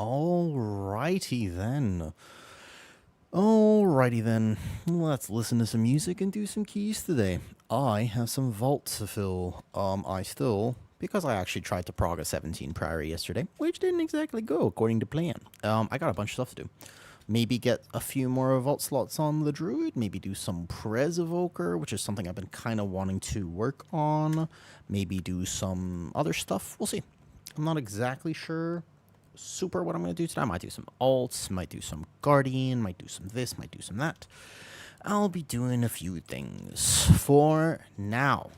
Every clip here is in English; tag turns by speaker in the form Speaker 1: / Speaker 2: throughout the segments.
Speaker 1: Alrighty then. Alrighty then. Let's listen to some music and do some keys today. I have some vaults to fill. Because I actually tried to prog a 17 prior yesterday, which didn't exactly go according to plan. I got a bunch of stuff to do. Maybe get a few more vault slots on the druid. Maybe do some pres evoker, which is something I've been kind of wanting to work on. Maybe do some other stuff. We'll see. I'm not exactly sure super what I'm going to do today. I might do some alts, might do some guardian, might do some this, might do some that. I'll be doing a few things. For now,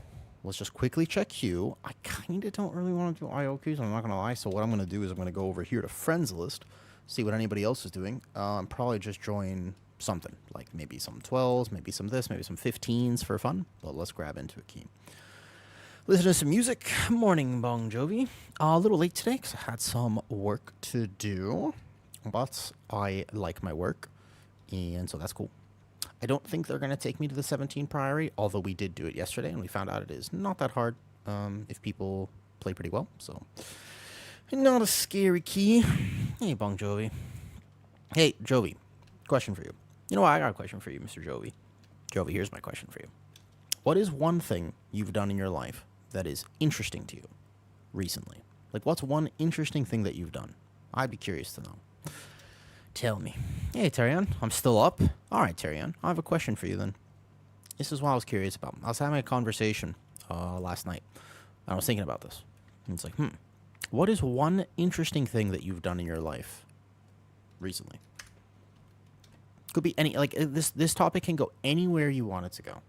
Speaker 1: let's just quickly check Q. I kind of don't really want to do IO keys, I'm not going to lie. So what I'm going to do is I'm going to go over here to friends list, see what anybody else is doing. Probably just join something, like maybe some 12s, maybe some this, maybe some 15s for fun. But let's grab into a key. Listen to some music. Morning, Bon Jovi. A little late today because I had some work to do, but I like my work, and so that's cool. I don't think they're going to take me to the 17 priority, although we did do it yesterday, and we found out it is not that hard if people play pretty well, so not a scary key. Hey, Bon Jovi. Hey, Jovi, question for you. You know what? I got a question for you, Mr. Jovi. Jovi, here's my question for you. What is one thing you've done in your life that is interesting to you recently? Like, what's one interesting thing that you've done? I'd be curious to know. Tell me. Hey, Terrian, I'm still up. All right, Terrian, I have a question for you then. This is what I was curious about. I was having a conversation last night. I was thinking about this. And it's like, what is one interesting thing that you've done in your life recently? Could be any, like, this topic can go anywhere you want it to go.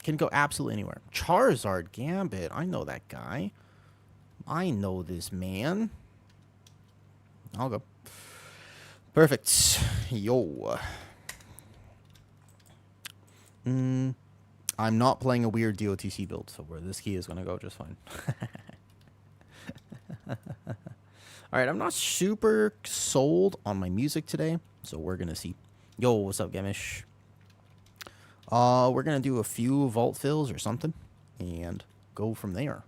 Speaker 1: Can go absolutely anywhere. Charizard Gambit. I know that guy. I know this man. I'll go. Perfect. Yo. I'm not playing a weird DOTC build, so where this key is going to go just fine. Alright, I'm not super sold on my music today, so we're going to see. Yo, what's up, Gamish? We're going to do a few vault fills or something and go from there.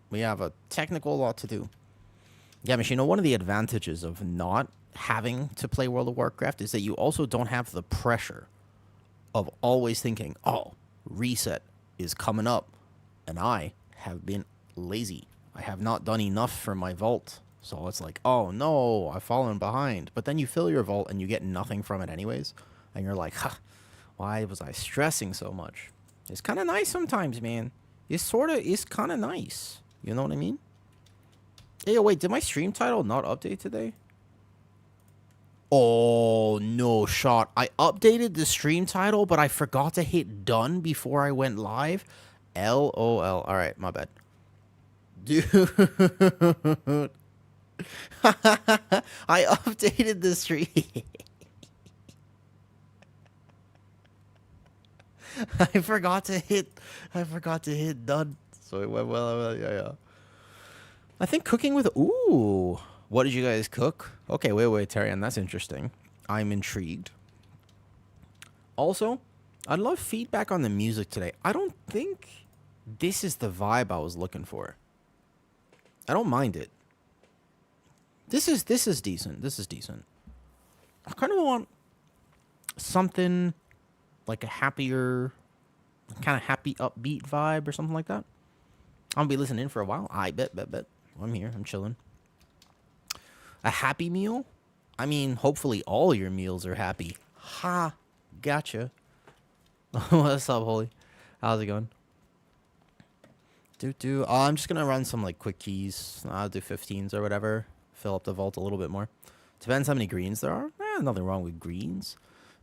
Speaker 1: We have a technical lot to do. Yeah, Mish, you know, one of the advantages of not having to play World of Warcraft is that you also don't have the pressure of always thinking, oh, reset is coming up. And I have been lazy. I have not done enough for my vault. So it's like, oh no, I've fallen behind. But then you fill your vault and you get nothing from it anyways. And you're like, huh. Why was I stressing so much? It's kind of nice sometimes, man. It sort of is kind of nice. You know what I mean? Hey, wait, did my stream title not update today? Oh, no shot. I updated the stream title, but I forgot to hit done before I went live. LOL. All right, my bad. Dude. I updated the stream. I forgot to hit done. So it went well. Yeah. I think cooking with... Ooh. What did you guys cook? Okay, wait, Terrian. That's interesting. I'm intrigued. Also, I'd love feedback on the music today. I don't think this is the vibe I was looking for. I don't mind it. This is decent. This is decent. I kind of want something like a happier, kind of happy, upbeat vibe or something like that. I'll be listening in for a while. I bet. I'm here. I'm chilling. A happy meal? I mean, hopefully all your meals are happy. Ha. Gotcha. What's up, Holy? How's it going? I'm just going to run some, like, quick keys. I'll do 15s or whatever. Fill up the vault a little bit more. Depends how many greens there are. Nothing wrong with greens.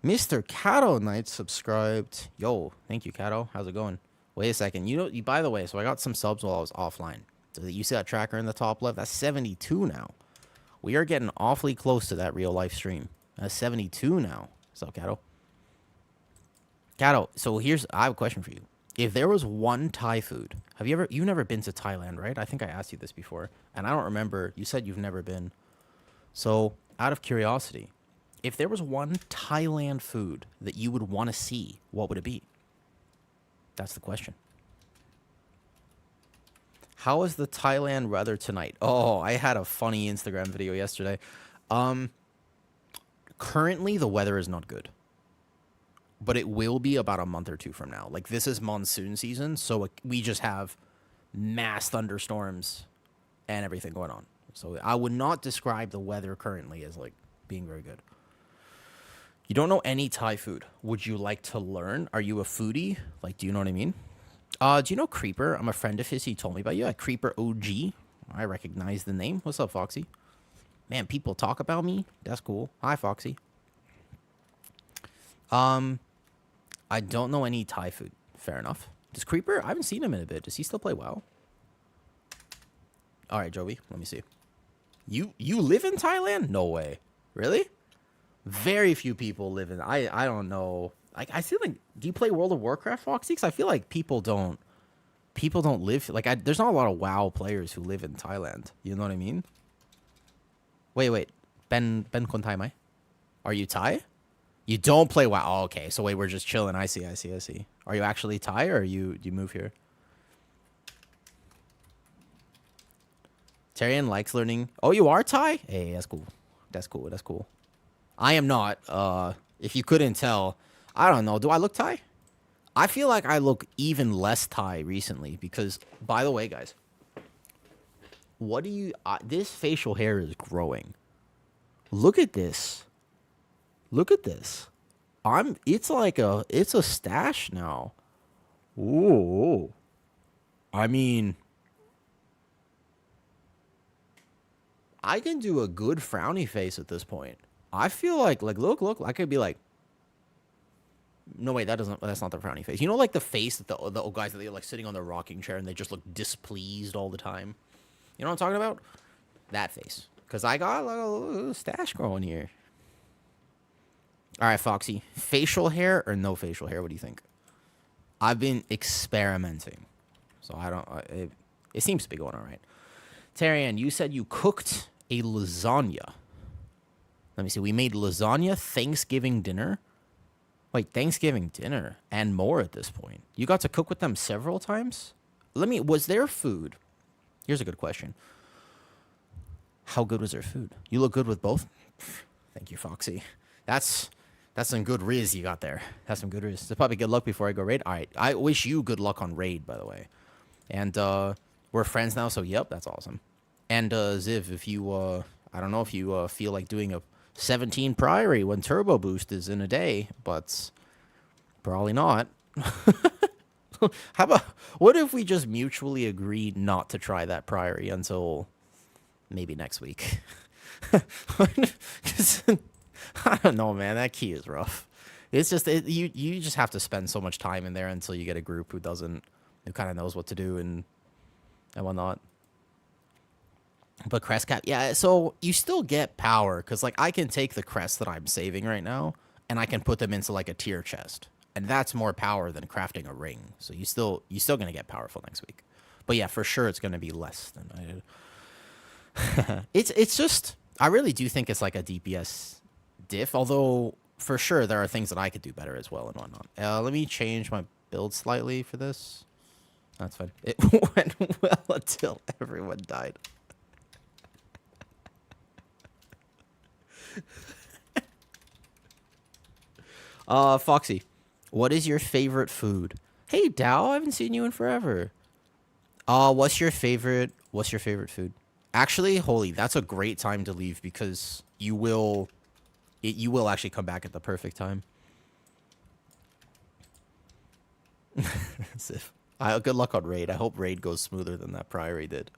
Speaker 1: Mr. Cato Knight subscribed. Yo, thank you, Cato. How's it going? Wait a second. By the way, so I got some subs while I was offline. So you see that tracker in the top left? That's 72 now. We are getting awfully close to that real life stream. That's 72 now. What's up, Cato? Cato, so I have a question for you. If there was one Thai food, you've never been to Thailand, right? I think I asked you this before, and I don't remember. You said you've never been. So, out of curiosity, if there was one Thailand food that you would want to see, what would it be? That's the question. How is the Thailand weather tonight? Oh, I had a funny Instagram video yesterday. Um, Currently the weather is not good, but it will be about a month or two from now. Like this is monsoon season, so we just have mass thunderstorms and everything going on. So I would not describe the weather currently as like being very good. You don't know any Thai food. Would you like to learn? Are you a foodie? Like, do you know what I mean? Do you know Creeper? I'm a friend of his. He told me about you. Creeper OG. I recognize the name. What's up, Foxy? Man, people talk about me. That's cool. Hi, Foxy. I don't know any Thai food. Fair enough. Does Creeper? I haven't seen him in a bit. Does he still play WoW? All right, Joey. Let me see. You live in Thailand? No way. Really? Very few people live in. I don't know. I feel like. Do you play World of Warcraft, Foxy? Because I feel like people don't live like. There's not a lot of WoW players who live in Thailand. You know what I mean? Wait. Ben Kon Thai mai? Are you Thai? You don't play WoW. Oh, okay. So wait, we're just chilling. I see. Are you actually Thai or do you move here? Tyrion likes learning. Oh, you are Thai? Hey, that's cool. That's cool. I am not. If you couldn't tell, I don't know. Do I look Thai? I feel like I look even less Thai recently because, by the way, guys, what do you? This facial hair is growing. Look at this. It's a stash now. Ooh. I mean, I can do a good frowny face at this point. I feel like look, I could be like, no wait, that's not the frowny face. You know, like the face that the old guys that they're like sitting on their rocking chair and they just look displeased all the time. You know what I'm talking about? That face. Because I got like a little stash growing here. All right, Foxy. Facial hair or no facial hair? What do you think? I've been experimenting. So I don't... It seems to be going all right. Tarian, you said you cooked a lasagna. Let me see. We made lasagna Thanksgiving dinner. Wait, Thanksgiving dinner and more at this point. You got to cook with them several times? Was their food... Here's a good question. How good was their food? You look good with both? Thank you, Foxy. That's some good riz you got there. That's some good riz. That's probably good luck before I go raid. All right. I wish you good luck on raid, by the way. And we're friends now, so yep, that's awesome. And Ziv, if you, I don't know if you feel like doing a 17 Priory when Turbo Boost is in a day, but probably not. What if we just mutually agree not to try that Priory until maybe next week? I don't know, man. That key is rough. It's just you just have to spend so much time in there until you get a group who kind of knows what to do and whatnot. But crest cap, yeah. So you still get power because like I can take the crests that I'm saving right now and I can put them into like a tier chest, and that's more power than crafting a ring. So you still gonna get powerful next week. But yeah, for sure it's gonna be less than I did. It's just I really do think it's like a DPS diff, although for sure there are things that I could do better as well and whatnot. Let me change my build slightly for this. That's fine. It went well until everyone died. Foxy, what is your favorite food? Hey, Dow, I haven't seen you in forever. What's your favorite food? Actually, holy, that's a great time to leave because you will actually come back at the perfect time. Good luck on raid. I hope raid goes smoother than that Priory did.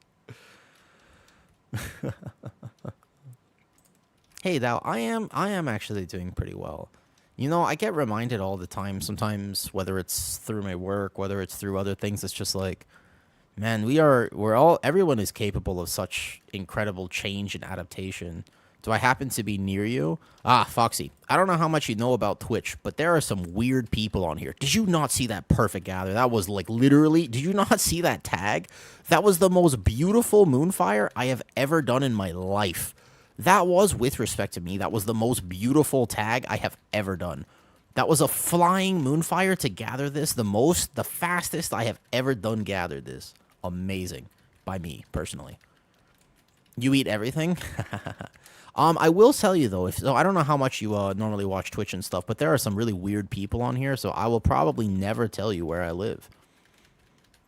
Speaker 1: Hey, Thou, I am actually doing pretty well. You know, I get reminded all the time, sometimes, whether it's through my work, whether it's through other things, it's just like, man, everyone is capable of such incredible change and adaptation. Do I happen to be near you? Foxy, I don't know how much you know about Twitch, but there are some weird people on here. Did you not see that perfect gather? That was like literally, did you not see that tag? That was the most beautiful moonfire I have ever done in my life. That was, with respect to me, that was the most beautiful tag I have ever done. That was a flying moonfire to gather this, the fastest I have ever done gathered this. Amazing. by me, personally. You eat everything? I will tell you, though, so I don't know how much you normally watch Twitch and stuff, but there are some really weird people on here, so I will probably never tell you where I live.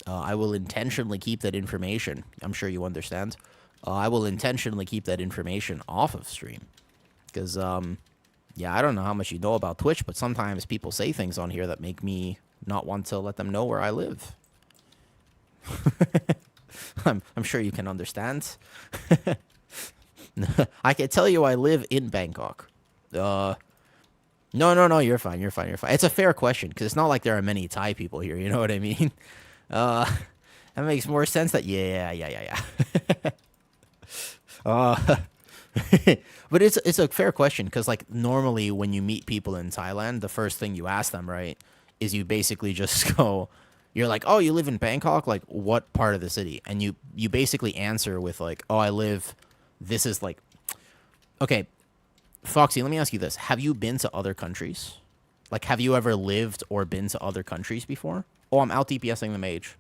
Speaker 1: I will intentionally keep that information. I'm sure you understand. I will intentionally keep that information off of stream. Because, yeah, I don't know how much you know about Twitch, but sometimes people say things on here that make me not want to let them know where I live. I'm sure you can understand. I can tell you I live in Bangkok. No, you're fine. It's a fair question, because it's not like there are many Thai people here, you know what I mean? That makes more sense that, yeah. But it's a fair question, because, like, normally when you meet people in Thailand, the first thing you ask them, right, is you basically just go, you're like, oh, you live in Bangkok? Like, what part of the city? And you basically answer with, like, oh, I live, this is, like, okay, Foxy, let me ask you this. Have you been to other countries? Like, have you ever lived or been to other countries before? Oh, I'm out DPSing the mage.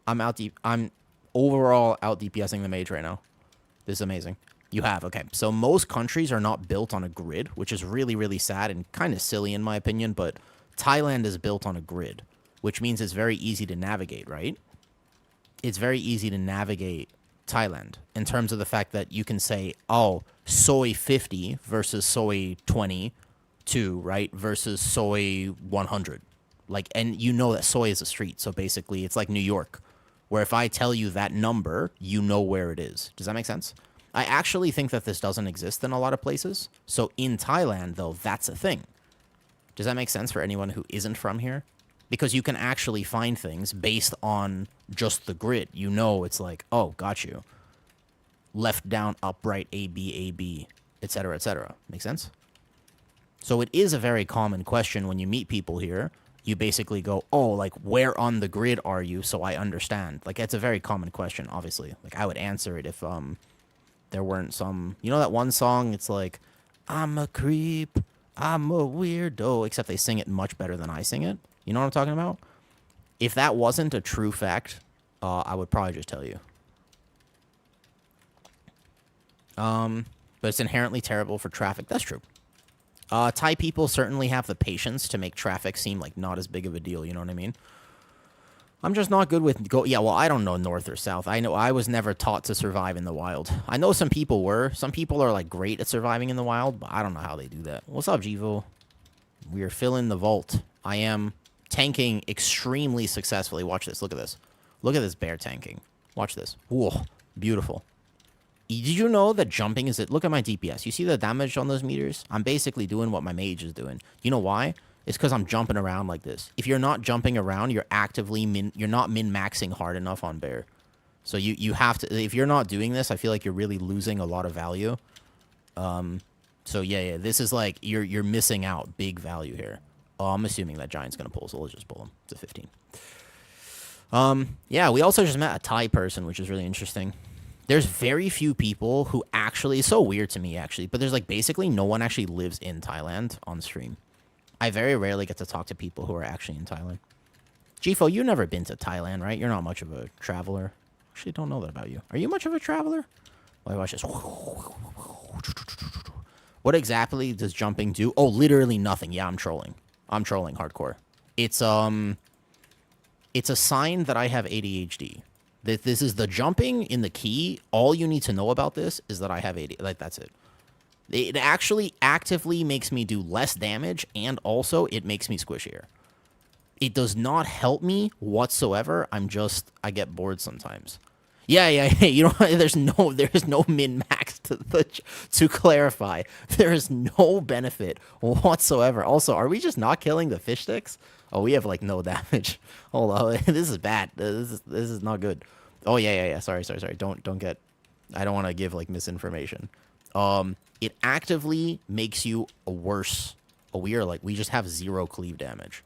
Speaker 1: I'm overall out DPSing the mage right now. This is amazing. You have, okay. So most countries are not built on a grid, which is really, really sad and kind of silly in my opinion, but Thailand is built on a grid, which means it's very easy to navigate, right? It's very easy to navigate Thailand in terms of the fact that you can say, oh, soy 50 versus soy 22, right? Versus soy 100. Like, and you know that soy is a street, so basically it's like New York, where if I tell you that number, you know where it is. Does that make sense? I actually think that this doesn't exist in a lot of places. So in Thailand, though, that's a thing. Does that make sense for anyone who isn't from here? Because you can actually find things based on just the grid. You know, it's like, oh, got you. Left, down, up, right, A, B, etc., etc. Make sense? So it is a very common question when you meet people here. You basically go, oh, like, where on the grid are you, so I understand? Like, it's a very common question, obviously. Like, I would answer it if there weren't some... You know that one song? It's like, I'm a creep, I'm a weirdo, except they sing it much better than I sing it. You know what I'm talking about? If that wasn't a true fact, I would probably just tell you. But it's inherently terrible for traffic. That's true. Thai people certainly have the patience to make traffic seem like not as big of a deal, you know what I mean? I'm just not good with... Yeah, well, I don't know north or south. I know I was never taught to survive in the wild. I know some people were. Some people are, like, great at surviving in the wild, but I don't know how they do that. What's up, Jivo? We are filling the vault. I am tanking extremely successfully. Watch this. Look at this. Look at this bear tanking. Watch this. Whoa, beautiful. Did you know that jumping is it? Look at my DPS. You see the damage on those meters? I'm basically doing what my mage is doing. You know why? It's because I'm jumping around like this. If you're not jumping around, you're actively you're not min-maxing hard enough on bear. So you have to... If you're not doing this, I feel like you're really losing a lot of value. So yeah, this is like... You're missing out big value here. Oh, I'm assuming that giant's going to pull, so let's just pull him. It's a 15. Yeah, we also just met a Thai person, which is really interesting. There's very few people who actually... It's so weird to me, actually. But there's, like, basically no one actually lives in Thailand on stream. I very rarely get to talk to people who are actually in Thailand. Gifo, you've never been to Thailand, right? You're not much of a traveler. Actually, don't know that about you. Are you much of a traveler? Well, watch this. What exactly does jumping do? Oh, literally nothing. Yeah, I'm trolling. I'm trolling hardcore. It's a sign that I have ADHD. This is the jumping in the key. All you need to know about this is that I have ADHD. Like, that's it. It actually actively makes me do less damage, and also it makes me squishier. It does not help me whatsoever. I get bored sometimes. Yeah. You know, there's no min-max to clarify. There is no benefit whatsoever. Also, are we just not killing the fish sticks? Oh, we have, like, no damage. Hold on. This is bad. This is not good. Oh, yeah. Sorry. Don't get... I don't want to give, like, misinformation. It actively makes you worse. Oh, we just have 0 cleave damage.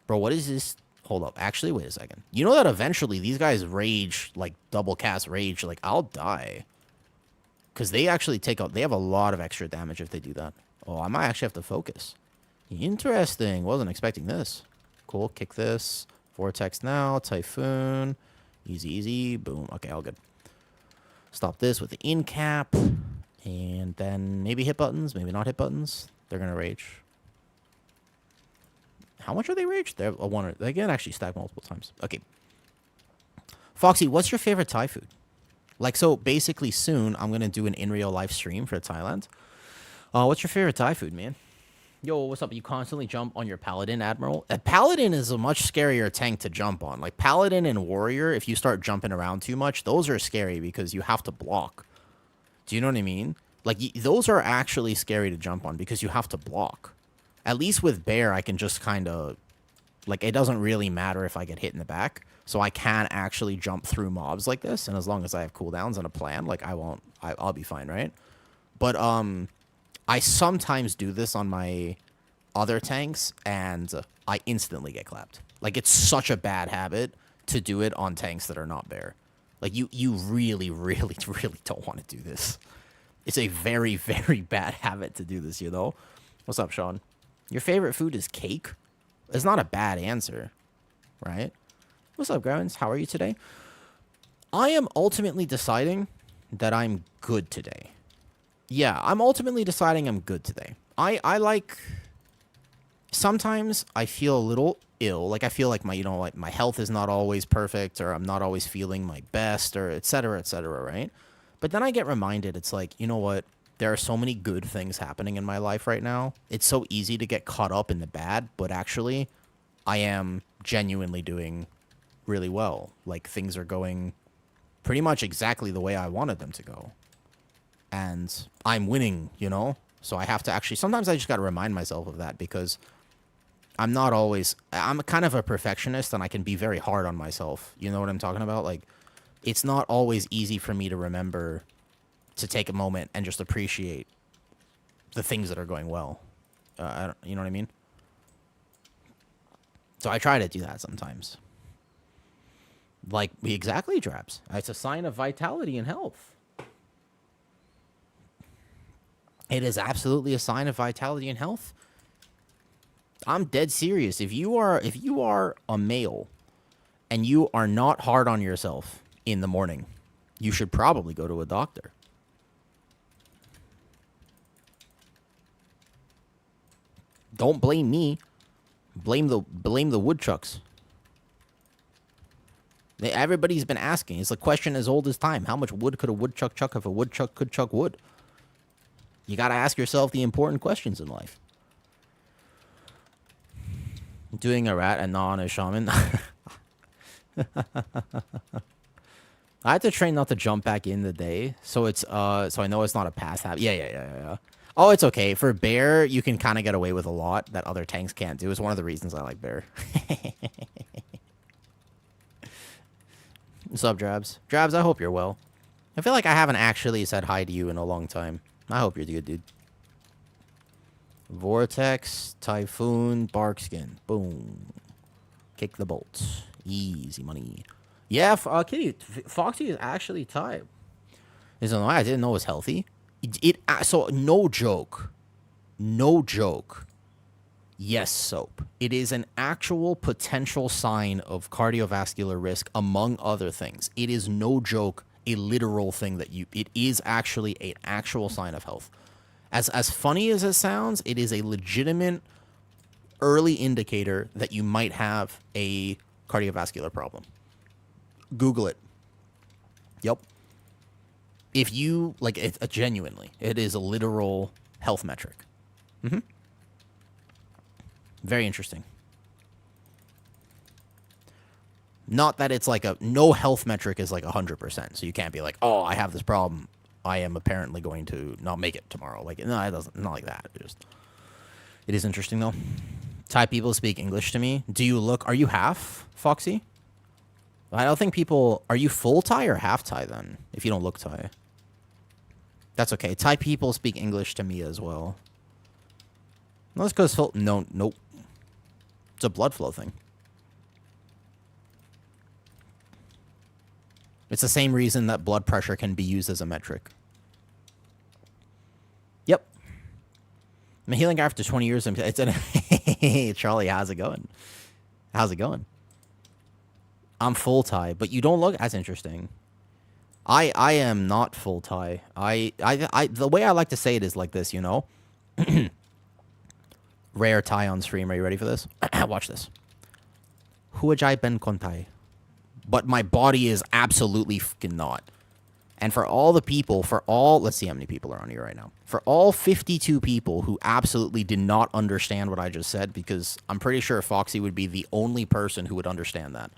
Speaker 1: Bro, what is this? Hold up. Actually, wait a second. You know that eventually these guys rage, like, double cast rage. Like, I'll die. Because they actually they have a lot of extra damage if they do that. Oh, I might actually have to focus. Interesting. Wasn't expecting this. Cool. Kick this. Vortex now. Typhoon. Easy, easy. Boom. Okay, all good. Stop this with the in cap. And then maybe hit buttons. Maybe not hit buttons. They're going to rage. How much are they raged? They're a one. They can actually stack multiple times. Okay. Foxy, what's your favorite Thai food? Like, so basically soon I'm going to do an in real life stream for Thailand. What's your favorite Thai food, man? Yo, what's up? You constantly jump on your Paladin, Admiral? A Paladin is a much scarier tank to jump on. Like, Paladin and Warrior, if you start jumping around too much, those are scary because you have to block. Do you know what I mean? Like, those are actually scary to jump on because you have to block. At least with Bear, I can just kind of... Like, it doesn't really matter if I get hit in the back. So I can actually jump through mobs like this. And as long as I have cooldowns and a plan, like, I'll be fine, right? But, I sometimes do this on my other tanks, and I instantly get clapped. Like, it's such a bad habit to do it on tanks that are not Bear. Like, you really, really, really don't want to do this. It's a very, very bad habit to do this, you know? What's up, Sean? Your favorite food is cake? It's not a bad answer, right? What's up, Gravins? How are you today? I am ultimately deciding that I'm good today. Yeah, I'm ultimately deciding I'm good today. I like... Sometimes I feel a little ill. Like, I feel like my health is not always perfect, or I'm not always feeling my best, or et cetera, right? But then I get reminded, it's like, you know what? There are so many good things happening in my life right now. It's so easy to get caught up in the bad, but actually, I am genuinely doing really well. Like, things are going pretty much exactly the way I wanted them to go. And I'm winning, you know? So I have to actually... Sometimes I just got to remind myself of that, because I'm not always... I'm kind of a perfectionist, and I can be very hard on myself. You know what I'm talking about? Like, it's not always easy for me to remember to take a moment and just appreciate the things that are going well. You know what I mean? So I try to do that sometimes. Like, exactly, Draps. It's a sign of vitality and health. It is absolutely a sign of vitality and health. I'm dead serious. If you are a male and you are not hard on yourself in the morning, you should probably go to a doctor. Don't blame me. Blame the woodchucks. Everybody's been asking. It's a question as old as time. How much wood could a woodchuck chuck if a woodchuck could chuck wood? You got to ask yourself the important questions in life. Doing a rat and not on a shaman. I had to train not to jump back in the day, so it's so I know it's not a past habit. Yeah. Oh, it's okay. For Bear, you can kind of get away with a lot that other tanks can't do. It's one of the reasons I like Bear. What's up, Drabs? Drabs, I hope you're well. I feel like I haven't actually said hi to you in a long time. I hope you're good, dude. Vortex, Typhoon, Barkskin. Boom. Kick the bolts. Easy money. Yeah, Kitty, Foxy is actually Thai. Is it why I didn't know it was healthy? So, no joke. No joke. Yes, Soap. It is an actual potential sign of cardiovascular risk, among other things. It is no joke, a literal thing that it is actually an actual sign of health. As funny as it sounds, it is a legitimate early indicator that you might have a cardiovascular problem. Google it. Yep. If you, like, it's genuinely, it is a literal health metric. Mm-hmm. Very interesting. Not that it's like no health metric is like 100%. So you can't be like, oh, I have this problem. I am apparently going to not make it tomorrow. Like, no, it doesn't, not like that. It is interesting though. Thai people speak English to me. Are you half, Foxy? I don't think are you full Thai or half Thai then? If you don't look Thai. That's okay. Thai people speak English to me as well. No, it's because nope. It's a blood flow thing. It's the same reason that blood pressure can be used as a metric. Yep. I'm a healing guy after 20 years. Hey, Charlie, how's it going? How's it going? I'm full Thai, but you don't look as interesting. I am not full Thai. The way I like to say it is like this, you know? Rare Thai on stream. Are you ready for this? Watch this. Huajai ben kontai. But my body is absolutely fucking not. And for all the people, let's see how many people are on here right now. For all 52 people who absolutely did not understand what I just said, because I'm pretty sure Foxy would be the only person who would understand that,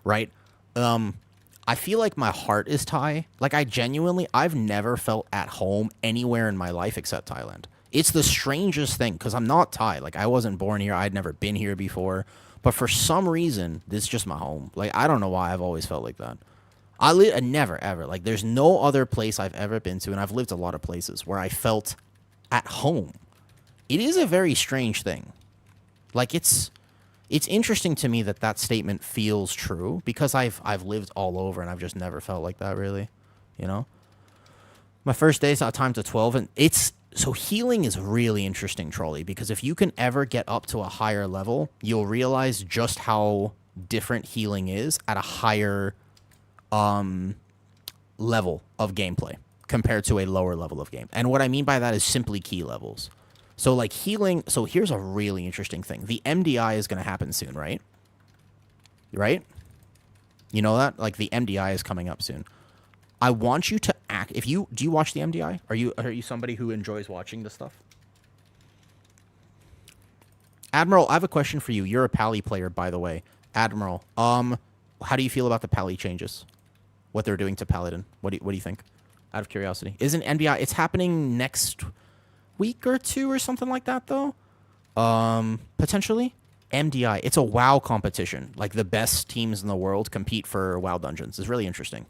Speaker 1: right? I feel like my heart is Thai. Like, I've never felt at home anywhere in my life except Thailand. It's the strangest thing, because I'm not Thai. Like, I wasn't born here. I'd never been here before. But for some reason, this is just my home. Like, I don't know why I've always felt like that. I never, ever. Like, there's no other place I've ever been to, and I've lived a lot of places, where I felt at home. It is a very strange thing. Like, it's interesting to me that that statement feels true, because I've lived all over, and I've just never felt like that, really. You know? My first day, so I timed to 12, and so healing is really interesting, Trolley, because if you can ever get up to a higher level, you'll realize just how different healing is at a higher level of gameplay compared to a lower level of game. And what I mean by that is simply key levels. So like healing, so here's a really interesting thing. The MDI is going to happen soon, right? Right? You know that? Like the MDI is coming up soon. I want you to act. Do you watch the MDI? Are you somebody who enjoys watching this stuff? Admiral, I have a question for you. You're a Pally player, by the way. Admiral, how do you feel about the Pally changes? What they're doing to Paladin? What do you think? Out of curiosity, isn't MDI? It's happening next week or two or something like that, though. Potentially. MDI. It's a WoW competition. Like the best teams in the world compete for WoW dungeons. It's really interesting.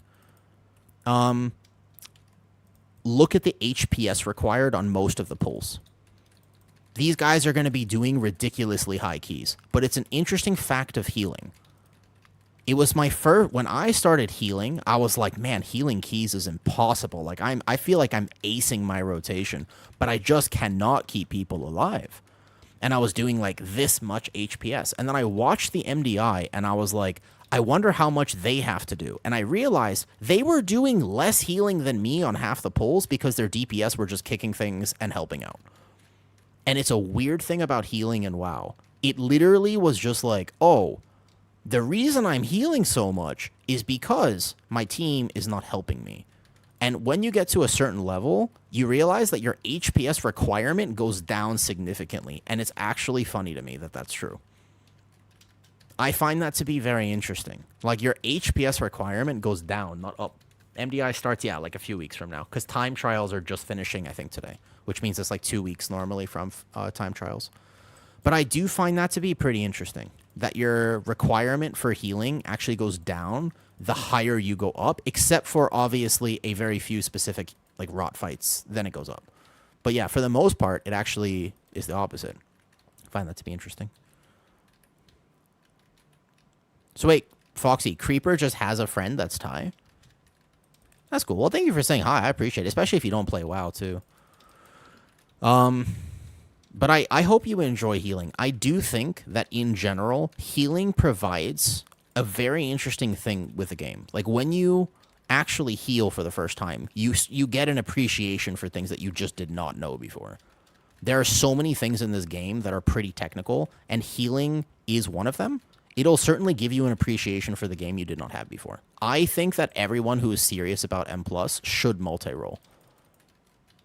Speaker 1: Look at the HPS required on most of the pulls. These guys are going to be doing ridiculously high keys, but it's an interesting fact of healing. It was my first, when I started healing, I was like, man, healing keys is impossible. Like I feel like I'm acing my rotation, but I just cannot keep people alive. And I was doing like this much HPS. And then I watched the MDI and I was like, I wonder how much they have to do. And I realized they were doing less healing than me on half the pulls because their DPS were just kicking things and helping out. And it's a weird thing about healing in WoW. It literally was just like, oh, the reason I'm healing so much is because my team is not helping me. And when you get to a certain level, you realize that your HPS requirement goes down significantly. And it's actually funny to me that that's true. I find that to be very interesting. Like your HPS requirement goes down, not up. MDI starts, yeah, like a few weeks from now. Because time trials are just finishing, I think, today. Which means it's like 2 weeks normally from time trials. But I do find that to be pretty interesting. That your requirement for healing actually goes down the higher you go up. Except for, obviously, a very few specific like rot fights. Then it goes up. But yeah, for the most part, it actually is the opposite. I find that to be interesting. So wait, Foxy, Creeper just has a friend that's Thai? That's cool. Well, thank you for saying hi. I appreciate it, especially if you don't play WoW, too. But I hope you enjoy healing. I do think that, in general, healing provides a very interesting thing with the game. Like, when you actually heal for the first time, you get an appreciation for things that you just did not know before. There are so many things in this game that are pretty technical, and healing is one of them. It'll certainly give you an appreciation for the game you did not have before. I think that everyone who is serious about M+ should multi-roll.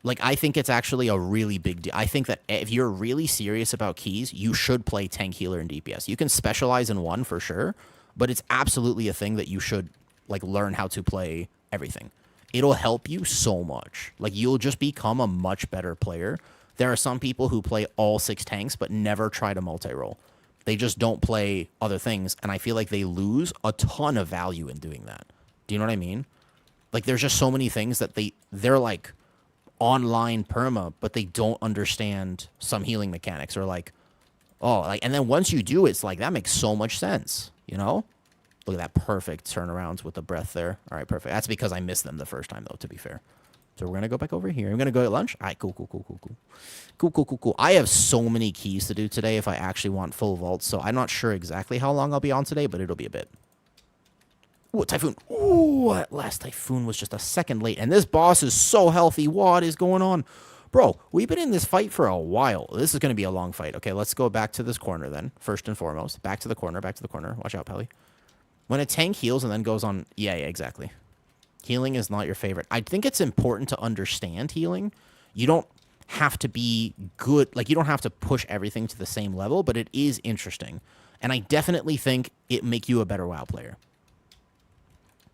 Speaker 1: Like, I think it's actually a really big deal. I think that if you're really serious about keys, you should play tank, healer, and DPS. You can specialize in one for sure, but it's absolutely a thing that you should, like, learn how to play everything. It'll help you so much. Like, you'll just become a much better player. There are some people who play all 6 tanks but never try to multi-roll. They just don't play other things, and I feel like they lose a ton of value in doing that. Do you know what I mean? Like, there's just so many things that they're like online perma, but they don't understand some healing mechanics, or like, oh, like, and then once you do, it's like, that makes so much sense, you know? Look at that perfect turnarounds with the breath there. All right, perfect. That's because I missed them the first time, though, to be fair. So we're going to go back over here. I'm going to go at lunch. All right, cool. Cool. I have so many keys to do today if I actually want full vaults, so I'm not sure exactly how long I'll be on today, but it'll be a bit. Ooh, Typhoon. Ooh, that last Typhoon was just a second late. And this boss is so healthy. What is going on? Bro, we've been in this fight for a while. This is going to be a long fight. Okay, let's go back to this corner then, first and foremost. Back to the corner, back to the corner. Watch out, Pelly. When a tank heals and then goes on... Yeah, exactly. Healing is not your favorite. I think it's important to understand healing. You don't have to be good. Like, you don't have to push everything to the same level, but it is interesting. And I definitely think it make you a better WoW player.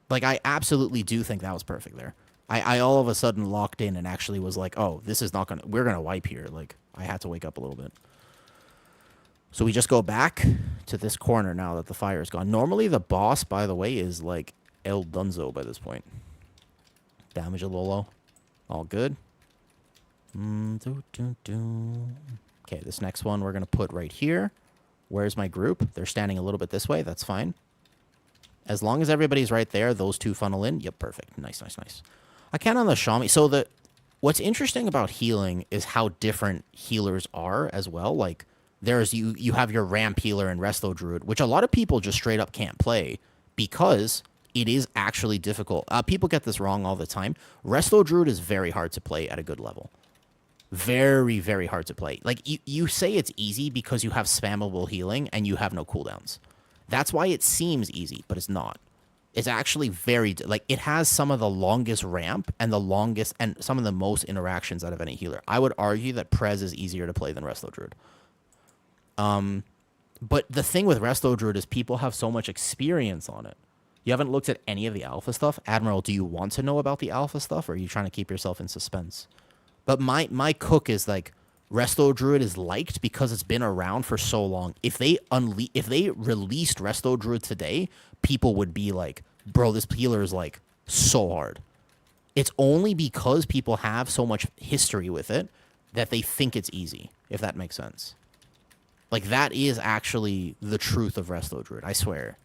Speaker 1: Like, I absolutely do think that was perfect there. I all of a sudden locked in and actually was like, oh, this is not going to... We're going to wipe here. Like, I had to wake up a little bit. So we just go back to this corner now that the fire is gone. Normally the boss, by the way, is like El Dunzo by this point. Damage a little low. All good. Okay, this next one we're going to put right here. Where's my group? They're standing a little bit this way. That's fine. As long as everybody's right there, those two funnel in. Yep, perfect. Nice, nice, nice. I can on the shaman. So what's interesting about healing is how different healers are as well. Like, there's you have your ramp healer and Resto Druid, which a lot of people just straight up can't play because it is actually difficult. People get this wrong all the time. Resto Druid is very hard to play at a good level. Very, very hard to play. Like, you say it's easy because you have spammable healing and you have no cooldowns. That's why it seems easy, but it's not. It's actually very... Like, it has some of the longest ramp and the longest... And some of the most interactions out of any healer. I would argue that Prez is easier to play than Resto Druid. But the thing with Resto Druid is people have so much experience on it. You haven't looked at any of the alpha stuff? Admiral, do you want to know about the alpha stuff, or are you trying to keep yourself in suspense? But my cook is like... Resto Druid is liked because it's been around for so long. If they released Resto Druid today, people would be like, bro, this healer is like so hard. It's only because people have so much history with it that they think it's easy, if that makes sense. Like, that is actually the truth of Resto Druid, I swear.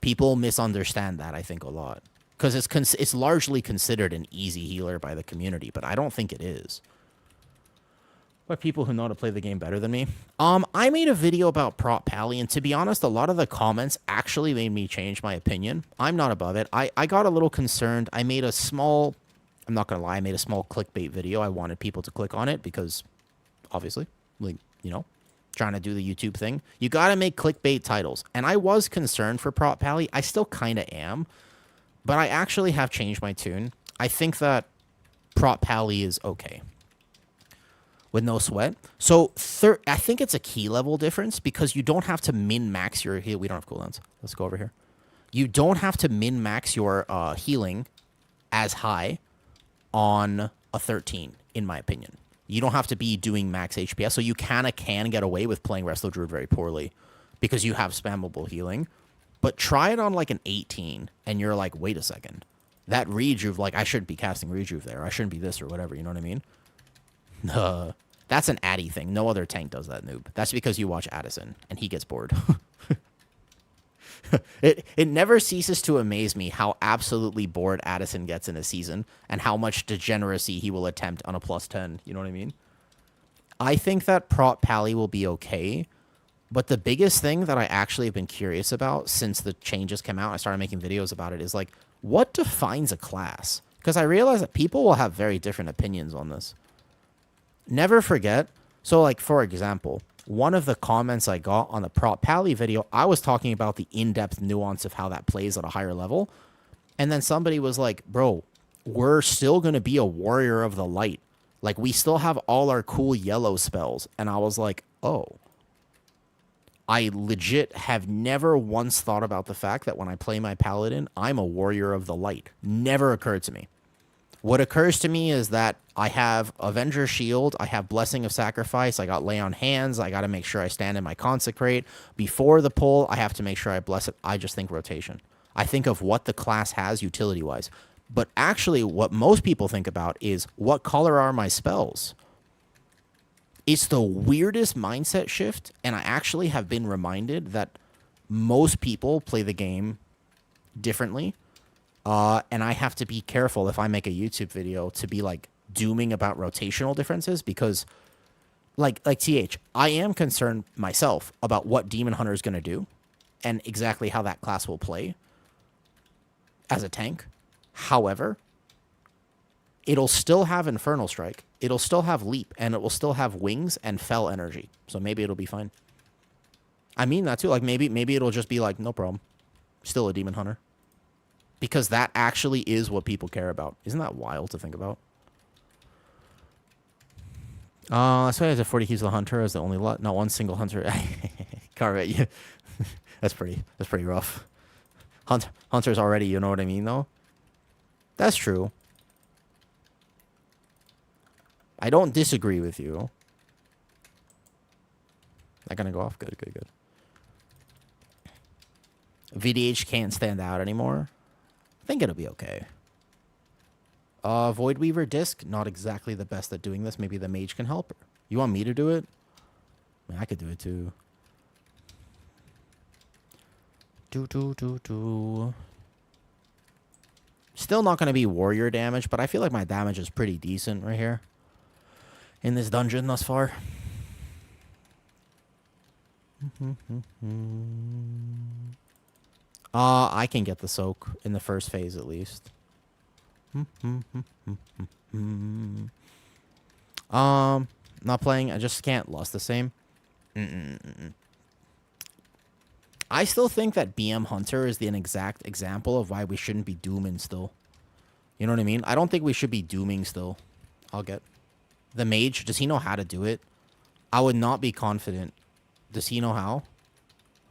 Speaker 1: People misunderstand that, I think, a lot. Because it's largely considered an easy healer by the community, but I don't think it is. By people who know how to play the game better than me. I made a video about Prot Pally, and to be honest, a lot of the comments actually made me change my opinion. I'm not above it. I got a little concerned. I made a small... I'm not going to lie. I made a small clickbait video. I wanted people to click on it because, obviously, like, you know, trying to do the YouTube thing. You got to make clickbait titles. And I was concerned for Prot Pally. I still kind of am. But I actually have changed my tune. I think that Prot Pally is okay. With no sweat. So I think it's a key level difference because you don't have to min-max your heal. We don't have cooldowns. Let's go over here. You don't have to min-max your healing as high on a 13, in my opinion. You don't have to be doing max HPS, so you kind of can get away with playing Resto Druid very poorly because you have spammable healing. But try it on like an 18, and you're like, wait a second. That rejuve, like, I shouldn't be casting rejuve there. I shouldn't be this or whatever, you know what I mean? That's an Addy thing. No other tank does that, noob. That's because you watch Addison, and he gets bored. It never ceases to amaze me how absolutely bored Addison gets in a season, and how much degeneracy he will attempt on a +10. You know what I mean? I think that Prot Pally will be okay, but the biggest thing that I actually have been curious about since the changes came out, I started making videos about it, is like, what defines a class? Because I realize that people will have very different opinions on this. Never forget. So, like, for example, one of the comments I got on the Prot Pally video, I was talking about the in-depth nuance of how that plays at a higher level. And then somebody was like, bro, we're still going to be a warrior of the light. Like, we still have all our cool yellow spells. And I was like, oh. I legit have never once thought about the fact that when I play my paladin, I'm a warrior of the light. Never occurred to me. What occurs to me is that I have Avenger Shield, I have Blessing of Sacrifice, I got Lay on Hands, I got to make sure I stand in my Consecrate. Before the pull, I have to make sure I bless it. I just think rotation. I think of what the class has utility-wise. But actually, what most people think about is, what color are my spells? It's the weirdest mindset shift, and I actually have been reminded that most people play the game differently. And I have to be careful if I make a YouTube video to be like dooming about rotational differences because like TH, I am concerned myself about what Demon Hunter is going to do and exactly how that class will play. as a tank. However, it'll still have Infernal Strike, it'll still have Leap, and it will still have Wings and Fell Energy. So maybe it'll be fine. I mean that too. Like maybe it'll just be like, no problem. Still a Demon Hunter. Because that actually is what people care about. Isn't that wild to think about? So as a 40 keys the hunter is the only lot. Not one single hunter. Carvet, yeah. That's pretty rough. Hunters already, you know what I mean though? That's true. I don't disagree with you. Not gonna go off. Good. VDH can't stand out anymore. I think it'll be okay. Void Weaver Disc, not exactly the best at doing this. Maybe the mage can help. You want me to do it? I mean, I could do it too. Still not going to be warrior damage, but I feel like my damage is pretty decent right here in this dungeon thus far. I can get the soak in the first phase at least. Not playing. I just can't lust the same. I still think that BM Hunter is an exact example of why we shouldn't be dooming still. You know what I mean? I don't think we should be dooming still. I'll get the mage. Does he know how to do it? I would not be confident. Does he know how?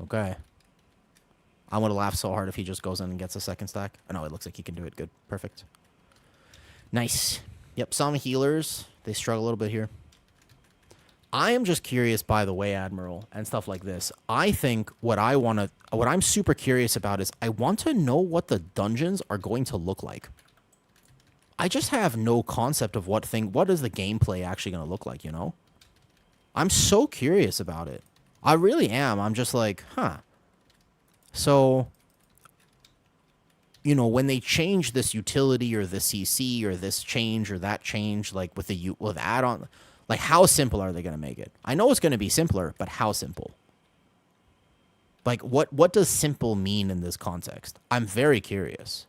Speaker 1: Okay. I would laugh so hard if he just goes in and gets a second stack. Oh, no, it looks like he can do it. Good. Perfect. Nice. Yep, some healers, they struggle a little bit here. I am just curious, by the way, Admiral, and stuff like this. I think what I'm super curious about is I want to know what the dungeons are going to look like. I just have no concept of what is the gameplay actually going to look like, you know? I'm so curious about it. I really am. I'm just like, huh. So, you know, when they change this utility or the CC or this change or that change, like with add-on, like how simple are they going to make it? I know it's going to be simpler, but how simple? Like what does simple mean in this context? I'm very curious.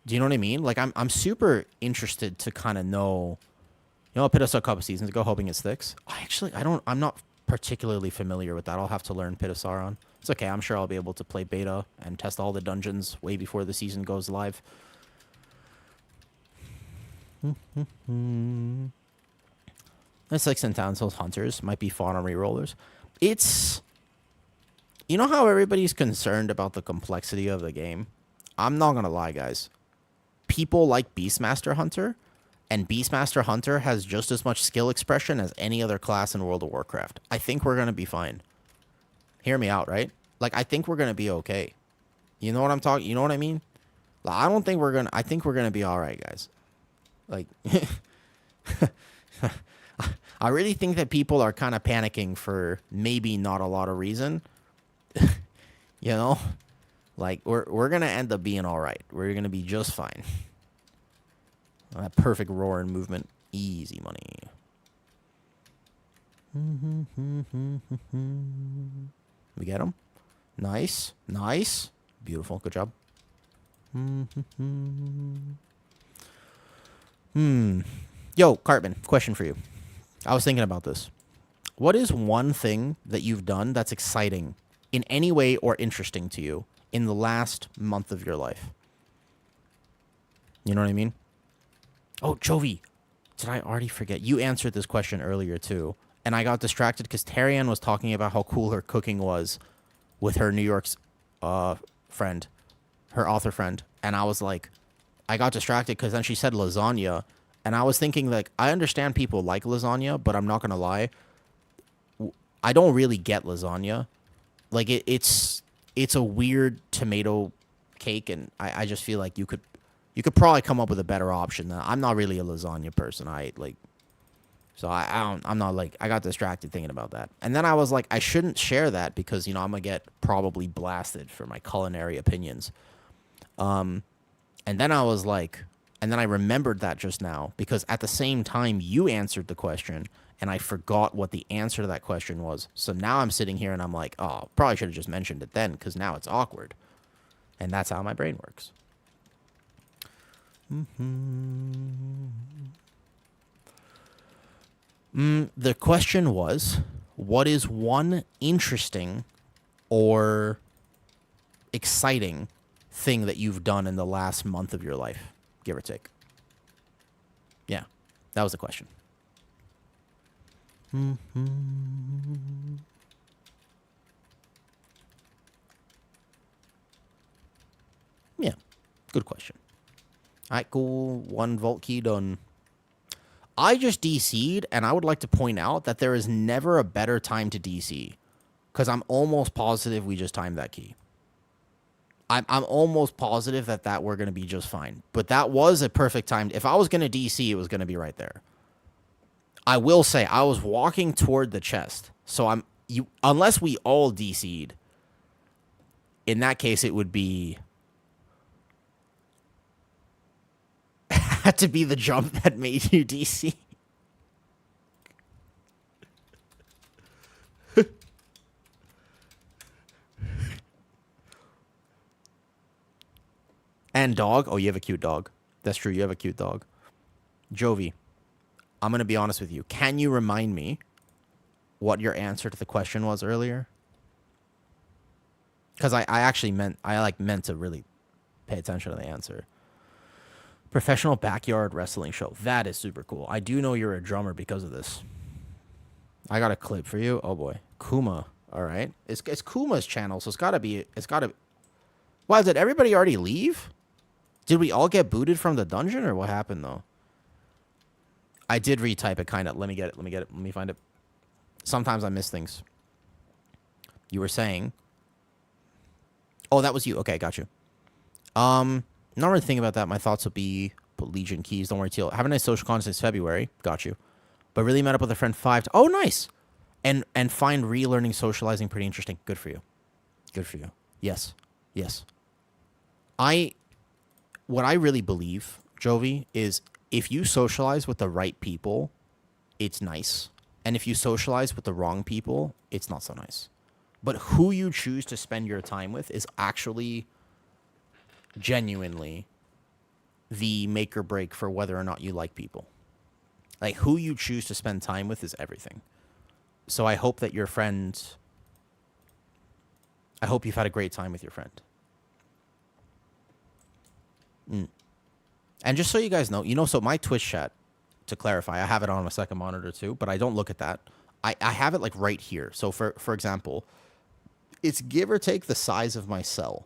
Speaker 1: Do you know what I mean? Like I'm super interested to kind of know. You know, I put us a couple seasons ago hoping it sticks. I'm not particularly familiar with that. I'll have to learn Pit of Sauron. It's okay. I'm sure I'll be able to play beta and test all the dungeons way before the season goes live. It's like Centansel's Hunters might be fought on rerollers. It's... You know how everybody's concerned about the complexity of the game? I'm not going to lie, guys. People like Beastmaster Hunter, and Beastmaster Hunter has just as much skill expression as any other class in World of Warcraft. I think we're going to be fine. Hear me out, right? Like, I think we're going to be okay. You know what I'm talking? You know what I mean? Like, I think we're going to be all right, guys. Like, I really think that people are kind of panicking for maybe not a lot of reason. You know? Like, we're going to end up being all right. We're going to be just fine. That perfect roar and movement. Easy money. We get him. Nice. Nice. Beautiful. Good job. Yo, Cartman, question for you. I was thinking about this. What is one thing that you've done that's exciting in any way or interesting to you in the last month of your life? You know what I mean? Oh, Jovi, did I already forget? You answered this question earlier, too. And I got distracted because Tarian was talking about how cool her cooking was with her New York's friend, her author friend. And I was like, I got distracted because then she said lasagna. And I was thinking, like, I understand people like lasagna, but I'm not going to lie. I don't really get lasagna. Like, it's a weird tomato cake, and I just feel like you could probably come up with a better option. I'm not really a lasagna person. I'm not like, I got distracted thinking about that. And then I was like, I shouldn't share that because, you know, I'm going to get probably blasted for my culinary opinions. And then I was like, and then I remembered that just now because at the same time you answered the question and I forgot what the answer to that question was. So now I'm sitting here and I'm like, oh, probably should have just mentioned it then because now it's awkward. And that's how my brain works. The question was, what is one interesting or exciting thing that you've done in the last month of your life, give or take? Yeah, that was the question. Yeah, good question. All right, cool. 1 vault key done. I just DC'd, and I would like to point out that there is never a better time to DC, because I'm almost positive we just timed that key. I'm almost positive that we're going to be just fine. But that was a perfect time. If I was going to DC, it was going to be right there. I will say, I was walking toward the chest. So unless we all DC'd, in that case, it would be... had to be the jump that made you DC. And dog. Oh, you have a cute dog. That's true. You have a cute dog. Jovi, I'm going to be honest with you. Can you remind me what your answer to the question was earlier? Because I actually meant to really pay attention to the answer. Professional backyard wrestling show. That is super cool. I do know you're a drummer because of this. I got a clip for you. Oh boy. Kuma. All right. It's Kuma's channel, so it's got to... Wow, did everybody already leave? Did we all get booted from the dungeon, or what happened, though? I did retype it, kind of. Let me get it. Let me find it. Sometimes I miss things. You were saying... Oh, that was you. Okay, got you. Not really thinking about that. My thoughts will be Legion keys. Don't worry, Teal. Have a nice social con since February. Got you. But really met up with a friend 5... Oh, nice! And find relearning socializing pretty interesting. Good for you. Good for you. Yes. Yes. What I really believe, Jovi, is if you socialize with the right people, it's nice. And if you socialize with the wrong people, it's not so nice. But who you choose to spend your time with is actually genuinely the make or break for whether or not you like people. Like, who you choose to spend time with is everything. So I hope that your friend... I hope you've had a great time with your friend. And just so you guys know, so my Twitch chat, to clarify, I have it on my second monitor too, but I don't look at that. I have it like right here. So for example, it's give or take the size of my cell.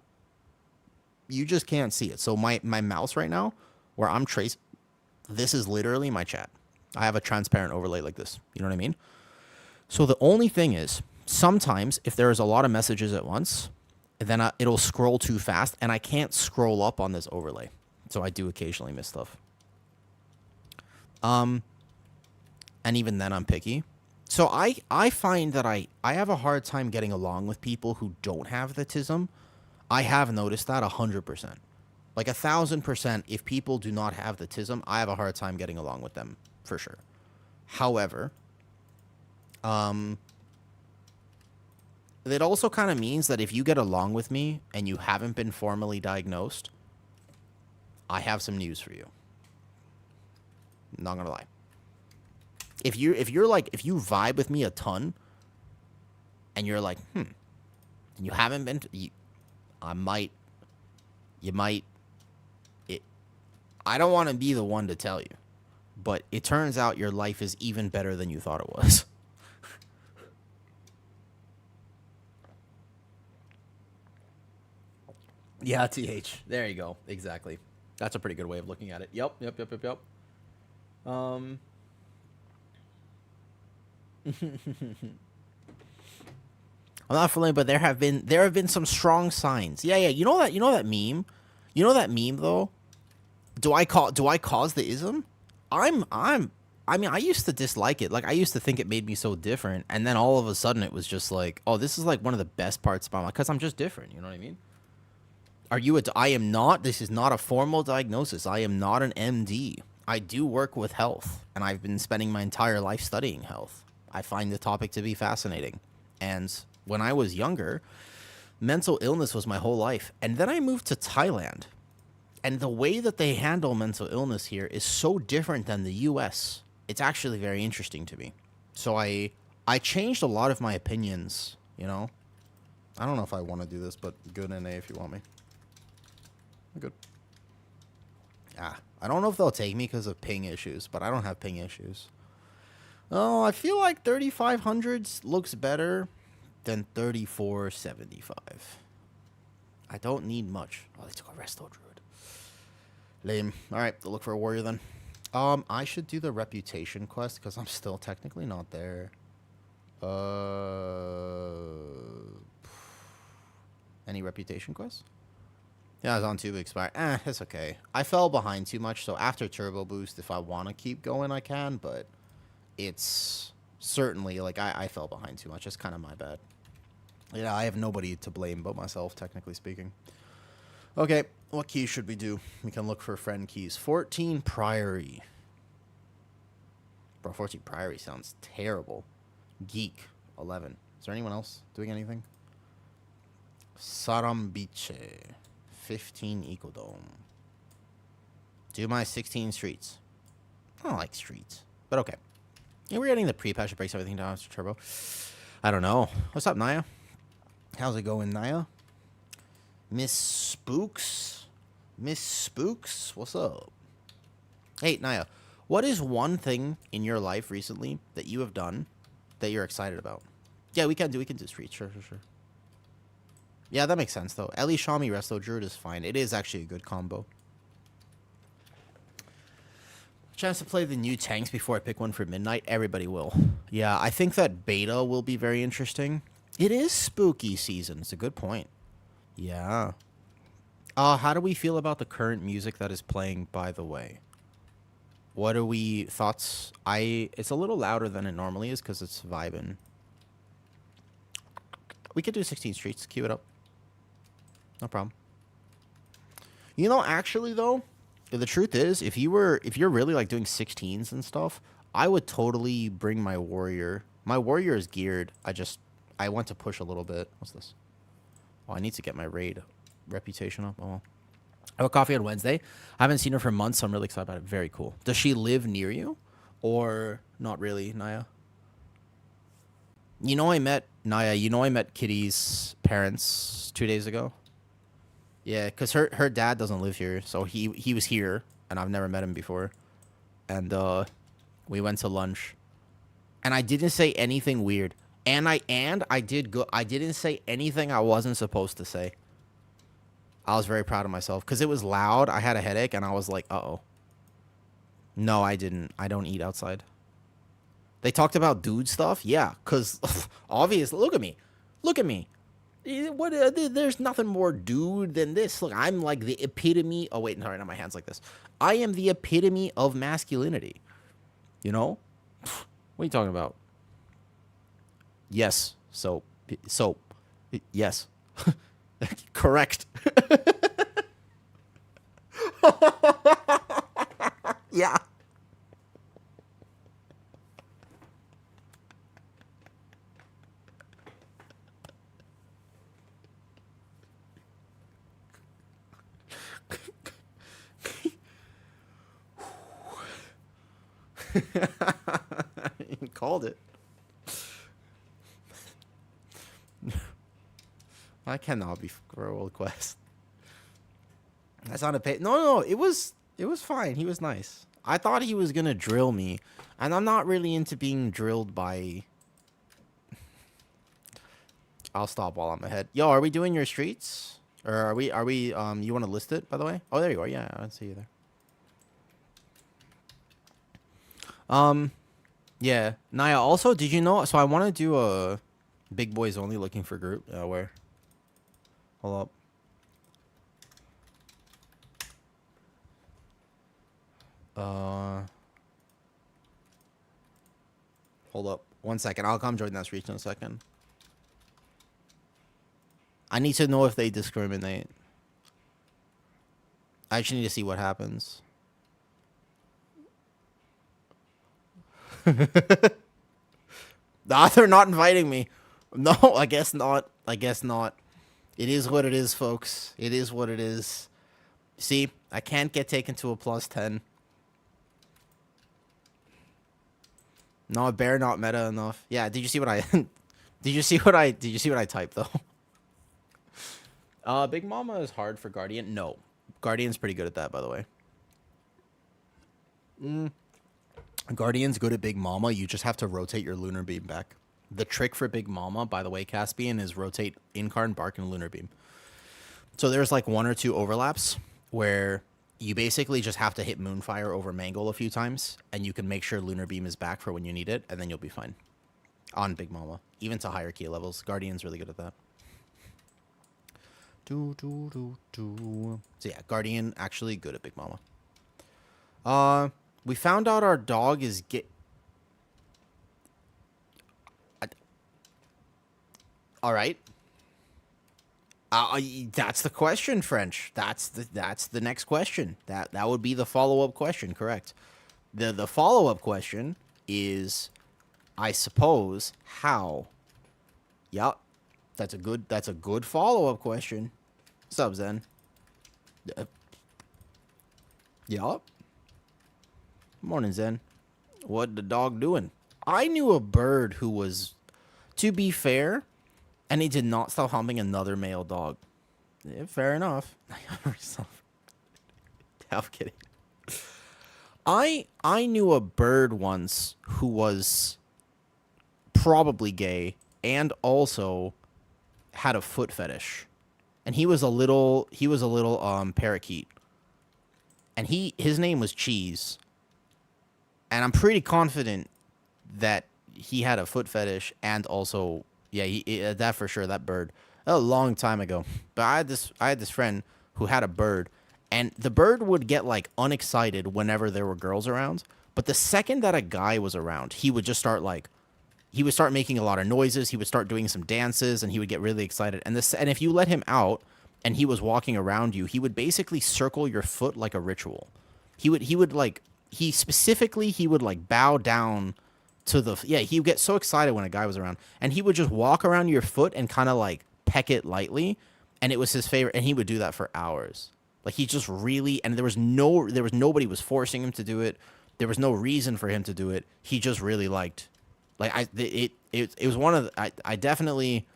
Speaker 1: You just can't see it. So my mouse right now, where I'm tracing, this is literally my chat. I have a transparent overlay like this. You know what I mean? So the only thing is, sometimes if there is a lot of messages at once, then it'll scroll too fast, and I can't scroll up on this overlay. So I do occasionally miss stuff. And even then I'm picky. So I find that I have a hard time getting along with people who don't have the tism. I have noticed that 100%. Like 1,000%, if people do not have the tism, I have a hard time getting along with them, for sure. However, it also kind of means that if you get along with me and you haven't been formally diagnosed, I have some news for you. Not gonna lie. If you vibe with me a ton, and you're like, and you haven't been, I don't want to be the one to tell you, but it turns out your life is even better than you thought it was. Yeah, TH. There you go. Exactly. That's a pretty good way of looking at it. Yep. I'm not familiar, but there have been some strong signs. Yeah. You know that meme? You know that meme though? Do I cause the ism? I mean, I used to dislike it. Like, I used to think it made me so different, and then all of a sudden it was just like, oh, this is like one of the best parts about my, because I'm just different. You know what I mean? I am not. This is not a formal diagnosis. I am not an MD. I do work with health, and I've been spending my entire life studying health. I find the topic to be fascinating. And when I was younger, mental illness was my whole life. And then I moved to Thailand. And the way that they handle mental illness here is so different than the US. It's actually very interesting to me. So I changed a lot of my opinions, you know? I don't know if I want to do this, but good NA if you want me. Good. I don't know if they'll take me because of ping issues, but I don't have ping issues. Oh, I feel like 3500s looks better than 3475. I don't need much. Oh, they took a Resto Druid. Lame. Alright, to look for a warrior then. I should do the reputation quest because I'm still technically not there. Any reputation quests? Yeah, I was on 2 expire. It's okay. I fell behind too much, so after Turbo Boost, if I want to keep going, I can, but it's certainly, like, I fell behind too much. It's kind of my bad. Yeah, I have nobody to blame but myself, technically speaking. Okay, what keys should we do? We can look for friend keys. 14 Priory. Bro, 14 Priory sounds terrible. Geek, 11. Is there anyone else doing anything? Sarambiche, 15 Ecodome. Do my 16 streets. I don't like streets, but okay. Yeah, we're getting the pre-patch that breaks everything down after Turbo. I don't know. What's up, Naya? How's it going, Naya? Miss Spooks? Miss Spooks? What's up? Hey, Naya. What is one thing in your life recently that you have done that you're excited about? Yeah, we can do streets. Sure. Yeah, that makes sense, though. Ellie Shami Resto Druid is fine. It is actually a good combo. Chance to play the new tanks before I pick one for midnight? Everybody will. Yeah, I think that beta will be very interesting. It is spooky season. It's a good point. Yeah. How do we feel about the current music that is playing, by the way? What are we thoughts? It's a little louder than it normally is because it's vibing. We could do 16 streets. Queue it up. No problem. You know, actually though, the truth is, if you're really like doing 16s and stuff, I would totally bring my warrior. My warrior is geared. I want to push a little bit. What's this? Oh, I need to get my raid reputation up. Oh, I have a coffee on Wednesday. I haven't seen her for months, so I'm really excited about it. Very cool. Does she live near you? Or not really, Naya? You know I met Kitty's parents 2 days ago? Yeah, because her dad doesn't live here, so he was here, and I've never met him before. And we went to lunch. And I didn't say anything weird. And I didn't say anything I wasn't supposed to say. I was very proud of myself because it was loud. I had a headache and I was like, uh-oh. No, I didn't. I don't eat outside. They talked about dude stuff? Yeah, because obviously, look at me. Look at me. There's nothing more dude than this. Look, I'm like the epitome. Oh, wait, sorry, not my hands like this. I am the epitome of masculinity. You know? What are you talking about? Yes. So, yes. Correct. Yeah. You called it. I cannot be for World Quest. That's not a pay. No, it was fine. He was nice. I thought he was gonna drill me, and I'm not really into being drilled by. I'll stop while I'm ahead. Yo, are we doing your streets, or are we? You want to list it, by the way? Oh, there you are. Yeah, I see you there. Yeah. Naya, also, did you know? So I want to do a big boys only looking for group. Where? Hold up. Hold up. 1 second. I'll come join that street in a second. I need to know if they discriminate. I actually need to see what happens. Nah, they're not inviting me. No, I guess not. I guess not. It is what it is, folks. It is what it is. See, I can't get taken to a +10. No, a bear not meta enough. Yeah, did you see what I did you see what I typed though? Big Mama is hard for Guardian. No. Guardian's pretty good at that, by the way. Guardian's good at Big Mama. You just have to rotate your Lunar Beam back. The trick for Big Mama, by the way, Caspian, is rotate Incarn, Bark, and Lunar Beam. So there's like 1 or 2 overlaps where you basically just have to hit Moonfire over Mangle a few times, and you can make sure Lunar Beam is back for when you need it, and then you'll be fine. On Big Mama. Even to higher key levels. Guardian's really good at that. So yeah, Guardian actually good at Big Mama. We found out our dog is all right. That's the question, French. That's the next question. That would be the follow-up question, correct? The follow-up question is, I suppose, how? Yup. That's a good follow-up question. What's up, Zen? Yup. Morning, Zen. What the dog doing? I knew a bird who was, to be fair, and he did not stop humping another male dog. Yeah, fair enough. I'm kidding. I knew a bird once who was probably gay and also had a foot fetish. And he was a little parakeet. And his name was Cheese. And I'm pretty confident that he had a foot fetish and also, yeah, that for sure, that bird. A long time ago. But I had this friend who had a bird, and the bird would get like unexcited whenever there were girls around. But the second that a guy was around, he would just start making a lot of noises. He would start doing some dances, and he would get really excited. And if you let him out and he was walking around you, he would basically circle your foot like a ritual. He would bow down to he would get so excited when a guy was around, and he would just walk around your foot and kind of like peck it lightly, and it was his favorite, and he would do that for hours. Like, he just really, and there was nobody was forcing him to do it. There was no reason for him to do it. He just really liked, like, it was one of the, I definitely,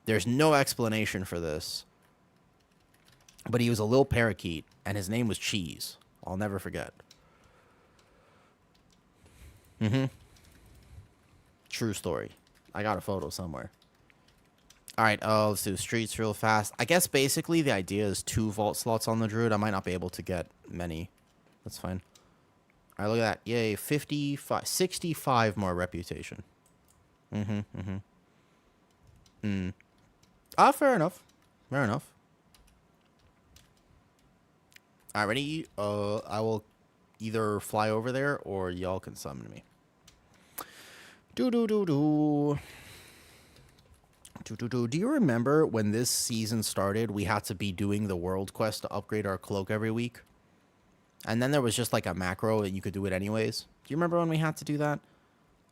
Speaker 1: there's no explanation for this, but he was a little parakeet, and his name was Cheese. I'll never forget. True story. I got a photo somewhere. All right, let's do streets real fast. I guess basically the idea is 2 vault slots on the Druid. I might not be able to get many. That's fine. All right, look at that. Yay, 65 more reputation. Fair enough. Fair enough. All right, ready? I will either fly over there or y'all can summon me. Do you remember when this season started, we had to be doing the world quest to upgrade our cloak every week? And then there was just like a macro and you could do it anyways. Do you remember when we had to do that?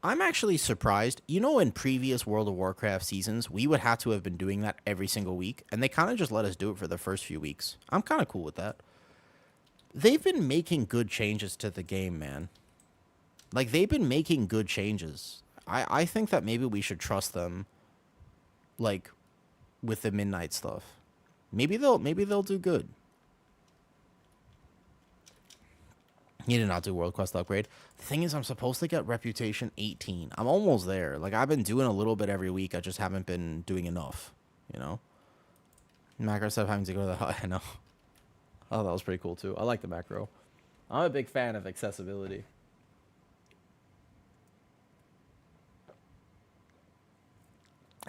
Speaker 1: I'm actually surprised. You know, in previous World of Warcraft seasons, we would have to have been doing that every single week, and they kind of just let us do it for the first few weeks. I'm kind of cool with that. They've been making good changes to the game, man. Like, they've been making good changes. I think that maybe we should trust them, like, with the midnight stuff. Maybe they'll do good. He did not do World Quest upgrade. The thing is, I'm supposed to get Reputation 18. I'm almost there. Like, I've been doing a little bit every week. I just haven't been doing enough, you know? Macro stuff having to go to the... I know. Oh, that was pretty cool, too. I like the macro. I'm a big fan of accessibility.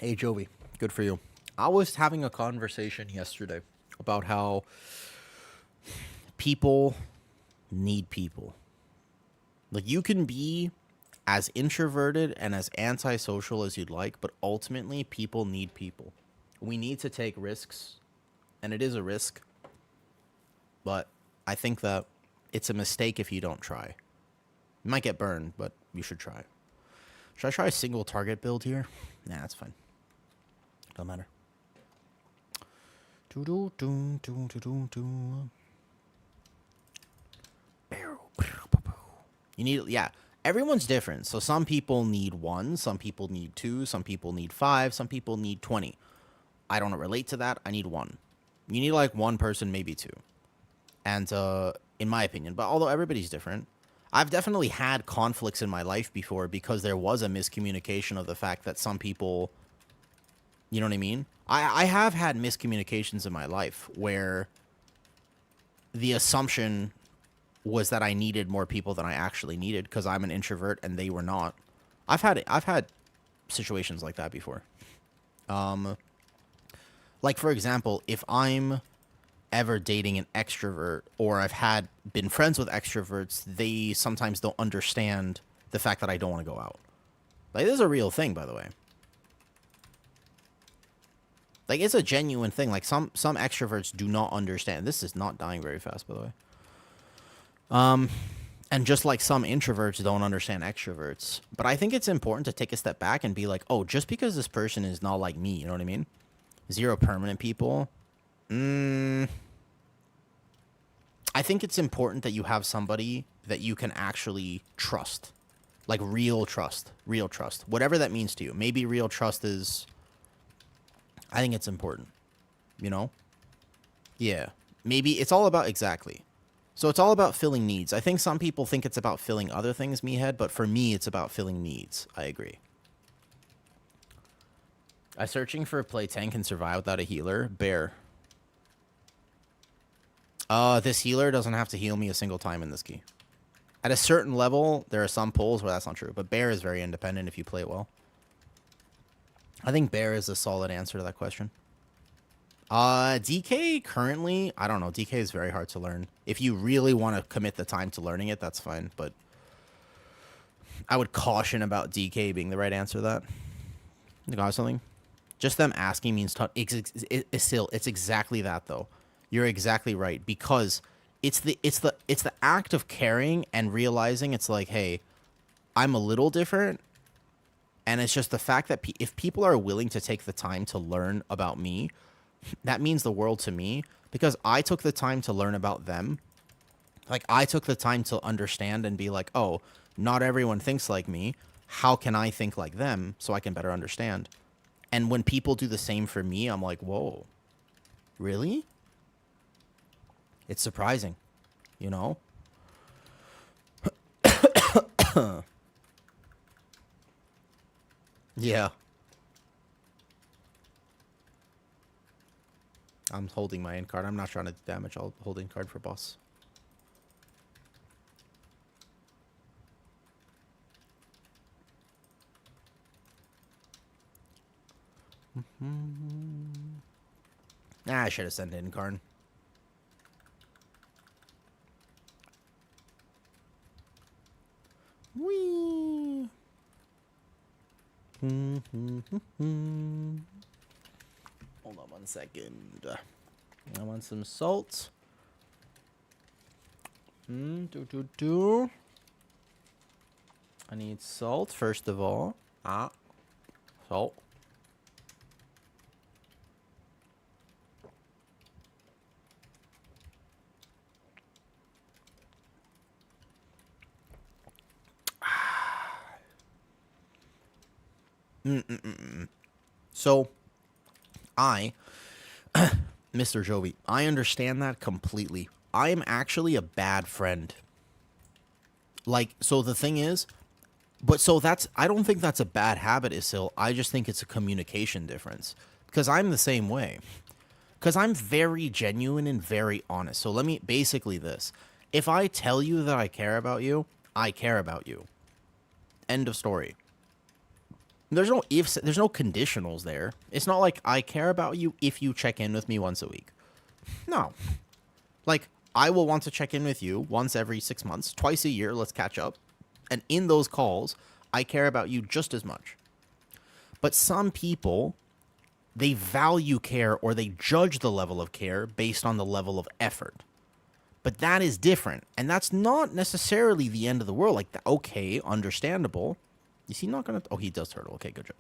Speaker 1: Hey, Jovi. Good for you. I was having a conversation yesterday about how people need people. Like, you can be as introverted and as antisocial as you'd like, but ultimately people need people. We need to take risks, and it is a risk, but I think that it's a mistake if you don't try. You might get burned, but you should try. Should I try a single target build here? Nah, that's fine. Don't matter. You need, yeah, everyone's different. So some people need 1, some people need 2, some people need 5, some people need 20. I don't relate to that. I need 1. You need like 1 person, maybe 2. And in my opinion, but although everybody's different, I've definitely had conflicts in my life before because there was a miscommunication of the fact that some people, you know what I mean? I have had miscommunications in my life where the assumption was that I needed more people than I actually needed because I'm an introvert and they were not. I've had situations like that before. Like for example, if I'm ever dating an extrovert or I've been friends with extroverts, they sometimes don't understand the fact that I don't want to go out. Like, this is a real thing, by the way. Like, it's a genuine thing. Like, some extroverts do not understand. This is not dying very fast, by the way. And just like some introverts don't understand extroverts. But I think it's important to take a step back and be like, oh, just because this person is not like me, you know what I mean? 0 permanent people. I think it's important that you have somebody that you can actually trust. Like real trust. Real trust. Whatever that means to you. Maybe real trust is... I think it's important. You know? Yeah. Maybe it's all about... Exactly. So it's all about filling needs. I think some people think it's about filling other things, meathead, but for me, it's about filling needs. I agree. I'm searching for a play tank can survive without a healer. Bear. This healer doesn't have to heal me a single time in this key. At a certain level, there are some pulls where that's not true, but Bear is very independent if you play it well. I think Bear is a solid answer to that question. DK currently, I don't know. DK is very hard to learn. If you really want to commit the time to learning it, that's fine, but I would caution about DK being the right answer to that. You got something? Just them asking means it's exactly that though. You're exactly right, because it's the act of caring and realizing it's like, hey, I'm a little different, and it's just the fact that if people are willing to take the time to learn about me, that means the world to me, because I took the time to learn about them. Like, I took the time to understand and be like, oh, not everyone thinks like me. How can I think like them so I can better understand? And when people do the same for me, I'm like, whoa, really? It's surprising, you know? Yeah. I'm holding my end card. I'm not trying to damage. I'll hold in card for boss. I should have sent in card. Whee! Hold on 1 second. I want some salt. I need salt first of all. Salt. So, Mr. Jovi, I understand that completely. I am actually a bad friend. Like, so the thing is, I don't think that's a bad habit, Isil. I just think it's a communication difference. Because I'm the same way. Because I'm very genuine and very honest. So basically this. If I tell you that I care about you, I care about you. End of story. There's no ifs, there's no conditionals there. It's not like I care about you if you check in with me once a week. No. Like, I will want to check in with you once every 6 months, twice a year, let's catch up. And in those calls, I care about you just as much. But some people, they value care or they judge the level of care based on the level of effort. But that is different. And that's not necessarily the end of the world. Like, okay, understandable. Is he not going to... Oh, he does turtle. Okay, good job.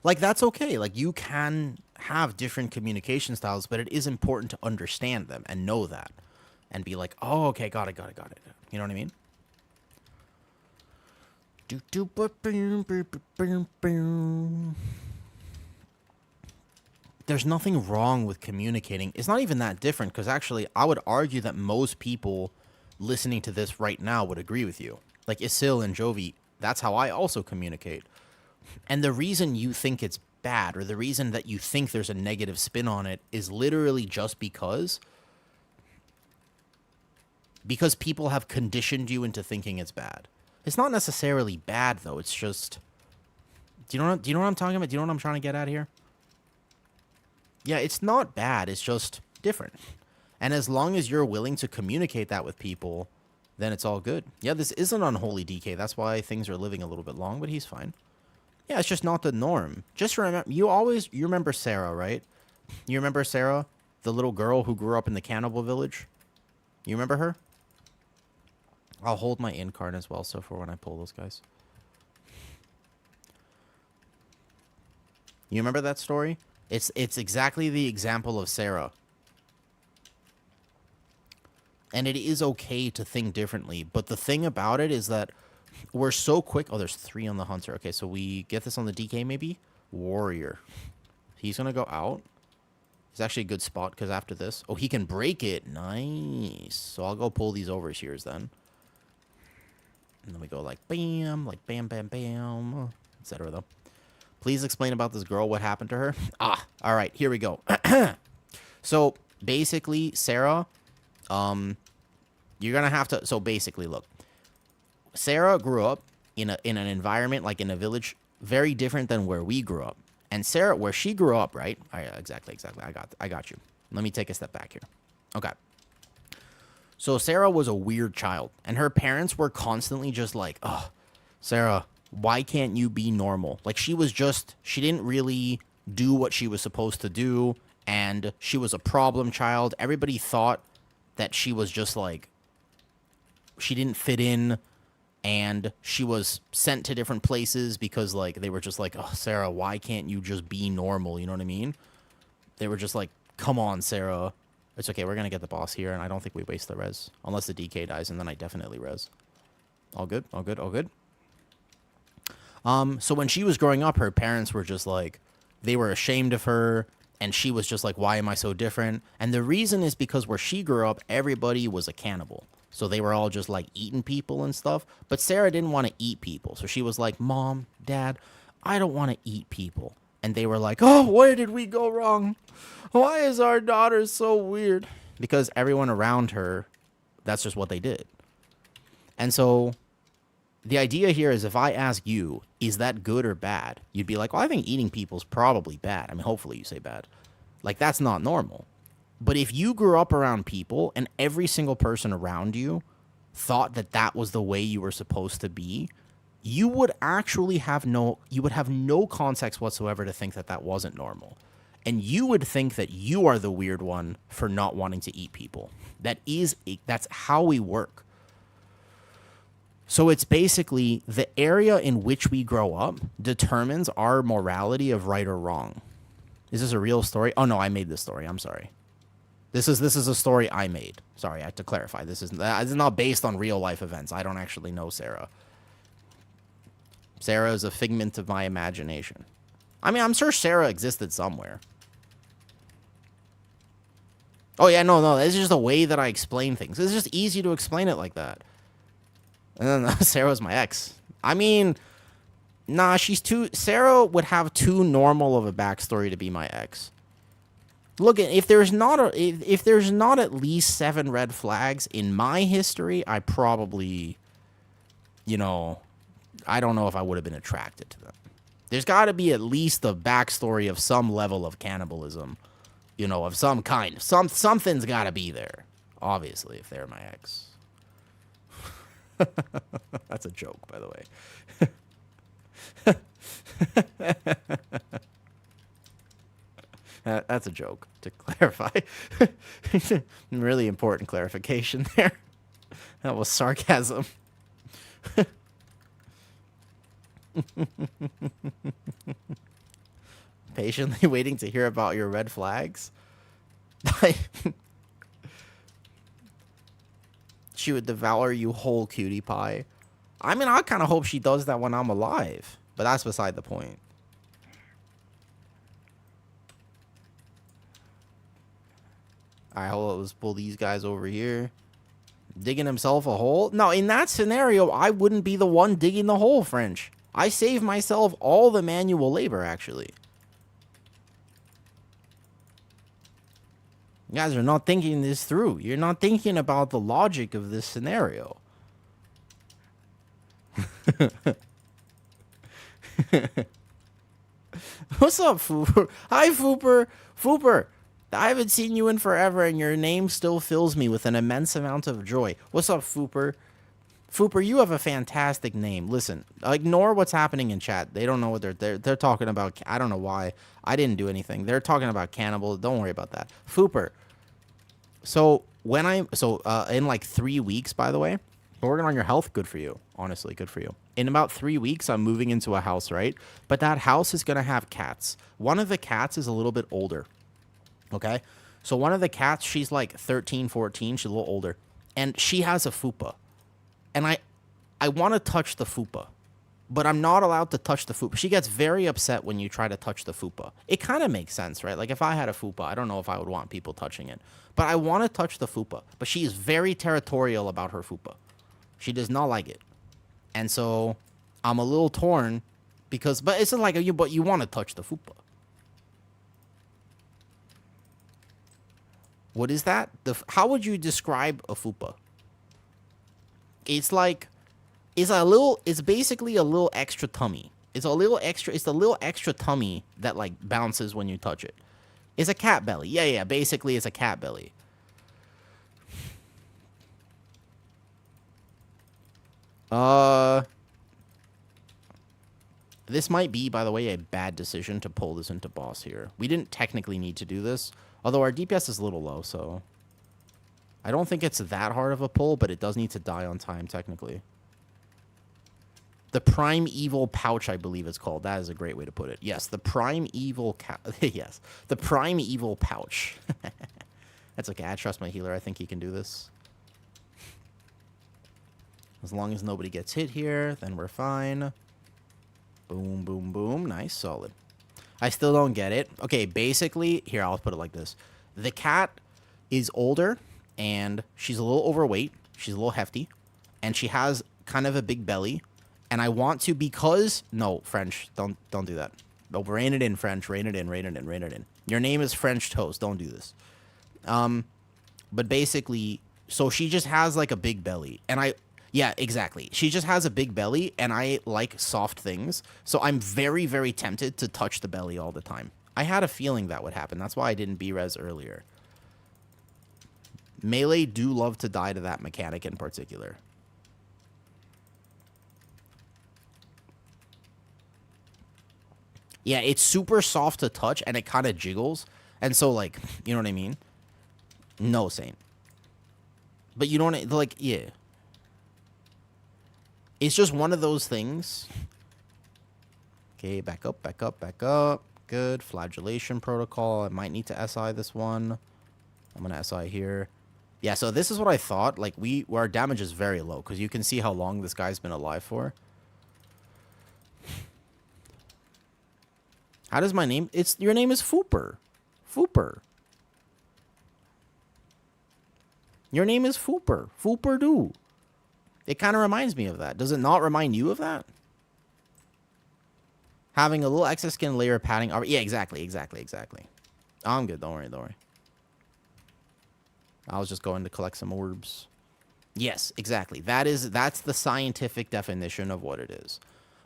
Speaker 1: Like, that's okay. Like, you can have different communication styles, but it is important to understand them and know that. And be like, oh, okay, got it. You know what I mean? There's nothing wrong with communicating. It's not even that different, because actually I would argue that most people listening to this right now would agree with you. Like Isil and Jovi, that's how I also communicate. And the reason you think it's bad, or the reason that you think there's a negative spin on it, is literally just because people have conditioned you into thinking it's bad. It's not necessarily bad, though. It's just... Do you know what I'm talking about? Do you know what I'm trying to get at here? Yeah, it's not bad. It's just different. And as long as you're willing to communicate that with people, then it's all good. Yeah, this is an unholy DK. That's why things are living a little bit long, but he's fine. Yeah, it's just not the norm. Just remember, you remember Sarah, right? You remember Sarah, the little girl who grew up in the cannibal village? You remember her? I'll hold my in card as well, so for when I pull those guys. You remember that story? It's exactly the example of Sarah. And it is okay to think differently, but the thing about it is that we're so quick. Oh, there's 3 on the hunter. Okay, so we get this on the DK maybe? Warrior. He's going to go out. It's actually a good spot because after this... Oh, he can break it. Nice. So I'll go pull these overseers then. And then we go like bam, bam, bam, etc. though. Please explain about this girl. What happened to her? All right, here we go. So basically, Sarah, you're going to have to... So basically, look. Sarah grew up in an environment, like in a village, very different than where we grew up. And Sarah, where she grew up, right? Exactly. I got you. Let me take a step back here. Okay. So Sarah was a weird child, and her parents were constantly just like, "Oh, Sarah, why can't you be normal?" Like she didn't really do what she was supposed to do, and she was a problem child. Everybody thought that she was just like, she didn't fit in, and she was sent to different places because like they were just like, "Oh, Sarah, why can't you just be normal?" You know what I mean? They were just like, "Come on, Sarah. It's okay, we're going to get the boss here, and I don't think we waste the res. Unless the DK dies, and then I definitely res." All good, all good, all good. So when she was growing up, her parents were just like, they were ashamed of her, and she was just like, "Why am I so different?" And the reason is because where she grew up, everybody was a cannibal. So they were all just like eating people and stuff. But Sarah didn't want to eat people. So she was like, "Mom, Dad, I don't want to eat people." And they were like, "Oh, where did we go wrong? Why is our daughter so weird?" Because everyone around her, that's just what they did. And so the idea here is if I ask you, is that good or bad? You'd be like, "Well, I think eating people's probably bad." I mean, hopefully you say bad. Like, that's not normal. But if you grew up around people and every single person around you thought that that was the way you were supposed to be, you would actually have no context whatsoever to think that that wasn't normal. And you would think that you are the weird one for not wanting to eat people. That's how we work. So it's basically the area in which we grow up determines our morality of right or wrong. Is this a real story? Oh no, I made this story. I'm sorry. This is a story I made. Sorry, I have to clarify. This is not based on real life events. I don't actually know Sarah. Sarah is a figment of my imagination. I mean, I'm sure Sarah existed somewhere. Oh yeah, no, this is just the way that I explain things. It's just easy to explain it like that. And then Sarah's my ex. I mean, nah, Sarah would have too normal of a backstory to be my ex. Look, if there's not at least 7 red flags in my history, I probably, I don't know if I would have been attracted to them. There's got to be at least a backstory of some level of cannibalism, of some kind. Something's got to be there, obviously, if they're my ex. That's a joke, by the way. That's a joke, to clarify. Really important clarification there. That was sarcasm. Patiently waiting to hear about your red flags. She would devour you whole, cutie pie. I mean, I kind of hope she does that when I'm alive. But that's beside the point. Alright, hold on. Let's pull these guys over here. Digging himself a hole? No, in that scenario, I wouldn't be the one digging the hole, French. I save myself all the manual labor, actually. You guys are not thinking this through. You're not thinking about the logic of this scenario. What's up, Fooper? Hi, Fooper. Fooper, I haven't seen you in forever, and your name still fills me with an immense amount of joy. What's up, Fooper? Fooper, you have a fantastic name. Listen, ignore what's happening in chat. They don't know what they're talking about. I don't know why. I didn't do anything. They're talking about cannibal. Don't worry about that. Fooper. So in like 3 weeks, by the way, working on your health. Good for you. Honestly, good for you. In about 3 weeks, I'm moving into a house, right? But that house is going to have cats. One of the cats is a little bit older. Okay? So one of the cats, she's like 13, 14. She's a little older. And she has a fupa. And I want to touch the fupa. But I'm not allowed to touch the fupa. She gets very upset when you try to touch the fupa. It kind of makes sense, right? Like if I had a fupa, I don't know if I would want people touching it. But I want to touch the fupa. But she is very territorial about her fupa. She does not like it. And so I'm a little torn because, but it's like, but you want to touch the fupa. What is that? How would you describe a fupa? It's like, it's basically a little extra tummy. It's the little extra tummy that like bounces when you touch it. It's a cat belly. Yeah, basically it's a cat belly. This might be, by the way, a bad decision to pull this into boss here. We didn't technically need to do this, although our DPS is a little low, so I don't think it's that hard of a pull, but it does need to die on time, technically. The Primeval Pouch, I believe it's called. That is a great way to put it. Yes, the Primeval yes, the Primeval Pouch. That's okay. I trust my healer. I think he can do this. As long as nobody gets hit here, then we're fine. Boom, boom, boom. Nice, solid. I still don't get it. Okay, basically, here, I'll put it like this. The cat is older, and she's a little overweight. She's a little hefty, and she has kind of a big belly. And I want to, because... No, French, don't do that. No, rein it in, French. Rein it in, rein it in, rein it in. Your name is French Toast. Don't do this. But basically, so she just has, like, a big belly. And yeah, exactly. She just has a big belly, and I like soft things. So I'm very, very tempted to touch the belly all the time. I had a feeling that would happen. That's why I didn't B-res earlier. Melee do love to die to that mechanic in particular. Yeah, it's super soft to touch, and it kind of jiggles. And so, like, you know what I mean? No, Saint. But you don't, like, yeah. It's just one of those things. Okay, back up, back up, back up. Good. Flagellation protocol. I might need to SI this one. I'm going to SI here. Yeah, so this is what I thought. Like, our damage is very low, because you can see how long this guy's been alive for. How does my name... Your name is Fooper. Fooper. Your name is Fooper. Fooper do. It kind of reminds me of that. Does it not remind you of that? Having a little excess skin layer padding. Yeah, exactly, exactly, exactly. I'm good. Don't worry, don't worry. I was just going to collect some orbs. Yes, exactly. That's the scientific definition of what it is.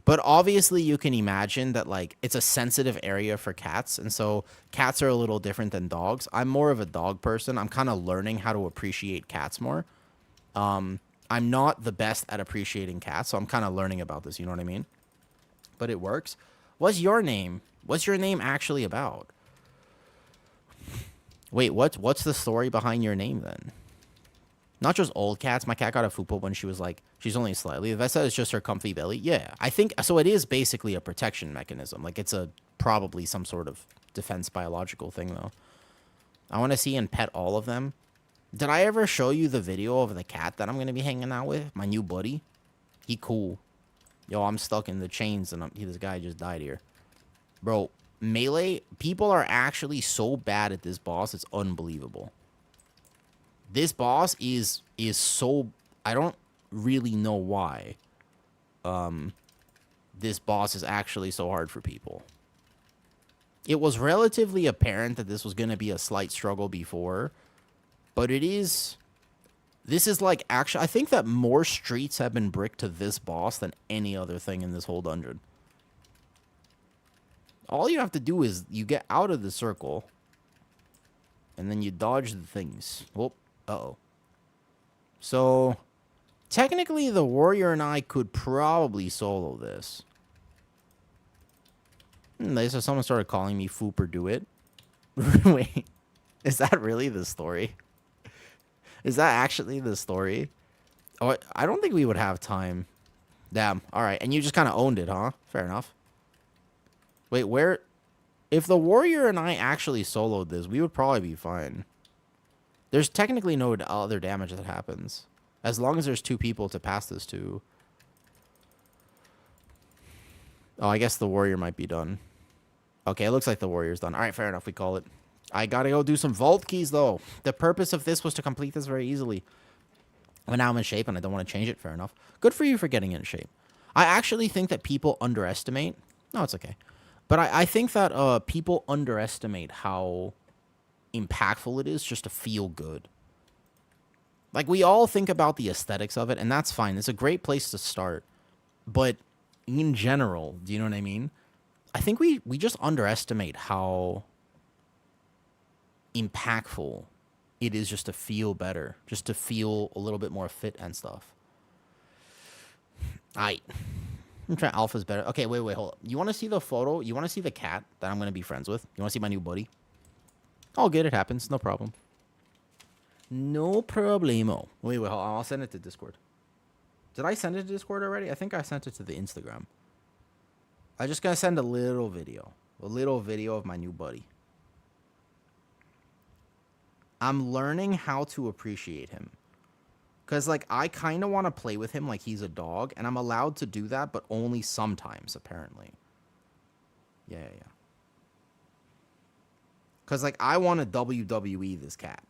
Speaker 1: But obviously, you can imagine that, like, it's a sensitive area for cats. And so cats are a little different than dogs. I'm more of a dog person. I'm kind of learning how to appreciate cats more. I'm not the best at appreciating cats, so I'm kind of learning about this, you know what I mean? But it works. What's your name? What's your name actually about? Wait, what's the story behind your name, then? Not just old cats. My cat got a fupa when she was, like, she's only slightly. If I said it's just her comfy belly, yeah. I think, so it is basically a protection mechanism. Like, it's probably some sort of defense biological thing, though. I want to see and pet all of them. Did I ever show you the video of the cat that I'm going to be hanging out with? My new buddy? He cool. Yo, I'm stuck in the chains, and this guy just died here. Bro, melee, people are actually so bad at this boss, it's unbelievable. This boss is so... I don't really know why this boss is actually so hard for people. It was relatively apparent that this was going to be a slight struggle before, but it is... This is like, actually, I think that more streets have been bricked to this boss than any other thing in this whole dungeon. All you have to do is you get out of the circle, and then you dodge the things. Whoop. Uh-oh. So, technically, the warrior and I could probably solo this. So someone started calling me Foop or Do It. Wait, is that really the story? Is that actually the story? Oh, I don't think we would have time. Damn. All right. And you just kind of owned it, huh? Fair enough. Wait, where... If the warrior and I actually soloed this, we would probably be fine. There's technically no other damage that happens. As long as there's 2 people to pass this to. Oh, I guess the warrior might be done. Okay, it looks like the warrior's done. All right, fair enough. We call it. I gotta go do some vault keys, though. The purpose of this was to complete this very easily. But now I'm in shape, and I don't want to change it. Fair enough. Good for you for getting in shape. I actually think that people underestimate... No, it's okay. But I think that people underestimate how impactful it is just to feel good. Like, we all think about the aesthetics of it, and that's fine. It's a great place to start. But in general, do you know what I mean? I think we just underestimate how impactful it is just to feel better, just to feel a little bit more fit and stuff. I'm trying alpha's better. Okay, wait, hold up. You want to see the photo? You want to see the cat that I'm going to be friends with? You want to see my new buddy? All good, it happens. No problem. No problemo. Wait, hold on. I'll send it to Discord. Did I send it to Discord already? I think I sent it to the Instagram. I just gotta send a little video. A little video of my new buddy. I'm learning how to appreciate him. Because, like, I kind of want to play with him like he's a dog. And I'm allowed to do that, but only sometimes, apparently. Yeah. Because, like, I want to WWE this cat.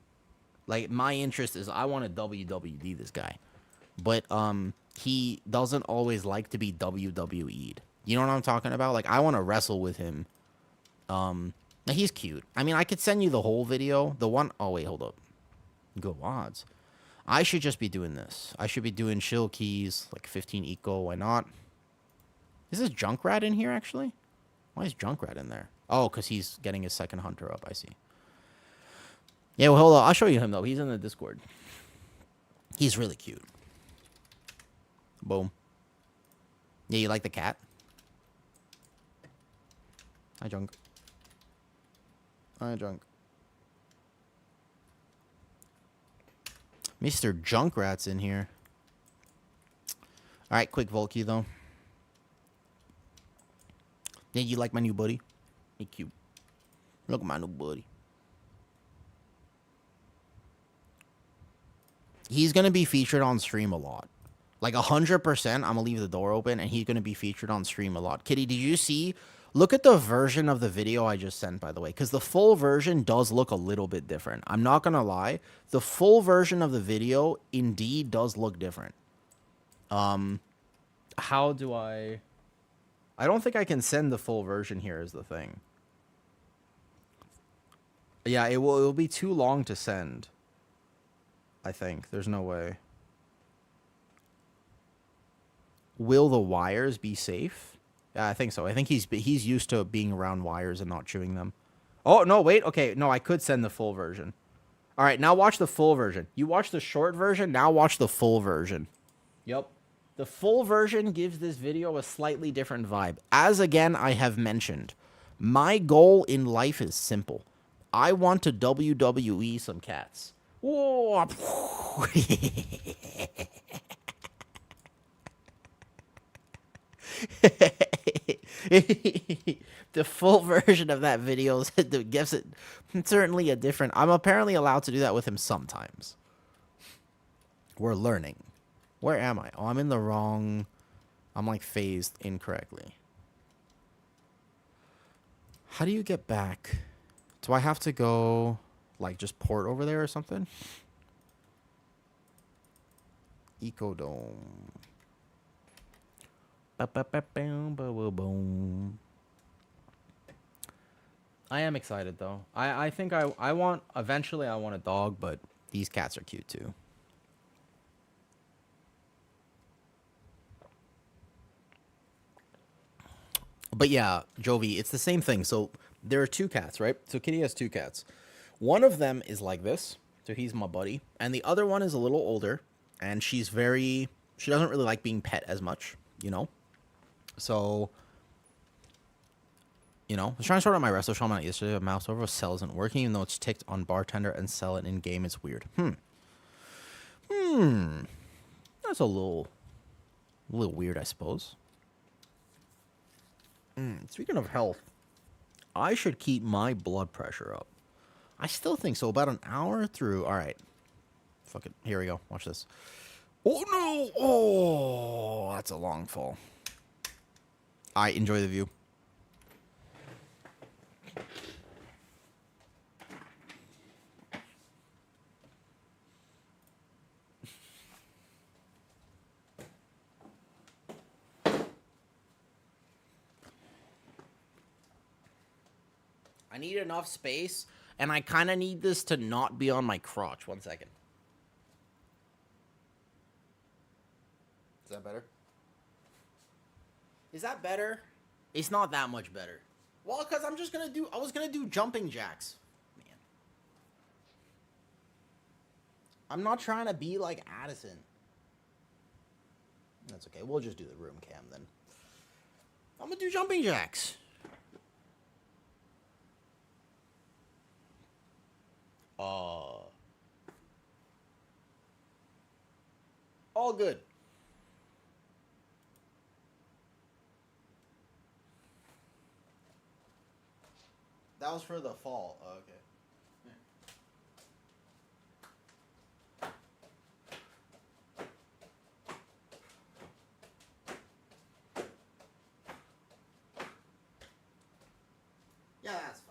Speaker 1: Like, my interest is I want to WWE this guy. But, he doesn't always like to be WWE'd. You know what I'm talking about? Like, I want to wrestle with him. He's cute. I mean, I could send you the whole video. The one... Oh, wait, hold up. Good odds. I should just be doing this. I should be doing shill keys, like 15 eco. Why not? Is this Junkrat in here, actually? Why is Junkrat in there? Oh, because he's getting his second hunter up. I see. Yeah, well, hold on. I'll show you him, though. He's in the Discord. He's really cute. Boom. Yeah, you like the cat? Hi, Junk. Hi, Junk. Mr. Junkrat's in here. Alright, quick Volky, though. Yeah, you like my new buddy? He cute. Look at my new buddy. He's going to be featured on stream a lot. Like, 100%, I'm going to leave the door open, and he's going to be featured on stream a lot. Kitty, did you see... Look at the version of the video I just sent, by the way, because the full version does look a little bit different. I'm not going to lie. The full version of the video indeed does look different. How do I don't think I can send the full version here is the thing. Yeah, it'll be too long to send. I think. There's no way. Will the wires be safe? Yeah, I think so. I think he's used to being around wires and not chewing them. Oh, no, wait. Okay, no, I could send the full version. All right, now watch the full version. You watch the short version, now watch the full version. Yep. The full version gives this video a slightly different vibe. As, again, I have mentioned, my goal in life is simple. I want to WWE some cats. Whoa. The full version of that video gives it certainly a different... I'm apparently allowed to do that with him sometimes. We're learning. Where am I? Oh, I'm in the wrong... I'm like phased incorrectly. How do you get back? Do I have to go like just port over there or something? Ecodome. Ba-ba-ba-bam-ba-wa-boom. I am excited though. I think I want eventually I want a dog, but these cats are cute too. But yeah, Jovi, it's the same thing. So there are two cats, right? So Kitty has two cats. One of them is like this, so he's my buddy, and the other one is a little older, and she doesn't really like being pet as much, you know. So I was trying to sort out my resto shaman out yesterday. A mouse over cell isn't working, even though it's ticked on bartender and sell it in game. It's weird. That's a little weird, I suppose. Speaking of health, I should keep my blood pressure up. I still think so. About an hour through. All right. Fuck it. Here we go. Watch this. Oh, no. Oh, that's a long fall. I enjoy the view. I need enough space, and I kind of need this to not be on my crotch. 1 second. Is that better? Is that better? It's not that much better. Well, because I was going to do jumping jacks. Man. I'm not trying to be like Addison. That's okay. We'll just do the room cam then. I'm going to do jumping jacks. All good. That was for the fall. Oh, okay. Yeah, that's fine.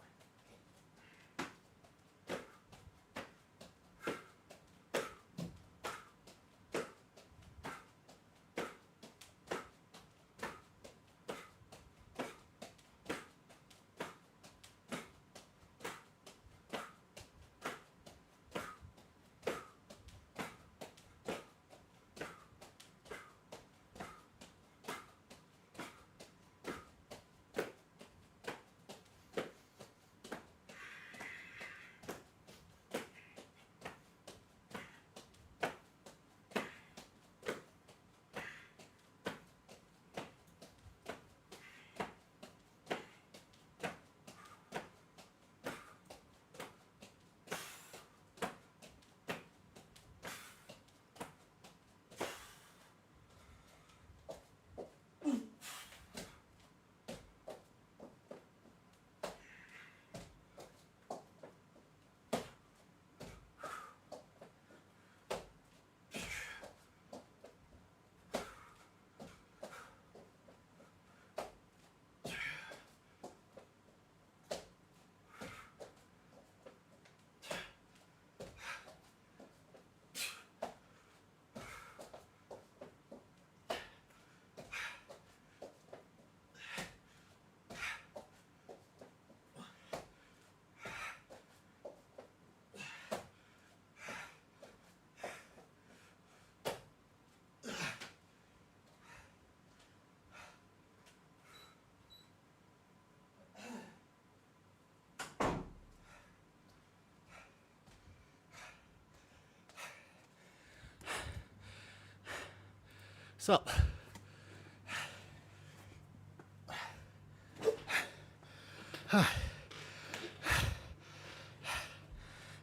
Speaker 1: So,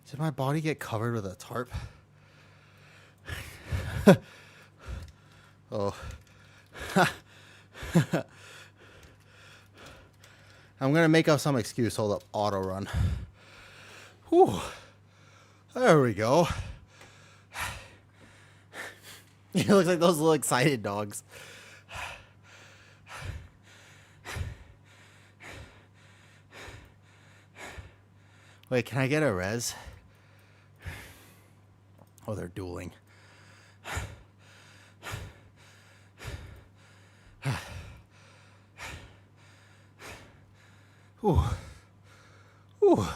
Speaker 1: did my body get covered with a tarp? Oh. I'm going to make up some excuse. Hold up. Auto run. Whew. There we go. It looks like those little excited dogs. Wait, can I get a res? Oh, they're dueling. Ooh. Ooh.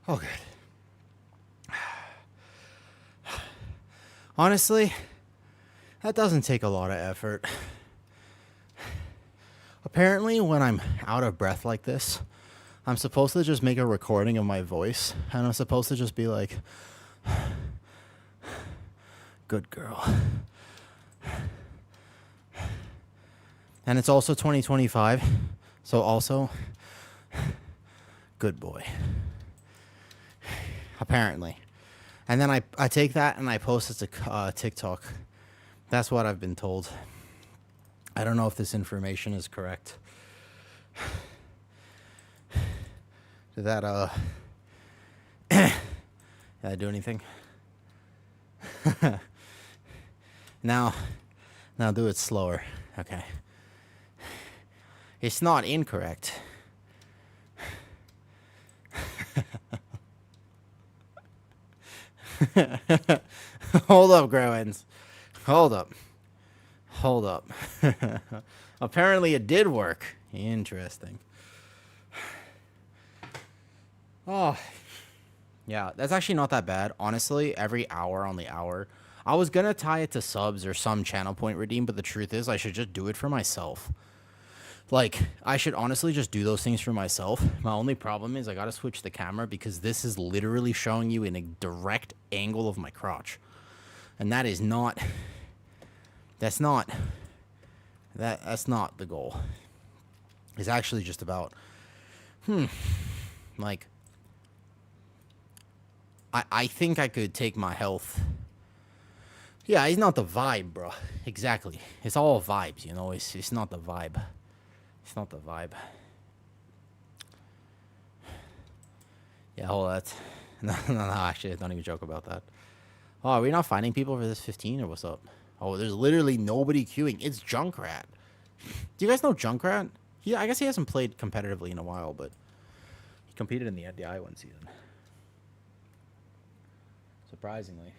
Speaker 1: Oh, good. Honestly, that doesn't take a lot of effort. Apparently, when I'm out of breath like this, I'm supposed to just make a recording of my voice, and I'm supposed to just be like, good girl. And it's also 2025, so also, good boy. Apparently. And then I take that and I post it to TikTok. That's what I've been told. I don't know if this information is correct. Did that, did I do anything? Now do it slower. Okay. It's not incorrect. Hold up, Growins. Hold up. Apparently it did work. Interesting. Oh, yeah, that's actually not that bad. Honestly, every hour on the hour. I was going to tie it to subs or some channel point redeem, but the truth is I should just do it for myself. Like, I should honestly just do those things for myself. My only problem is I got to switch the camera because this is literally showing you in a direct angle of my crotch. And that is not... That's not the goal. It's actually just about... Like... I think I could take my health... Yeah, it's not the vibe, bro. Exactly. It's all vibes, you know? It's not the vibe. It's not the vibe. Yeah, hold that. No, actually, don't even joke about that. Oh, are we not finding people for this 15 or what's up? Oh, there's literally nobody queuing. It's Junkrat. Do you guys know Junkrat? I guess he hasn't played competitively in a while, but he competed in the NDI one season. Surprisingly.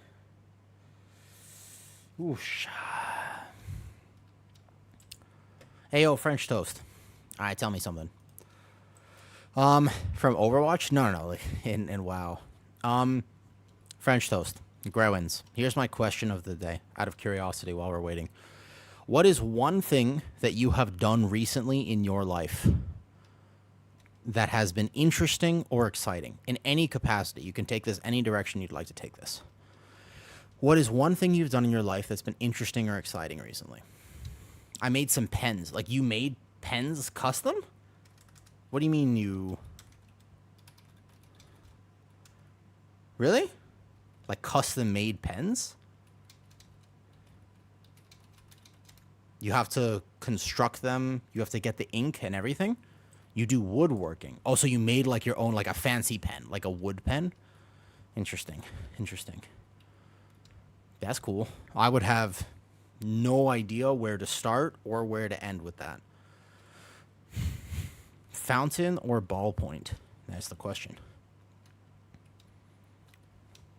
Speaker 1: Oosh. Hey, yo, French toast. All right, tell me something. From Overwatch? No, like in WoW. French toast. Growins. Here's my question of the day, out of curiosity while we're waiting. What is one thing that you have done recently in your life that has been interesting or exciting in any capacity? You can take this any direction you'd like to take this. What is one thing you've done in your life that's been interesting or exciting recently? I made some pens. Like, you made pens custom? What do you mean you... Really? Like custom-made pens? You have to construct them. You have to get the ink and everything. You do woodworking. Oh, so you made like your own, like a fancy pen, like a wood pen? Interesting. That's cool. I would have no idea where to start or where to end with that. Fountain or ballpoint? That's the question.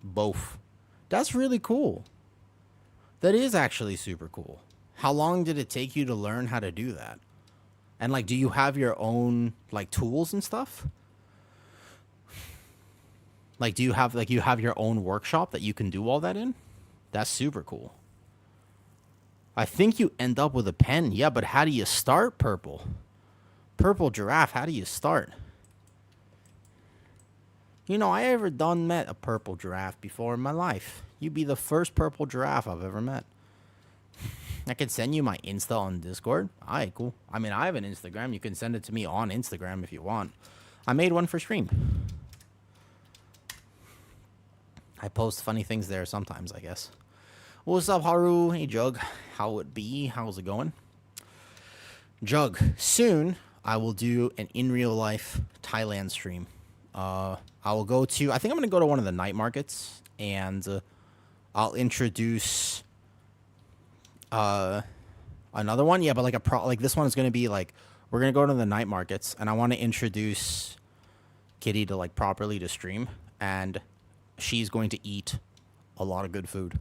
Speaker 1: Both. That's really cool. That is actually super cool. How long did it take you to learn how to do that? And like, do you have your own like tools and stuff? Like, do you have your own workshop that you can do all that in? That's super cool. I think you end up with a pen. Yeah, but how do you start, Purple? Purple Giraffe, how do you start? You know, I ever met a purple giraffe before in my life. You'd be the first purple giraffe I've ever met. I could send you my Insta on Discord. Alright, cool. I mean, I have an Instagram. You can send it to me on Instagram if you want. I made one for stream. I post funny things there sometimes, I guess. What's up, Haru? Hey, Jug. How it be? How's it going? Jug, soon I will do an in real life Thailand stream. I will go to, I think I'm going to go to one of the night markets, and I'll introduce, Another one? Yeah, but like like this one is going to be like, we're going to go to the night markets, and I want to introduce Kitty to like properly to stream, and she's going to eat a lot of good food.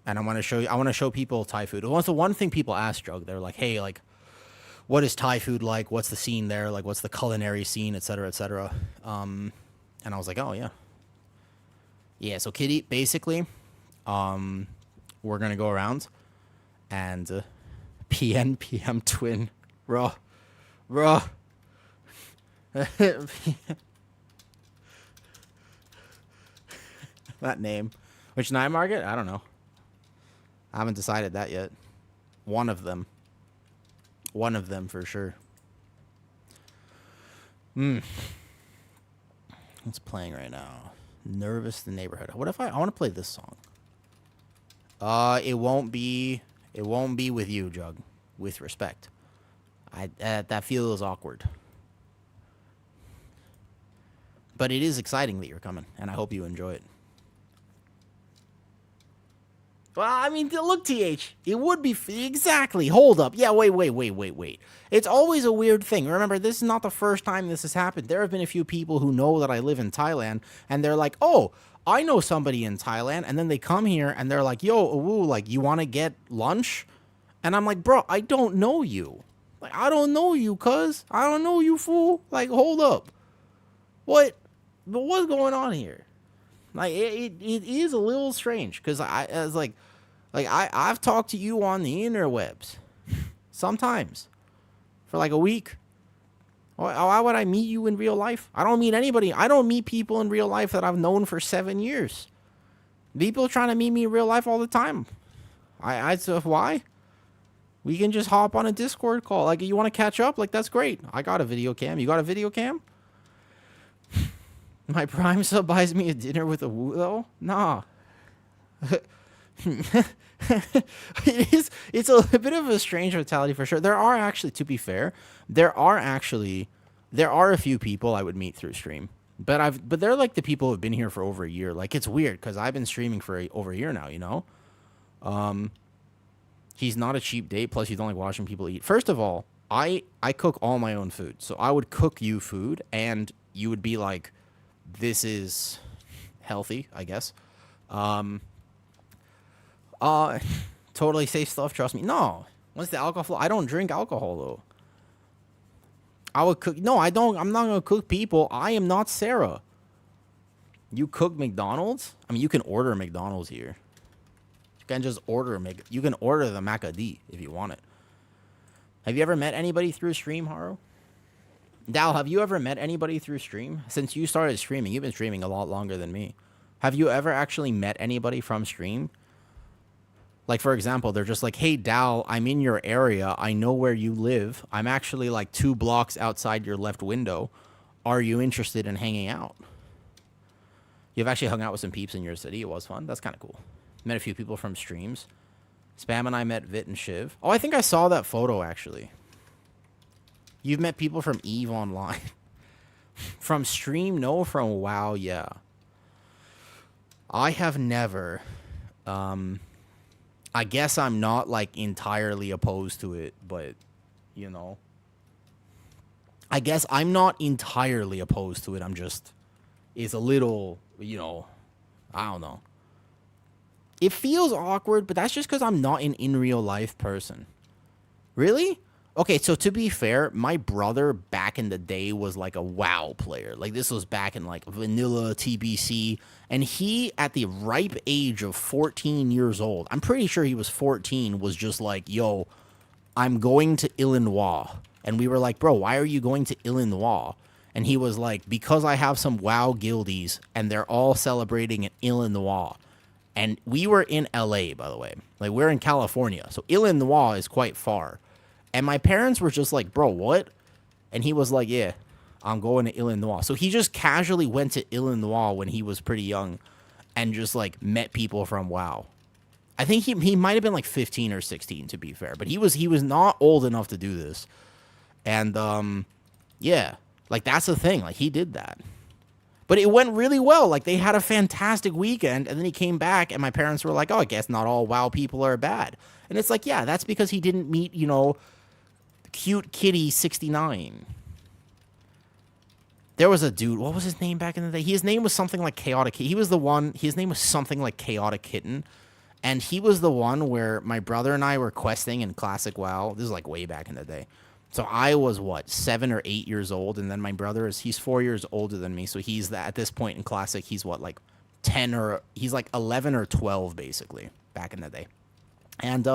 Speaker 1: And I want to show people Thai food. What's the one thing people ask, Jug? They're like, hey, like, what is Thai food like? What's the scene there? Like, what's the culinary scene, et cetera, et cetera. And I was like, oh, yeah. Yeah, so Kitty, basically, we're going to go around and PM twin. Bro. That name. Which night market? I don't know. I haven't decided that yet. One of them. One of them for sure. What's playing right now? Nervous the Neighborhood. What if I want to play this song? It won't be with you, Jug. With respect. That feels awkward. But it is exciting that you're coming, and I hope you enjoy it. Well, I mean, look, TH, it would be exactly. Hold up. Yeah, wait. It's always a weird thing. Remember, this is not the first time this has happened. There have been a few people who know that I live in Thailand, and they're like, oh, I know somebody in Thailand, and then they come here, and they're like, yo, awoo, like, you want to get lunch? And I'm like, bro, I don't know you. Like, I don't know you, cuz. I don't know you, fool. Like, hold up. What? But what's going on here? Like, it is a little strange, because I've talked to you on the interwebs sometimes for like a week. Why would I meet you in real life? I don't meet anybody. I don't meet people in real life that I've known for 7 years. People trying to meet me in real life all the time. I said, why? We can just hop on a Discord call. Like, you want to catch up? Like, that's great. I got a video cam. You got a video cam? My Prime sub buys me a dinner with a woo, though? Nah. It's a bit of a strange mentality for sure. There are actually, to be fair, there are a few people I would meet through stream. But they're like the people who have been here for over a year. Like, it's weird because I've been streaming for over a year now, you know? He's not a cheap date, plus he's only watching people eat. First of all, I cook all my own food. So I would cook you food, and you would be like, this is healthy, I guess. Totally safe stuff, trust me. No. Once the alcohol, I don't drink alcohol, though. I would cook. No, I don't. I'm not going to cook people. I am not Sarah. You cook McDonald's? I mean, you can order McDonald's here. You can just order you can order the Macadee if you want it. Have you ever met anybody through stream, Haru? Dal, have you ever met anybody through stream? Since you started streaming, you've been streaming a lot longer than me. Have you ever actually met anybody from stream? Like, for example, they're just like, hey, Dal, I'm in your area. I know where you live. I'm actually like 2 blocks outside your left window. Are you interested in hanging out? You've actually hung out with some peeps in your city. It was fun. That's kind of cool. Met a few people from streams. Spam and I met Vit and Shiv. Oh, I think I saw that photo, actually. You've met people from EVE Online. From stream? No. From WoW? Yeah. I have never. I guess I'm not, like, entirely opposed to it, but, you know. I guess I'm not entirely opposed to it. I'm just, it's a little, you know, I don't know. It feels awkward, but that's just because I'm not an in real life person. Really? Okay, so to be fair, my brother back in the day was like a WoW player. Like, this was back in like vanilla TBC. And he, at the ripe age of 14 years old, I'm pretty sure he was 14, was just like, yo, I'm going to Illinois. And we were like, bro, why are you going to Illinois? And he was like, because I have some WoW guildies and they're all celebrating in Illinois. And we were in LA, by the way. Like, we're in California. So Illinois is quite far. And my parents were just like, bro, what? And he was like, yeah, I'm going to Illinois. So he just casually went to Illinois when he was pretty young and just, like, met people from WoW. I think he might have been, like, 15 or 16, to be fair. But he was not old enough to do this. And, yeah, like, that's the thing. Like, he did that. But it went really well. Like, they had a fantastic weekend, and then he came back, and my parents were like, oh, I guess not all WoW people are bad. And it's like, yeah, that's because he didn't meet, you know, cute kitty 69. There was a dude, what was his name back in the day? His name was something like Chaotic. He was the one, his name was something like Chaotic Kitten. And he was the one where my brother and I were questing in Classic WoW. This is like way back in the day. So I was, what, 7 or 8 years old, and then my brother he's 4 years older than me, so at this point in Classic, he's what, like 10 or, he's like 11 or 12, basically, back in the day. And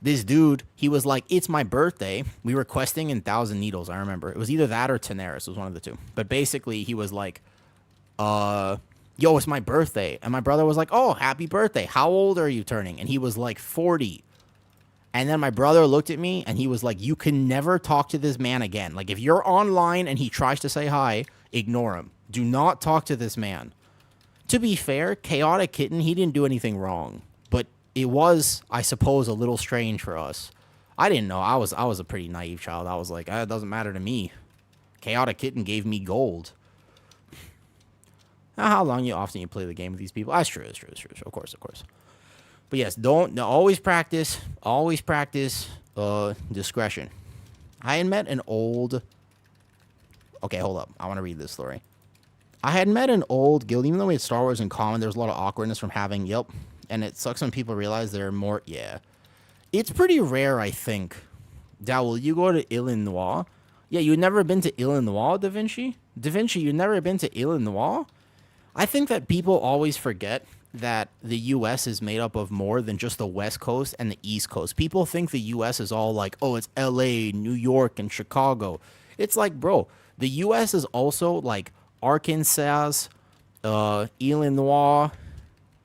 Speaker 1: this dude, he was like, it's my birthday. We were questing in Thousand Needles, I remember. It was either that or Tenaris, it was one of the two. But basically, he was like, yo, it's my birthday. And my brother was like, oh, happy birthday. How old are you turning? And he was like 40. And then my brother looked at me, and he was like, you can never talk to this man again. Like, if you're online and he tries to say hi, ignore him. Do not talk to this man. To be fair, Chaotic Kitten, he didn't do anything wrong. But it was, I suppose, a little strange for us. I didn't know. I was a pretty naive child. I was like, it doesn't matter to me. Chaotic Kitten gave me gold. Now, how long often you play the game with these people? That's true. Of course. But yes, always practice discretion. I had met an old... Okay, hold up. I want to read this story. I had met an old guild, even though we had Star Wars in common, there's a lot of awkwardness from having, and it sucks when people realize they're more, It's pretty rare, I think. Will you go to Illinois? Yeah, you've never been to Illinois, Da Vinci? Da Vinci, you've never been to Illinois? I think that people always forget that the U.S. is made up of more than just the West Coast and the East Coast. People think the U.S. is all like, oh, it's L.A., New York, and Chicago. It's like, bro, the U.S. is also like Arkansas, Illinois.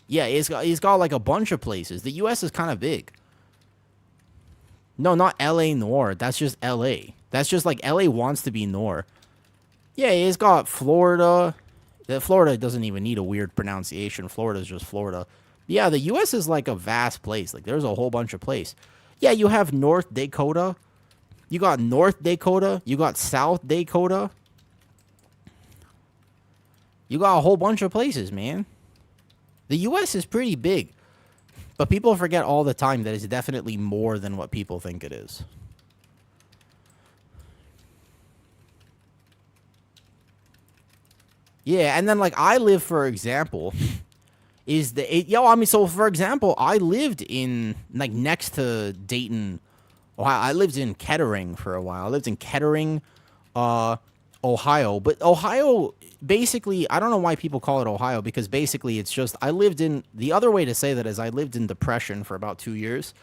Speaker 1: Yeah, it's got like a bunch of places. The U.S. is kind of big. No, not L.A. Noir. That's just L.A. That's just like L.A. wants to be Noir. Yeah, it's got Florida. Florida doesn't even need a weird pronunciation. Florida is just Florida. Yeah, the U.S. is like a vast place. Like, there's a whole bunch of place. Yeah, you have North Dakota. You got North Dakota. You got South Dakota. You got a whole bunch of places, man. The U.S. is pretty big. But people forget all the time that it's definitely more than what people think it is. Yeah, and then, like, I live, for example, so, for example, I lived in, like, next to Dayton, Ohio. I lived in Kettering for a while. I lived in Kettering, Ohio. But Ohio, basically, I don't know why people call it Ohio, because basically it's just, the other way to say that is I lived in Depression for about 2 years.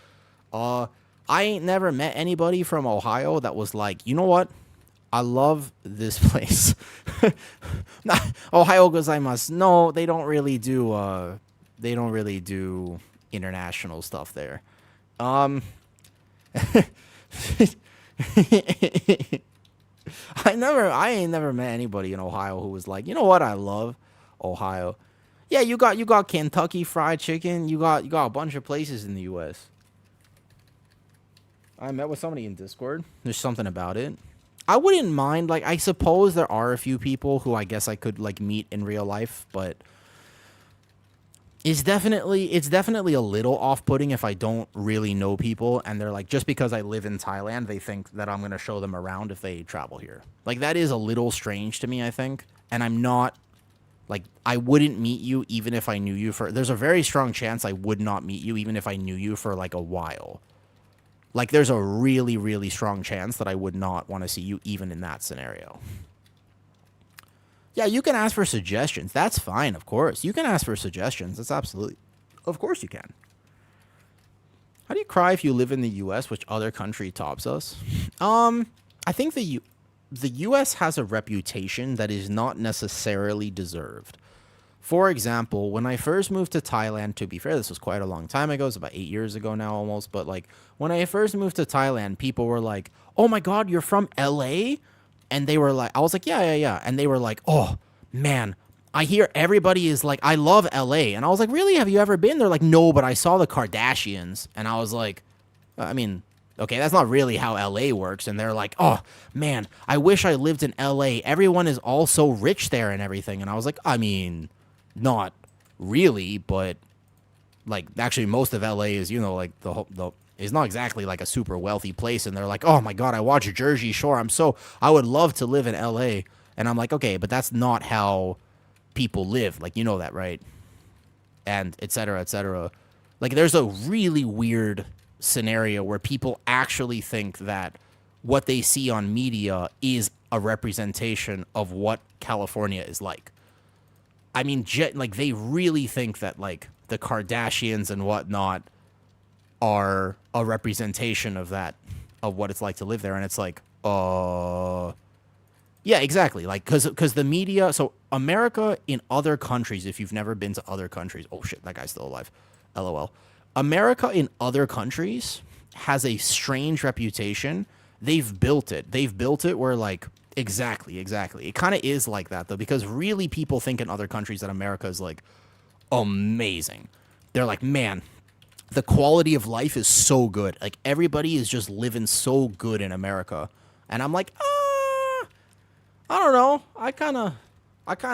Speaker 1: I ain't never met anybody from Ohio that was like, you know what? I love this place. Ohio gozaimasu. No, they don't really do international stuff there. I ain't never met anybody in Ohio who was like, you know what, I love Ohio. Yeah, you got Kentucky Fried Chicken. You got a bunch of places in the US. I met with somebody in Discord. There's something about it. I wouldn't mind, like, I suppose there are a few people who I guess I could, like, meet in real life, but it's definitely a little off-putting if I don't really know people, and they're like, just because I live in Thailand, they think that I'm going to show them around if they travel here. Like, that is a little strange to me, I think, and I'm not, like, I wouldn't meet you even if I knew you there's a very strong chance I would not meet you even if I knew you for, like, a while. Like, there's a really, really strong chance that I would not want to see you even in that scenario. Yeah, you can ask for suggestions. That's fine, of course. You can ask for suggestions. That's absolutely... Of course you can. How do you cry if you live in the U.S., which other country tops us? I think the U.S. has a reputation that is not necessarily deserved. For example, when I first moved to Thailand, to be fair, this was quite a long time ago. It's about 8 years ago now almost. But, like, when I first moved to Thailand, people were like, oh, my God, you're from L.A.? And they were like, I was like, yeah. And they were like, oh, man, I hear everybody is like, I love L.A. And I was like, really? Have you ever been? They're like, no, but I saw the Kardashians. And I was like, I mean, Okay, that's not really how LA works. And they're like, oh, man, I wish I lived in LA. Everyone is all so rich there and everything. And I was like, I mean, not really, but like actually most of LA is, you know, like the is not exactly like a super wealthy place. And they're like, oh my God, I watch Jersey Shore. I would love to live in LA. And I'm like, okay, but that's not how people live. Like, you know that, right? And et cetera, et cetera. Like, there's a really weird scenario where people actually think that what they see on media is a representation of what California is like. I mean, like, they really think that, like, the Kardashians and whatnot are a representation of that, of what it's like to live there. And it's like, yeah, exactly. Like, because the media, so America in other countries, if you've never been to other countries, oh shit, that guy's still alive. LOL. America in other countries has a strange reputation. They've built it. They've built it where, like, exactly. It kind of is like that, though, because really people think in other countries that America is, like, amazing. They're like, man, the quality of life is so good. Like, everybody is just living so good in America. And I'm like, I don't know. I kind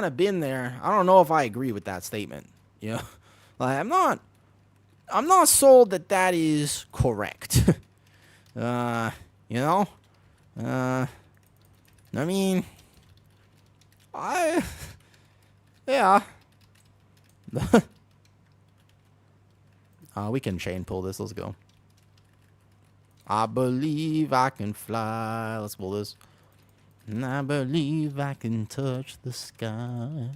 Speaker 1: of been there. I don't know if I agree with that statement. You know, like, I'm not sold that that is correct. You know, I mean, yeah. We can chain pull this. Let's go. I believe I can fly. Let's pull this. And I believe I can touch the sky.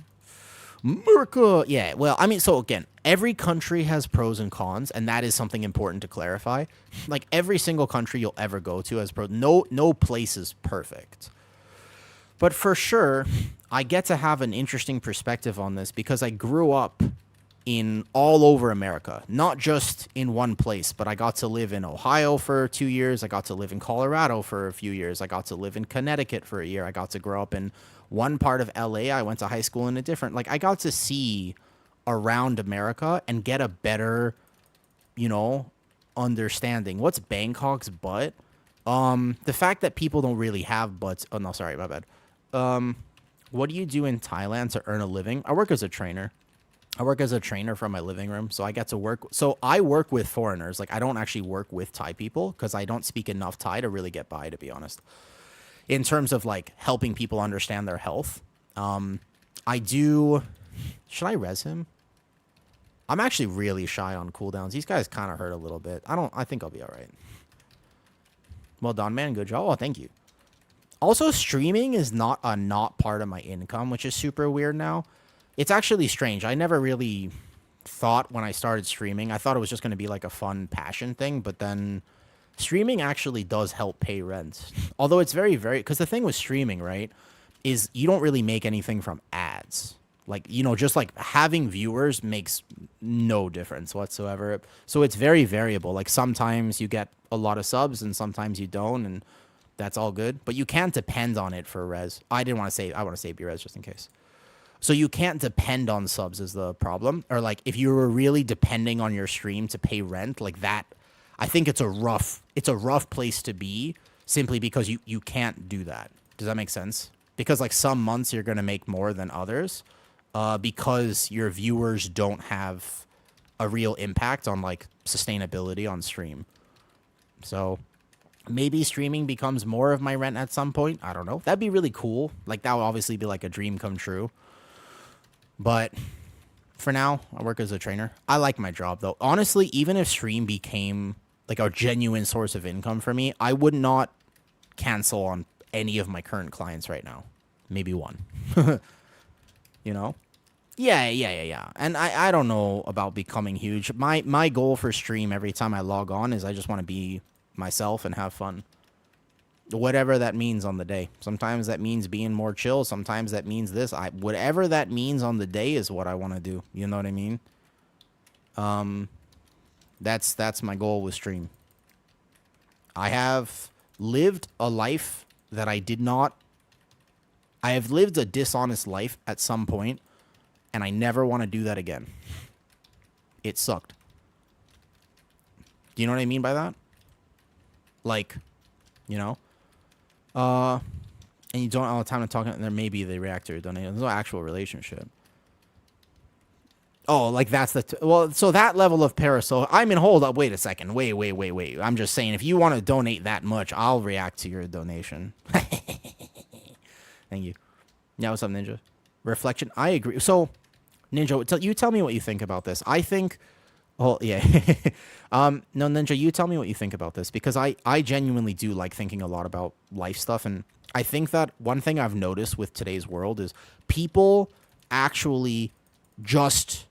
Speaker 1: America. Yeah, well, I mean, so again, every country has pros and cons, and that is something important to clarify. Like, every single country you'll ever go to has pros. No place is perfect. But for sure, I get to have an interesting perspective on this because I grew up in all over America, not just in one place, but I got to live in Ohio for 2 years. I got to live in Colorado for a few years. I got to live in Connecticut for a year. I got to grow up in one part of LA. I went to high school in a different, like, I got to see around America and get a better, you know, understanding. What's Bangkok's butt? The fact that people don't really have butts. Oh no, sorry, my bad. What do you do in Thailand to earn a living? I work as a trainer. I work as a trainer from my living room, so I get to work. So I work with foreigners. Like, I don't actually work with Thai people because I don't speak enough Thai to really get by, to be honest. In terms of, like, helping people understand their health, I do. Should I res him? I'm actually really shy on cooldowns. These guys kind of hurt a little bit. I think I'll be all right. Well done, man. Good job. Oh, thank you. Also, streaming is not part of my income, which is super weird now. It's actually strange. I never really thought when I started streaming, I thought it was just going to be like a fun passion thing, but then streaming actually does help pay rent. Although it's very, because the thing with streaming, right, is you don't really make anything from ads. Like, you know, just like having viewers makes no difference whatsoever. So it's very variable. Like, sometimes you get a lot of subs and sometimes you don't, and that's all good. But you can't depend on it for res. I want to save your res just in case. So you can't depend on subs is the problem. Or, like, if you were really depending on your stream to pay rent, like that, I think it's a rough place to be, simply because you can't do that. Does that make sense? Because, like, some months you're going to make more than others, because your viewers don't have a real impact on, like, sustainability on stream. So maybe streaming becomes more of my rent at some point. I don't know. That'd be really cool. Like, that would obviously be like a dream come true. But for now, I work as a trainer. I like my job, though. Honestly, even if stream became like a genuine source of income for me, I would not cancel on any of my current clients right now. Maybe one. You know? Yeah. And I don't know about becoming huge. My goal for stream every time I log on is I just want to be myself and have fun. Whatever that means on the day. Sometimes that means being more chill. Sometimes that means this. Whatever that means on the day is what I want to do. You know what I mean? That's my goal with stream. I have lived a life that I have lived a dishonest life at some point, and I never want to do that again. It sucked. Do you know what I mean by that? Like, you know, and you don't all the time to talk, and then maybe they react to your donation. There's no actual relationship. Oh, like that's the well. So that level of parasocial. I mean, hold up. Wait a second. Wait. I'm just saying, if you want to donate that much, I'll react to your donation. Thank you. Yeah, what's up, Ninja? Reflection. I agree. So, Ninja, you tell me what you think about this. I think. Oh yeah. No, Ninja, you tell me what you think about this, because I genuinely do like thinking a lot about life stuff, and I think that one thing I've noticed with today's world is people actually just.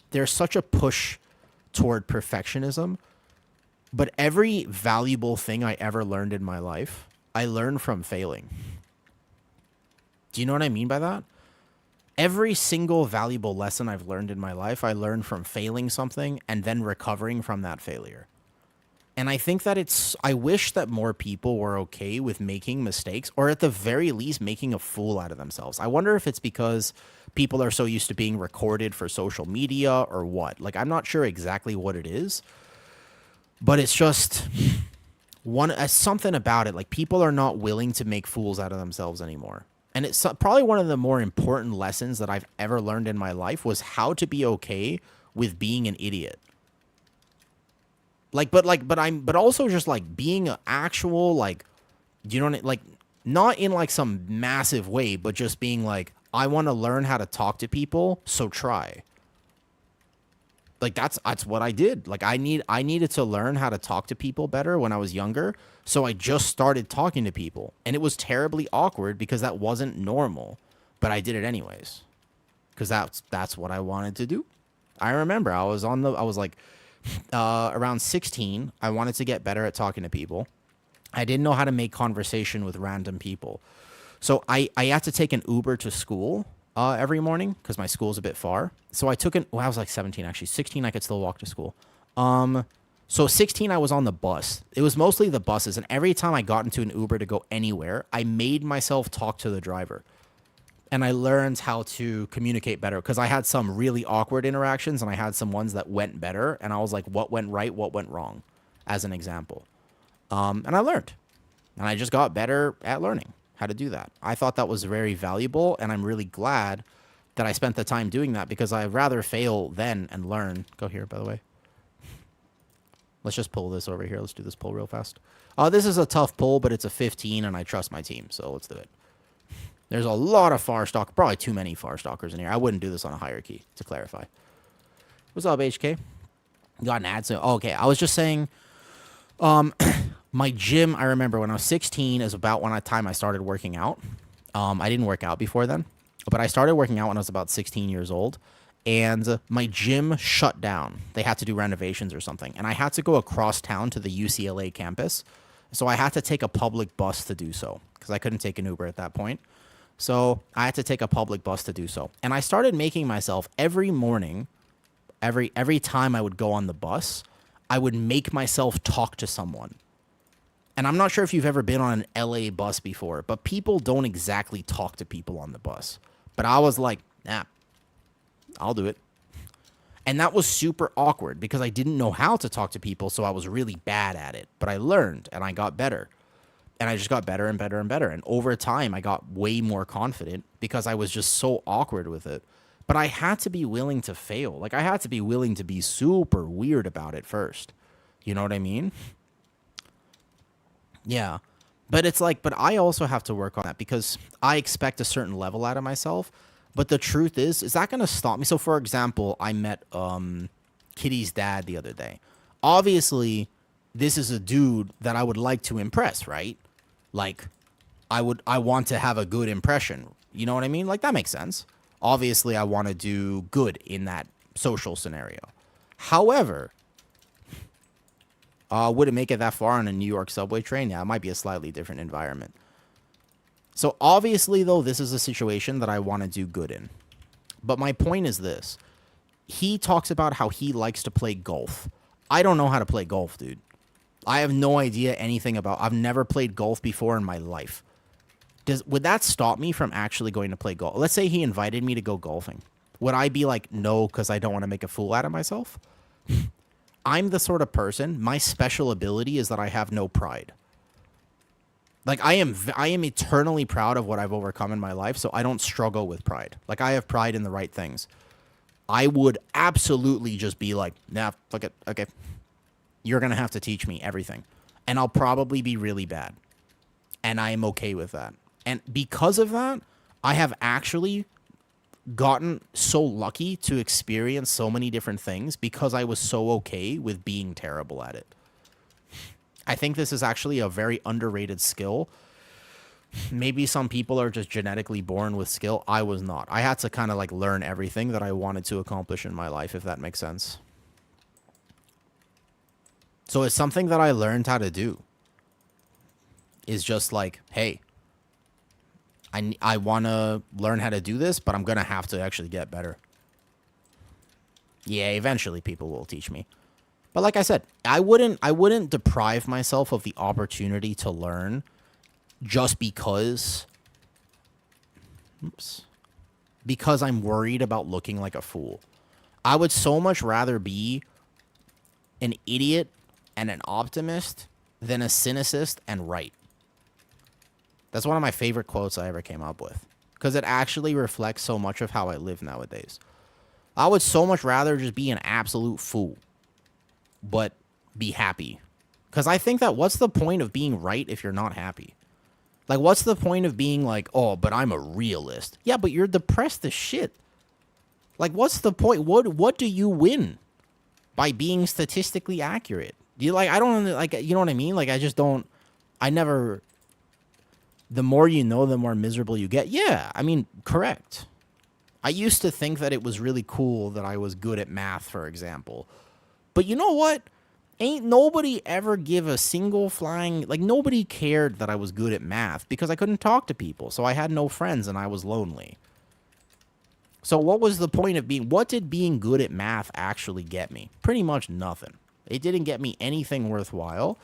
Speaker 1: There's such a push toward perfectionism, but every valuable thing I ever learned in my life, I learned from failing. Do you know what I mean by that? Every single valuable lesson I've learned in my life, I learned from failing something and then recovering from that failure. And I think that I wish that more people were okay with making mistakes, or at the very least making a fool out of themselves. I wonder if it's because people are so used to being recorded for social media or what. Like, I'm not sure exactly what it is, but it's just something about it. Like, people are not willing to make fools out of themselves anymore. And it's probably one of the more important lessons that I've ever learned in my life was how to be okay with being an idiot. But also just like being an actual, like, you know, like, not in like some massive way, but just being like, I want to learn how to talk to people, so try. Like, that's what I did. Like, I needed to learn how to talk to people better when I was younger, so I just started talking to people, and it was terribly awkward because that wasn't normal, but I did it anyways, because that's what I wanted to do. I remember I was like. Around 16, I wanted to get better at talking to people. I didn't know how to make conversation with random people. So I had to take an Uber to school every morning because my school's a bit far. So I took I was like 17, actually. 16, I could still walk to school. So 16, I was on the bus. It was mostly the buses. And every time I got into an Uber to go anywhere, I made myself talk to the driver. And I learned how to communicate better because I had some really awkward interactions and I had some ones that went better. And I was like, what went right? What went wrong? As an example. And I learned. And I just got better at learning how to do that. I thought that was very valuable. And I'm really glad that I spent the time doing that because I'd rather fail then and learn. Go here, by the way. Let's just pull this over here. Let's do this pull real fast. This is a tough pull, but it's a 15 and I trust my team. So let's do it. There's a lot of far stalk, probably too many far stalkers in here. I wouldn't do this on a hierarchy, to clarify. What's up, HK? Got an ad. So, okay, I was just saying, my gym, I remember when I was 16 is about when time I started working out. I didn't work out before then, but I started working out when I was about 16 years old, and my gym shut down. They had to do renovations or something, and I had to go across town to the UCLA campus, so I had to take a public bus to do so, because I couldn't take an Uber at that point. So I had to take a public bus to do so. And I started making myself every morning, every time I would go on the bus, I would make myself talk to someone. And I'm not sure if you've ever been on an LA bus before, but people don't exactly talk to people on the bus. But I was like, nah, I'll do it. And that was super awkward because I didn't know how to talk to people, so I was really bad at it. But I learned and I got better. And I just got better and better and better. And over time, I got way more confident because I was just so awkward with it. But I had to be willing to fail. Like, I had to be willing to be super weird about it first. You know what I mean? Yeah. But it's like, but I also have to work on that because I expect a certain level out of myself. But the truth is that going to stop me? So, for example, I met Kitty's dad the other day. Obviously, this is a dude that I would like to impress, right? Like, I want to have a good impression. You know what I mean? Like, that makes sense. Obviously, I want to do good in that social scenario. However, would it make it that far on a New York subway train? Yeah, it might be a slightly different environment. So, obviously, though, this is a situation that I want to do good in. But my point is this. He talks about how he likes to play golf. I don't know how to play golf, dude. I have no idea anything about. I've never played golf before in my life. Would that stop me from actually going to play golf? Let's say he invited me to go golfing. Would I be like, no, because I don't want to make a fool out of myself? I'm the sort of person, my special ability is that I have no pride. Like, I am eternally proud of what I've overcome in my life, so I don't struggle with pride. Like, I have pride in the right things. I would absolutely just be like, nah, fuck it, okay. You're going to have to teach me everything. And I'll probably be really bad. And I am okay with that. And because of that, I have actually gotten so lucky to experience so many different things because I was so okay with being terrible at it. I think this is actually a very underrated skill. Maybe some people are just genetically born with skill. I was not. I had to kind of like learn everything that I wanted to accomplish in my life, if that makes sense. So it's something that I learned how to do. Is just like, hey, I want to learn how to do this, but I'm going to have to actually get better. Yeah, eventually people will teach me. But like I said, I wouldn't deprive myself of the opportunity to learn just because because I'm worried about looking like a fool. I would so much rather be an idiot and an optimist than a cynicist and right. That's one of my favorite quotes I ever came up with because it actually reflects so much of how I live nowadays. I would so much rather just be an absolute fool, but be happy. Because I think that what's the point of being right if you're not happy? Like, what's the point of being like, oh, but I'm a realist? Yeah, but you're depressed as shit. Like, what's the point? What do you win by being statistically accurate? You like, I don't like, you know what I mean? Like, I just don't, I never, the more you know, the more miserable you get. Yeah, I mean, correct. I used to think that it was really cool that I was good at math, for example. But you know what? Ain't nobody ever give a single flying... Like, nobody cared that I was good at math because I couldn't talk to people. So I had no friends and I was lonely. So what was the point of being... What did being good at math actually get me? Pretty much nothing. It didn't get me anything worthwhile.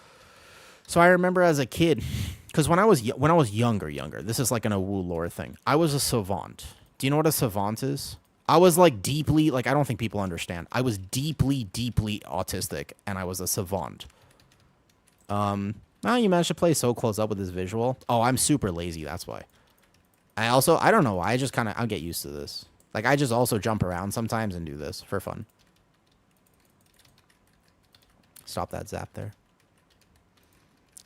Speaker 1: So I remember as a kid... Because when I was younger, this is like an Awu lore thing. I was a savant. Do you know what a savant is? I was like deeply, like I don't think people understand. I was deeply, deeply autistic, and I was a savant. Now you managed to play so close up with this visual. Oh, I'm super lazy, that's why. I don't know, I just kind of, I'll get used to this. Like I just also jump around sometimes and do this for fun. Stop that zap there.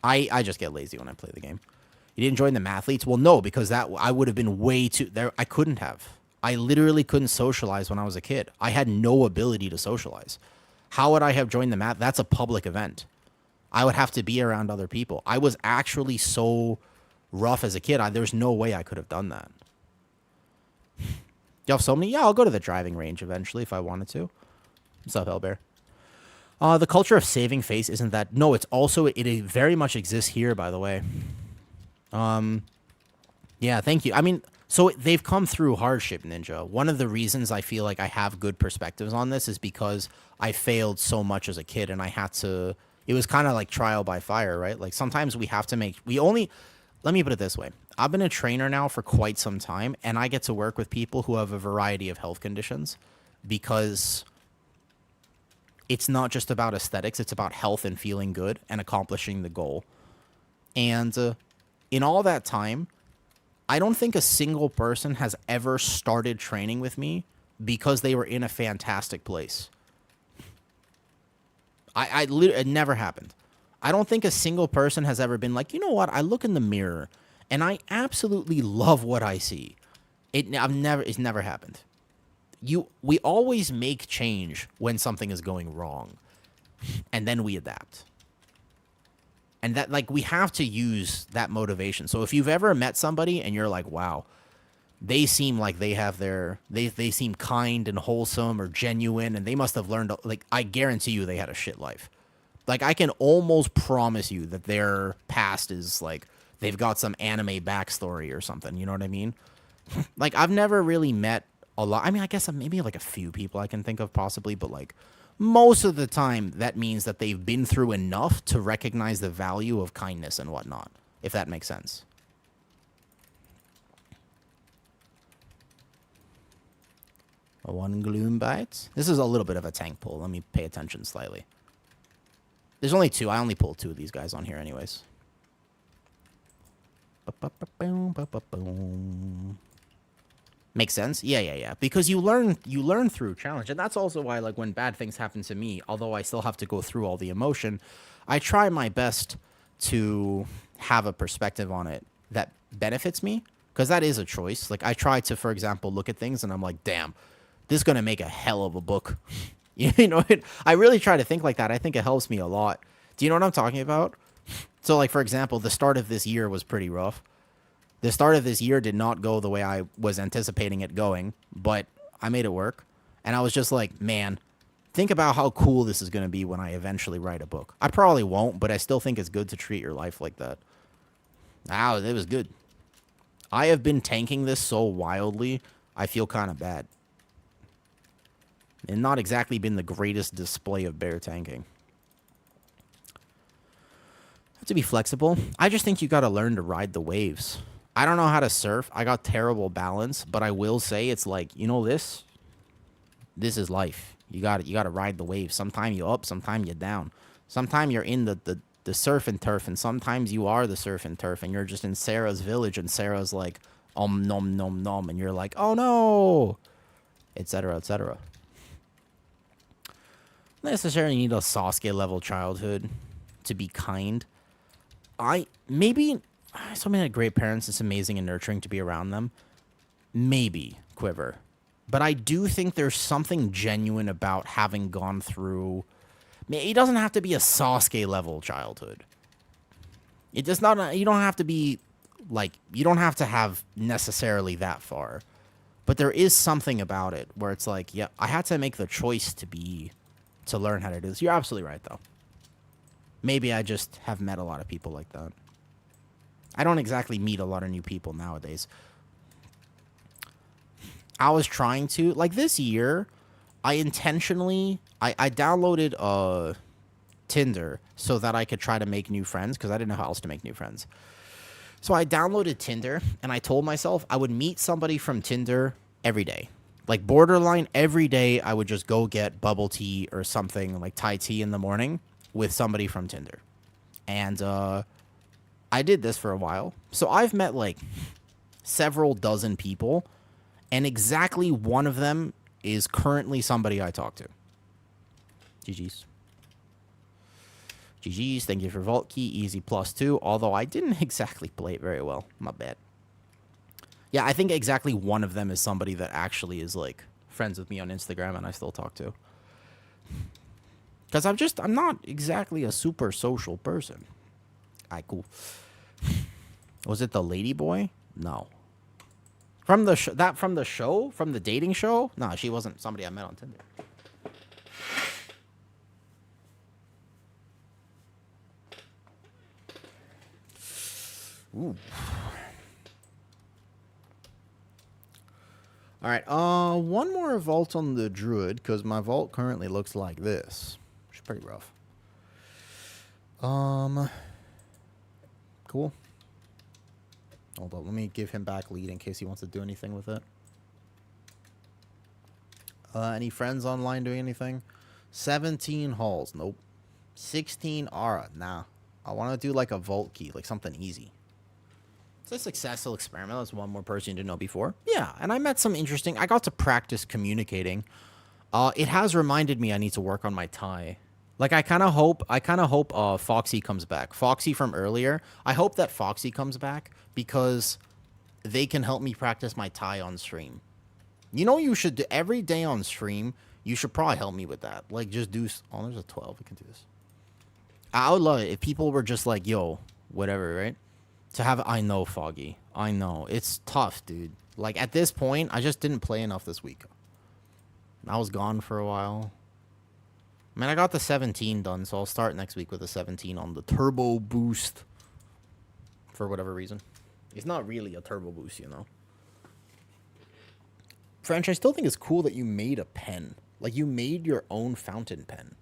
Speaker 1: I just get lazy when I play the game. You didn't join the mathletes? Well, no, because that I would have been way too... There, I couldn't have. I literally couldn't socialize when I was a kid. I had no ability to socialize. How would I have joined the math? That's a public event. I would have to be around other people. I was actually so rough as a kid. There's no way I could have done that. You have so many? Yeah, I'll go to the driving range eventually if I wanted to. What's up, Hellbear? The culture of saving face isn't that... No, it's also... It very much exists here, by the way. Yeah, thank you. I mean, so they've come through hardship, Ninja. One of the reasons I feel like I have good perspectives on this is because I failed so much as a kid and I had to... It was kind of like trial by fire, right? Like sometimes we have to make... Let me put it this way. I've been a trainer now for quite some time and I get to work with people who have a variety of health conditions because... It's not just about aesthetics. It's about health and feeling good and accomplishing the goal. And in all that time, I don't think a single person has ever started training with me because they were in a fantastic place. It never happened. I don't think a single person has ever been like, you know what? I look in the mirror and I absolutely love what I see. It's never happened. We always make change when something is going wrong, and then we adapt. And that, like, we have to use that motivation. So if you've ever met somebody and you're like, wow, they seem like they have they seem kind and wholesome or genuine, and they must have learned, like, I guarantee you they had a shit life. Like, I can almost promise you that their past is, like, they've got some anime backstory or something, you know what I mean? Like, I've never really met a lot. I mean, I guess maybe like a few people I can think of possibly, but like most of the time that means that they've been through enough to recognize the value of kindness and whatnot, if that makes sense. One gloom bite. This is a little bit of a tank pull. Let me pay attention slightly. There's only 2. I only pulled 2 of these guys on here anyways. Makes sense? Yeah. Because you learn through challenge. And that's also why, like, when bad things happen to me, although I still have to go through all the emotion, I try my best to have a perspective on it that benefits me. Because that is a choice. Like, I try to, for example, look at things and I'm like, damn, this is going to make a hell of a book. You know, I really try to think like that. I think it helps me a lot. Do you know what I'm talking about? So, like, for example, the start of this year was pretty rough. The start of this year did not go the way I was anticipating it going, but I made it work. And I was just like, man, think about how cool this is going to be when I eventually write a book. I probably won't, but I still think it's good to treat your life like that. It was good. I have been tanking this so wildly, I feel kind of bad. And not exactly been the greatest display of bear tanking. Have to be flexible. I just think you got to learn to ride the waves. I don't know how to surf. I got terrible balance, but I will say it's like, you know, this is life. You got to ride the waves. Sometimes you're up, sometimes you're down. Sometimes you're in the surf and turf, and sometimes you are the surf and turf, and you're just in Sarah's village, and Sarah's like, nom nom nom, and you're like, oh no, etc. etc. Not necessarily need a Sasuke level childhood to be kind. Somebody had great parents. It's amazing and nurturing to be around them. Maybe Quiver, but I do think there's something genuine about having gone through. It doesn't have to be a Sasuke level childhood. It does not. You don't have to be like. You don't have to have necessarily that far, but there is something about it where it's like, yeah, I had to make the choice to learn how to do this. You're absolutely right, though. Maybe I just have met a lot of people like that. I don't exactly meet a lot of new people nowadays. I was trying to, like, this year, I downloaded Tinder so that I could try to make new friends, because I didn't know how else to make new friends. So I downloaded Tinder, and I told myself I would meet somebody from Tinder every day. Like, borderline every day, I would just go get bubble tea or something, like Thai tea in the morning, with somebody from Tinder. And I did this for a while. So I've met, like, several dozen people, and exactly one of them is currently somebody I talk to. GG's. GG's, thank you for Vault Key, easy +2, although I didn't exactly play it very well. My bad. Yeah, I think exactly one of them is somebody that actually is, like, friends with me on Instagram and I still talk to. Because I'm not exactly a super social person. Alright, cool. Was it the lady boy? No. From the show? From the dating show? No, she wasn't somebody I met on Tinder. Ooh. Alright, one more vault on the druid, because my vault currently looks like this. Which is pretty rough. Cool. Hold on, let me give him back lead in case he wants to do anything with it. Any friends online doing anything? 17 halls, nope. 16 aura, nah. I want to do like a vault key, like something easy. It's a successful experiment. That's one more person you didn't know before. Yeah, and I met some interesting. I got to practice communicating. It has reminded me I need to work on my Thai. Like, I kind of hope Foxy comes back. Foxy from earlier. I hope that Foxy comes back because they can help me practice my Thai on stream. You know, you should do every day on stream. You should probably help me with that. Like, just do. Oh, there's a 12. We can do this. I would love it if people were just like, yo, whatever, right? To have, I know, Foggy. I know. It's tough, dude. Like, at this point, I just didn't play enough this week. I was gone for a while. I mean, I got the 17 done, so I'll start next week with the 17 on the turbo boost. For whatever reason. It's not really a turbo boost, you know. French, I still think it's cool that you made a pen. Like, you made your own fountain pen.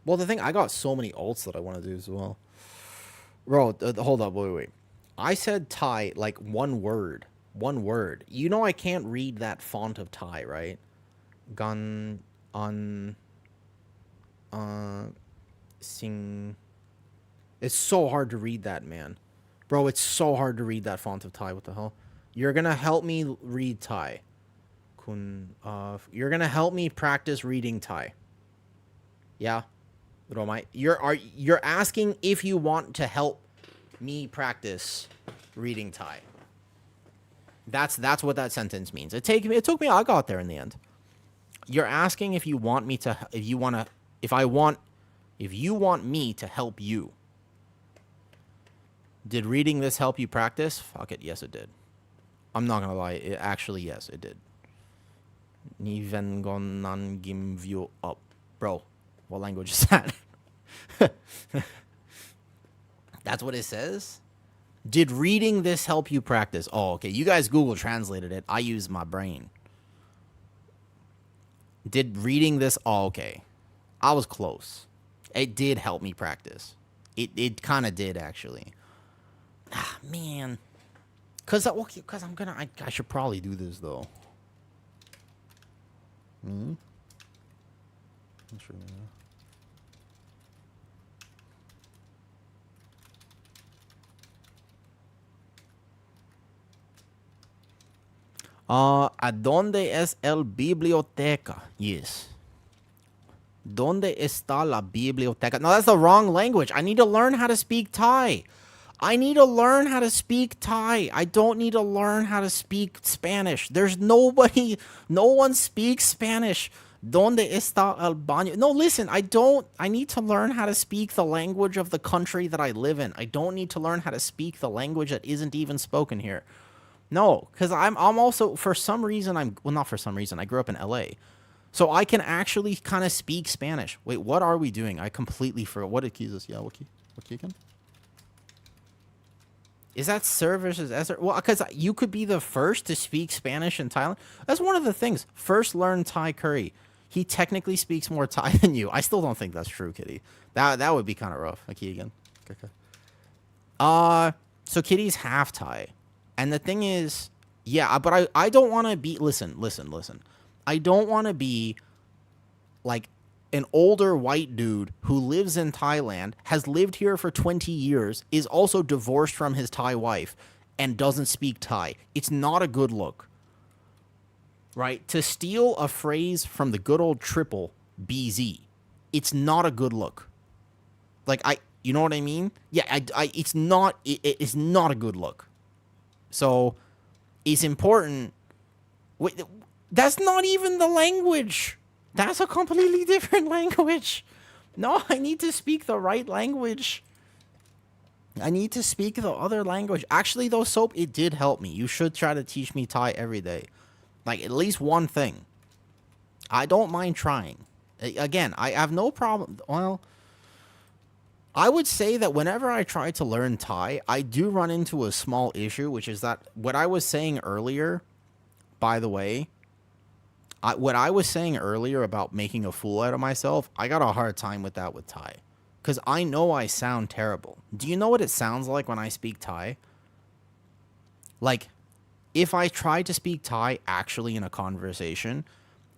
Speaker 1: Well, the thing, I got so many alts that I want to do as well. Bro, hold up, wait. I said Thai, like, one word. One word. You know I can't read that font of Thai, right? Sing. It's so hard to read that, man. Bro, it's so hard to read that font of Thai. What the hell? You're gonna help me read Thai. You're gonna help me practice reading Thai. Yeah? You're asking if you want to help me practice reading Thai. That's what that sentence means. It took me, I got there in the end. You're asking if you want me to, if you want me to help you. Did reading this help you practice? Fuck it, yes it did. I'm not gonna lie, yes, it did. Niven gonan gim view up. Bro, what language is that? That's what it says? Did reading this help you practice? Oh, okay. You guys Google translated it. I used my brain. Did reading this... Oh, okay. I was close. It did help me practice. It kind of did, actually. Ah, man. Because I'm gonna... I should probably do this, though. Hmm? ¿A dónde es el biblioteca? Yes. ¿Dónde está la biblioteca? No, that's the wrong language. I need to learn how to speak Thai. I need to learn how to speak Thai. I don't need to learn how to speak Spanish. There's nobody, no one speaks Spanish. ¿Dónde está el baño? No, listen, I need to learn how to speak the language of the country that I live in. I don't need to learn how to speak the language that isn't even spoken here. No, because I'm also, for some reason, not for some reason, I grew up in LA. So I can actually kind of speak Spanish. Wait, what are we doing? I completely forgot. What key is this? Yeah, what key? What key again? Is that Sir versus Esther? Well, because you could be the first to speak Spanish in Thailand. That's one of the things. First learn Thai curry. He technically speaks more Thai than you. I still don't think that's true, Kitty. That would be kind of rough. A key again. Okay. So Kitty's half Thai. And the thing is, yeah, but I don't want to be, listen. I don't want to be like an older white dude who lives in Thailand, has lived here for 20 years, is also divorced from his Thai wife, and doesn't speak Thai. It's not a good look. Right? To steal a phrase from the good old triple BZ, it's not a good look. Like, you know what I mean? Yeah, it's not a good look. So, it's important. Wait, that's not even the language. That's a completely different language. No, I need to speak the right language. I need to speak the other language. Actually, though, Soap, it did help me. You should try to teach me Thai every day. Like, at least one thing. I don't mind trying. Again, I have no problem. Well, I would say that whenever I try to learn Thai, I do run into a small issue, which is that what I was saying earlier, by the way, what I was saying earlier about making a fool out of myself, I got a hard time with that with Thai. Because I know I sound terrible. Do you know what it sounds like when I speak Thai? Like, if I try to speak Thai actually in a conversation,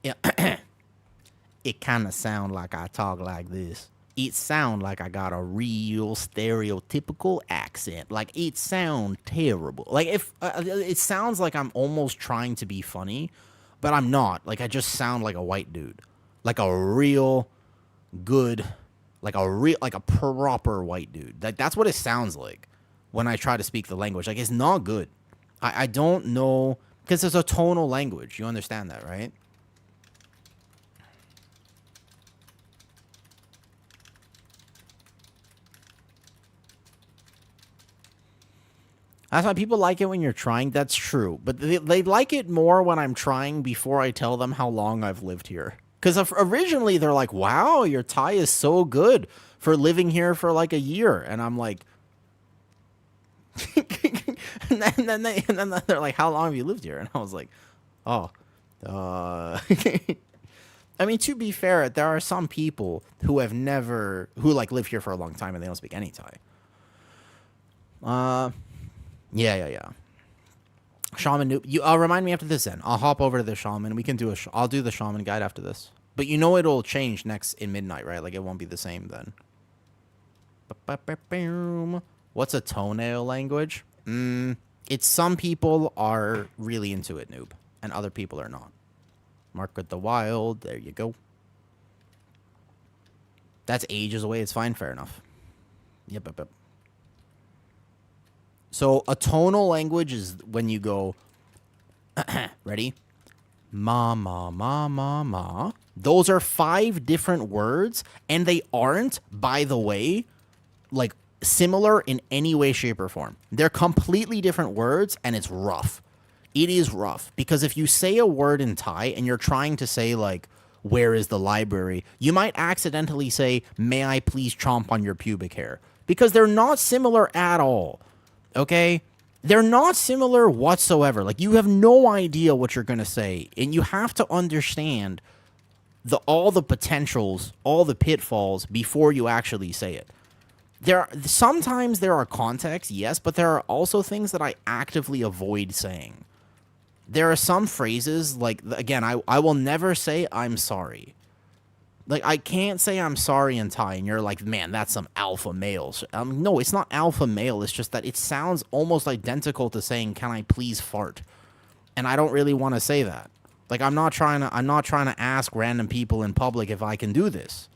Speaker 1: it kind of sound like I talk like this. It sound like I got a real stereotypical accent. Like, it sound terrible. Like, if it sounds like I'm almost trying to be funny, but I'm not. Like, I just sound like a white dude. Like a real good, like a proper white dude. That's what it sounds like when I try to speak the language. Like, it's not good. I don't know, because it's a tonal language. You understand that, right? That's why people like it when you're trying. That's true. But they like it more when I'm trying before I tell them how long I've lived here. Because originally they're like, wow, your Thai is so good for living here for like a year. And I'm like... and then they're like, how long have you lived here? And I was like, oh. I mean, to be fair, there are some people who have who like live here for a long time and they don't speak any Thai. Yeah. Shaman noob. You remind me after this then. I'll hop over to the shaman. We can do I'll do the shaman guide after this. But you know it'll change next in midnight, right? Like, it won't be the same then. What's a toenail language? It's some people are really into it, noob, and other people are not. Market the Wild. There you go. That's ages away. It's fine. Fair enough. Yep. So a tonal language is when you go, ready? Ma, ma, ma, ma, ma. Those are 5 different words, and they aren't, by the way, like similar in any way, shape, or form. They're completely different words, and it's rough. It is rough, because if you say a word in Thai and you're trying to say, like, where is the library, you might accidentally say, may I please chomp on your pubic hair, because they're not similar at all, okay? They're not similar whatsoever. Like, you have no idea what you're going to say, and you have to understand all the potentials, all the pitfalls before you actually say it. Sometimes there are contexts, yes, but there are also things that I actively avoid saying. There are some phrases, like, again, I will never say I'm sorry. Like, I can't say I'm sorry in Thai, and you're like, man, that's some alpha male. No, it's not alpha male. It's just that it sounds almost identical to saying, can I please fart? And I don't really want to say that. Like, I'm not trying to ask random people in public if I can do this.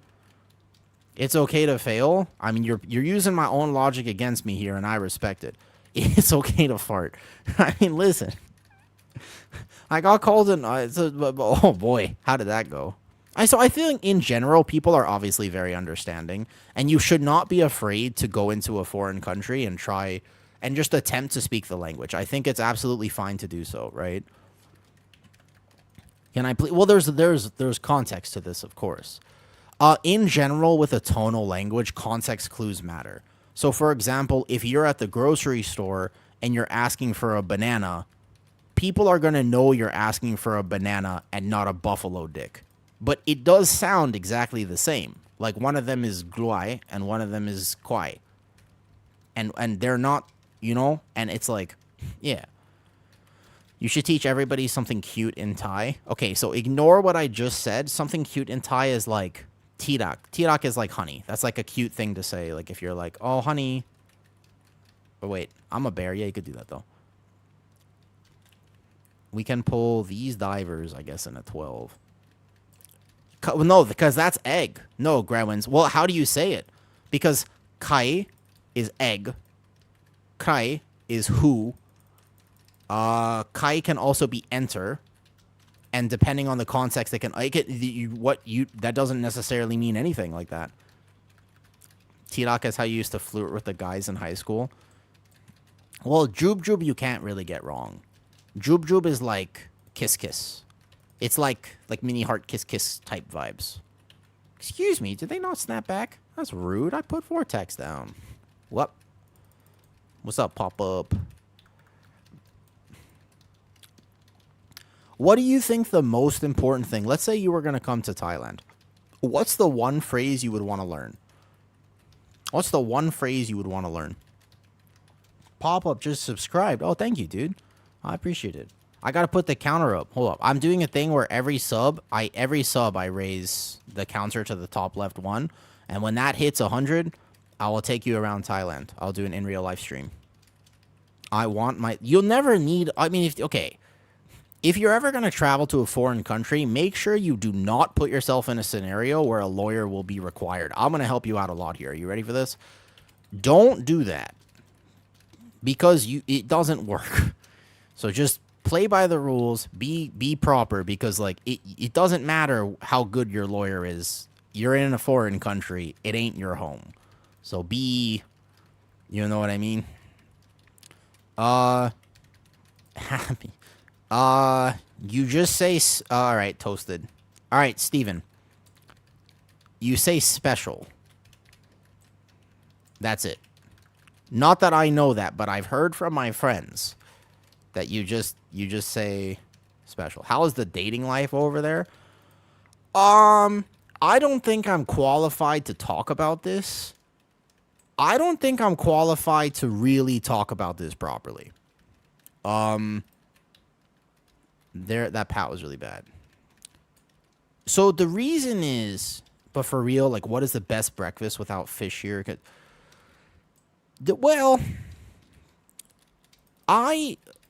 Speaker 1: It's okay to fail. I mean, you're using my own logic against me here, and I respect it. It's okay to fart. I mean, listen. I got called in. Oh boy, how did that go? So I think in general, people are obviously very understanding, and you should not be afraid to go into a foreign country and try and just attempt to speak the language. I think it's absolutely fine to do so, right? Can I please? Well, there's context to this, of course. In general, with a tonal language, context clues matter. So, for example, if you're at the grocery store and you're asking for a banana, people are going to know you're asking for a banana and not a buffalo dick. But it does sound exactly the same. Like, one of them is gluai and one of them is kwai. And they're not, and it's like, yeah. You should teach everybody something cute in Thai. Okay, so ignore what I just said. Something cute in Thai is like tirak. Tirak is like honey. That's like a cute thing to say. Like if you're like, oh, honey. But wait, I'm a bear. Yeah, you could do that, though. We can pull these divers, I guess, in a 12. No, because that's egg. No, Grandwins. Well, how do you say it? Because kai is egg. Kai is who. Kai can also be enter, and depending on the context, they can that doesn't necessarily mean anything like that. Tirak is how you used to flirt with the guys in high school. Well, jub you can't really get wrong. Jub is like kiss. It's like mini heart kiss type vibes. Excuse me, did they not snap back? That's rude. I put Vortex down. What? What's up, pop up? What do you think the most important thing? Let's say you were going to come to Thailand. What's the one phrase you would want to learn? What's the one phrase you would want to learn? Pop up just subscribed. Oh, thank you, dude. I appreciate it. I got to put the counter up. Hold up. I'm doing a thing where every sub I raise the counter to the top left one. And when that hits 100, I will take you around Thailand. I'll do an in real life stream. You'll never need, if you're ever going to travel to a foreign country, make sure you do not put yourself in a scenario where a lawyer will be required. I'm going to help you out a lot here. Are you ready for this? Don't do that. Because it doesn't work. So just play by the rules, be proper, because like it doesn't matter how good your lawyer is. You're in a foreign country. It ain't your home. So you know what I mean? Happy. You just say, all right, toasted. All right, Steven. You say special. That's it. Not that I know that, but I've heard from my friends that you just say special. How is the dating life over there? I don't think I'm qualified to talk about this. I don't think I'm qualified to really talk about this properly. That pat was really bad. So the reason is, but for real, like, what is the best breakfast without fish here? Well,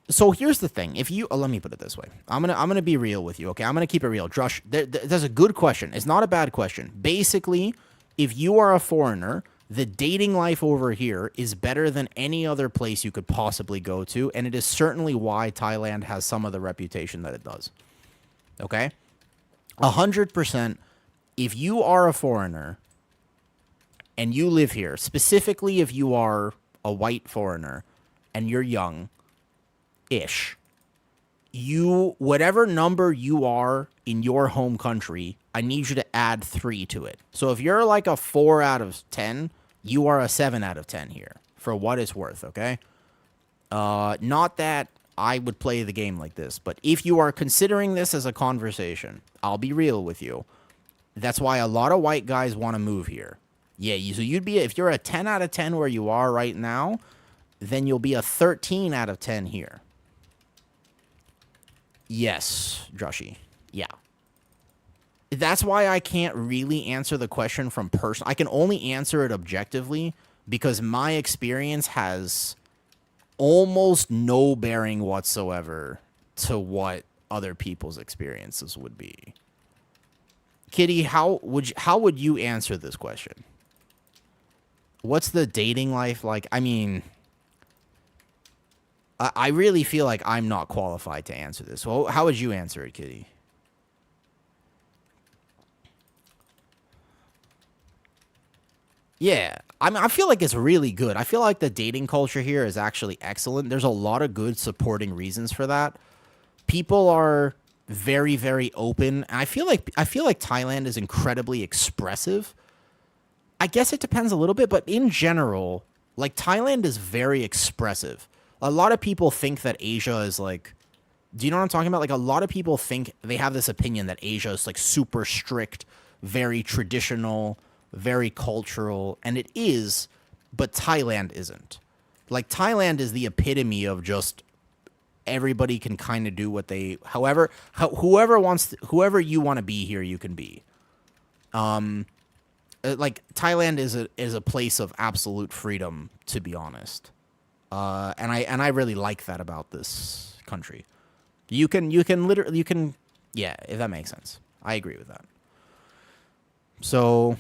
Speaker 1: so here's the thing. If you let me put it this way. I'm gonna be real with you, okay? I'm gonna keep it real. Josh, there's a good question. It's not a bad question. Basically, if you are a foreigner, the dating life over here is better than any other place you could possibly go to, and it is certainly why Thailand has some of the reputation that it does. Okay? 100%, if you are a foreigner and you live here, specifically if you are a white foreigner and you're young ish, whatever number you are in your home country, I need you to add 3 to it. So if you're like a 4 out of 10, you are a 7 out of 10 here, for what it's worth, okay? Not that I would play the game like this, but if you are considering this as a conversation, I'll be real with you. That's why a lot of white guys want to move here. Yeah, so if you're a 10 out of 10 where you are right now, then you'll be a 13 out of 10 here. Yes, Joshi. Yeah. That's why I can't really answer the question from person. I can only answer it objectively because my experience has almost no bearing whatsoever to what other people's experiences would be. Kitty, how would you answer this question? What's the dating life like? I mean, I really feel like I'm not qualified to answer this. Well, how would you answer it, Kitty? Yeah, I mean, I feel like it's really good. I feel like the dating culture here is actually excellent. There's a lot of good supporting reasons for that. People are very, very open. And I feel like Thailand is incredibly expressive. I guess it depends a little bit, but in general, like Thailand is very expressive. A lot of people think that Asia is like, do you know what I'm talking about? Like a lot of people think they have this opinion that Asia is like super strict, very traditional, very cultural, and it is, but Thailand isn't. Like Thailand is the epitome of just everybody can kind of do what they, whoever you want to be here, you can be. Like Thailand is a place of absolute freedom, to be honest. And I really like that about this country. You can yeah, if that makes sense. I agree with that. So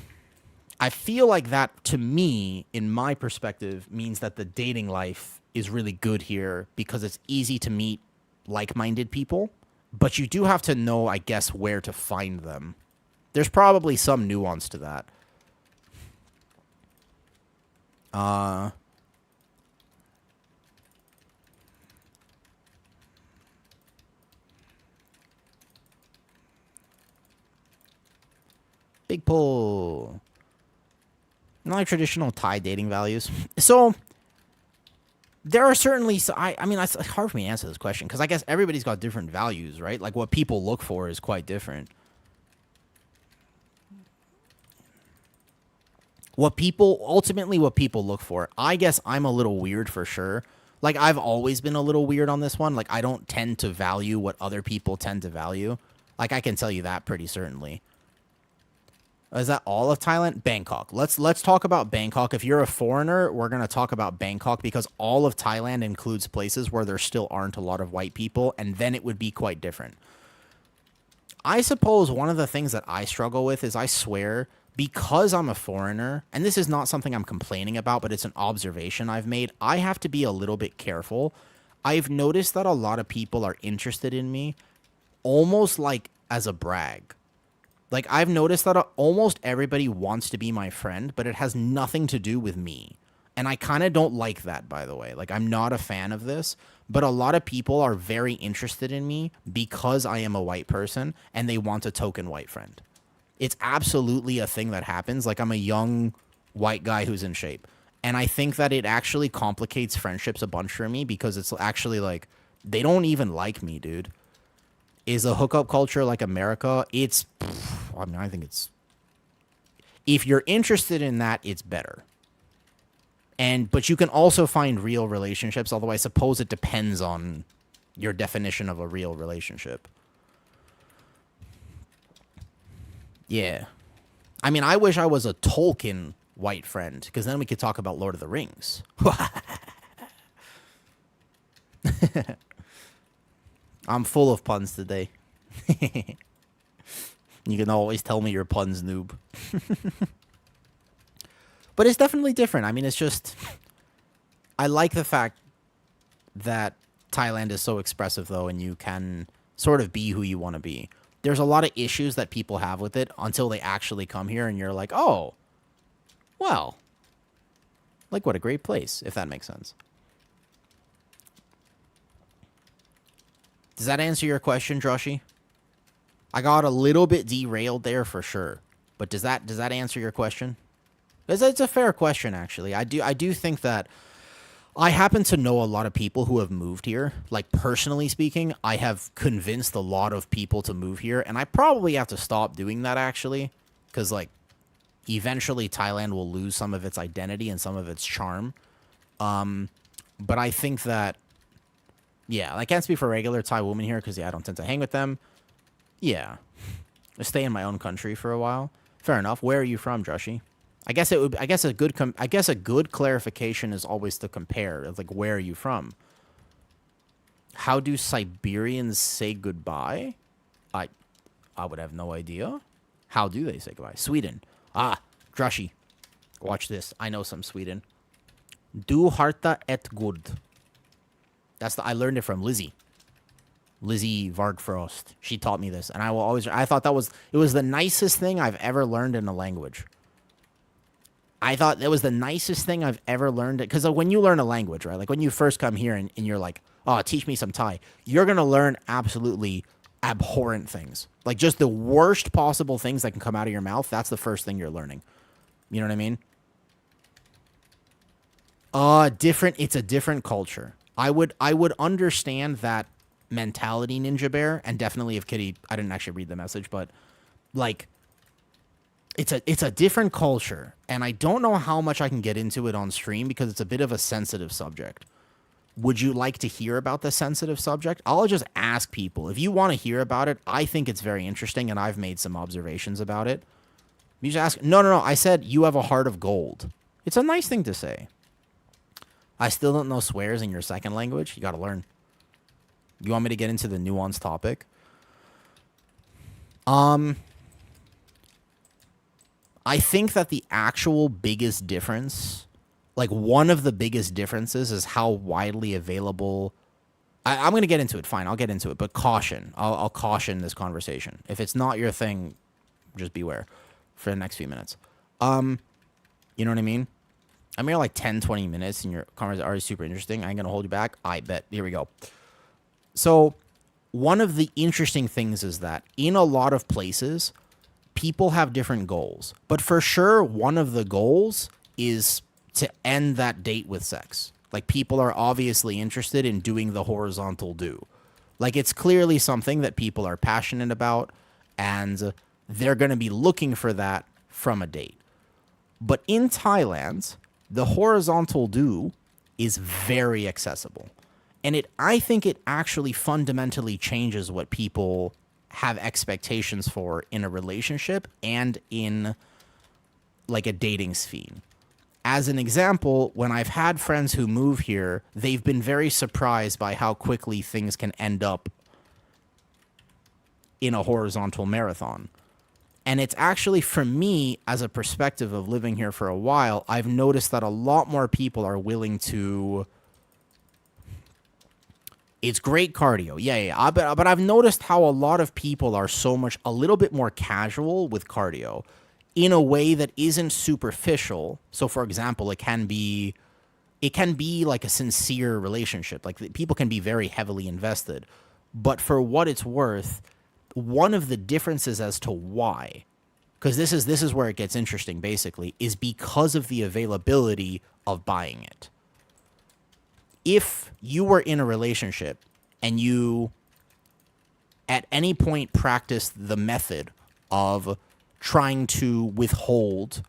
Speaker 1: I feel like that, to me, in my perspective, means that the dating life is really good here because it's easy to meet like-minded people, but you do have to know, I guess, where to find them. There's probably some nuance to that. Big pull. Not like traditional Thai dating values. So there are certainly, I mean, it's hard for me to answer this question because I guess everybody's got different values, right? Like what people look for is quite different. What people look for, I guess I'm a little weird for sure. Like I've always been a little weird on this one. Like I don't tend to value what other people tend to value. Like I can tell you that pretty certainly. Is that all of Thailand? Bangkok. Let's talk about Bangkok. If you're a foreigner, we're going to talk about Bangkok because all of Thailand includes places where there still aren't a lot of white people, and then it would be quite different. I suppose one of the things that I struggle with is I swear, because I'm a foreigner, and this is not something I'm complaining about, but it's an observation I've made, I have to be a little bit careful. I've noticed that a lot of people are interested in me almost like as a brag. Like, I've noticed that almost everybody wants to be my friend, but it has nothing to do with me. And I kind of don't like that, by the way. Like, I'm not a fan of this, but a lot of people are very interested in me because I am a white person, and they want a token white friend. It's absolutely a thing that happens. Like, I'm a young white guy who's in shape. And I think that it actually complicates friendships a bunch for me because it's actually like, they don't even like me, dude. Is a hookup culture like America? I mean, I think it's, if you're interested in that, it's better. But you can also find real relationships, although I suppose it depends on your definition of a real relationship. Yeah. I mean, I wish I was a Tolkien white friend, because then we could talk about Lord of the Rings. I'm full of puns today. You can always tell me your puns, noob. But it's definitely different. I mean, it's just... I like the fact that Thailand is so expressive, though, and you can sort of be who you want to be. There's a lot of issues that people have with it until they actually come here, and you're like, oh, well, like, what a great place, if that makes sense. Does that answer your question, Drushy? I got a little bit derailed there for sure, but does that answer your question? It's a fair question, actually. I do think that I happen to know a lot of people who have moved here. Like, personally speaking, I have convinced a lot of people to move here, and I probably have to stop doing that, actually, because, like, eventually Thailand will lose some of its identity and some of its charm. But I think that, yeah, I can't speak for regular Thai women here, because, yeah, I don't tend to hang with them. Yeah. I stay in my own country for a while. Fair enough. Where are you from, Drushy? I guess a good clarification is always to compare. It's like, where are you from? How do Siberians say goodbye? I would have no idea. How do they say goodbye? Sweden. Ah, Drushy. Watch this. I know some Sweden. Du harta et good. I learned it from Lizzie. Lizzie Vargfrost. She taught me this, and I thought it was the nicest thing I've ever learned in a language. I thought it was the nicest thing I've ever learned. Because when you learn a language, right? Like, when you first come here and you're like, oh, teach me some Thai. You're going to learn absolutely abhorrent things. Like, just the worst possible things that can come out of your mouth. That's the first thing you're learning. You know what I mean? It's a different culture. I would understand that mentality, Ninja Bear, and definitely if Kitty, I didn't actually read the message, but, like, it's a different culture, and I don't know how much I can get into it on stream because it's a bit of a sensitive subject. Would you like to hear about the sensitive subject? I'll just ask people. If you want to hear about it, I think it's very interesting, and I've made some observations about it. You just ask. No. I said you have a heart of gold. It's a nice thing to say. I still don't know swears in your second language. You got to learn. You want me to get into the nuanced topic? I think that the actual biggest difference, like one of the biggest differences, is how widely available. I'm going to get into it. Fine, I'll get into it. But caution. I'll caution this conversation. If it's not your thing, just beware for the next few minutes. You know what I mean? I'm here like 10, 20 minutes, and your conversation is already super interesting. I ain't going to hold you back. I bet. Here we go. So one of the interesting things is that in a lot of places, people have different goals. But for sure, one of the goals is to end that date with sex. Like, people are obviously interested in doing the horizontal do. Like, it's clearly something that people are passionate about, and they're going to be looking for that from a date. But in Thailand, the horizontal do is very accessible. And I think it actually fundamentally changes what people have expectations for in a relationship and in, like, a dating scene. As an example, when I've had friends who move here, they've been very surprised by how quickly things can end up in a horizontal marathon. And it's actually, for me, as a perspective of living here for a while, I've noticed that a lot more people are willing to... It's great cardio. Yeah. But I've noticed how a lot of people are a little bit more casual with cardio in a way that isn't superficial. So, for example, it can be like a sincere relationship. Like, people can be very heavily invested. But for what it's worth, one of the differences as to why, because this is where it gets interesting, basically, is because of the availability of buying it. If you were in a relationship and you at any point practiced the method of trying to withhold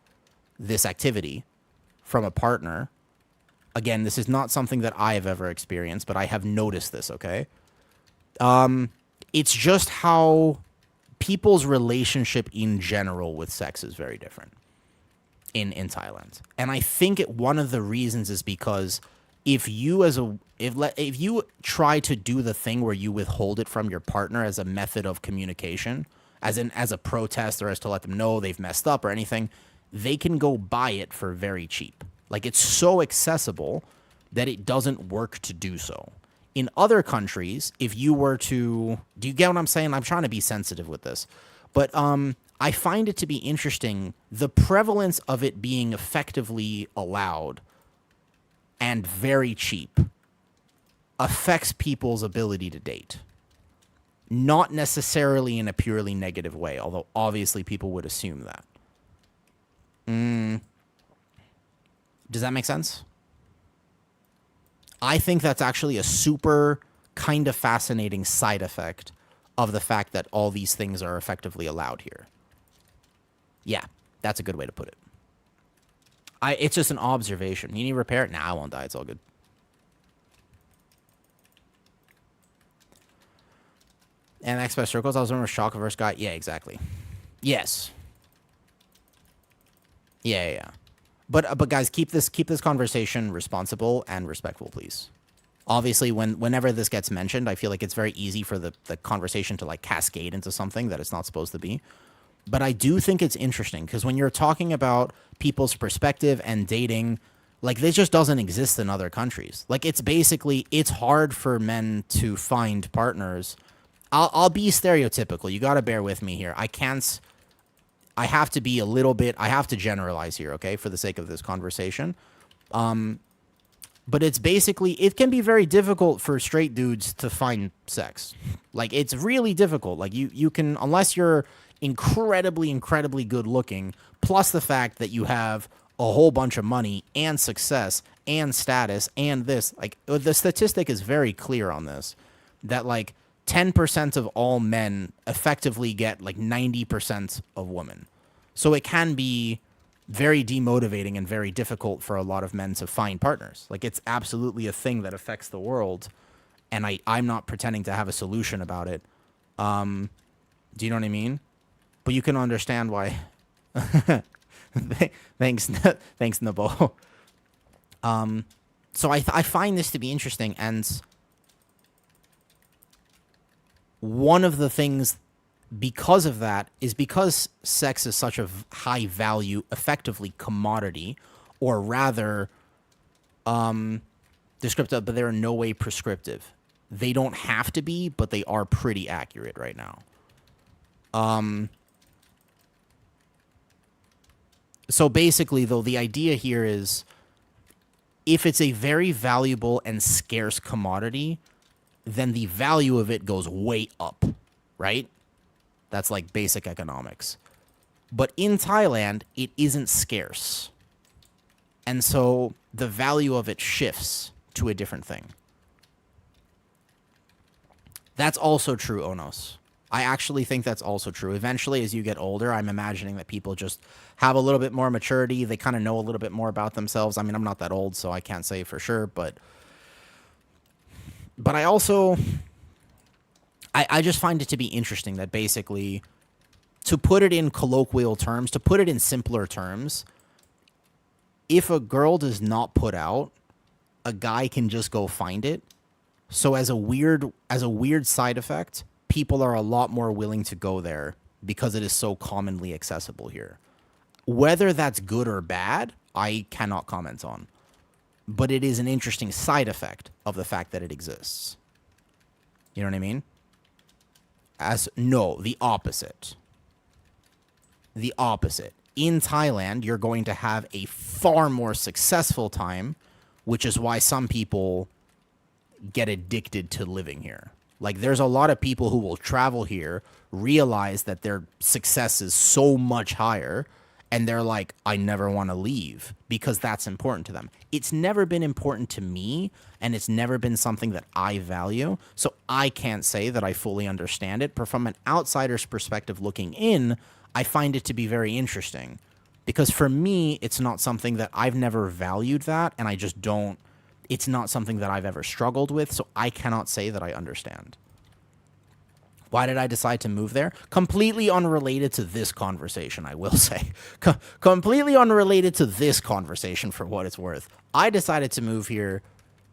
Speaker 1: this activity from a partner, again, this is not something that I have ever experienced, but I have noticed this, okay? It's just how people's relationship in general with sex is very different. in Thailand. And I think one of the reasons is because if you try to do the thing where you withhold it from your partner as a method of communication, as a protest or as to let them know they've messed up or anything, they can go buy it for very cheap. Like, it's so accessible that it doesn't work to do so. In other countries, if you were to, do you get what I'm saying? I'm trying to be sensitive with this, but I find it to be interesting, the prevalence of it being effectively allowed and very cheap affects people's ability to date. Not necessarily in a purely negative way, although obviously people would assume that. Does that make sense? I think that's actually a super kind of fascinating side effect of the fact that all these things are effectively allowed here. Yeah, that's a good way to put it. It's just an observation. You need to repair it? Nah, I won't die. It's all good. And X by Circles, I was remember shock averse guy. Yeah, exactly. Yes. Yeah. But guys, keep this conversation responsible and respectful, please. Obviously, whenever this gets mentioned, I feel like it's very easy for the conversation to like cascade into something that it's not supposed to be. But I do think it's interesting because when you're talking about people's perspective and dating, like, this just doesn't exist in other countries. Like, it's hard for men to find partners. I'll be stereotypical. You got to bear with me here. I have to be a little bit, I have to generalize here, okay, for the sake of this conversation. But it's basically, it can be very difficult for straight dudes to find sex. Like, it's really difficult. Like, you can, unless you're incredibly, incredibly good looking, plus the fact that you have a whole bunch of money and success and status and this, like, the statistic is very clear on this, that like 10% of all men effectively get like 90% of women. So it can be very demotivating and very difficult for a lot of men to find partners. Like, it's absolutely a thing that affects the world, and I'm not pretending to have a solution about it. Do you know what I mean? But you can understand why. Thanks, Nabo. So I find this to be interesting, and one of the things because of that is because sex is such a high value, effectively commodity, or rather descriptive, but they're in no way prescriptive. They don't have to be, but they are pretty accurate right now. So basically, though, the idea here is if it's a very valuable and scarce commodity, then the value of it goes way up, right? That's like basic economics. But in Thailand, it isn't scarce. And so the value of it shifts to a different thing. That's also true, Onos. I actually think that's also true. Eventually, as you get older, I'm imagining that people just have a little bit more maturity. They kind of know a little bit more about themselves. I mean, I'm not that old, so I can't say for sure, but I also, I just find it to be interesting that basically, to put it in colloquial terms, to put it in simpler terms, if a girl does not put out, a guy can just go find it. So as a weird side effect, people are a lot more willing to go there because it is so commonly accessible here. Whether that's good or bad, I cannot comment on. But it is an interesting side effect of the fact that it exists. You know what I mean? No, the opposite. The opposite. In Thailand, you're going to have a far more successful time, which is why some people get addicted to living here. Like, there's a lot of people who will travel here, realize that their success is so much higher, and they're like, I never want to leave, because that's important to them. It's never been important to me, and it's never been something that I value, so I can't say that I fully understand it. But from an outsider's perspective looking in, I find it to be very interesting. Because for me, it's not something that I've never valued that, and I just don't. It's not something that I've ever struggled with, so I cannot say that I understand. Why did I decide to move there? Completely unrelated to this conversation, I will say. Completely unrelated to this conversation for what it's worth. I decided to move here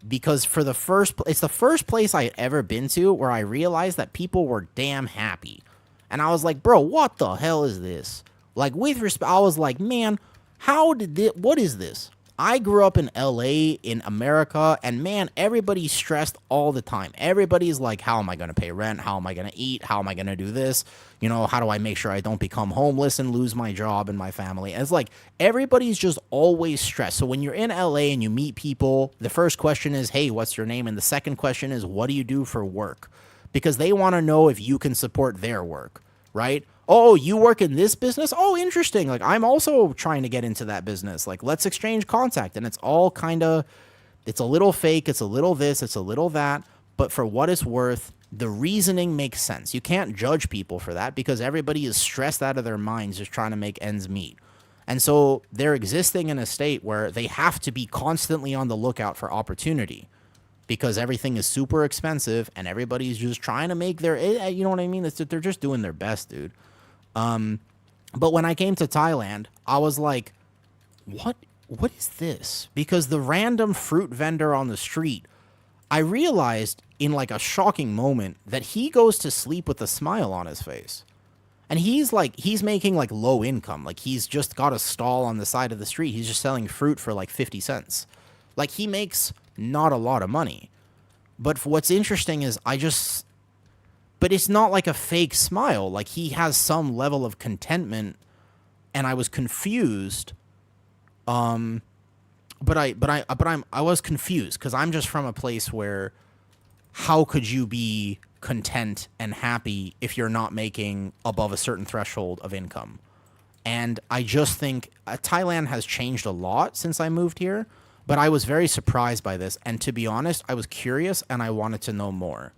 Speaker 1: because it's the first place I had ever been to where I realized that people were damn happy. And I was like, bro, what the hell is this? Like, with respect, I was like, man, what is this? I grew up in LA, in America, and man, everybody's stressed all the time. Everybody's like, how am I going to pay rent? How am I going to eat? How am I going to do this? You know, how do I make sure I don't become homeless and lose my job and my family? And it's like, everybody's just always stressed. So when you're in LA and you meet people, the first question is, hey, what's your name? And the second question is, what do you do for work? Because they want to know if you can support their work, right? Oh, you work in this business? Oh, interesting. Like, I'm also trying to get into that business. Like, let's exchange contact. And it's all kind of, it's a little fake. It's a little this. It's a little that. But for what it's worth, the reasoning makes sense. You can't judge people for that because everybody is stressed out of their minds just trying to make ends meet. And so they're existing in a state where they have to be constantly on the lookout for opportunity because everything is super expensive and everybody's just trying to make their, you know what I mean? They're just doing their best, dude. But when I came to Thailand, I was like, what is this? Because the random fruit vendor on the street, I realized in like a shocking moment that he goes to sleep with a smile on his face. And he's making like low income. Like, he's just got a stall on the side of the street. He's just selling fruit for like 50 cents. Like, he makes not a lot of money. But what's interesting is but it's not like a fake smile. Like, he has some level of contentment, and I was confused. I was confused because I'm just from a place where how could you be content and happy if you're not making above a certain threshold of income? And I just think Thailand has changed a lot since I moved here, but I was very surprised by this. And to be honest, I was curious and I wanted to know more.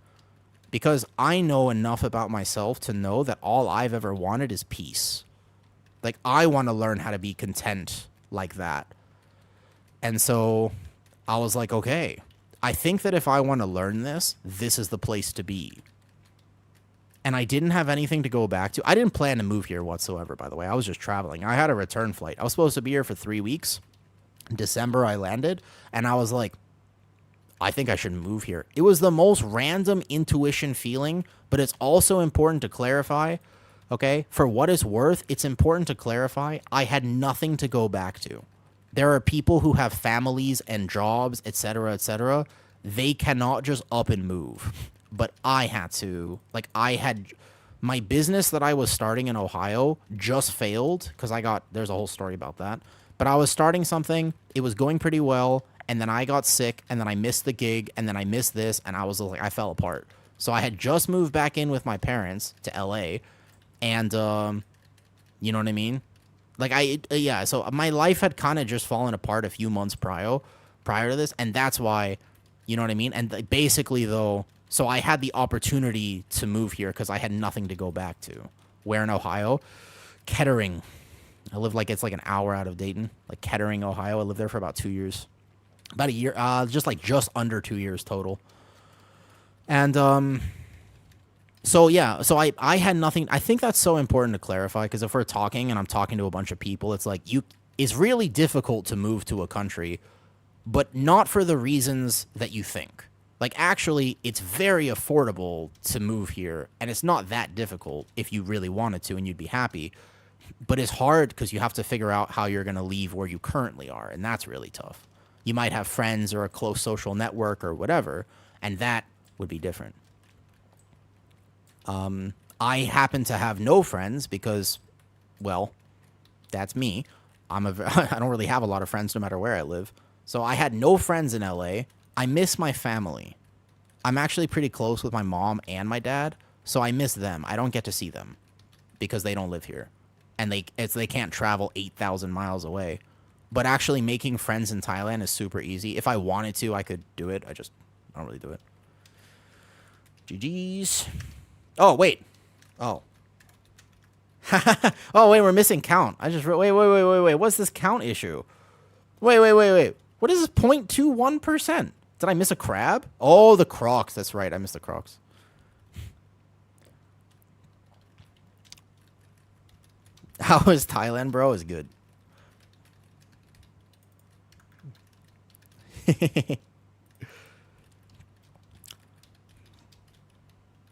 Speaker 1: Because I know enough about myself to know that all I've ever wanted is peace. Like, I want to learn how to be content like that. And so I was like, okay, I think that if I want to learn this, this is the place to be. And I didn't have anything to go back to. I didn't plan to move here whatsoever, by the way. I was just traveling. I had a return flight. I was supposed to be here for 3 weeks. In December, I landed, and I was like, I think I should move here. It was the most random intuition feeling, but it's also important to clarify, okay? For what it's worth, it's important to clarify I had nothing to go back to. There are people who have families and jobs, etc., etc. They cannot just up and move. But I had to. Like, my business that I was starting in Ohio just failed because there's a whole story about that. But I was starting something. It was going pretty well. And then I got sick, and then I missed the gig, and then I missed this, and I was like, I fell apart. So I had just moved back in with my parents to LA, and, you know what I mean? Like, so my life had kind of just fallen apart a few months prior to this, and that's why, you know what I mean? And basically, though, so I had the opportunity to move here because I had nothing to go back to. Where in Ohio? Kettering. I live it's like an hour out of Dayton, like Kettering, Ohio. I lived there for about 2 years. About a year, just under 2 years total. And so I had nothing. I think that's so important to clarify because if we're talking and I'm talking to a bunch of people, it's like it's really difficult to move to a country, but not for the reasons that you think. Like, actually, it's very affordable to move here, and it's not that difficult if you really wanted to and you'd be happy. But it's hard because you have to figure out how you're going to leave where you currently are, and that's really tough. You might have friends or a close social network or whatever, and that would be different. I happen to have no friends because, well, that's me. I don't really have a lot of friends no matter where I live. So I had no friends in LA. I miss my family. I'm actually pretty close with my mom and my dad, so I miss them. I don't get to see them because they don't live here, and they can't travel 8,000 miles away. But actually making friends in Thailand is super easy. If I wanted to, I could do it. I don't really do it. GG's. Oh, wait. Oh. Oh, wait, we're missing count. Wait. What's this count issue? Wait. What is this 0.21%? Did I miss a crab? Oh, the crocs. That's right. I missed the crocs. How is Thailand, bro? Is good.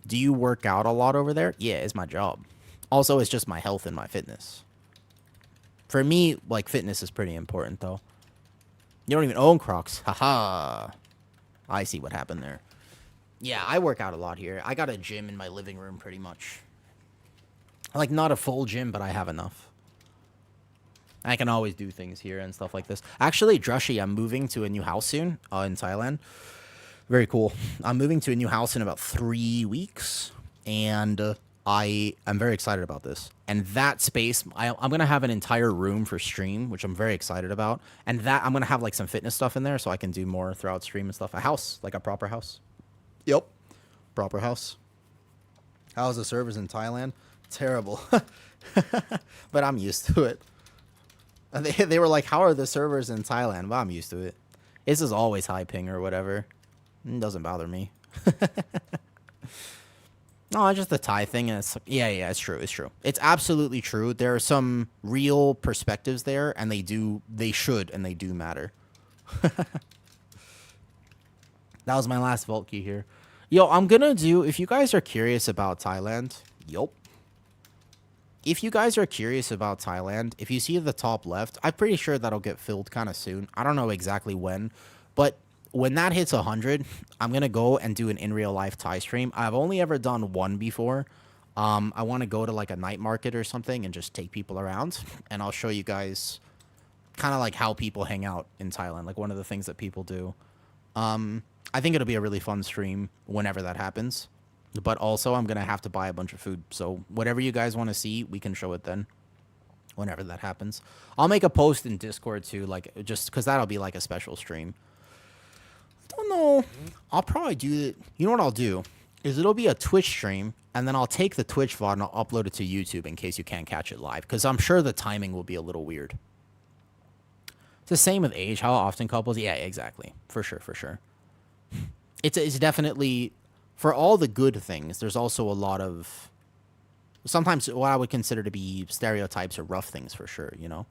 Speaker 1: Do you work out a lot over there? Yeah, it's my job. Also, it's just my health and my fitness. For me, like, fitness is pretty important, though. You don't even own Crocs. Haha. I see what happened there. Yeah, I work out a lot here. I got a gym in my living room, pretty much. Like, not a full gym, but I have enough. I can always do things here and stuff like this. Actually, Drushi, I'm moving to a new house soon in Thailand. Very cool. I'm moving to a new house in about 3 weeks, and I am very excited about this. And that space, I'm going to have an entire room for stream, which I'm very excited about. And that I'm going to have like some fitness stuff in there so I can do more throughout stream and stuff. A house, like a proper house. Yep. Proper house. How's the servers in Thailand? Terrible. But I'm used to it. They were like, how are the servers in Thailand? Well, I'm used to it. This is always high ping or whatever. It doesn't bother me. No, it's just the Thai thing. And it's, yeah, it's true. It's true. It's absolutely true. There are some real perspectives there, and they should, and they do matter. That was my last vault key here. Yo, I'm gonna do, if you guys are curious about Thailand, if you guys are curious about Thailand, if you see the top left, I'm pretty sure that'll get filled kind of soon. I don't know exactly when, but when that hits 100, I'm going to go and do an in real life Thai stream. I've only ever done one before. I want to go to like a night market or something and just take people around, and I'll show you guys kind of like how people hang out in Thailand, like one of the things that people do. I think it'll be a really fun stream whenever that happens. But also, I'm going to have to buy a bunch of food. So whatever you guys want to see, we can show it then. Whenever that happens. I'll make a post in Discord too, like, just because that'll be like a special stream. I don't know. I'll probably do it. You know what I'll do? Is it'll be a Twitch stream, and then I'll take the Twitch VOD and I'll upload it to YouTube in case you can't catch it live. Because I'm sure the timing will be a little weird. It's the same with age. How often couples? Yeah, exactly. For sure, for sure. It's definitely... For all the good things, there's also a lot of sometimes what I would consider to be stereotypes or rough things for sure, you know?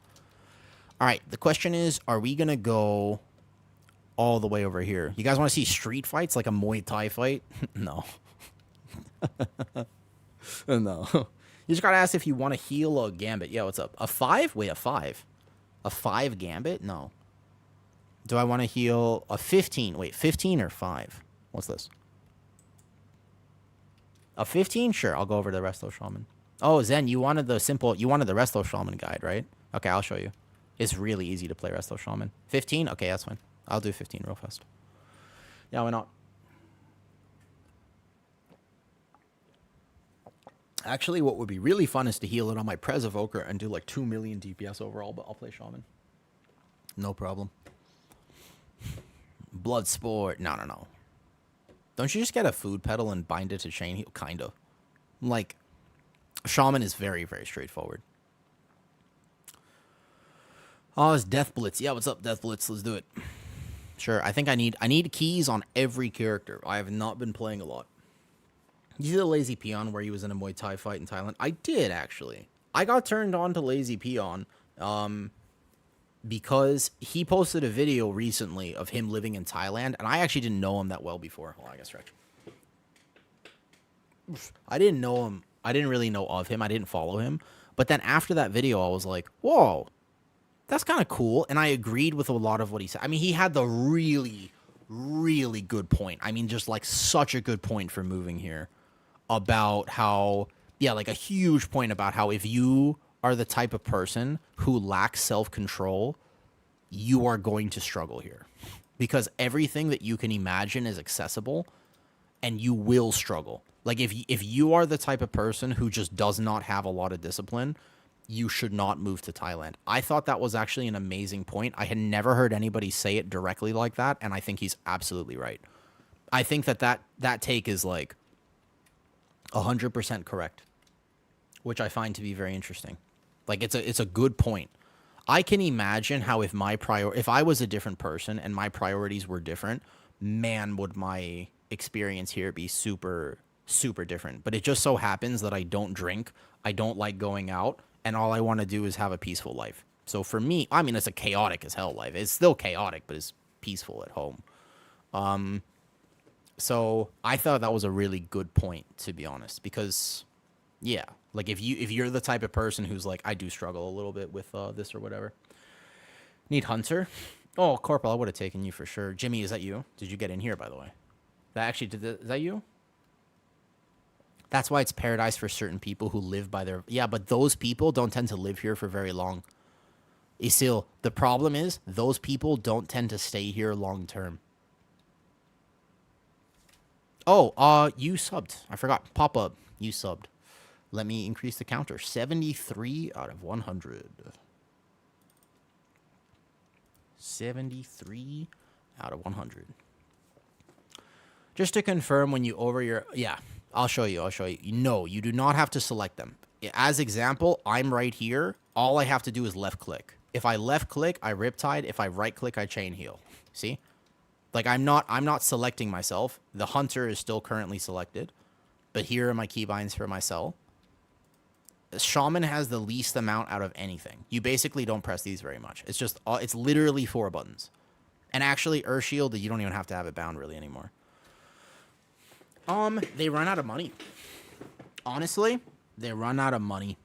Speaker 1: All right, the question is, are we going to go all the way over here? You guys want to see street fights, like a Muay Thai fight? No. No. You just got to ask if you want to heal a gambit. Yeah, what's up? A 5? Wait, a 5? A 5 gambit? No. Do I want to heal a 15? Wait, 15 or 5? What's this? A 15? Sure, I'll go over to the Resto Shaman. Oh, Zen, you wanted the Resto Shaman guide, right? Okay, I'll show you. It's really easy to play Resto Shaman. 15? Okay, that's fine. I'll do 15 real fast. Yeah, why not? Actually, what would be really fun is to heal it on my Prez Evoker and do like 2 million DPS overall, but I'll play Shaman. No problem. Blood Sport. No. Don't you just get a food pedal and bind it to chain heal? Kind of. Like, Shaman is very, very straightforward. Oh, it's Death Blitz. Yeah, what's up, Death Blitz? Let's do it. Sure, I think I need keys on every character. I have not been playing a lot. You see the Lazy Peon where he was in a Muay Thai fight in Thailand? I did, actually. I got turned on to Lazy Peon because he posted a video recently of him living in Thailand, and I actually didn't know him that well before. Hold on, I gotta stretch. I didn't know him. I didn't really know of him. I didn't follow him. But then after that video, I was like, whoa, that's kind of cool. And I agreed with a lot of what he said. I mean, he had the really, really good point. I mean, just like such a good point for moving here about how, yeah, like a huge point about how if you are the type of person who lacks self-control, you are going to struggle here because everything that you can imagine is accessible and you will struggle. Like if you are the type of person who just does not have a lot of discipline, you should not move to Thailand. I thought that was actually an amazing point. I had never heard anybody say it directly like that, and I think he's absolutely right. I think that take is like 100% correct, which I find to be very interesting. Like it's a good point. I can imagine how if I was a different person and my priorities were different, man, would my experience here be super, super different. But it just so happens that I don't drink, I don't like going out, and all I want to do is have a peaceful life. So for me, I mean, it's a chaotic as hell life. It's still chaotic, but it's peaceful at home. So I thought that was a really good point, to be honest, because yeah, like if you're the type of person who's like, I do struggle a little bit with this or whatever. Need hunter. Oh, Corporal, I would have taken you for sure. Jimmy, is that you? Did you get in here, by the way? Is that you? That's why it's paradise for certain people who live by their... Yeah, but those people don't tend to live here for very long. Isil, the problem is, those people don't tend to stay here long term. Oh, you subbed. I forgot. Pop up. You subbed. Let me increase the counter. 73 out of 100. 73 out of 100. Just to confirm, when you over your... Yeah, I'll show you. No, you do not have to select them. As example, I'm right here. All I have to do is left click. If I left click, I Riptide. If I right click, I chain heal. See? Like, I'm not selecting myself. The hunter is still currently selected. But here are my keybinds for my cell. Shaman has the least amount out of anything. You basically don't press these very much. It's just, it's literally 4 buttons. And actually, Earth Shield, you don't even have to have it bound really anymore. They run out of money. Honestly, they run out of money.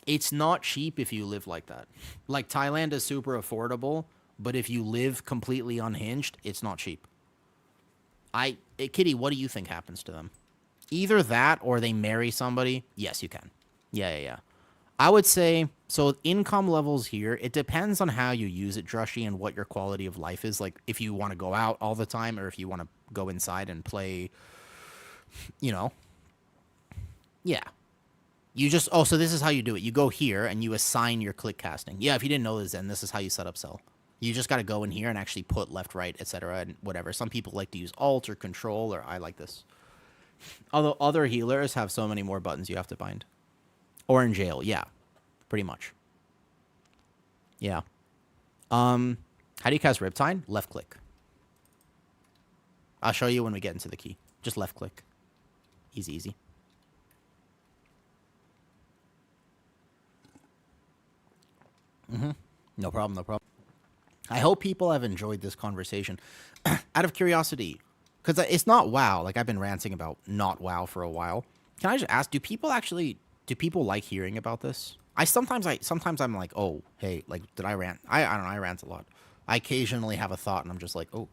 Speaker 1: It's not cheap if you live like that. Like, Thailand is super affordable, but if you live completely unhinged, it's not cheap. Kitty, what do you think happens to them? Either that or they marry somebody. Yes, you can. Yeah. I would say, so income levels here, it depends on how you use it, Drushy, and what your quality of life is. Like, if you want to go out all the time or if you want to go inside and play, you know. Yeah. You just, so this is how you do it. You go here and you assign your click casting. Yeah, if you didn't know this, then this is how you set up cell. You just got to go in here and actually put left, right, etc. and whatever. Some people like to use alt or control, or I like this. Although other healers have so many more buttons you have to bind. Or in jail, yeah. Pretty much. Yeah. How do you cast Riptide? Left click. I'll show you when we get into the key. Just left click. Easy. No problem. I hope people have enjoyed this conversation. Out of curiosity, because it's not WoW. Like, I've been ranting about not WoW for a while. Can I just ask, do people like hearing about this? Sometimes I'm like, oh, hey, like, did I rant? I don't know, I rant a lot. I occasionally have a thought and I'm just like, oh.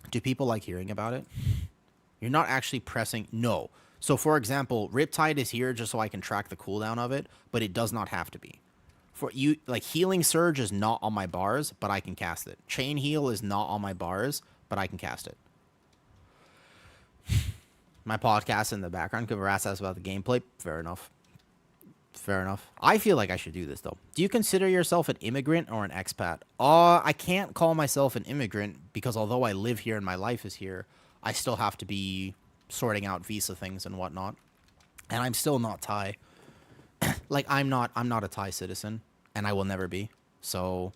Speaker 1: Do people like hearing about it? You're not actually pressing, no. So for example, Riptide is here just so I can track the cooldown of it, but it does not have to be. For you, like, Healing Surge is not on my bars, but I can cast it. Chain Heal is not on my bars, but I can cast it. My podcast in the background could harass us about the gameplay. Fair enough. I feel like I should do this, though. Do you consider yourself an immigrant or an expat? I can't call myself an immigrant because although I live here and my life is here, I still have to be sorting out visa things and whatnot. And I'm still not Thai. Like, I'm not a Thai citizen, and I will never be. So,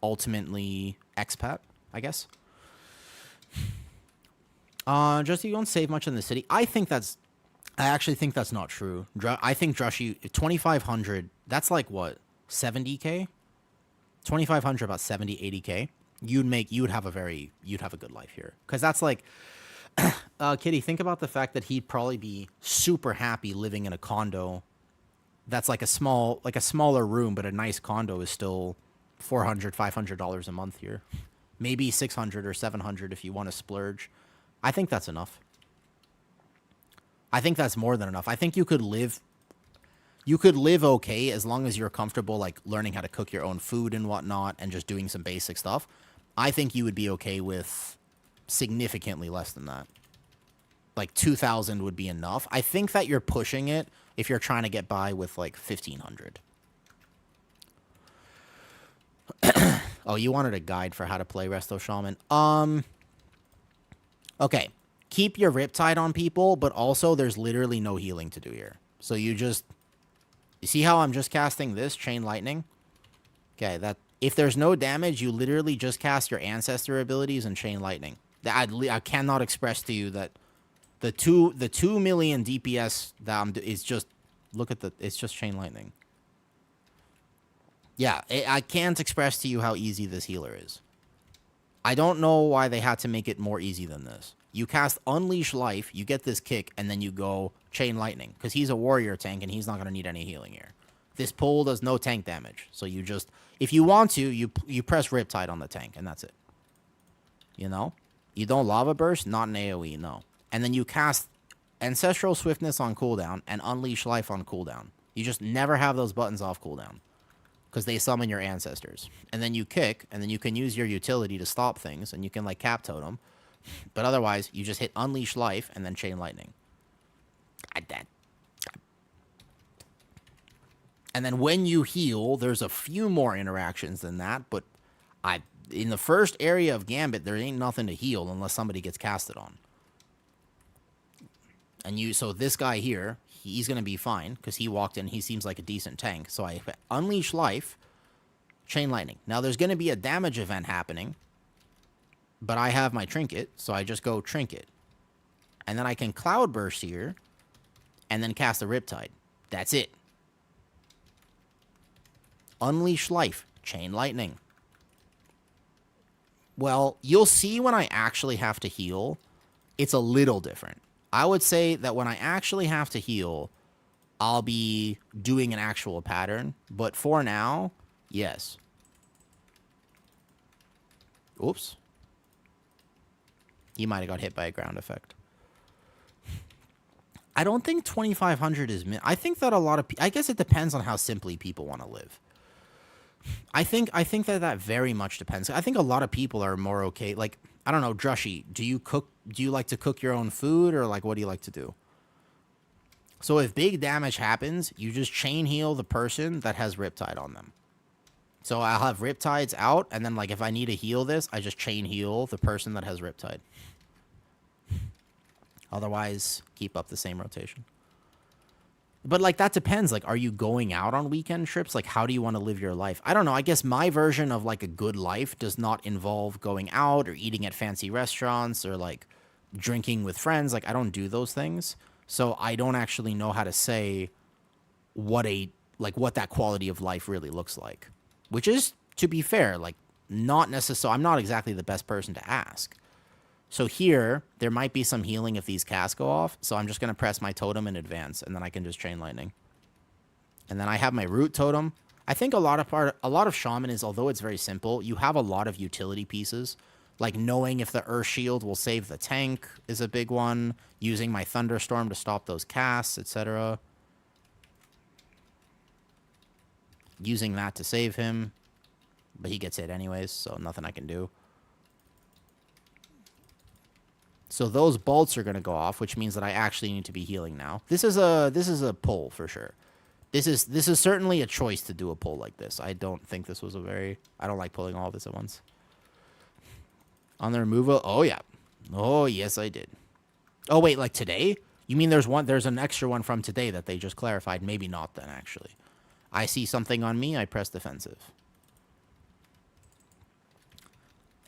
Speaker 1: ultimately, expat, I guess. Just you don't save much in the city. I actually think that's not true. I think Drushy, 2,500, that's like what, 70K? 2,500, about 70, 80K. You'd have a good life here. Because that's like, Kitty, think about the fact that he'd probably be super happy living in a condo that's like a smaller room, but a nice condo is still $400, $500 a month here. Maybe 600 or 700 if you want to splurge. I think that's enough. I think that's more than enough. I think you could live okay as long as you're comfortable, like, learning how to cook your own food and whatnot and just doing some basic stuff. I think you would be okay with significantly less than that. Like, 2,000 would be enough. I think that you're pushing it if you're trying to get by with, like, 1,500. Oh, you wanted a guide for how to play Resto Shaman? Okay. Keep your Riptide on people, but also there's literally no healing to do here. So you see how I'm just casting this? Chain Lightning? Okay, if there's no damage, you literally just cast your Ancestor abilities and Chain Lightning. I cannot express to you that the 2 million DPS is just Look at the... It's just chain lightning. Yeah, I can't express to you how easy this healer is. I don't know why they had to make it more easy than this. You cast Unleash Life, you get this kick, and then you go Chain Lightning. Because he's a warrior tank, and he's not going to need any healing here. This pull does no tank damage. So you just... If you want to, you press Riptide on the tank, and that's it. You know? You don't Lava Burst, not an AoE, no. And then you cast Ancestral Swiftness on cooldown and Unleash Life on cooldown. You just never have those buttons off cooldown. Because they summon your ancestors. And then you kick, and then you can use your utility to stop things, and you can, like, Cap Totem. But otherwise, you just hit Unleash Life, and then Chain Lightning. And then when you heal, there's a few more interactions than that, but in the first area of Gambit, there ain't nothing to heal unless somebody gets casted on. And so this guy here, he's going to be fine, because he walked in, he seems like a decent tank. So I Unleash Life, Chain Lightning. Now, there's going to be a damage event happening, but I have my Trinket, so I just go Trinket. And then I can Cloud Burst here, and then cast a Riptide. That's it. Unleash Life, Chain Lightning. Well, you'll see when I actually have to heal, it's a little different. I would say that when I actually have to heal, I'll be doing an actual pattern. But for now, yes. Oops. He might have got hit by a ground effect. I don't think 2,500 is... I think that a lot of... I guess it depends on how simply people want to live. I think that very much depends. I think a lot of people are more okay. Like, I don't know, Drushy, do you like to cook your own food, or like what do you like to do? So if big damage happens, you just chain heal the person that has Riptide on them. So I'll have Riptides out, and then like if I need to heal this, I just chain heal the person that has Riptide. Otherwise, keep up the same rotation. But, like, that depends. Like, are you going out on weekend trips? Like, how do you want to live your life? I don't know. I guess my version of, like, a good life does not involve going out or eating at fancy restaurants or, like, drinking with friends. Like, I don't do those things. So I don't actually know how to say what that quality of life really looks like. Which is, to be fair, like, not necessarily... I'm not exactly the best person to ask. So here, there might be some healing if these casts go off. So I'm just going to press my totem in advance, and then I can just Chain Lightning. And then I have my root totem. I think a lot of shaman is, although it's very simple, you have a lot of utility pieces. Like knowing if the Earth Shield will save the tank is a big one. Using my Thunderstorm to stop those casts, etc. Using that to save him. But he gets hit anyways, so nothing I can do. So those bolts are going to go off, which means that I actually need to be healing now. This is a pull for sure. This is certainly a choice to do a pull like this. I don't think this was I don't like pulling all this at once. On the removal, oh yeah. Oh yes, I did. Oh wait, like today? You mean there's an extra one from today that they just clarified? Maybe not then actually. I see something on me, I press defensive.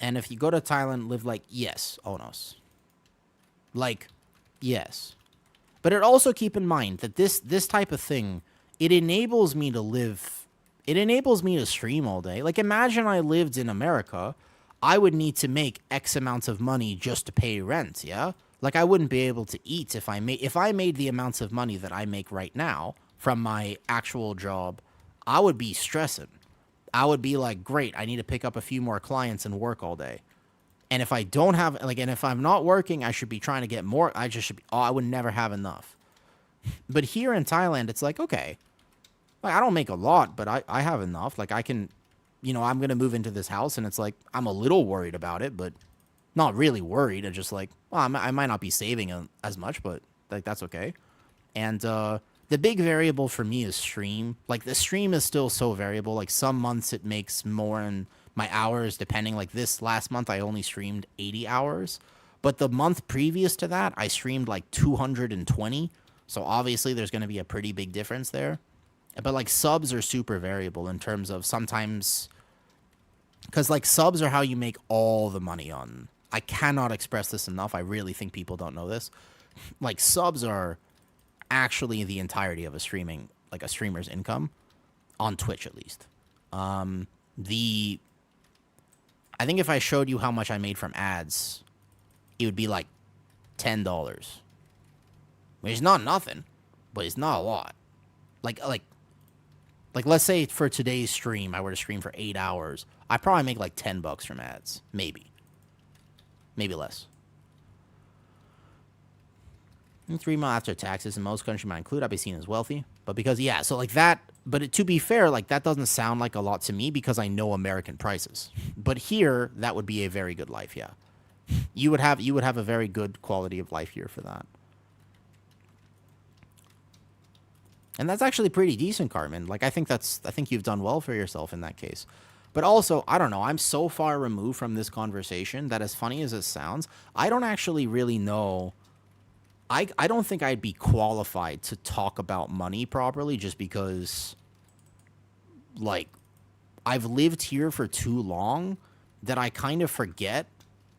Speaker 1: And if you go to Thailand, live like yes, Onos. Like, yes. But it also keep in mind that this type of thing, it enables me to live... It enables me to stream all day. Like, imagine I lived in America. I would need to make X amount of money just to pay rent, yeah? Like, I wouldn't be able to eat if I made the amounts of money that I make right now from my actual job. I would be stressing. I would be like, great, I need to pick up a few more clients and work all day. And if I don't have, like, and if I'm not working, I should be trying to get more. I just should be, I would never have enough. But here in Thailand, it's like, okay, like, I don't make a lot, but I have enough. Like, I can, you know, I'm going to move into this house, and it's like, I'm a little worried about it, but not really worried. I'm just like, well, I might not be saving as much, but, like, that's okay. And the big variable for me is stream. Like, the stream is still so variable. Like, some months it makes more, and my hours, depending, like this last month, I only streamed 80 hours. But the month previous to that, I streamed like 220. So obviously there's going to be a pretty big difference there. But like subs are super variable in terms of sometimes... Because like subs are how you make all the money on... I cannot express this enough. I really think people don't know this. Like subs are actually the entirety of a streamer's income on Twitch, at least. I think if I showed you how much I made from ads, it would be like $10. Which is not nothing, but it's not a lot. Like let's say for today's stream, I were to stream for 8 hours, I probably make like $10 from ads, maybe less. 3 months after taxes in most countries might include, I'd be seen as wealthy. But because, yeah, so like that, but to be fair, like that doesn't sound like a lot to me because I know American prices. But here, that would be a very good life, yeah. You would have a very good quality of life here for that. And that's actually pretty decent, Cartman. Like, I think you've done well for yourself in that case. But also, I don't know, I'm so far removed from this conversation that as funny as it sounds, I don't actually really know. I don't think I'd be qualified to talk about money properly just because, like, I've lived here for too long that I kind of forget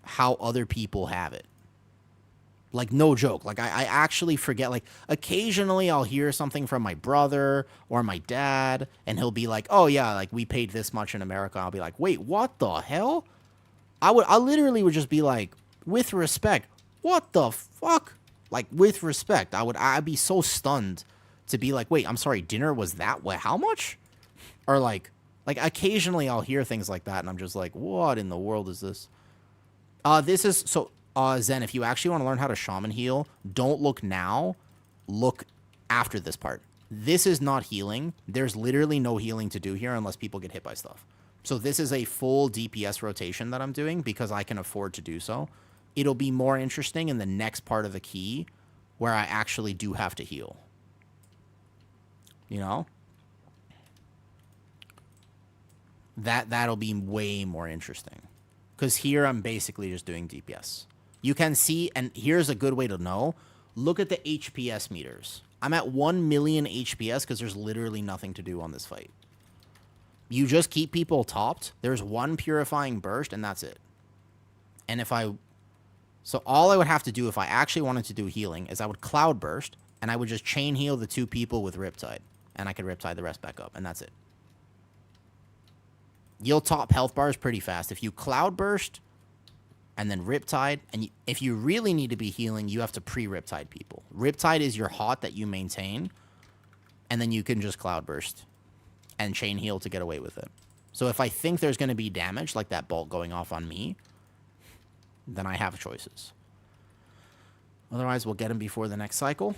Speaker 1: how other people have it. Like, no joke. Like, I actually forget. Like, occasionally I'll hear something from my brother or my dad, and he'll be like, oh, yeah, like, we paid this much in America. I'll be like, wait, what the hell? I literally would just be like, with respect, what the fuck? Like, with respect, I'd be so stunned to be like, wait, I'm sorry, dinner was that way? How much? Or like occasionally I'll hear things like that, and I'm just like, what in the world is this? Zen, if you actually want to learn how to shaman heal, don't look now. Look after this part. This is not healing. There's literally no healing to do here unless people get hit by stuff. So this is a full DPS rotation that I'm doing because I can afford to do so. It'll be more interesting in the next part of the key where I actually do have to heal. You know? That'll be way more interesting. Because here I'm basically just doing DPS. You can see, and here's a good way to know. Look at the HPS meters. I'm at 1 million HPS because there's literally nothing to do on this fight. You just keep people topped. There's one purifying burst, and that's it. And so all I would have to do if I actually wanted to do healing is I would cloud burst, and I would just chain heal the 2 people with Riptide. And I could Riptide the rest back up, and that's it. You'll top health bars pretty fast. If you cloud burst and then Riptide, and if you really need to be healing, you have to pre-Riptide people. Riptide is your hot that you maintain, and then you can just cloud burst and chain heal to get away with it. So if I think there's going to be damage, like that bolt going off on me, then I have choices. Otherwise, we'll get him before the next cycle.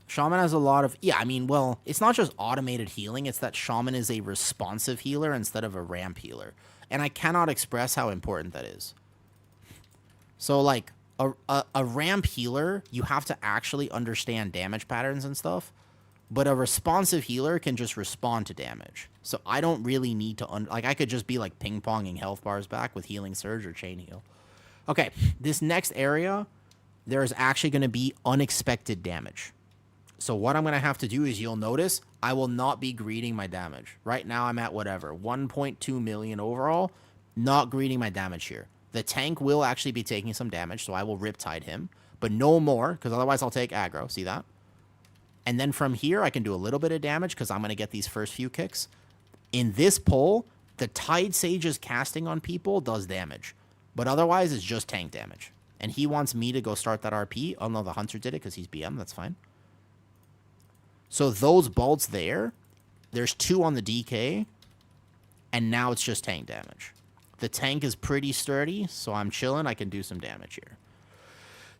Speaker 1: Shaman has a lot of... Yeah, I mean, well, it's not just automated healing. It's that Shaman is a responsive healer instead of a ramp healer. And I cannot express how important that is. So, like, a ramp healer, you have to actually understand damage patterns and stuff. But a responsive healer can just respond to damage. So I don't really need to... I could just be, like, ping-ponging health bars back with Healing Surge or Chain Heal. Okay, this next area, there is actually going to be unexpected damage. So what I'm going to have to do is, you'll notice, I will not be greeting my damage. Right now I'm at whatever, 1.2 million overall. Not greeting my damage here. The tank will actually be taking some damage, so I will Riptide him. But no more, because otherwise I'll take aggro. See that? And then from here, I can do a little bit of damage, because I'm going to get these first few kicks. In this pull, the Tide Sage's casting on people does damage. But otherwise, it's just tank damage. And he wants me to go start that RP. Oh no, the Hunter did it, because he's BM. That's fine. So those bolts there's 2 on the DK, and now it's just tank damage. The tank is pretty sturdy, so I'm chilling. I can do some damage here.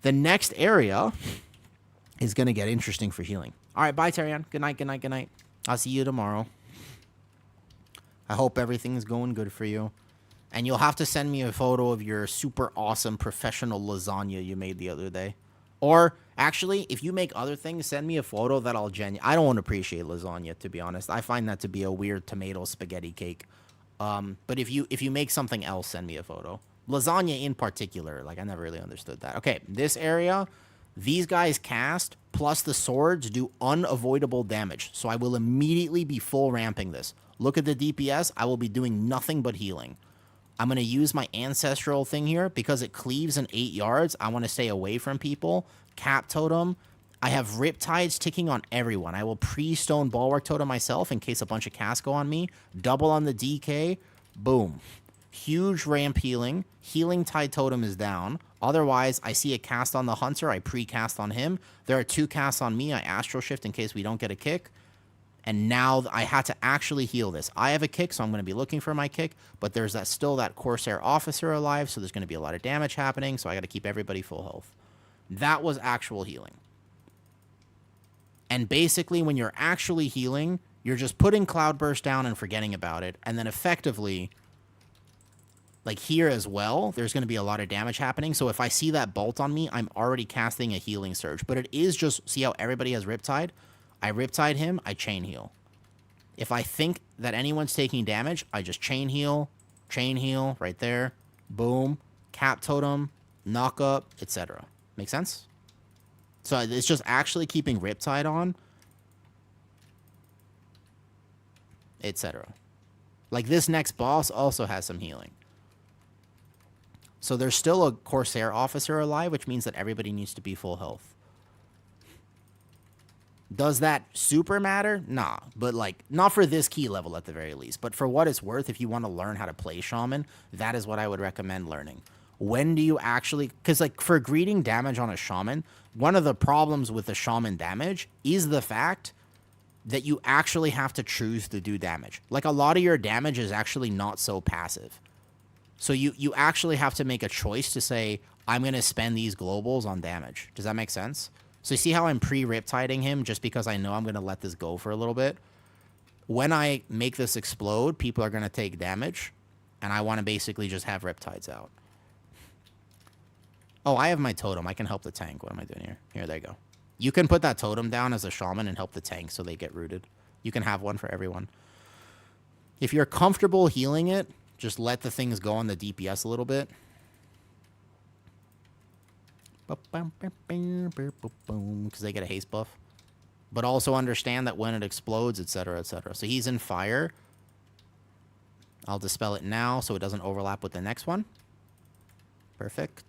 Speaker 1: The next area is going to get interesting for healing. All right, bye, Tarian. Good night, good night, good night. I'll see you tomorrow. I hope everything's going good for you. And you'll have to send me a photo of your super awesome professional lasagna you made the other day. Or, actually, if you make other things, send me a photo that I'll I don't appreciate lasagna, to be honest. I find that to be a weird tomato spaghetti cake. But if you make something else, send me a photo. Lasagna in particular, like, I never really understood that. Okay, this area, these guys cast, plus the swords do unavoidable damage. So I will immediately be full ramping this. Look at the DPS. I will be doing nothing but healing. I'm going to use my ancestral thing here because it cleaves in 8 yards. I want to stay away from people. Cap totem. I have Riptides ticking on everyone. I will pre-Stone Bulwark Totem myself in case a bunch of casts go on me. Double on the DK. Boom. Huge ramp healing. Healing Tide Totem is down. Otherwise, I see a cast on the Hunter. I pre-cast on him. There are 2 casts on me. I Astral Shift in case we don't get a kick. And now I had to actually heal this. I have a kick, so I'm going to be looking for my kick. But there's still that Corsair Officer alive, so there's going to be a lot of damage happening. So I got to keep everybody full health. That was actual healing. And basically, when you're actually healing, you're just putting Cloudburst down and forgetting about it. And then effectively, like here as well, there's going to be a lot of damage happening. So if I see that bolt on me, I'm already casting a healing surge. But it is just, see how everybody has Riptide? I Riptide him, I chain heal. If I think that anyone's taking damage, I just chain heal right there. Boom. Cap Totem, knock up, etc. Make sense? So it's just actually keeping Riptide on, etc. Like this next boss also has some healing. So there's still a Corsair Officer alive, which means that everybody needs to be full health. Does that super matter? Nah, but like not for this key level at the very least. But for what it's worth, if you want to learn how to play Shaman, that is what I would recommend learning. When do you actually... Because like for greeting damage on a Shaman, one of the problems with the Shaman damage is the fact that you actually have to choose to do damage. Like a lot of your damage is actually not so passive. So you actually have to make a choice to say, I'm going to spend these globals on damage. Does that make sense? So you see how I'm pre-Riptiding him just because I know I'm going to let this go for a little bit? When I make this explode, people are going to take damage, and I want to basically just have Riptides out. Oh, I have my totem. I can help the tank. What am I doing here? Here, there you go. You can put that totem down as a shaman and help the tank so they get rooted. You can have one for everyone. If you're comfortable healing it, just let the things go on the DPS a little bit. Because they get a haste buff. But also understand that when it explodes, etc., etc. So he's in fire. I'll dispel it now so it doesn't overlap with the next one. Perfect.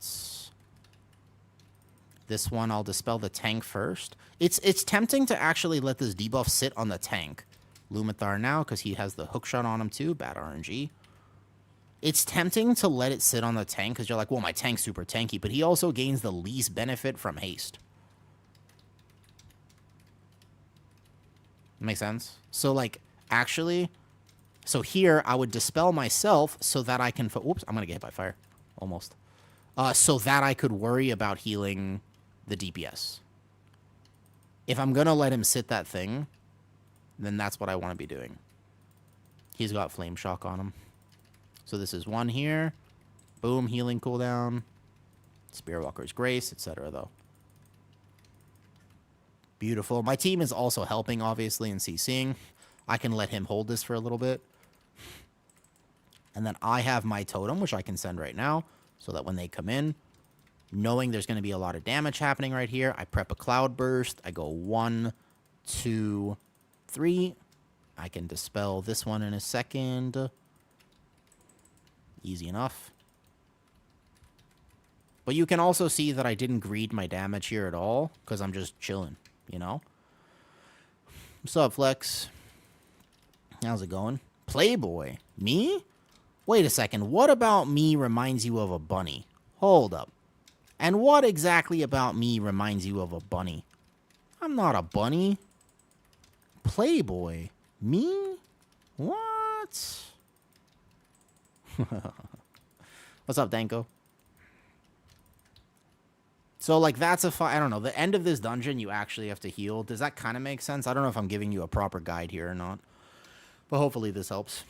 Speaker 1: This one, I'll dispel the tank first. It's tempting to actually let this debuff sit on the tank. Lumathar now, because he has the hookshot on him too. Bad RNG. It's tempting to let it sit on the tank, because you're like, well, my tank's super tanky, but he also gains the least benefit from haste. Make sense? So, like, actually, so here, I would dispel myself so that I can... Oops, I'm going to get hit by fire. Almost. So that I could worry about healing the DPS. If I'm going to let him sit that thing, then that's what I want to be doing. He's got Flame Shock on him. So this is one here. Boom, healing cooldown. Spearwalker's Grace, etc. though. Beautiful. My team is also helping, obviously, in CCing. I can let him hold this for a little bit. And then I have my totem, which I can send right now, so that when they come in, knowing there's going to be a lot of damage happening right here, I prep a Cloud Burst. I go 1, 2, 3. I can dispel this one in a second. Easy enough. But you can also see that I didn't greed my damage here at all, because I'm just chilling, you know? What's up, Flex? How's it going? Playboy. Me? Wait a second. What about me reminds you of a bunny? Hold up. And what exactly about me reminds you of a bunny? I'm not a bunny. Playboy. Me? What? What's up, Danko? So, like, that's a I don't know. The end of this dungeon, you actually have to heal. Does that kind of make sense? I don't know if I'm giving you a proper guide here or not. But hopefully this helps.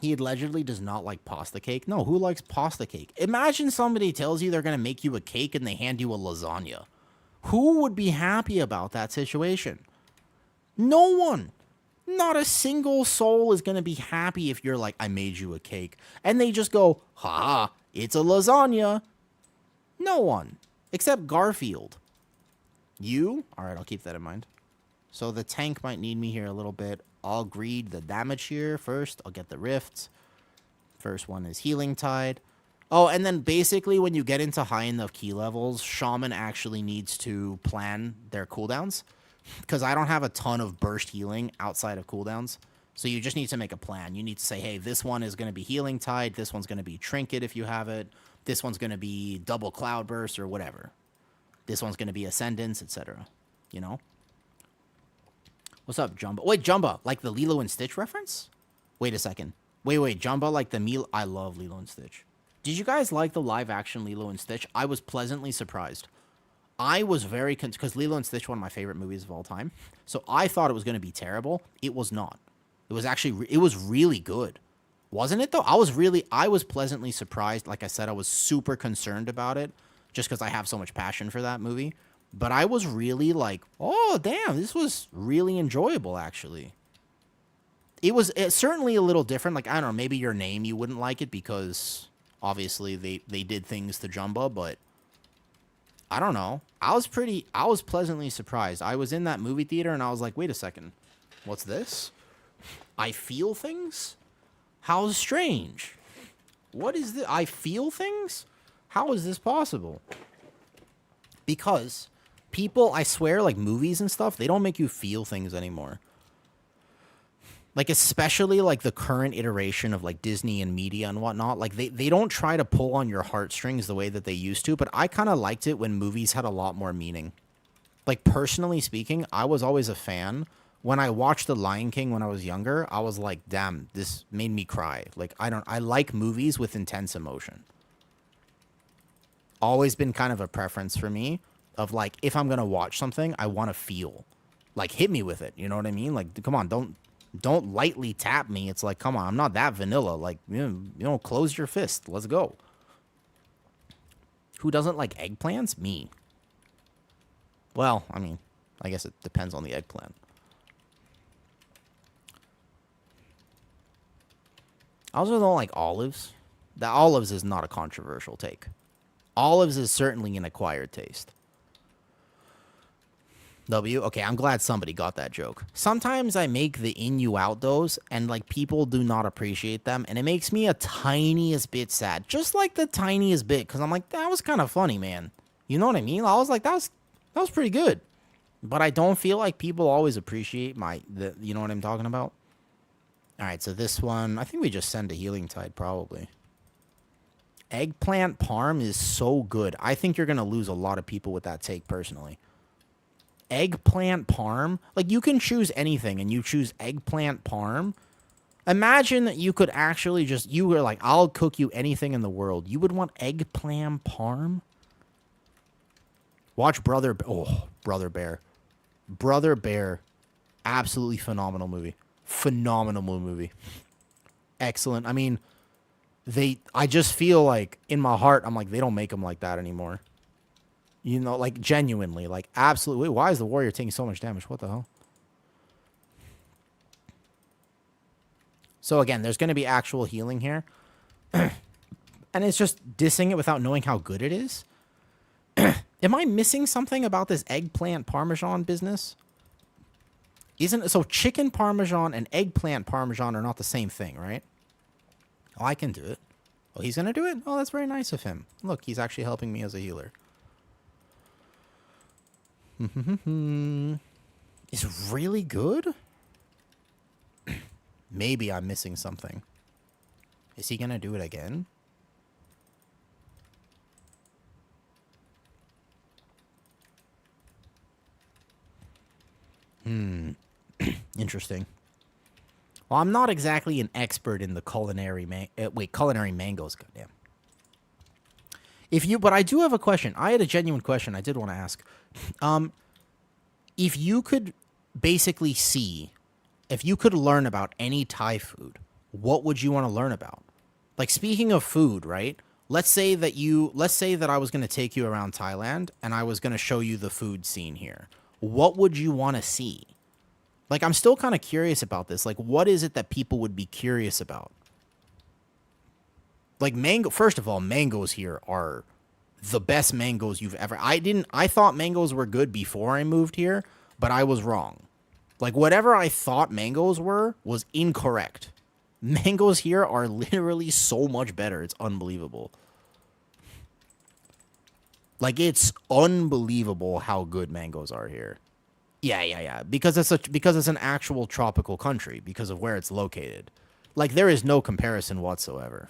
Speaker 1: He allegedly does not like pasta cake. No, who likes pasta cake? Imagine somebody tells you they're going to make you a cake and they hand you a lasagna. Who would be happy about that situation? No one. Not a single soul is going to be happy if you're like, I made you a cake. And they just go, ha, it's a lasagna. No one. Except Garfield. You? All right, I'll keep that in mind. So the tank might need me here a little bit. I'll greed the damage here first. I'll get the rifts. First one is Healing Tide. Oh, and then basically when you get into high enough key levels, shaman actually needs to plan their cooldowns. Because I don't have a ton of burst healing outside of cooldowns. So you just need to make a plan. You need to say, hey, this one is going to be healing tide. This one's going to be trinket if you have it. This one's going to be double cloud burst or whatever. This one's going to be ascendance, etc. You know? What's up, Jumbo? Wait, Jumbo, like the Lilo and Stitch reference? Wait a second. Wait, Jumbo, like the meal. I love Lilo and Stitch. Did you guys like the live action Lilo and Stitch? I was pleasantly surprised. I was very because Lilo and Stitch, one of my favorite movies of all time. So I thought it was going to be terrible. It was not. It was actually it was really good, wasn't it? Though I was pleasantly surprised. Like I said, I was super concerned about it, just because I have so much passion for that movie. But I was really like, oh damn, this was really enjoyable. Actually, it's certainly a little different. Like I don't know, maybe Your Name you wouldn't like it because obviously they did things to Jumbo, but. I don't know. I was pleasantly surprised. I was in that movie theater and I was like, wait a second. What's this? I feel things? How strange. What is this? I feel things? How is this possible? Because people, I swear, like movies and stuff, they don't make you feel things anymore. Like, especially, like, the current iteration of, like, Disney and media and whatnot. Like, they don't try to pull on your heartstrings the way that they used to. But I kind of liked it when movies had a lot more meaning. Like, personally speaking, I was always a fan. When I watched The Lion King when I was younger, I was like, damn, this made me cry. Like, I like movies with intense emotion. Always been kind of a preference for me of, like, if I'm going to watch something, I want to feel. Like, hit me with it. You know what I mean? Like, come on, don't lightly tap me. It's like, come on, I'm not that vanilla. Like, you know, close your fist. Let's go. Who doesn't like eggplants? Me. Well, I mean, I guess it depends on the eggplant. I also don't like olives. The olives is not a controversial take. Olives is certainly an acquired taste. W? Okay, I'm glad somebody got that joke. Sometimes I make the in you out those, and like people do not appreciate them, and it makes me a tiniest bit sad. Just like the tiniest bit, because I'm like, that was kind of funny, man. You know what I mean? I was like, that was pretty good. But I don't feel like people always appreciate you know what I'm talking about? Alright, so this one, I think we just send a Healing Tide, probably. Eggplant Parm is so good. I think you're going to lose a lot of people with that take, personally. Eggplant Parm? Like, you can choose anything, and you choose Eggplant Parm. Imagine that you could actually you were like, I'll cook you anything in the world. You would want Eggplant Parm? Watch Brother Bear. Brother Bear. Absolutely phenomenal movie. Phenomenal movie. Excellent. I mean, I just feel like, in my heart, I'm like, they don't make them like that anymore. You know, like, genuinely, like, absolutely. Wait, why is the warrior taking so much damage? What the hell? So, again, there's going to be actual healing here. And it's just dissing it without knowing how good it is. Am I missing something about this eggplant parmesan business? So chicken parmesan and eggplant parmesan are not the same thing, right? Oh, I can do it. Oh, he's going to do it? Oh, that's very nice of him. Look, he's actually helping me as a healer. Is really good? Maybe I'm missing something. Is he going to do it again? Interesting. Well, I'm not exactly an expert in the culinary mangoes, goddamn. But I do have a question. I had a genuine question I did want to ask. If you could basically if you could learn about any Thai food, what would you want to learn about? Like, speaking of food, right? Let's say that I was going to take you around Thailand and I was going to show you the food scene here. What would you want to see? Like, I'm still kind of curious about this. Like, what is it that people would be curious about? Like, first of all, mangoes here are the best mangoes you've ever... I thought mangoes were good before I moved here, but I was wrong. Like, whatever I thought mangoes were was incorrect. Mangoes here are literally so much better. It's unbelievable. Like, it's unbelievable how good mangoes are here. Yeah. Because it's an actual tropical country because of where it's located. Like, there is no comparison whatsoever.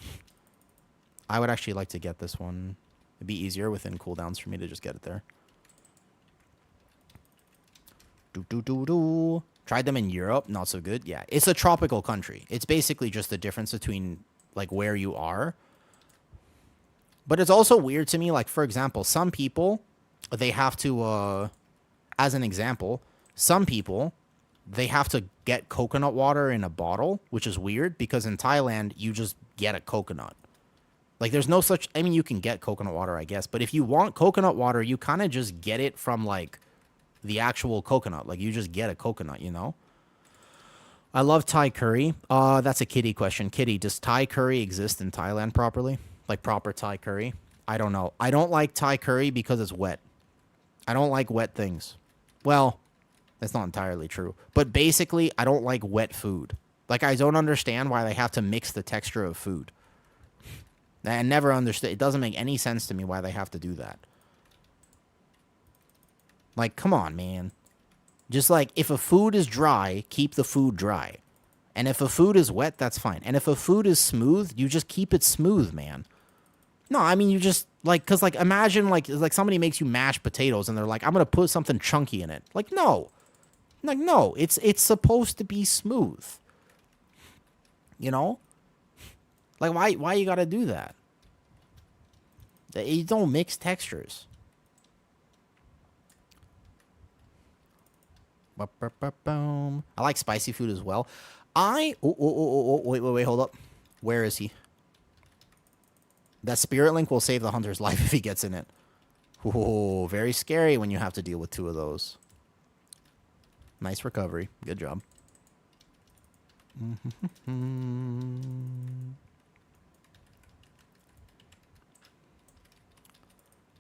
Speaker 1: I would actually like to get this one. It'd be easier within cooldowns for me to just get it there. Tried them in Europe, not so good. Yeah, it's a tropical country. It's basically just the difference between like where you are. But it's also weird to me, like, for example, some people, they have to, as an example, some people, they have to get coconut water in a bottle, which is weird because in Thailand, you just get a coconut. Like, there's no such, I mean, you can get coconut water, I guess, but if you want coconut water, you kind of just get it from, like, the actual coconut. Like, you just get a coconut, you know? I love Thai curry. That's a Kitty question. Kitty, does Thai curry exist in Thailand properly? Like, proper Thai curry? I don't know. I don't like Thai curry because it's wet. I don't like wet things. Well, that's not entirely true. But basically, I don't like wet food. Like, I don't understand why they have to mix the texture of food. I never understood. It doesn't make any sense to me why they have to do that. Like, come on, man. Just like, if a food is dry, keep the food dry. And if a food is wet, that's fine. And if a food is smooth, you just keep it smooth, man. No, I mean, you just, like, because, like, imagine, like somebody makes you mashed potatoes, and they're like, I'm going to put something chunky in it. Like, no. Like, no. It's supposed to be smooth. You know? Like, why you got to do that? You don't mix textures. I like spicy food as well. Wait, hold up. Where is he? That spirit link will save the hunter's life if he gets in it. Oh, very scary when you have to deal with two of those. Nice recovery. Good job.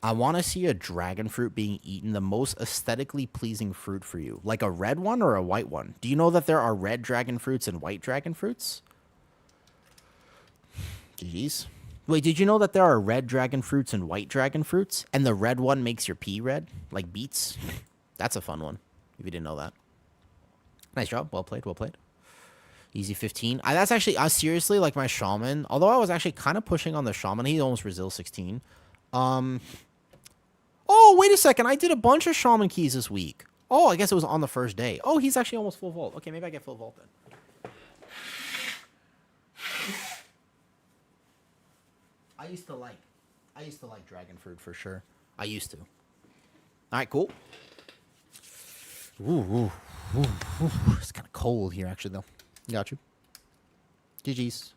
Speaker 1: I want to see a dragon fruit being eaten, the most aesthetically pleasing fruit for you. Like a red one or a white one? Do you know that there are red dragon fruits and white dragon fruits? Jeez. Wait, did you know that there are red dragon fruits and white dragon fruits? And the red one makes your pee red? Like beets? That's a fun one, if you didn't know that. Nice job. Well played, well played. Easy 15. That's actually, seriously, like my shaman. Although I was actually kind of pushing on the shaman. He almost Brazil 16. Oh, wait a second. I did a bunch of shaman keys this week. Oh, I guess it was on the first day. Oh, he's actually almost full vault. Okay, maybe I get full vault then. I used to like dragon fruit for sure. I used to. All right, cool. Ooh. It's kind of cold here, actually, though. Got you. GG's.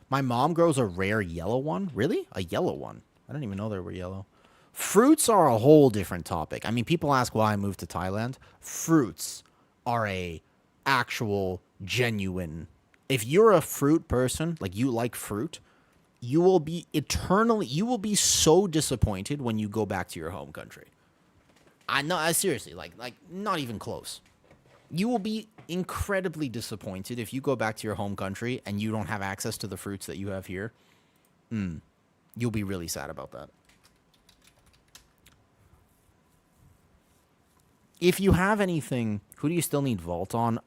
Speaker 1: My mom grows a rare yellow one. Really? A yellow one? I didn't even know they were yellow. Fruits are a whole different topic. I mean, people ask why I moved to Thailand. Fruits are a actual, genuine... If you're a fruit person, like you like fruit, you will be so disappointed when you go back to your home country. I seriously, like not even close. You will be incredibly disappointed if you go back to your home country and you don't have access to the fruits that you have here. You'll be really sad about that. If you have anything, who do you still need Vault on?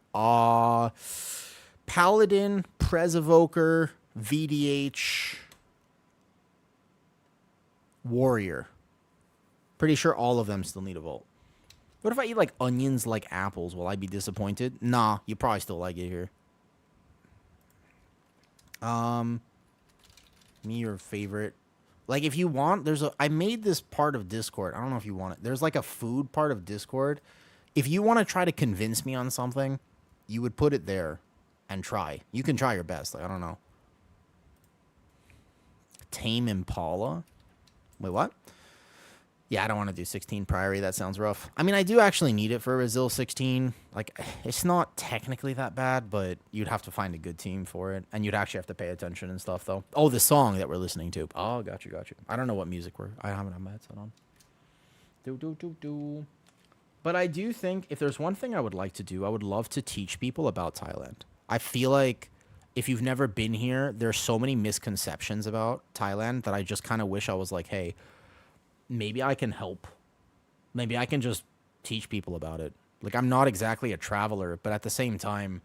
Speaker 1: Paladin, Prez Evoker, VDH, Warrior. Pretty sure all of them still need a Vault. What if I eat, like, onions like apples? Will I be disappointed? Nah, you probably still like it here. Me, your favorite. Like, if you want, I made this part of Discord. I don't know if you want it. There's, like, a food part of Discord. If you want to try to convince me on something, you would put it there and try. You can try your best. Like, I don't know. Tame Impala? Wait, what? Yeah, I don't want to do 16 Priory. That sounds rough. I mean, I do actually need it for Brazil 16. Like, it's not technically that bad, but you'd have to find a good team for it. And you'd actually have to pay attention and stuff, though. Oh, the song that we're listening to. Oh, got you. I don't know what music I haven't had my headset on. But I do think if there's one thing I would like to do, I would love to teach people about Thailand. I feel like if you've never been here, there's so many misconceptions about Thailand that I just kind of wish I was like, hey, maybe I can help. Maybe I can just teach people about it. Like, I'm not exactly a traveler, but at the same time,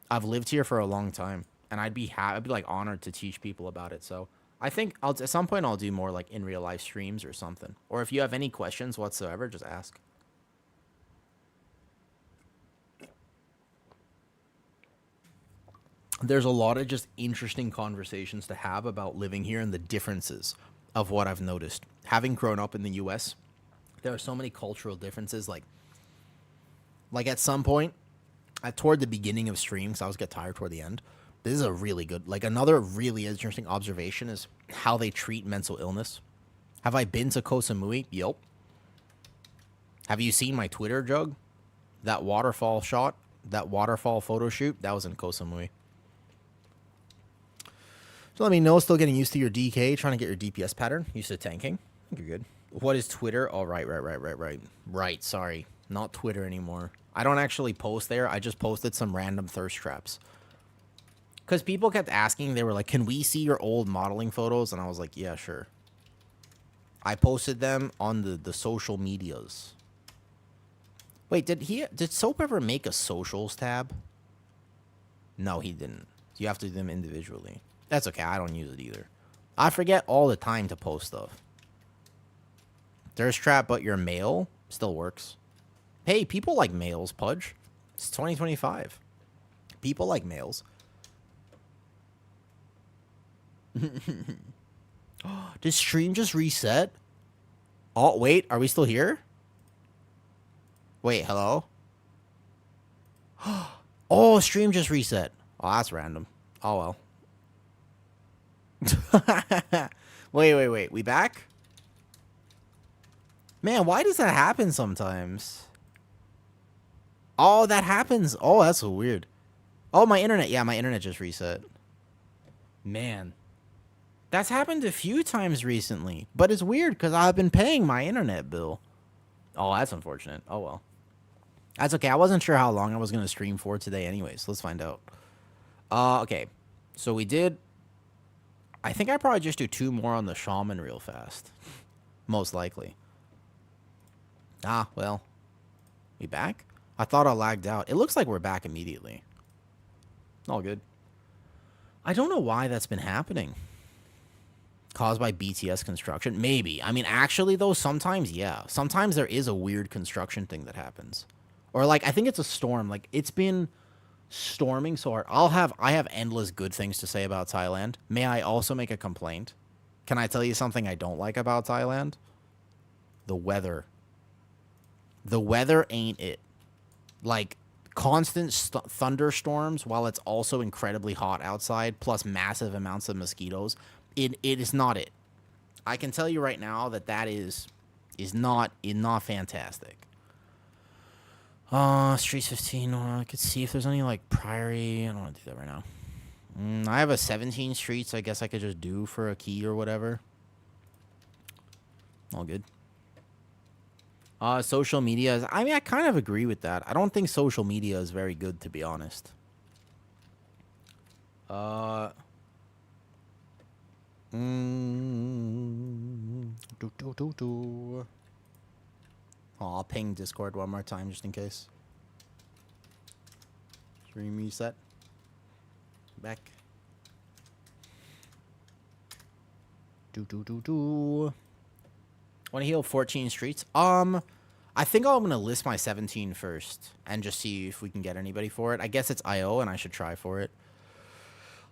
Speaker 1: I've lived here for a long time, and I'd be like honored to teach people about it. So I think at some point I'll do more like in real life streams or something. Or if you have any questions whatsoever, just ask. There's a lot of just interesting conversations to have about living here and the differences of what I've noticed. Having grown up in the US, there are so many cultural differences. Like at some point, toward the beginning of streams, I always get tired toward the end. This is a really good, like another really interesting observation is how they treat mental illness. Have I been to Koh Samui? Yup. Have you seen my Twitter, Jug? That waterfall shot, that waterfall photo shoot, that was in Koh Samui. So let me know, still getting used to your DK, trying to get your DPS pattern, used to tanking. I think you're good. What is Twitter? Oh, right. Right, sorry. Not Twitter anymore. I don't actually post there. I just posted some random thirst traps. Because people kept asking, they were like, can we see your old modeling photos? And I was like, yeah, sure. I posted them on the social medias. Wait, did Soap ever make a socials tab? No, he didn't. You have to do them individually. That's okay. I don't use it either. I forget all the time to post stuff. Thirst trap, but you're male? Still works. Hey, people like males, Pudge. It's 2025. People like males. Did stream just reset? Oh, wait. Are we still here? Wait, hello? Oh, stream just reset. Oh, that's random. Oh, well. Wait. We back? Man, why does that happen sometimes? Oh, that happens. Oh, that's so weird. Oh, my internet. Yeah, my internet just reset. Man. That's happened a few times recently. But it's weird because I've been paying my internet bill. Oh, that's unfortunate. Oh, well. That's okay. I wasn't sure how long I was going to stream for today anyways. Let's find out. Okay. So we did... I think I probably just do 2 more on the shaman real fast. Most likely. Ah, well. We back? I thought I lagged out. It looks like we're back immediately. All good. I don't know why that's been happening. Caused by BTS construction? Maybe. I mean, actually, though, sometimes, yeah. Sometimes there is a weird construction thing that happens. Or, like, I think it's a storm. Like, it's been storming so hard. I have endless good things to say about Thailand. May I also make a complaint? Can I tell you something I don't like about Thailand? The weather. The weather ain't it. Like, constant thunderstorms while it's also incredibly hot outside, plus massive amounts of mosquitoes. It is not it. I can tell you right now that is not fantastic. Streets 15. I could see if there's any, like, Priory. I don't want to do that right now. I have a 17 streets I guess I could just do for a key or whatever. All good. Social media is... I mean, I kind of agree with that. I don't think social media is very good, to be honest. Oh, I'll ping Discord one more time just in case. Stream reset. Back. Want to heal 14 streets? I think I'm going to list my 17 first and just see if we can get anybody for it. I guess it's IO and I should try for it.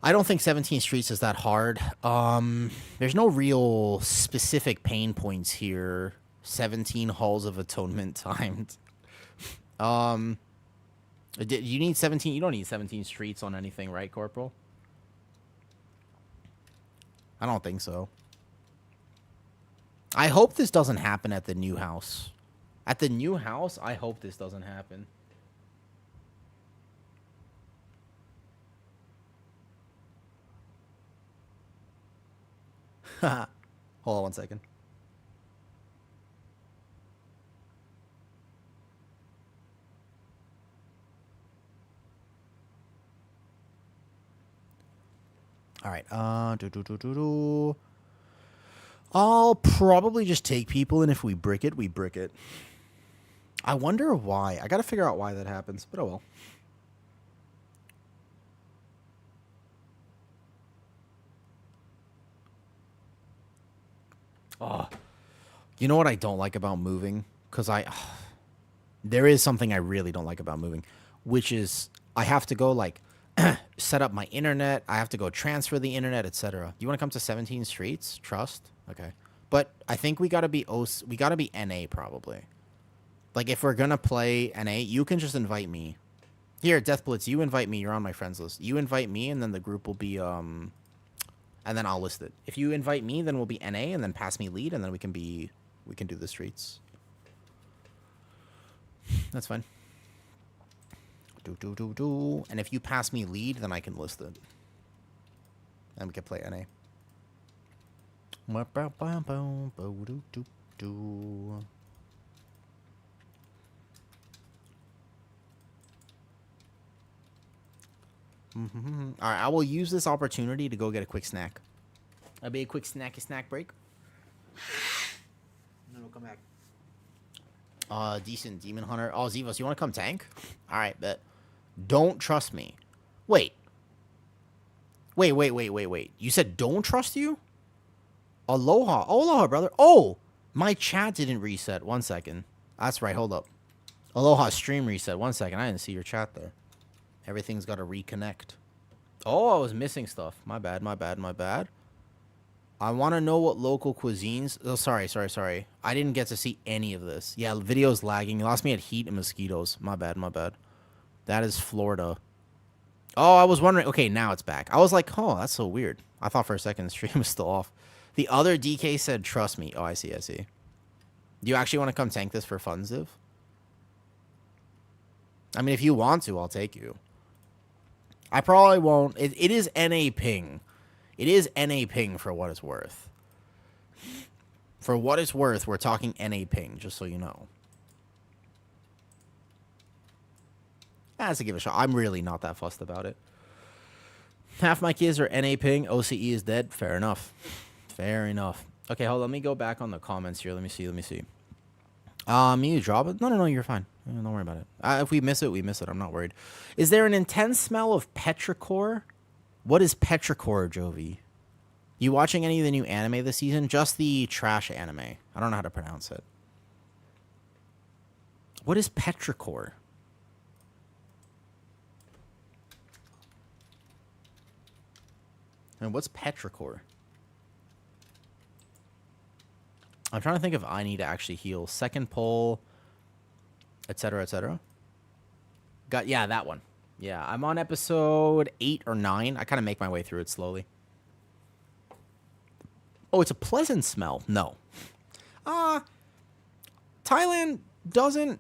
Speaker 1: I don't think 17 streets is that hard. There's no real specific pain points here. 17 halls of atonement timed. You need 17? You don't need 17 streets on anything, right, Corporal? I don't think so. I hope this doesn't happen at the new house. At the new house, I hope this doesn't happen. Hold on 1 second. All right. I'll probably just take people, and if we brick it, we brick it. I wonder why. I gotta figure out why that happens, but oh well. Oh, you know what I don't like about moving? Because there is something I really don't like about moving, which is I have to go like set up my internet. I have to go transfer the internet, etc. Do you want to come to 17 Streets? Trust? Okay. But I think we gotta be NA probably. Like if we're gonna play NA, you can just invite me. Here, Death Blitz, you invite me. You're on my friends list. You invite me, and then the group will be and then I'll list it. If you invite me, then we'll be NA, and then pass me lead, and then we can do the streets. That's fine. And if you pass me lead, then I can list it. And we can play NA. All right, I will use this opportunity to go get a quick snack. That'll be a quick snack break. And then we'll come back. Decent Demon Hunter. Oh, Zevos, you want to come tank? All right, bet. Don't trust me. Wait. You said don't trust you? Aloha. Oh, aloha, brother. Oh, my chat didn't reset. 1 second. That's right. Hold up. Aloha stream reset. 1 second. I didn't see your chat there. Everything's got to reconnect. Oh, I was missing stuff. My bad. I want to know what local cuisines... Oh, sorry. I didn't get to see any of this. Yeah, video's lagging. You lost me at heat and mosquitoes. My bad. That is Florida. Oh, I was wondering... Okay, now it's back. I was like, oh, that's so weird. I thought for a second the stream was still off. The other DK said, trust me. Oh, I see. Do you actually want to come tank this for fun, Ziv? I mean, if you want to, I'll take you. I probably won't. It is NA ping. It is NA ping for what it's worth. For what it's worth, we're talking NA ping, just so you know. Has to give it a shot. I'm really not that fussed about it. Half my kids are NA ping. OCE is dead. Fair enough. Okay, hold on. Let me go back on the comments here. Let me see. You drop it? No, you're fine. Don't worry about it. If we miss it, we miss it. I'm not worried. Is there an intense smell of petrichor? What is petrichor, Jovi? You watching any of the new anime this season? Just the trash anime. I don't know how to pronounce it. What is petrichor? And what's petrichor? I'm trying to think if I need to actually heal. Second pull, etc. Yeah, that one. Yeah, I'm on episode 8 or 9. I kind of make my way through it slowly. Oh, it's a pleasant smell. No. Thailand doesn't...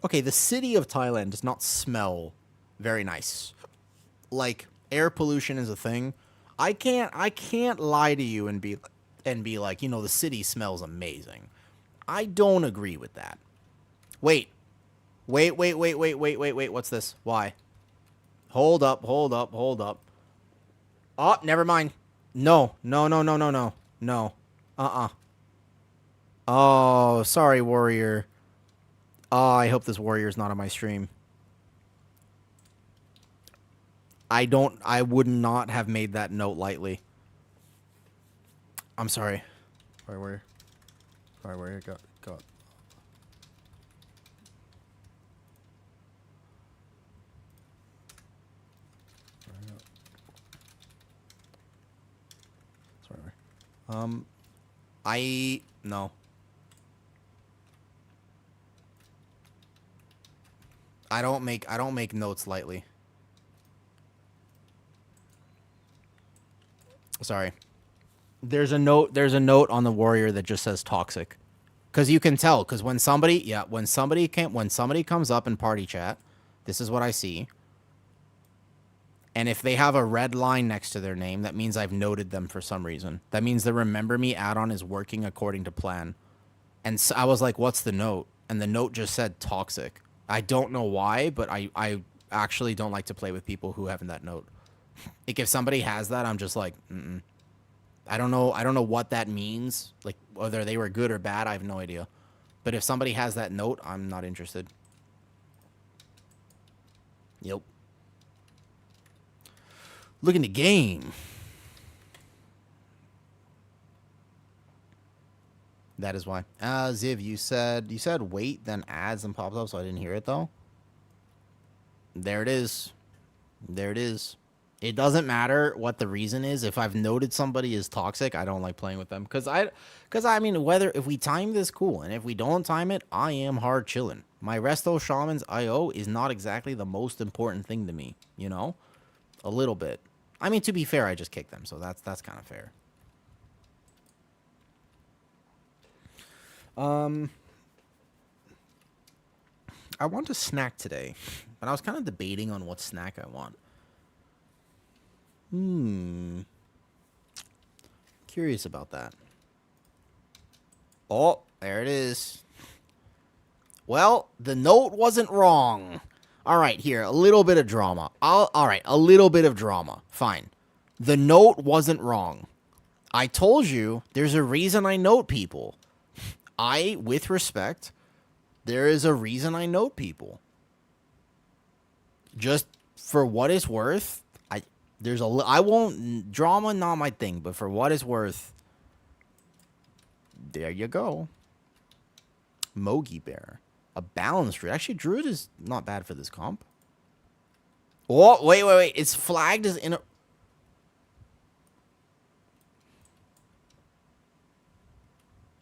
Speaker 1: Okay, the city of Thailand does not smell very nice. Like, air pollution is a thing. I can't lie to you and be like, you know, the city smells amazing. I don't agree with that. Wait. What's this? Why? Hold up. Oh, never mind. No. Oh, sorry, warrior. Oh, I hope this warrior's not on my stream. I would not have made that note lightly. I'm sorry. Sorry, warrior. Got. Sorry. No. I don't make notes lightly. Sorry. There's a note on the warrior that just says toxic. Cuz you can tell cuz when somebody comes up in party chat, this is what I see. And if they have a red line next to their name, that means I've noted them for some reason. That means the Remember Me add-on is working according to plan. And so I was like, what's the note? And the note just said toxic. I don't know why, but I actually don't like to play with people who have that note. Like, if somebody has that, I'm just like, I don't know what that means. Like, whether they were good or bad, I have no idea. But if somebody has that note, I'm not interested. Yep. Look in the game. That is why. Ziv, you said wait, then adds and pops up, so I didn't hear it though. There it is. There it is. It doesn't matter what the reason is. If I've noted somebody is toxic, I don't like playing with them. Cause I mean, if we time this, cool, and if we don't time it, I am hard chilling. My Resto Shaman's IO is not exactly the most important thing to me, you know? A little bit. I mean, to be fair, I just kicked them, so that's kind of fair. I want a snack today, but I was kind of debating on what snack I want. Curious about that. Oh, there it is. Well, the note wasn't wrong. All right, here, a little bit of drama. All right, a little bit of drama. Fine. The note wasn't wrong. I told you there's a reason I note people. With respect, there is a reason I note people. Just for what it's worth, I won't, drama not my thing, but for what it's worth, there you go. Mogi Bear. A balanced druid. Actually, druid is not bad for this comp. Oh, wait. It's flagged as in a...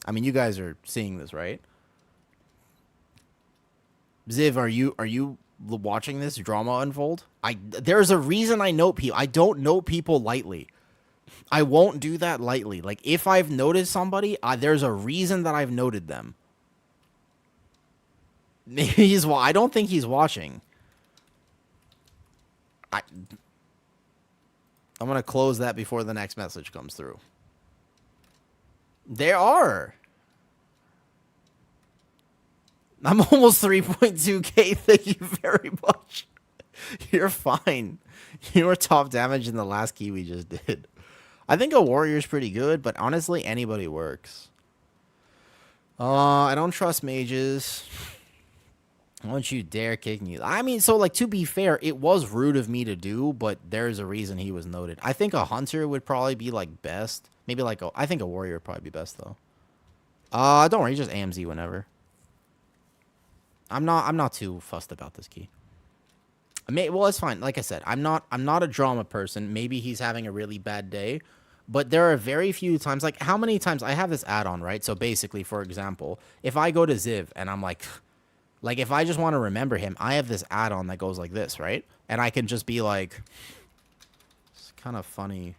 Speaker 1: I mean, you guys are seeing this, right? Ziv, are you watching this drama unfold? There's a reason I note people. I don't note people lightly. I won't do that lightly. Like, if I've noticed somebody, there's a reason that I've noted them. Maybe I don't think he's watching. I'm gonna close that before the next message comes through. There are. I'm almost 3.2k. Thank you very much. You're fine. You were top damage in the last key we just did. I think a warrior's pretty good, but honestly, anybody works. I don't trust mages. Don't you dare kick me. I mean, so, like, to be fair, it was rude of me to do, but there's a reason he was noted. I think a hunter would probably be, like, best. Maybe, like, I think a warrior would probably be best, though. Don't worry, just AMZ whenever. I'm not too fussed about this key. Well, it's fine. Like I said, I'm not a drama person. Maybe he's having a really bad day. But there are very few times, like, how many times I have this add-on, right? So basically, for example, if I go to Ziv and I'm like, if I just want to remember him, I have this add-on that goes like this, right? And I can just be like, it's kind of funny.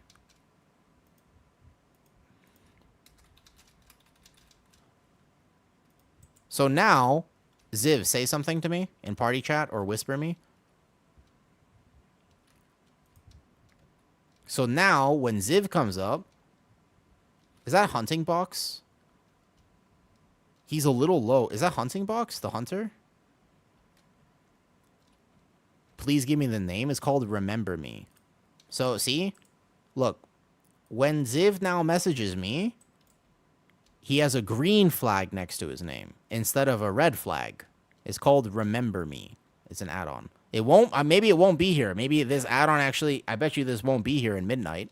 Speaker 1: So now, Ziv, say something to me in party chat or whisper me. So now, when Ziv comes up, is that Hunting Box? He's a little low. Is that Hunting Box, the hunter? Please give me the name. It's called Remember Me. So, see? Look. When Ziv now messages me, he has a green flag next to his name instead of a red flag. It's called Remember Me. It's an add-on. It won't... maybe it won't be here. Maybe this add-on actually... I bet you this won't be here in midnight.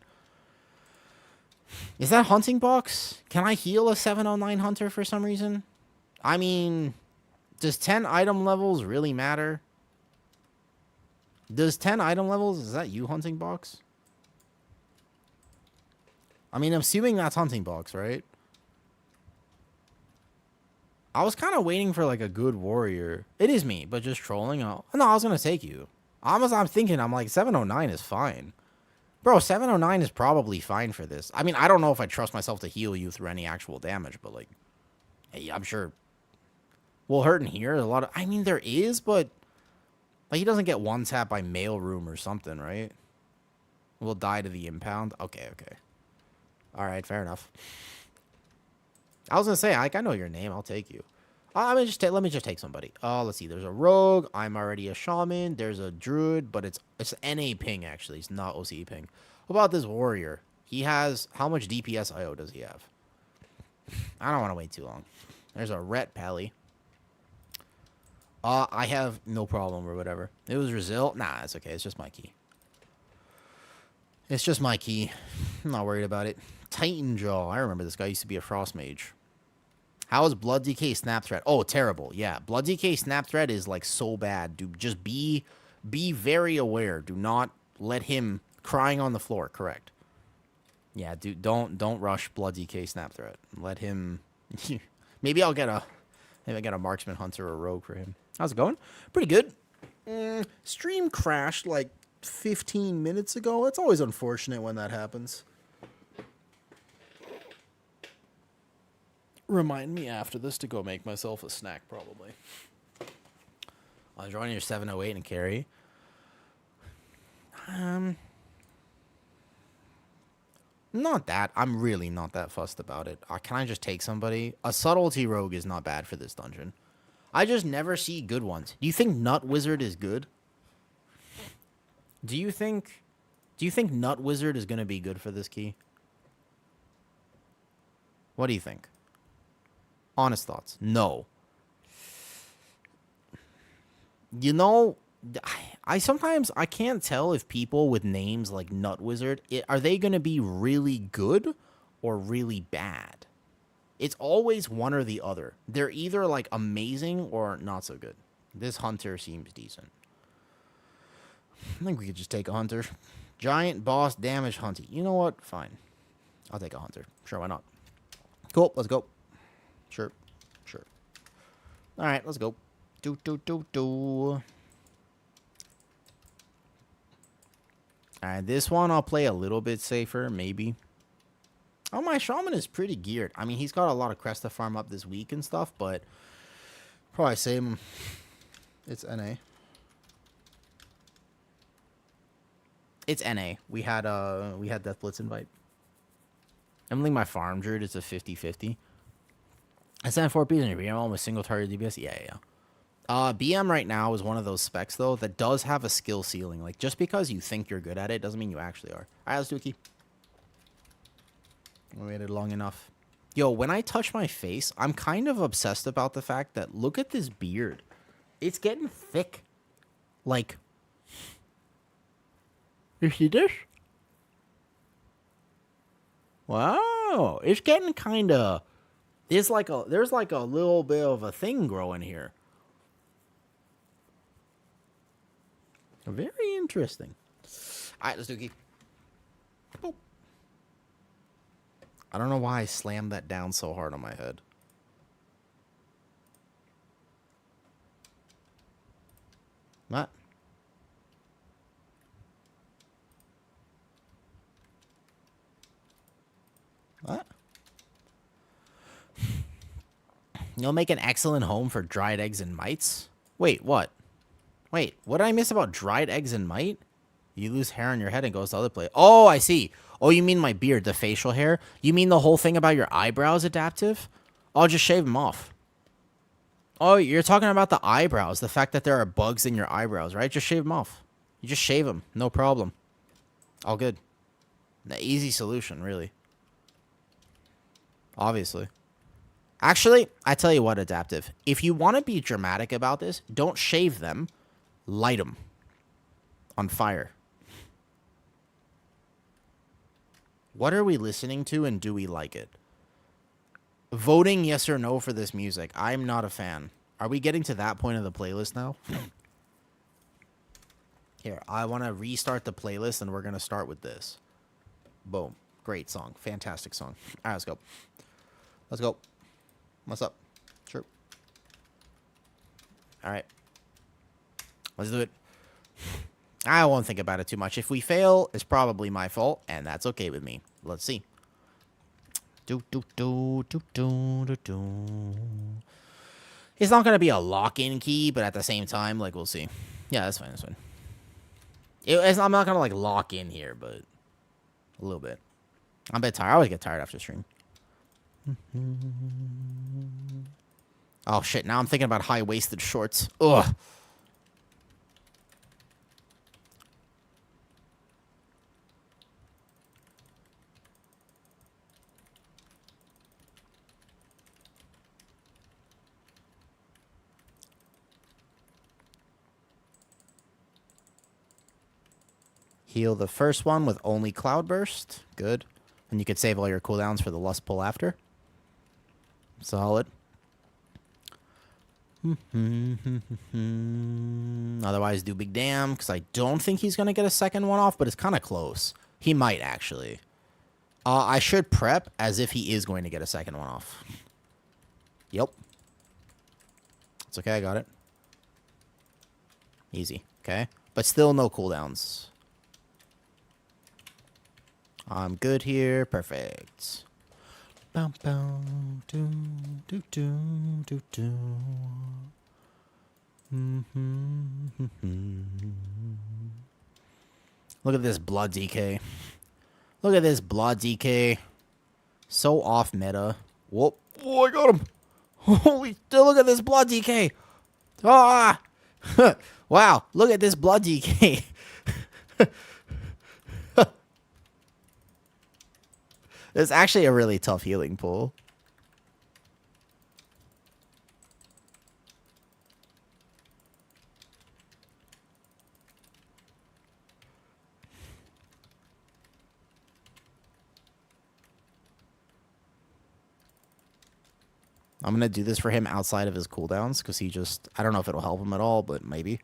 Speaker 1: Is that Hunting Box? Can I heal a 709 hunter for some reason? I mean... Does 10 item levels really matter? Does 10 item levels... Is that you, Hunting Box? I mean, I'm assuming that's Hunting Box, right? I was kind of waiting for, like, a good warrior. It is me, but just trolling. Oh, no, I was going to take you. I'm thinking, I'm like, 709 is fine. Bro, 709 is probably fine for this. I mean, I don't know if I trust myself to heal you through any actual damage, but, like, hey, I'm sure. Will hurt in here? A lot of... I mean, there is, but... Like, he doesn't get one tap by mailroom or something, right? Will die to the impound? Okay. All right, fair enough. I was gonna say, I know your name. I'll take you. Let me just take somebody. Let's see. There's a rogue. I'm already a shaman. There's a druid, but it's NA ping actually. It's not OC ping. What about this warrior? He has... How much DPS IO does he have? I don't want to wait too long. There's a Ret Pally. I have no problem or whatever. It was Brazil. Nah, it's okay. It's just my key. It's just my key. I'm not worried about it. Titan Jaw. I remember this guy used to be a Frost Mage. How is Blood DK Snap Threat? Oh, terrible. Yeah, Blood DK Snap Threat is like so bad. Dude, just be very aware. Do not let him crying on the floor. Correct. Yeah, dude, don't rush Blood DK Snap Threat. Let him. Maybe I get a Marksman Hunter or Rogue for him. How's it going? Pretty good. Stream crashed like 15 minutes ago. It's always unfortunate when that happens. Remind me after this to go make myself a snack, probably. I'll join your 708 and carry. Not that. I'm really not that fussed about it. Can I just take somebody? A Subtlety Rogue is not bad for this dungeon. I just never see good ones. Do you think Nut Wizard is good? Do you think Nut Wizard is going to be good for this key? What do you think? Honest thoughts. No. You know, I can't tell if people with names like Nut Wizard, are they going to be really good or really bad? It's always one or the other. They're either like amazing or not so good. This Hunter seems decent. I think we could just take a Hunter. Giant Boss Damage Hunter. You know what? Fine. I'll take a Hunter. Sure, why not? Cool, let's go. Sure. All right, let's go. All right, this one I'll play a little bit safer, maybe. Oh, my Shaman is pretty geared. I mean, he's got a lot of Cresta farm up this week and stuff, but probably save him. It's NA. It's NA. We had Death Blitz invite. I'm thinking my farm druid is a 50-50. I sent 4 P's in your BM with single target DPS. Yeah. BM right now is one of those specs, though, that does have a skill ceiling. Like, just because you think you're good at it doesn't mean you actually are. All right, let's do a key. We waited long enough. Yo, when I touch my face, I'm kind of obsessed about the fact that, look at this beard. It's getting thick. Like, you see this? Wow, it's getting kind of... there's like a little bit of a thing growing here. Very interesting. All right, let's do a key. Boop. I don't know why I slammed that down so hard on my head. What? What? You'll make an excellent home for dried eggs and mites? Wait, what? Wait, what did I miss about dried eggs and mite? You lose hair on your head and goes to other place. Oh, I see. Oh, you mean my beard, the facial hair? You mean the whole thing about your eyebrows adaptive? I'll just shave them off. Oh, you're talking about the eyebrows, the fact that there are bugs in your eyebrows, right? Just shave them off. You just shave them, no problem. All good. The easy solution, really. Obviously. Actually, I tell you what, adaptive. If you want to be dramatic about this, don't shave them. Light them on fire. What are we listening to and do we like it? Voting yes or no for this music. I'm not a fan. Are we getting to that point of the playlist now? Here, I want to restart the playlist and we're going to start with this. Boom. Great song. Fantastic song. All right, let's go. Let's go. What's up? Sure. All right. Let's do it. I won't think about it too much. If we fail, it's probably my fault, and that's okay with me. Let's see. It's not going to be a lock-in key, but at the same time, like, we'll see. Yeah, that's fine. That's fine. I'm not going to, like, lock in here, but a little bit. I'm a bit tired. I always get tired after stream. Oh, shit. Now I'm thinking about high-waisted shorts. Ugh. Heal the first one with only Cloudburst. Good. And you could save all your cooldowns for the Lust Pull after. Solid. Otherwise, do Big Damn, because I don't think he's going to get a second one off, but it's kind of close. He might, actually. I should prep as if he is going to get a second one off. Yep. It's okay, I got it. Easy, okay? But still no cooldowns. I'm good here. Perfect. Bow, bow, do, do, do, do, do. Look at this blood DK. Look at this blood DK. So off meta. Whoop. Oh, I got him. Holy, look at this blood DK. Ah. Wow. Look at this blood DK. It's actually a really tough healing pull. I'm going to do this for him outside of his cooldowns because he just... I don't know if it'll help him at all, but maybe.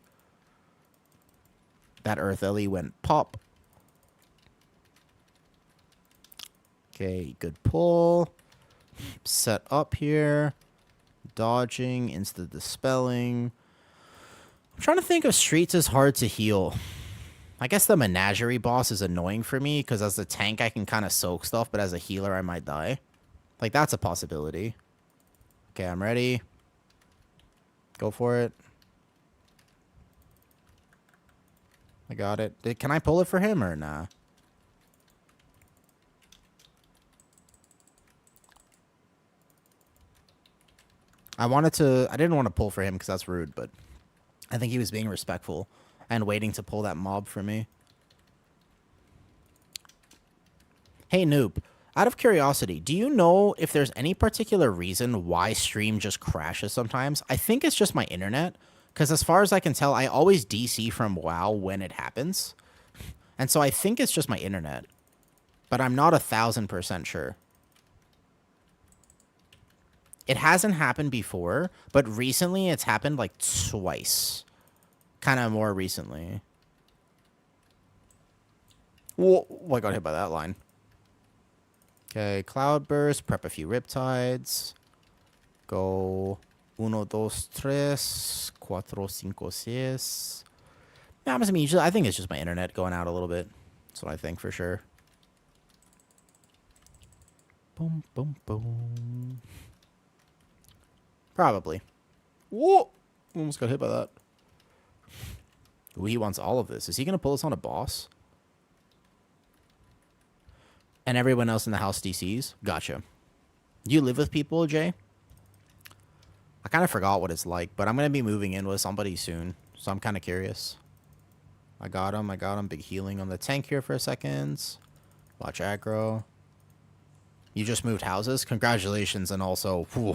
Speaker 1: That Earth Ellie went pop. Okay, good pull. Set up here. Dodging, instant dispelling. I'm trying to think if Streets is hard to heal. I guess the Menagerie boss is annoying for me because as a tank I can kind of soak stuff, but as a healer I might die. Like, that's a possibility. Okay, I'm ready. Go for it. I got it. Can I pull it for him or nah? I didn't want to pull for him because that's rude, but I think he was being respectful and waiting to pull that mob for me. Hey, noob. Out of curiosity, do you know if there's any particular reason why stream just crashes sometimes? I think it's just my internet, because as far as I can tell, I always DC from WoW when it happens. And so I think it's just my internet, but I'm not 1,000% sure. It hasn't happened before, but recently it's happened like twice. Kind of more recently. Whoa, I got hit by that line. Okay, Cloudburst, prep a few Riptides. Go 1, 2, 3, 4, 5, 6. Yeah, I think it's just my internet going out a little bit. That's what I think for sure. Boom, boom, boom. Probably. Whoa! Almost got hit by that. Ooh, he wants all of this. Is he going to pull us on a boss? And everyone else in the house DCs? Gotcha. Do you live with people, Jay? I kind of forgot what it's like, but I'm going to be moving in with somebody soon. So I'm kind of curious. I got him. Big healing on the tank here for a second. Watch aggro. You just moved houses? Congratulations. And also, whew,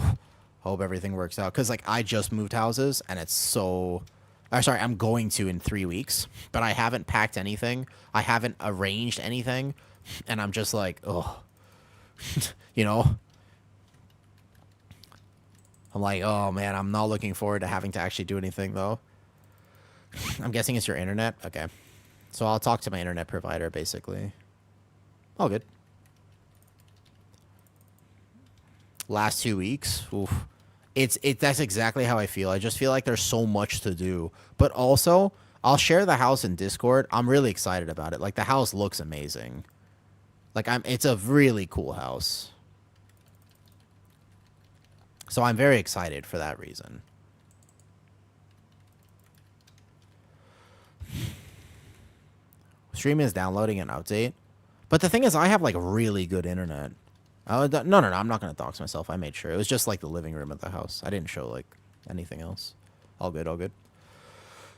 Speaker 1: hope everything works out. Because, like, I just moved houses, and it's so... sorry, I'm going to in 3 weeks. But I haven't packed anything. I haven't arranged anything. And I'm just like, oh. You know? I'm like, oh, man, I'm not looking forward to having to actually do anything, though. I'm guessing it's your internet? Okay. So I'll talk to my internet provider, basically. All good. Last 2 weeks? Oof. That's exactly how I feel. I just feel like there's so much to do. But also, I'll share the house in Discord. I'm really excited about it. Like, the house looks amazing. Like, it's a really cool house. So I'm very excited for that reason. Stream is downloading an update. But the thing is, I have, like, really good internet. No, I'm not going to dox myself. I made sure. It was just, like, the living room of the house. I didn't show, like, anything else. All good, all good.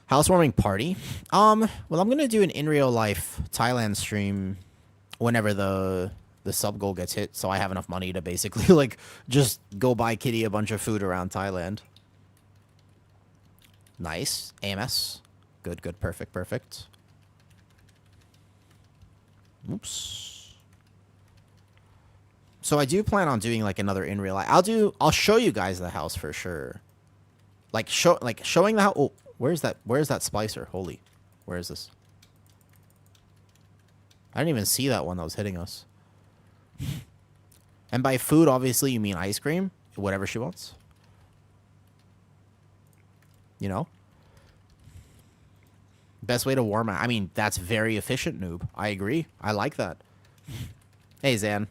Speaker 1: Housewarming party. Well, I'm going to do an in real life Thailand stream whenever the sub goal gets hit, so I have enough money to basically, like, just go buy Kitty a bunch of food around Thailand. Nice. AMS. Good, good. Perfect, perfect. Oops. So I do plan on doing like another in real life. I'll show you guys the house for sure. Showing the house. Oh, where's that splicer? Holy. Where is this? I didn't even see that one that was hitting us. And by food, obviously, you mean ice cream. Whatever she wants. You know? Best way to warm up. I mean, that's very efficient, noob. I agree. I like that. Hey, Zan.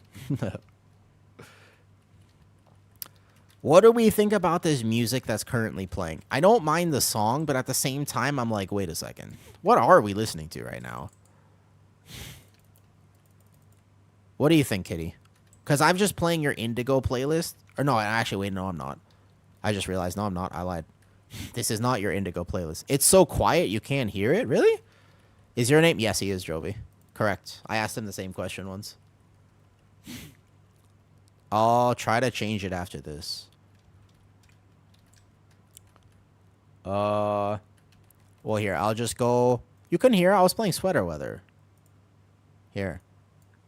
Speaker 1: What do we think about this music that's currently playing? I don't mind the song, but at the same time, I'm like, wait a second. What are we listening to right now? What do you think, Kitty? Because I'm just playing your Indigo playlist. Or no, actually, wait, no, I'm not. I just realized, no, I'm not. I lied. This is not your Indigo playlist. It's so quiet, you can't hear it? Really? Is your name? Yes, he is, Jovi. Correct. I asked him the same question once. I'll try to change it after this. Well, here, I'll just go. You couldn't hear? I was playing Sweater Weather. Here.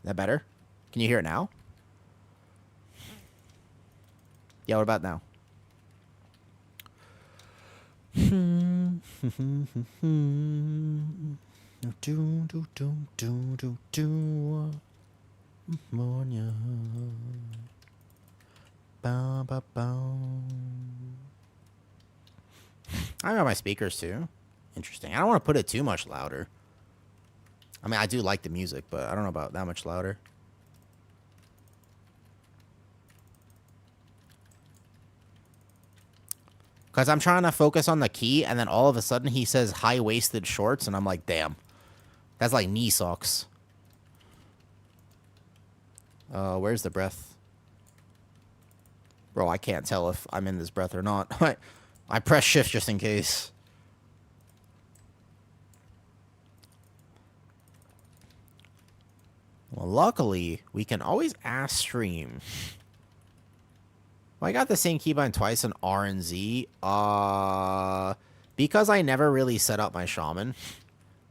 Speaker 1: Is that better? Can you hear it now? Yeah, what about now? I got my speakers too. Interesting. I don't want to put it too much louder. I mean, I do like the music, but I don't know about that much louder. Because I'm trying to focus on the key, and then all of a sudden he says high-waisted shorts, and I'm like, damn. That's like knee socks. Where's the breath? Bro, I can't tell if I'm in this breath or not. I press shift just in case. Well, luckily, we can always ask stream. Well, I got the same keybind twice on R and Z. Because I never really set up my shaman.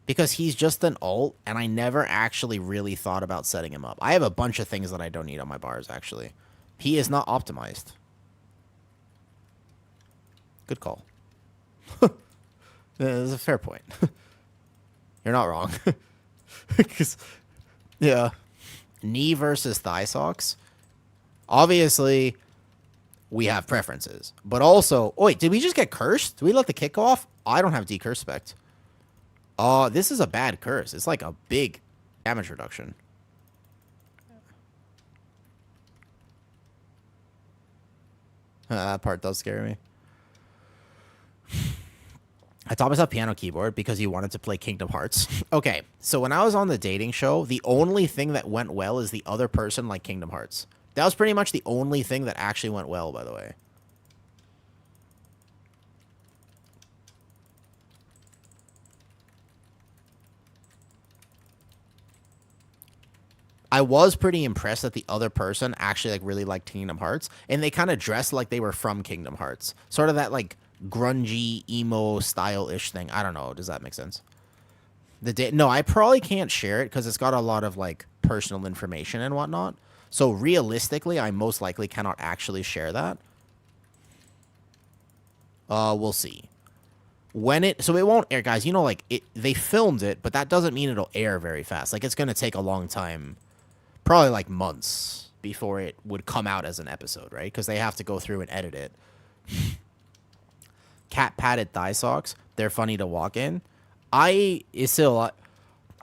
Speaker 1: Because he's just an ult, and I never actually really thought about setting him up. I have a bunch of things that I don't need on my bars, actually. He is not optimized. Good call. That's a fair point. You're not wrong. Yeah. Knee versus thigh socks. Obviously, we have preferences. But also... Oh, wait, did we just get cursed? Did we let the kick off? I don't have decurse spect. This is a bad curse. It's like a big damage reduction. That part does scare me. I taught myself piano keyboard because he wanted to play Kingdom Hearts. Okay, so when I was on the dating show, the only thing that went well is the other person liked Kingdom Hearts. That was pretty much the only thing that actually went well, by the way. I was pretty impressed that the other person actually like really liked Kingdom Hearts, and they kind of dressed like they were from Kingdom Hearts. Sort of that like grungy, emo style-ish thing. I don't know. Does that make sense? No, I probably can't share it because it's got a lot of like personal information and whatnot. So realistically, I most likely cannot actually share that. We'll see. So it won't air, guys. You know, like they filmed it, but that doesn't mean it'll air very fast. Like it's gonna take a long time, probably like months before it would come out as an episode, right? Because they have to go through and edit it. Cat padded thigh socks. They're funny to walk in. I'm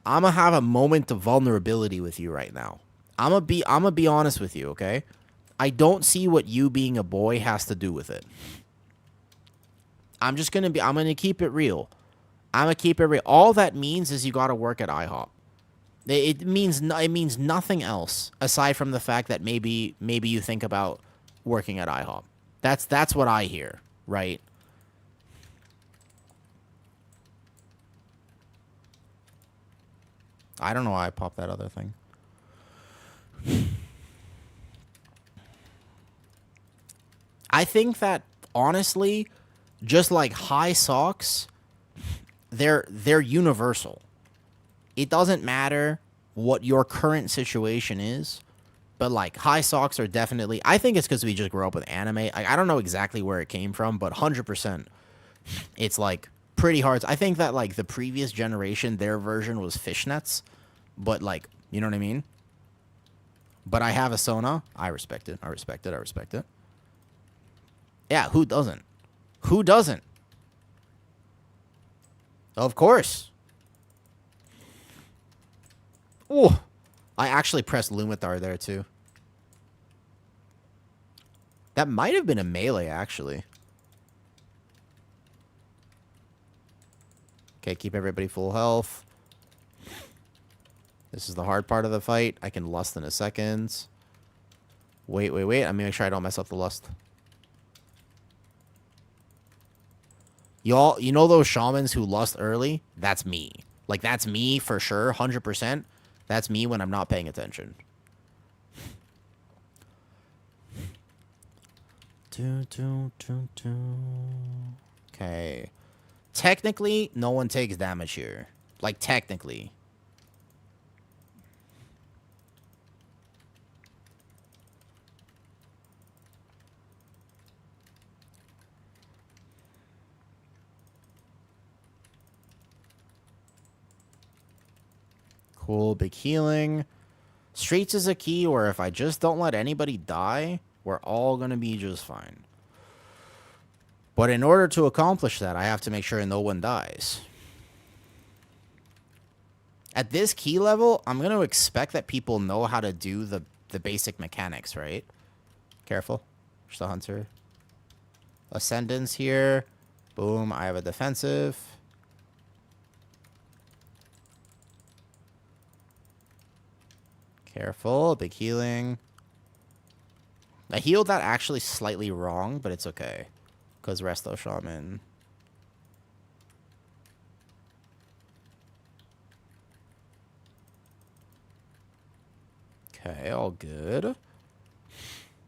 Speaker 1: gonna have a moment of vulnerability with you right now. I'm gonna be honest with you, okay? I don't see what you being a boy has to do with it. I'm gonna keep it real. I'm gonna keep it real. All that means is you gotta work at IHOP. It means nothing else aside from the fact that maybe you think about working at IHOP. That's what I hear, right? I don't know why I popped that other thing. I think that honestly, just like high socks, they're universal. It doesn't matter what your current situation is. But, like, high socks are definitely... I think it's because we just grew up with anime. I don't know exactly where it came from, but 100%. It's, like, pretty hard. I think that, like, the previous generation, their version was fishnets. But, like, you know what I mean? But I have a Sona. I respect it. I respect it. I respect it. Yeah, who doesn't? Who doesn't? Of course. Oh, I actually pressed Lumitar there, too. That might have been a melee, actually. Okay, keep everybody full health. This is the hard part of the fight. I can lust in a second. Wait. I'm gonna make sure I don't mess up the lust. Y'all, you know those shamans who lust early? That's me. Like, that's me for sure, 100%. That's me when I'm not paying attention. Okay. Technically, no one takes damage here. Like, technically. Cool, big healing. Streets is a key where if I just don't let anybody die, we're all going to be just fine. But in order to accomplish that, I have to make sure no one dies. At this key level, I'm going to expect that people know how to do the basic mechanics, right? Careful. There's the hunter. Ascendance here. Boom, I have a defensive. Careful, big healing. I healed that actually slightly wrong, but it's okay. Because Resto Shaman. Okay, all good.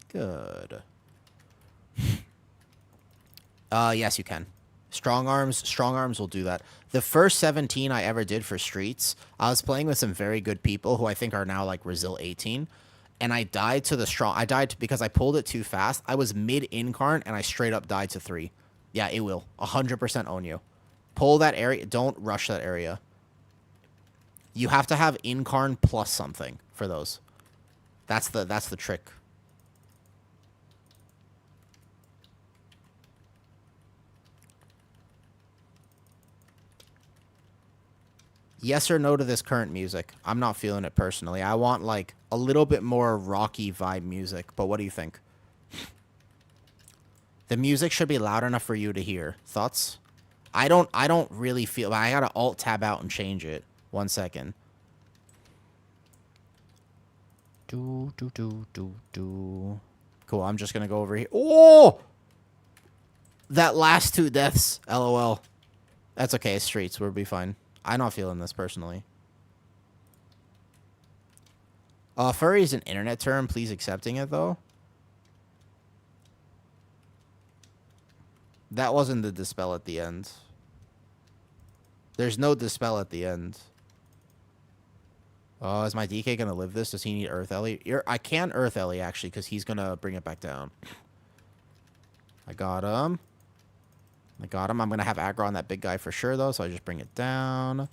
Speaker 1: Good. Yes, you can. Strong arms will do that. The first 17 I ever did for streets, I was playing with some very good people who I think are now like Resil 18. And I died to the strong... I died because I pulled it too fast. I was mid-incarn and I straight up died to 3. Yeah, it will. 100% own you. Pull that area. Don't rush that area. You have to have incarn plus something for those. That's the trick. Yes or no to this current music? I'm not feeling it personally. I want, like, a little bit more rocky vibe music. But what do you think? The music should be loud enough for you to hear. Thoughts? I don't really feel... I gotta alt-tab out and change it. 1 second. Cool, I'm just gonna go over here. Oh! That last 2 deaths. LOL. That's okay. Streets. We'll be fine. I'm not feeling this personally. Furry is an internet term. Please accepting it, though. That wasn't the dispel at the end. There's no dispel at the end. Is my DK going to live this? Does he need Earth Ellie? I can Earth Ellie, actually, because he's going to bring it back down. I got him. I'm going to have aggro on that big guy for sure, though, so I just bring it down.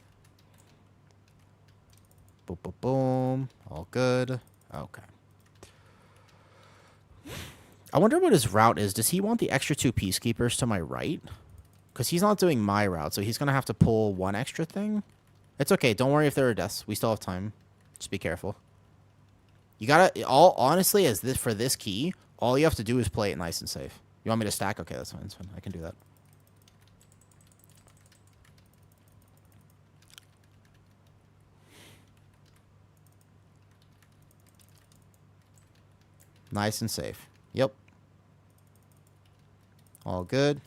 Speaker 1: Boom, boom, boom. All good. Okay. I wonder what his route is. Does he want the extra 2 Peacekeepers to my right? Because he's not doing my route, so he's going to have to pull 1 extra thing. It's okay. Don't worry if there are deaths. We still have time. Just be careful. You gotta... honestly, for this key, all you have to do is play it nice and safe. You want me to stack? Okay, that's fine. That's fine. I can do that. Nice and safe. Yep. All good.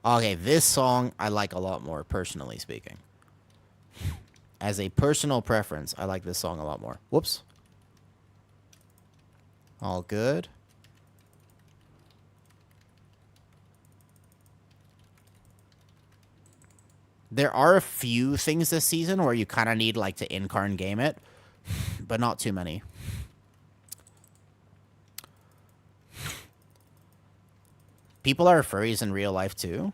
Speaker 1: Okay, this song I like a lot more, personally speaking. As a personal preference, I like this song a lot more. Whoops. All good. There are a few things this season where you kind of need like to in-carn game it, but not too many. People are furries in real life too.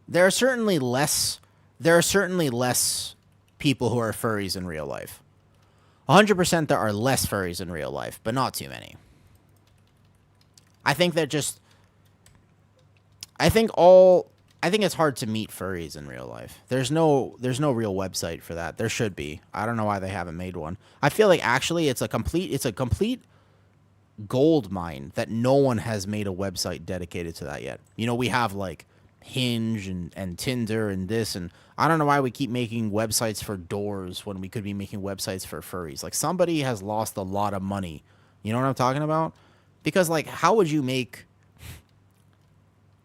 Speaker 1: There are certainly less. There are certainly less people who are furries in real life. 100% there are less furries in real life, but not too many. I think they're just. I think it's hard to meet furries in real life. There's no real website for that. There should be. I don't know why they haven't made one. I feel like actually it's a complete gold mine that no one has made a website dedicated to that yet. You know, we have like Hinge and Tinder and this, and I don't know why we keep making websites for doors when we could be making websites for furries. Like, somebody has lost a lot of money. You know what I'm talking about? Because like, how would you make?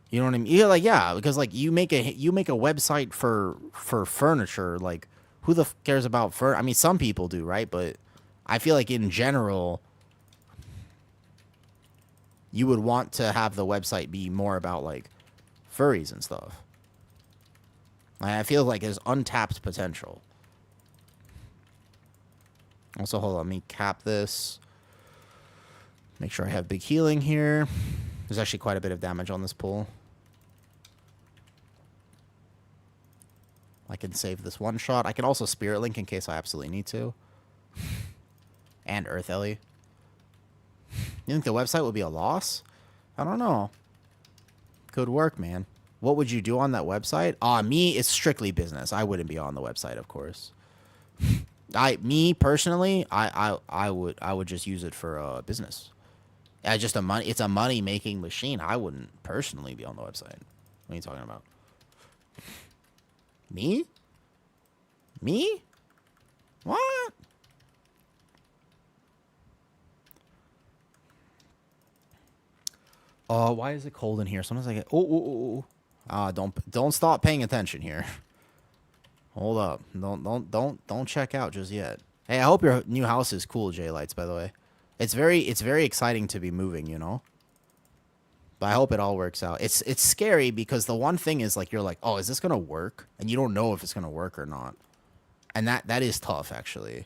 Speaker 1: You know what I mean? Yeah, like, yeah, because like you make a website for furniture. Like, who the f cares about I mean, some people do, right? But I feel like in general, you would want to have the website be more about like furries and stuff. I feel like there's untapped potential. Also, hold on, let me cap this. Make sure I have big healing here. There's actually quite a bit of damage on this pull. I can save this one shot. I can also Spirit Link in case I absolutely need to. And Earth Ellie. You think the website would be a loss? I don't know. Could work, man. What would you do on that website? Me, it's strictly business. I wouldn't be on the website, of course. Me personally, I would just use it for business. It's a money making machine. I wouldn't personally be on the website. What are you talking about? Me? Me? What? Why is it cold in here? Sometimes I get don't stop paying attention here. Hold up. Don't check out just yet. Hey, I hope your new house is cool, J-Lights, by the way. It's very exciting to be moving, you know? But I hope it all works out. It's scary because the one thing is like you're like, "Oh, is this going to work?" And you don't know if it's going to work or not. And that is tough, actually.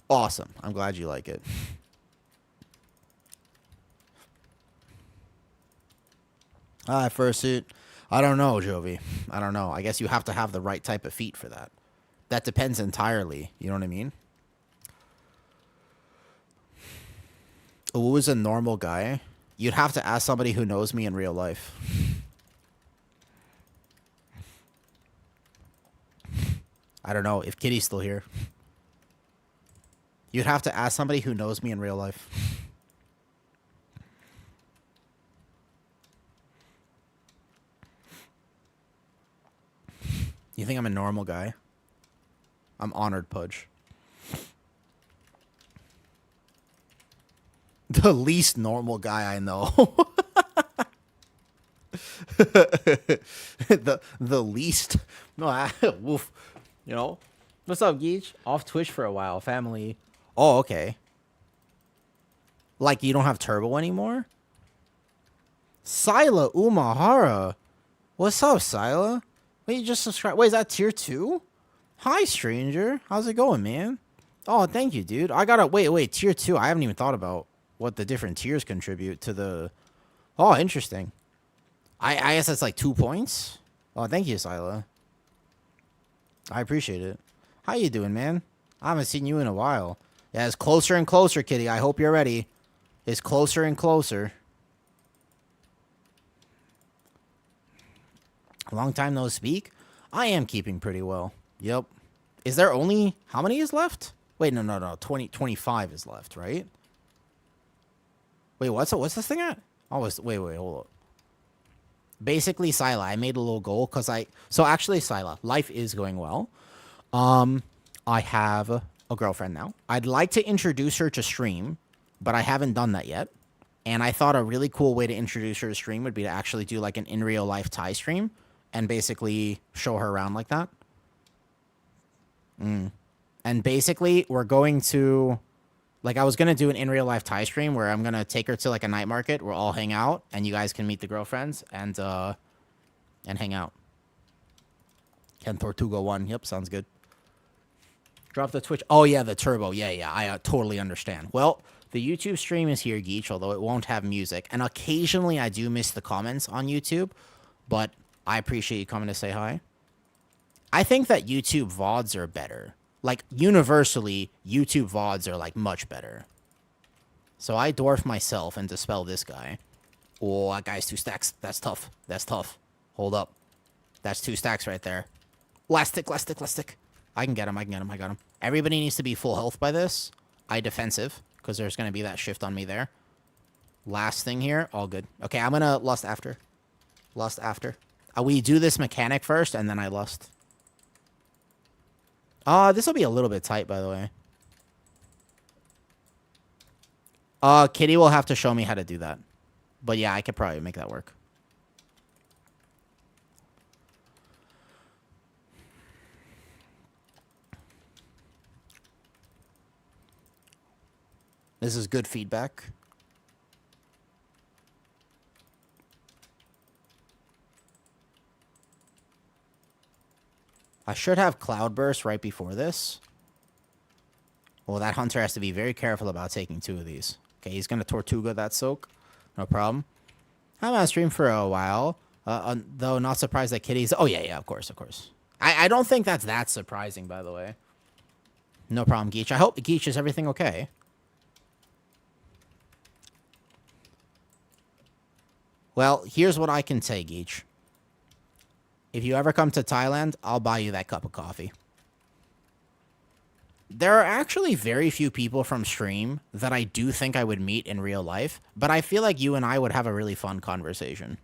Speaker 1: Awesome. I'm glad you like it. Fursuit. I don't know, Jovi. I don't know. I guess you have to have the right type of feet for that. That depends entirely. You know what I mean? Who is a normal guy? You'd have to ask somebody who knows me in real life. I don't know if Kitty's still here. You'd have to ask somebody who knows me in real life. You think I'm a normal guy? I'm honored, Pudge. The least normal guy I know. the least. No, woof. You know. What's up, Geech? Off Twitch for a while. Family. Oh, okay. Like, you don't have Turbo anymore? Sila Umahara. What's up, Sila? Wait, you just subscribed. Wait, is that tier 2? Hi, stranger. How's it going, man? Oh, thank you, dude. I gotta... Wait. Tier 2. I haven't even thought about what the different tiers contribute to the... Oh, interesting. I guess that's like 2 points. Oh, thank you, Sila. I appreciate it. How you doing, man? I haven't seen you in a while. Yeah, it's closer and closer, Kitty. I hope you're ready. It's closer and closer. Long time no speak. I am keeping pretty well. Yep. Is there only... How many is left? Wait, no. 25 is left, right? Wait, what's this thing at? Oh, wait, hold up. Basically, Sila, I made a little goal because So actually, Sila, life is going well. I have a girlfriend now. I'd like to introduce her to stream, but I haven't done that yet. And I thought a really cool way to introduce her to stream would be to actually do like an in real life Thai stream and basically show her around like that. And basically, we're going to Like, I was going to do an in real life Thai stream where I'm going to take her to, like, a night market. We'll all hang out, and you guys can meet the girlfriends and hang out. Ken Tortuga 1. Yep, sounds good. Drop the Twitch. Oh, yeah, the turbo. Yeah, I totally understand. Well, the YouTube stream is here, Geech, although it won't have music. And occasionally I do miss the comments on YouTube, but I appreciate you coming to say hi. I think that YouTube VODs are better. Like, universally, YouTube VODs are, like, much better. So I dwarf myself and dispel this guy. Oh, that guy's 2 stacks. That's tough. That's tough. Hold up. That's 2 stacks right there. Last tick. I can get him. I got him. Everybody needs to be full health by this. I defensive, because there's going to be that shift on me there. Last thing here. All good. Okay, I'm going to lust after. We do this mechanic first, and then I lust. This will be a little bit tight, by the way. Kitty will have to show me how to do that. But yeah, I could probably make that work. This is good feedback. I should have Cloudburst right before this. Well, that hunter has to be very careful about taking 2 of these. Okay, he's going to Tortuga that soak. No problem. I'm on stream for a while. Though not surprised that Kitty's... Oh, yeah, of course. I don't think that's that surprising, by the way. No problem, Geech. I hope, Geech, is everything okay? Well, here's what I can say, Geech. If you ever come to Thailand, I'll buy you that cup of coffee. There are actually very few people from stream that I do think I would meet in real life, but I feel like you and I would have a really fun conversation.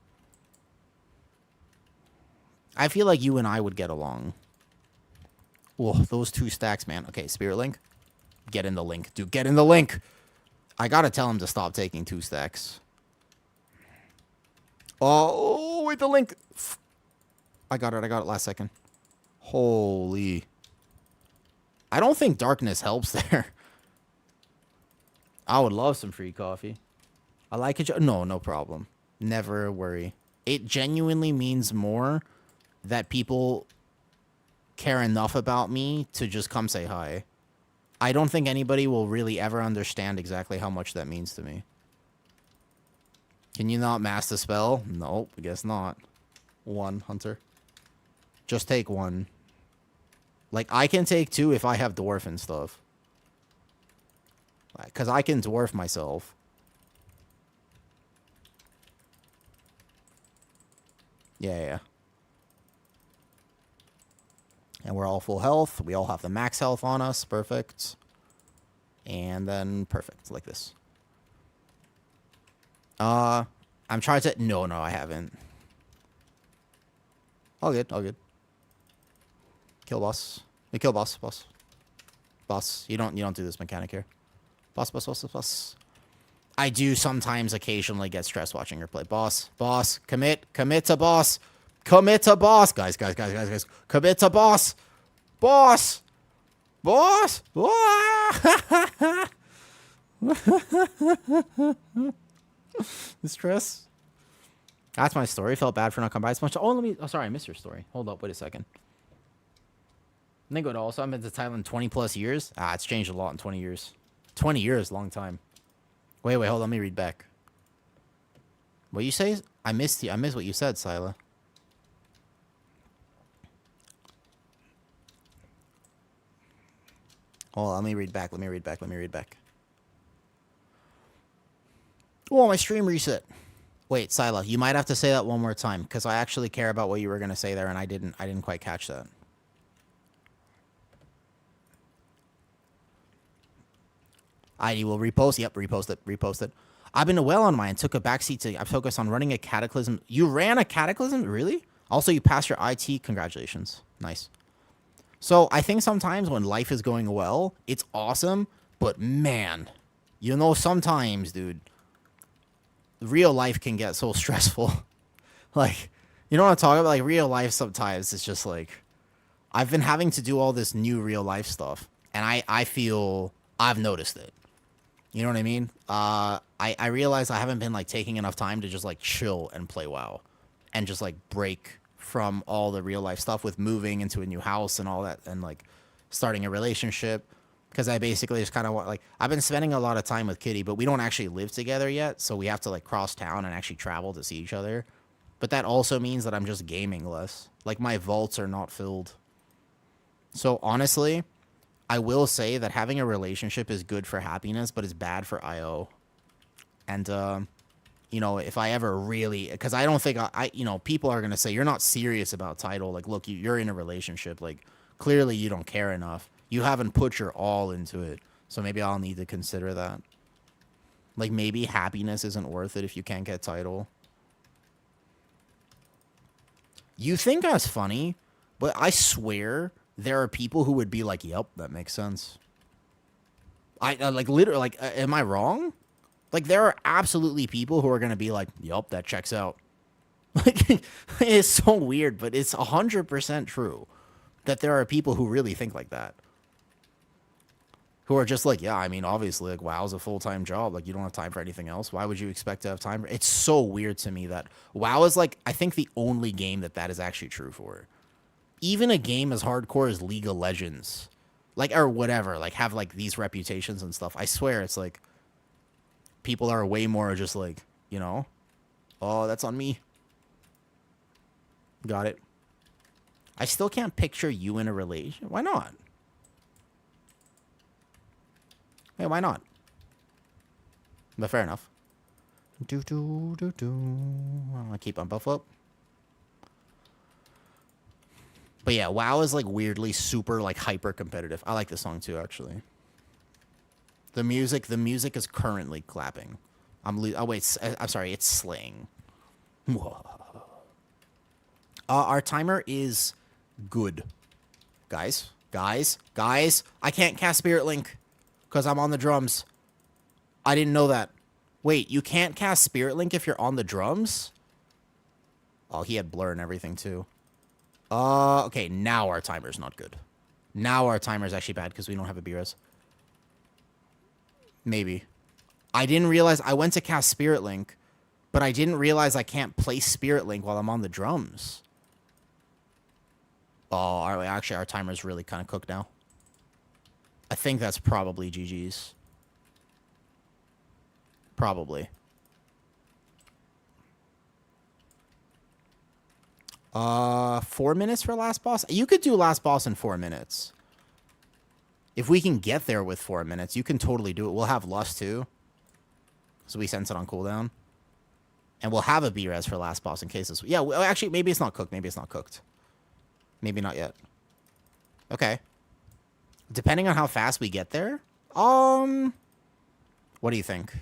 Speaker 1: I feel like you and I would get along. Whoa, those 2 stacks, man. Okay, Spirit Link. Get in the link. Dude, get in the link! I gotta tell him to stop taking 2 stacks. Oh, wait, the link. I got it last second. Holy. I don't think darkness helps there. I would love some free coffee. I like it. No problem. Never worry. It genuinely means more that people care enough about me to just come say hi. I don't think anybody will really ever understand exactly how much that means to me. Can you not master spell? Nope, I guess not. 1, Hunter. Just take 1. Like, I can take 2 if I have dwarf and stuff. Because I can dwarf myself. Yeah. And we're all full health. We all have the max health on us. Perfect. And then perfect, like this. I'm trying to... No, I haven't. All good. Kill boss. We kill boss. Boss, you don't do this mechanic here. Boss. I do sometimes occasionally get stressed watching her play. Boss, commit to boss. Commit to boss. Guys. Commit to boss. Boss. The stress. That's my story. Felt bad for not coming by as much. Oh, sorry, I missed your story. Hold up, wait a second. Ningo also, I've been to Thailand 20 plus years. It's changed a lot in 20 years. 20 years, long time. Wait, hold on, let me read back. What you say? I missed what you said, Sila. Hold on, let me read back. Oh, my stream reset. Wait, Sila, you might have to say that one more time, because I actually care about what you were going to say there, and I didn't quite catch that. ID will repost. Yep, repost it. I've been well on mine. Took a backseat to... I focused on running a cataclysm. You ran a cataclysm? Really? Also, you passed your IT. Congratulations. Nice. So, I think sometimes when life is going well, it's awesome, but man, you know, sometimes, dude, real life can get so stressful. Like, you know what I'm talking about? Like, real life sometimes it's just like... I've been having to do all this new real life stuff, and I feel... I've noticed it. You know what I mean? I realize I haven't been like taking enough time to just like chill and play WoW, and just like break from all the real life stuff with moving into a new house and all that, and like starting a relationship. Because I basically just kind of want, like, I've been spending a lot of time with Kitty, but we don't actually live together yet, so we have to like cross town and actually travel to see each other. But that also means that I'm just gaming less. Like, my vaults are not filled. So honestly, I will say that having a relationship is good for happiness, but it's bad for IO. And you know, if I ever really, because I don't think you know, people are gonna say you're not serious about title. Like, look, you're in a relationship. Like, clearly you don't care enough. You haven't put your all into it. So maybe I'll need to consider that. Like, maybe happiness isn't worth it if you can't get title. You think that's funny, but I swear there are people who would be like, "Yep, that makes sense." I like literally like, am I wrong? Like, there are absolutely people who are gonna be like, "Yep, that checks out." Like, it's so weird, but it's 100% true that there are people who really think like that. Who are just like, yeah, I mean, obviously, like, WoW's a full-time job. Like, you don't have time for anything else. Why would you expect to have time? It's so weird to me that WoW is, like, I think the only game that is actually true for. Even a game as hardcore as League of Legends, like, or whatever, like, have, like, these reputations and stuff. I swear it's, like, people are way more just, like, you know, oh, that's on me. Got it. I still can't picture you in a relation. Why not? Hey, why not? But fair enough. I keep on buff up. But yeah, WoW is like weirdly super like hyper competitive. I like this song too, actually. The music is currently clapping. Oh wait, I'm sorry, it's slaying. Our timer is good, guys. I can't cast Spirit Link because I'm on the drums. I didn't know that. Wait, you can't cast Spirit Link if you're on the drums? Oh, he had blur and everything too. Okay, now our timer's not good. Now our timer's actually bad because we don't have a B-res. Maybe. I didn't realize I went to cast Spirit Link, but I didn't realize I can't place Spirit Link while I'm on the drums. Oh, actually, our timer's really kind of cooked now. I think that's probably GG's. Probably. 4 minutes for last boss? You could do last boss in 4 minutes. If we can get there with 4 minutes, you can totally do it. We'll have Lust too. So we sense it on cooldown. And we'll have a B-res for last boss in case this... Yeah, well, actually, maybe it's not cooked. Maybe it's not cooked. Maybe not yet. Okay. Depending on how fast we get there. What do you think?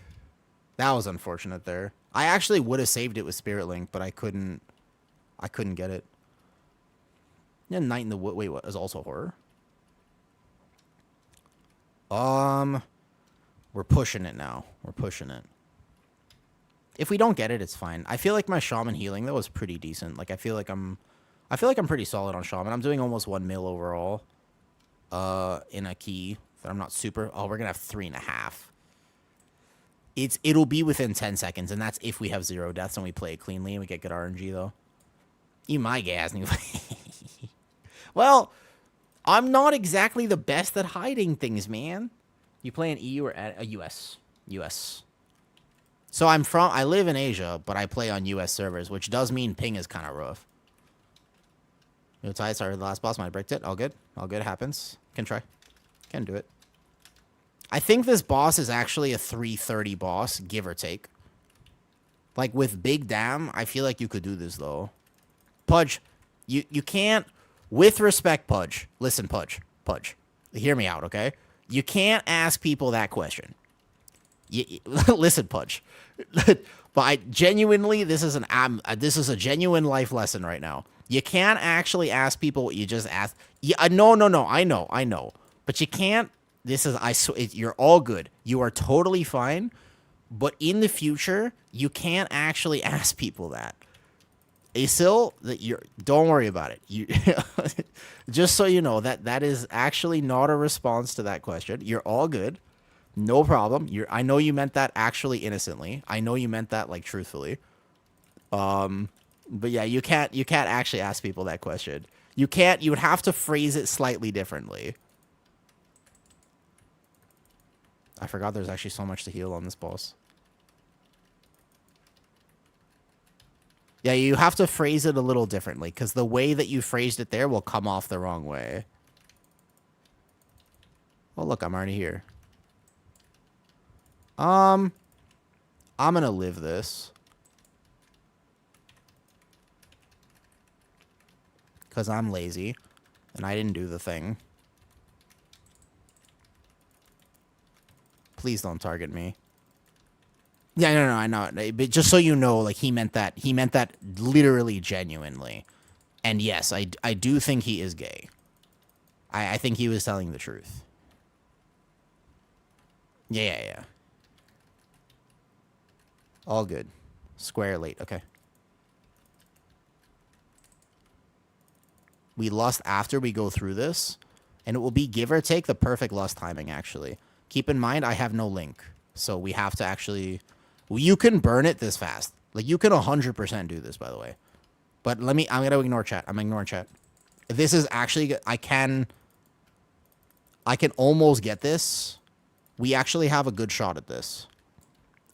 Speaker 1: That was unfortunate there. I actually would have saved it with Spirit Link, but I couldn't get it. Yeah, Night in the Wood. Wait, what? Is also horror? We're pushing it now. We're pushing it. If we don't get it, it's fine. I feel like my shaman healing though is pretty decent. Like I feel like I'm pretty solid on shaman. I'm doing almost 1 mil overall. In a key that I'm not super. Oh, we're gonna have 3.5. It'll be within 10 seconds, and that's if we have 0 deaths and we play it cleanly and we get good RNG though. You my gas. Well, I'm not exactly the best at hiding things, man. You play in EU or at a US? US. So I live in Asia, but I play on US servers, which does mean ping is kind of rough. You know, Ty, sorry, the last boss might have bricked it. All good. All good. Happens. Can try. Can do it. I think this boss is actually a 330 boss, give or take. Like, with Big Dam, I feel like you could do this, though. Pudge, you can't... With respect, Pudge. Listen, Pudge. Hear me out, okay? You can't ask people that question. Listen, Pudge. But I genuinely, this is a genuine life lesson right now. You can't actually ask people what you just asked. Yeah, no. I know. But you can't. You're all good. You are totally fine. But in the future, you can't actually ask people that. Asil, don't worry about it. Just so you know, that is actually not a response to that question. You're all good. No problem. I know you meant that actually innocently. I know you meant that like truthfully. But yeah, you can't actually ask people that question. You can't. You would have to phrase it slightly differently. I forgot there's actually so much to heal on this boss. Yeah, you have to phrase it a little differently, because the way that you phrased it there will come off the wrong way. Oh, look, I'm already here. I'm gonna live this. Because I'm lazy, and I didn't do the thing. Please don't target me. Yeah, no, I know. But just so you know, like, he meant that literally genuinely. And yes, I do think he is gay. I think he was telling the truth. Yeah. All good. Square late, okay. We lust after we go through this, and it will be, give or take, the perfect lust timing, actually. Keep in mind, I have no link, so we have to actually... You can burn it this fast. Like, you can 100% do this, by the way. But I'm going to ignore chat. I'm ignoring chat. This is actually... I can almost get this. We actually have a good shot at this.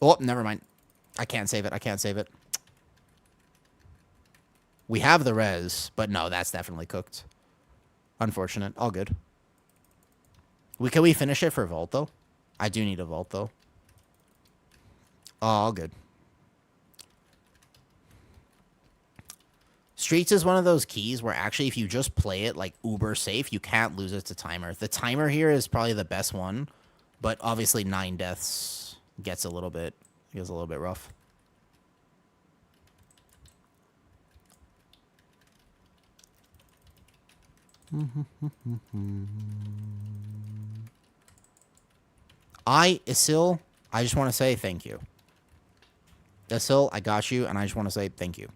Speaker 1: Oh, never mind. I can't save it. We have the res, but no, that's definitely cooked. Unfortunate. All good. Can we finish it for vault, though? I do need a vault, though. Oh, all good. Streets is one of those keys where actually if you just play it like uber safe, you can't lose it to timer. The timer here is probably the best one, but obviously 9 deaths gets a little bit rough. Isil, I just want to say thank you. Isil, I got you, and I just want to say thank you.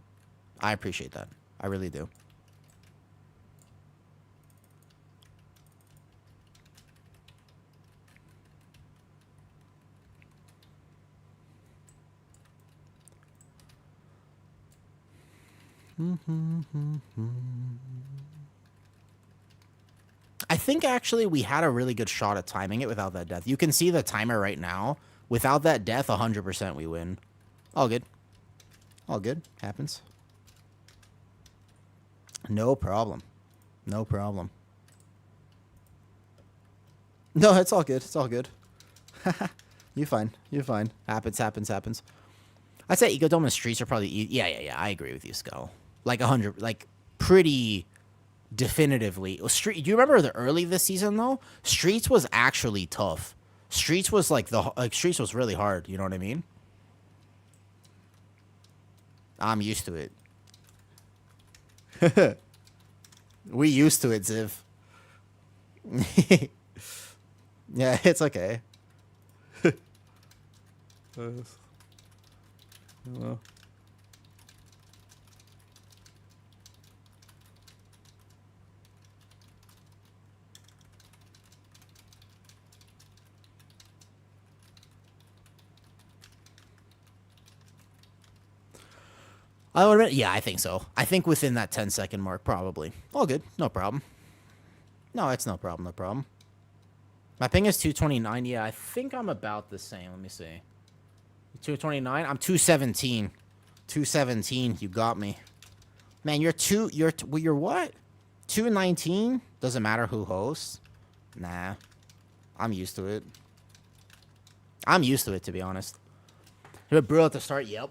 Speaker 1: I appreciate that. I really do. I think actually we had a really good shot at timing it without that death. You can see the timer right now. Without that death, 100% we win. All good. All good. Happens. No problem. No problem. No, it's all good. It's all good. You're fine. You're fine. Happens. I'd say Ecodome and Streets are probably... Yeah. I agree with you, Skull. Like 100... Like, pretty... definitively. Do you remember the early this season, though? Streets was actually tough. Streets was Streets was really hard. You know what I mean? I'm used to it. We used to it, Ziv. Yeah, it's okay. Well. I would admit, yeah, I think so. I think within that 10-second mark, probably. All good. No problem. No, it's no problem. My ping is 229. Yeah, I think I'm about the same. Let me see. 229? I'm 217. 217. You got me. Man, you're what? 219? Doesn't matter who hosts? Nah. I'm used to it. I'm used to it, to be honest. You brew at the start? Yep.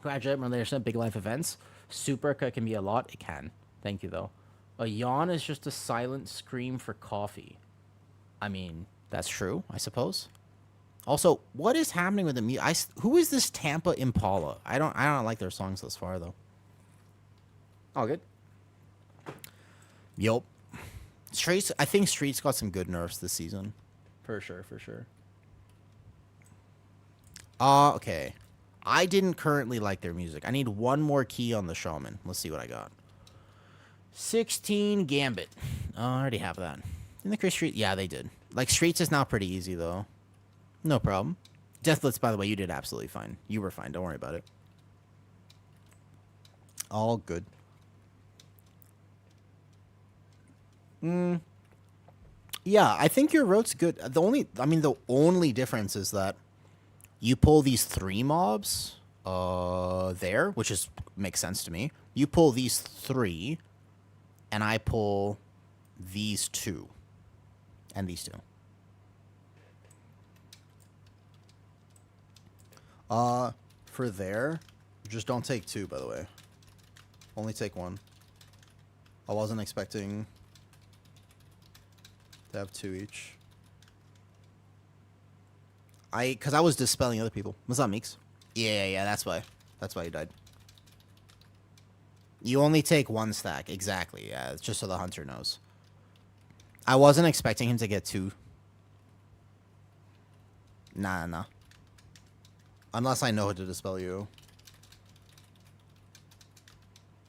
Speaker 1: Graduate relation, big life events. Super can be a lot. It can. Thank you, though. A yawn is just a silent scream for coffee. I mean, that's true, I suppose. Also, what is happening with the music? Who is this Tampa Impala? I don't like their songs thus far, though. All good. Yup. Streets. I think Streets got some good nerfs this season. For sure. Okay. I didn't currently like their music. I need one more key on the shaman. Let's see what I got. 16 Gambit. Oh, I already have that. In the Chris Street? Yeah, they did. Like, streets is now pretty easy, though. No problem. Deathless, by the way, you did absolutely fine. You were fine. Don't worry about it. All good. Yeah, I think your rote's good. The only difference is that you pull these 3 mobs there, which makes sense to me. You pull these 3, and I pull these 2. And these 2. For there, just don't take 2, by the way. Only take 1. I wasn't expecting to have 2 each. Because I was dispelling other people. What's up, Meeks? Yeah, that's why. That's why you died. You only take 1 stack. Exactly, yeah. It's just so the hunter knows. I wasn't expecting him to get 2. Nah. Unless I know how to dispel you.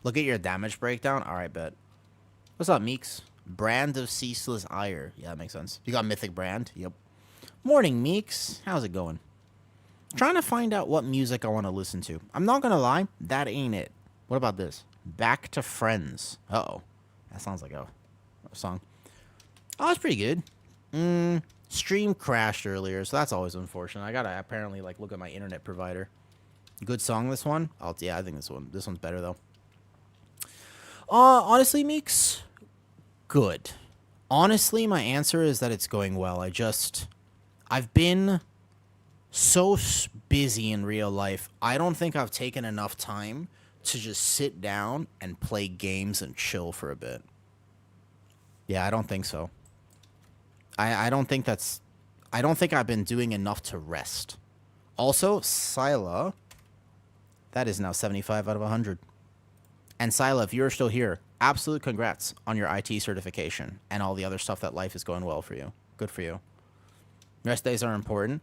Speaker 1: Look at your damage breakdown. Alright, bet. What's up, Meeks? Brand of Ceaseless Ire. Yeah, that makes sense. You got Mythic Brand? Yep. Morning, Meeks. How's it going? Trying to find out what music I want to listen to. I'm not going to lie. That ain't it. What about this? Back to Friends. Uh-oh. That sounds like a song. Oh, that's pretty good. Stream crashed earlier, so that's always unfortunate. I gotta apparently look at my internet provider. Good song, this one? Oh, yeah, I think this one's better though. Honestly, Meeks, good. Honestly, my answer is that it's going well. I've been so busy in real life. I don't think I've taken enough time to just sit down and play games and chill for a bit. Yeah, I don't think so. I don't think I've been doing enough to rest. Also, Scylla, that is now 75 out of 100. And Scylla, if you're still here, absolute congrats on your IT certification and all the other stuff that life is going well for you. Good for you. Rest days are important.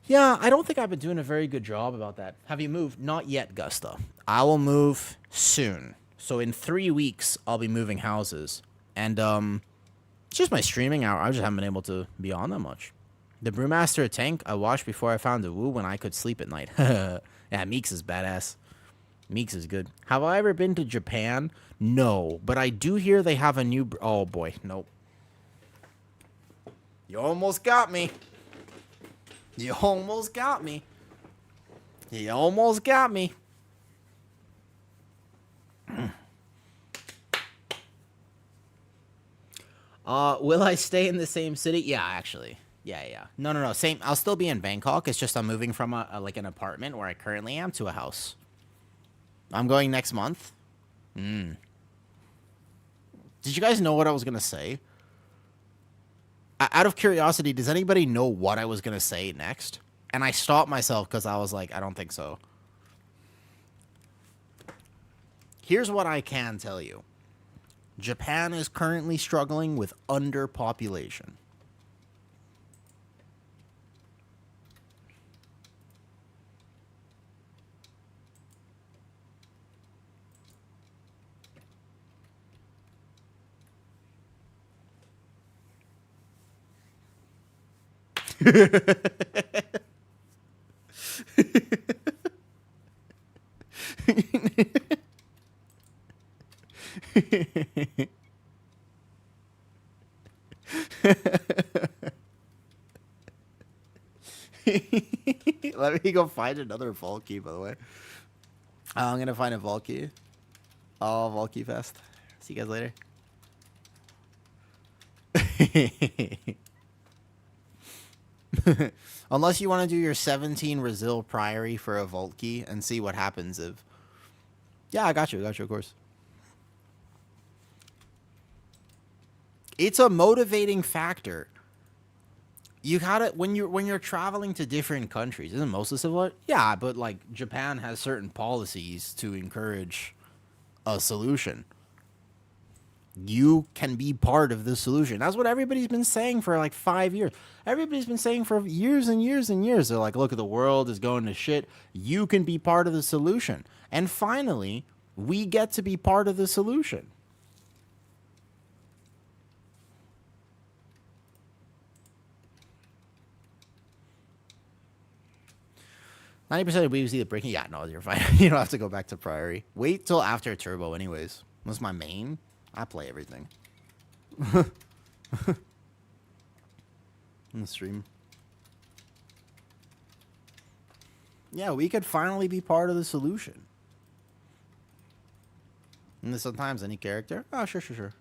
Speaker 1: Yeah, I don't think I've been doing a very good job about that. Have you moved? Not yet, Gusta. I will move soon. So in 3 weeks, I'll be moving houses. And, it's just my streaming hour. I just haven't been able to be on that much. The Brewmaster tank I watched before I found a woo when I could sleep at night. Yeah, Meeks is badass. Meeks is good. Have I ever been to Japan? No, but I do hear they have a new... Oh, boy. Nope. You almost got me. You almost got me. You almost got me. Will I stay in the same city? Yeah, actually. Yeah. No. Same. I'll still be in Bangkok. It's just I'm moving from an apartment where I currently am to a house. I'm going next month. Did you guys know what I was gonna say? Out of curiosity, does anybody know what I was gonna say next? And I stopped myself because I was like, I don't think so. Here's what I can tell you. Japan is currently struggling with underpopulation. Let me go find another Volky, by the way. I'm gonna find a Volky. Oh, Volky Fest. See you guys later. Unless you want to do your 17 Brazil Priory for a Volky and see what happens if... Yeah, I got you, of course. It's a motivating factor. You gotta when you're traveling to different countries. Isn't most of it? Yeah, but Japan has certain policies to encourage a solution. You can be part of the solution. That's what everybody's been saying for 5 years. Everybody's been saying for years and years and years. They're like, look, the world is going to shit. You can be part of the solution. And finally, we get to be part of the solution. 90% of weaves either breaking. Yeah, no, you're fine. You don't have to go back to Priory. Wait till after Turbo, anyways. That's my main. I play everything. In the stream. Yeah, we could finally be part of the solution. And sometimes any character. Oh, sure.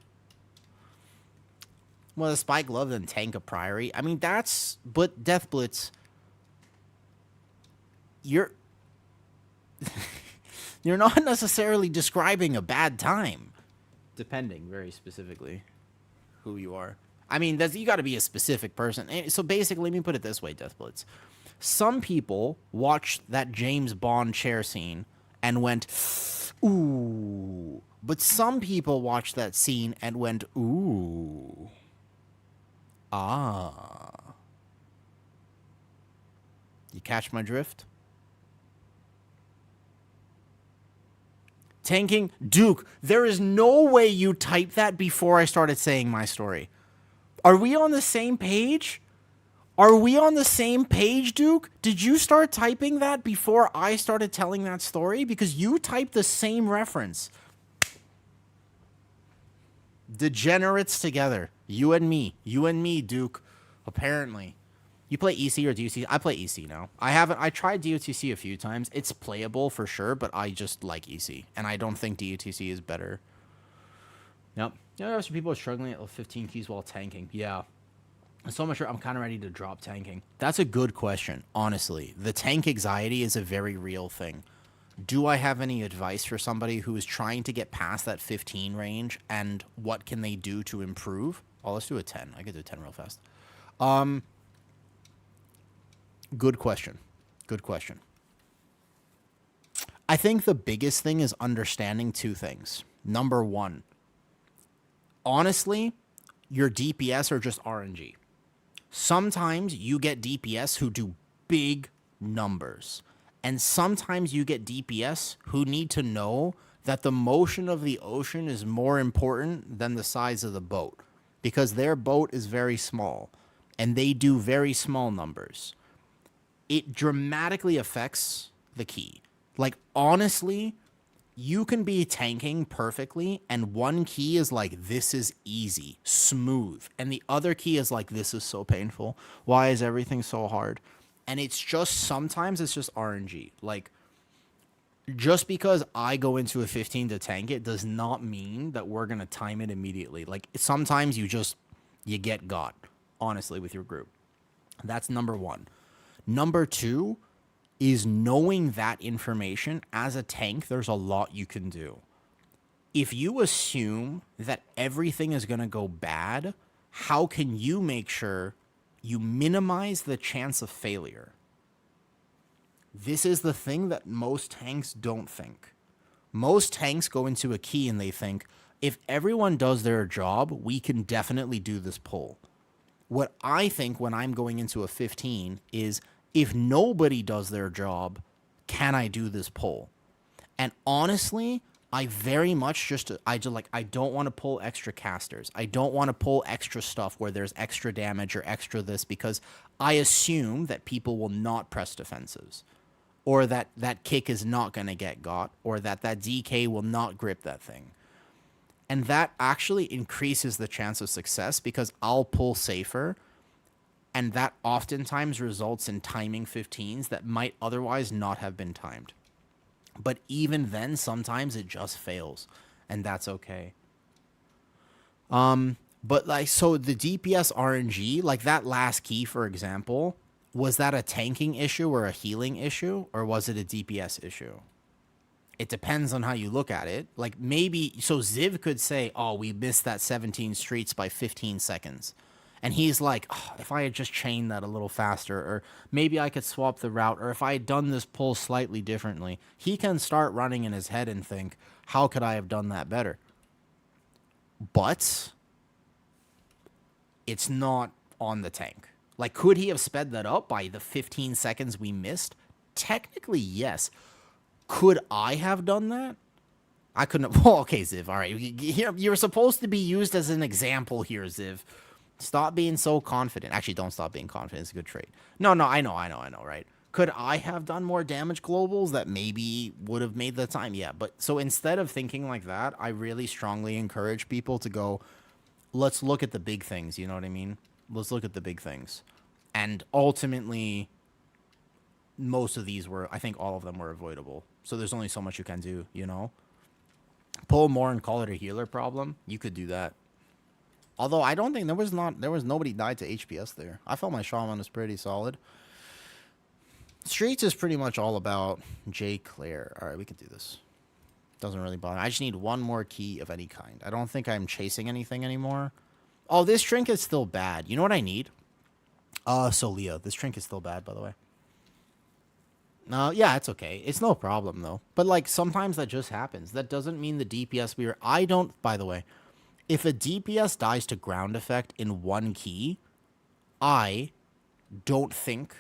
Speaker 1: Well, the Spike Glove and tank a Priory. I mean, that's... But Death Blitz... You're not necessarily describing a bad time. Depending very specifically who you are. I mean, you got to be a specific person. So basically, let me put it this way, Death Blitz. Some people watched that James Bond chair scene and went, ooh. But some people watched that scene and went, ooh. Ah. You catch my drift? Tanking Duke. There is no way you typed that before I started saying my story. Are we on the same page? Are we on the same page, Duke? Did you start typing that before I started telling that story? Because you typed the same reference. Degenerates together. You and me, Duke. Apparently. You play EC or DUTC? I play EC now. I tried DUTC a few times. It's playable for sure, but I just like EC. And I don't think DUTC is better. Yep. Yeah, people are struggling at 15 keys while tanking. Yeah. So much I'm kind of ready to drop tanking. That's a good question, honestly. The tank anxiety is a very real thing. Do I have any advice for somebody who is trying to get past that 15 range, and what can they do to improve? Oh, let's do a 10. I could do a 10 real fast. Good question. I think the biggest thing is understanding two things. Number one, honestly, your DPS are just RNG. Sometimes you get DPS who do big numbers. And sometimes you get DPS who need to know that the motion of the ocean is more important than the size of the boat. Because their boat is very small. And they do very small numbers. It dramatically affects the key. Like, honestly, you can be tanking perfectly, and one key is like, this is easy, smooth. And the other key is like, this is so painful. Why is everything so hard? And it's just, sometimes it's just RNG. Like, just because I go into a 15 to tank it does not mean that we're going to time it immediately. Like, sometimes you get got, honestly, with your group. That's number one. Number two is knowing that information. As a tank, there's a lot you can do. If you assume that everything is going to go bad, how can you make sure you minimize the chance of failure? This is the thing that most tanks don't think. Most tanks go into a key and they think, if everyone does their job, we can definitely do this pull. What I think when I'm going into a 15 is, if nobody does their job, can I do this pull? And honestly, I very much I don't want to pull extra casters. I don't want to pull extra stuff where there's extra damage or extra this, because I assume that people will not press defensives, or that kick is not going to get got, or that DK will not grip that thing. And that actually increases the chance of success, because I'll pull safer. And that oftentimes results in timing 15s that might otherwise not have been timed. But even then, sometimes it just fails. And that's okay. But like, so the DPS RNG, like that last key, for example, was that a tanking issue or a healing issue? Or was it a DPS issue? It depends on how you look at it. Like maybe, so Ziv could say, oh, we missed that 17 streets by 15 seconds. And he's like, oh, if I had just chained that a little faster, or maybe I could swap the route, or if I had done this pull slightly differently, he can start running in his head and think, how could I have done that better? But it's not on the tank. Like, could he have sped that up by the 15 seconds we missed? Technically, yes. Could I have done that? I couldn't have. Oh, okay, Ziv. All right. You're supposed to be used as an example here, Ziv. Stop being so confident. Actually, don't stop being confident. It's a good trait. No, I know, right? Could I have done more damage globals that maybe would have made the time? Yeah, but so instead of thinking like that, I really strongly encourage people to go, let's look at the big things, you know what I mean? Let's look at the big things. And ultimately, most of these were, I think all of them were avoidable. So there's only so much you can do, you know? Pull more and call it a healer problem. You could do that. Although I don't think there was nobody died to HPS there. I felt my shaman was pretty solid. Streets is pretty much all about J. Claire. All right, we can do this. Doesn't really bother. I just need one more key of any kind. I don't think I'm chasing anything anymore. Oh, this trinket's still bad. You know what I need? So Leah, this trinket's still bad, by the way. No, yeah, it's okay. It's no problem though. But like sometimes that just happens. That doesn't mean the DPS we were. I don't. By the way, if a DPS dies to ground effect in one key, I don't think.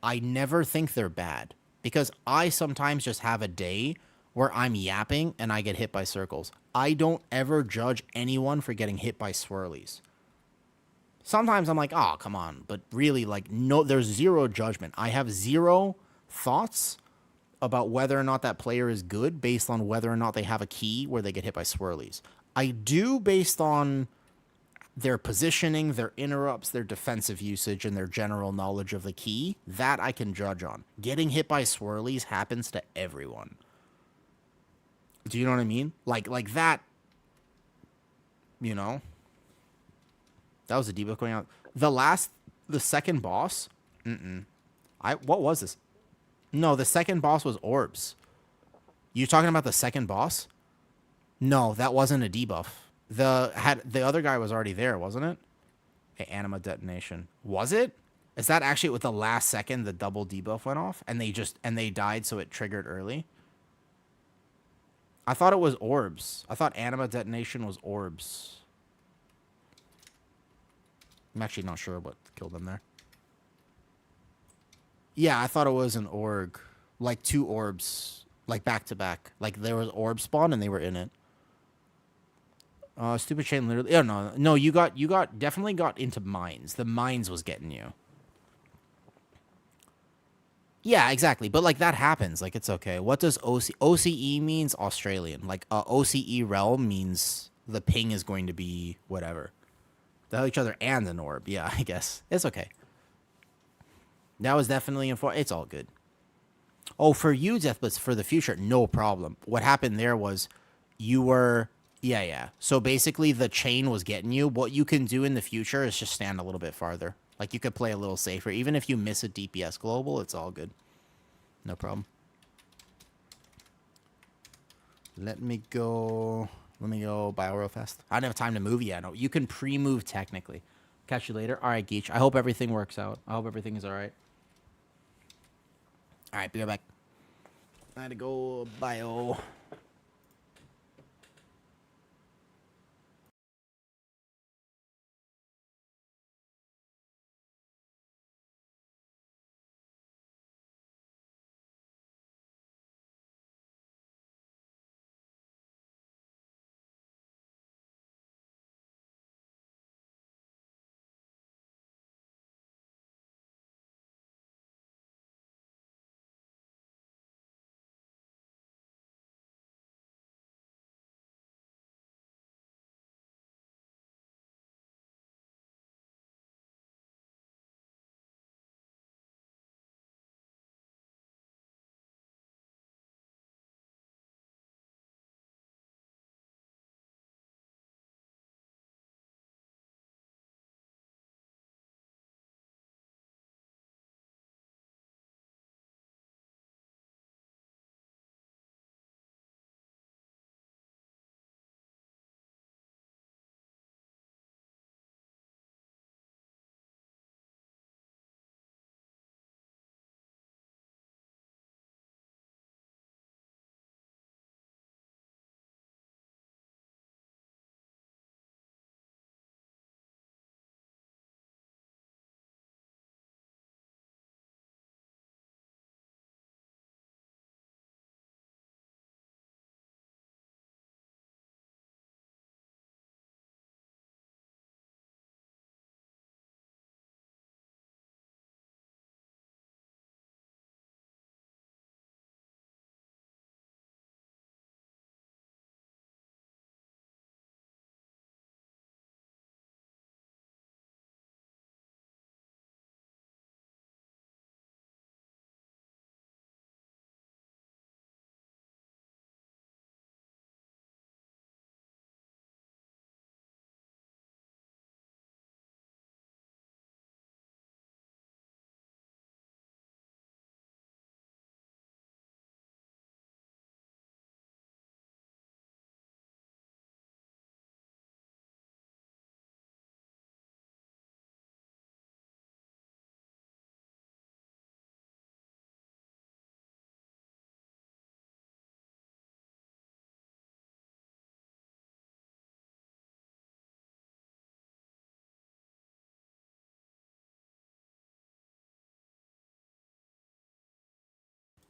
Speaker 1: I never think they're bad because I sometimes just have a day where I'm yapping and I get hit by circles. I don't ever judge anyone for getting hit by swirlies. Sometimes I'm like, oh, come on. But really, like, no, there's zero judgment. I have zero thoughts about whether or not that player is good based on whether or not they have a key where they get hit by swirlies. I do based on their positioning, their interrupts, their defensive usage, and their general knowledge of the key. That I can judge on. Getting hit by swirlies happens to everyone. Do you know what I mean? Like that, you know? That was a debuff going out. The second boss? What was this? No, the second boss was orbs. You talking about the second boss? No, that wasn't a debuff. The other guy was already there, wasn't it? A anima detonation. Was it? Is that actually with the last second the double debuff went off and they died so it triggered early? I thought it was orbs. I thought anima detonation was orbs. I'm actually not sure what killed them there. Yeah, I thought it was an org. Like 2 orbs. Like back to back. Like there was orb spawn and they were in it. Stupid chain literally. Oh, no, you definitely got into mines. The mines was getting you. Yeah, exactly. But like that happens. Like it's okay. What does OCE means? Australian. Like OCE realm means the ping is going to be whatever. They have each other and an orb. Yeah, I guess it's okay. That was definitely important. It's all good. Oh, for you, Deathblitz, for the future, no problem. What happened there was you were. Yeah. So basically, the chain was getting you. What you can do in the future is just stand a little bit farther. Like, you could play a little safer. Even if you miss a DPS global, it's all good. No problem. Let me go bio real fast. I don't have time to move yet. No, you can pre-move technically. Catch you later. All right, Geech. I hope everything works out. I hope everything is all right. All right, be right back. I had to go bio.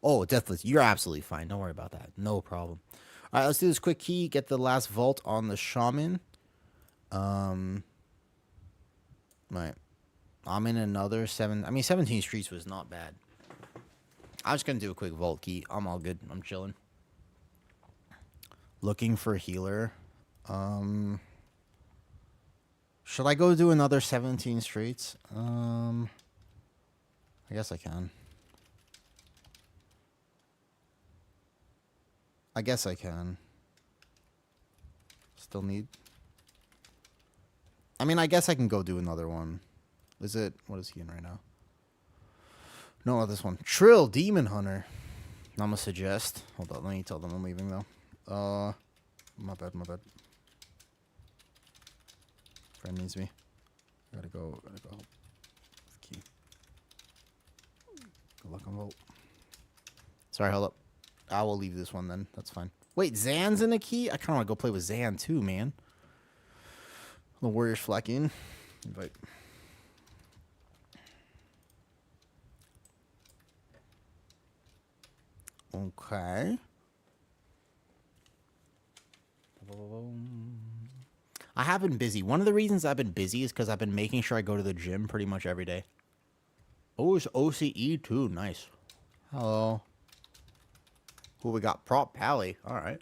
Speaker 1: Oh, Deathless, you're absolutely fine. Don't worry about that. No problem. All right, let's do this quick key. Get the last vault on the shaman. Right. I'm in another 17 streets was not bad. I'm just going to do a quick vault key. I'm all good. I'm chilling. Looking for a healer. Should I go do another 17 streets? I guess I can. Still need. I mean, I guess I can go do another one. Is it? What is he in right now? No, not this one. Trill, Demon Hunter. I'm gonna suggest. Hold on, let me tell them I'm leaving though. My bad. Friend needs me. Gotta go. Key. Good luck on vault. Sorry, hold up. I will leave this one then. That's fine. Wait, Zan's in a key? I kind of want to go play with Zan too, man. The Warriors flacking. Invite. Okay. I have been busy. One of the reasons I've been busy is because I've been making sure I go to the gym pretty much every day. Oh, it's OCE too. Nice. Hello. Who we got? Prop Pally. All right.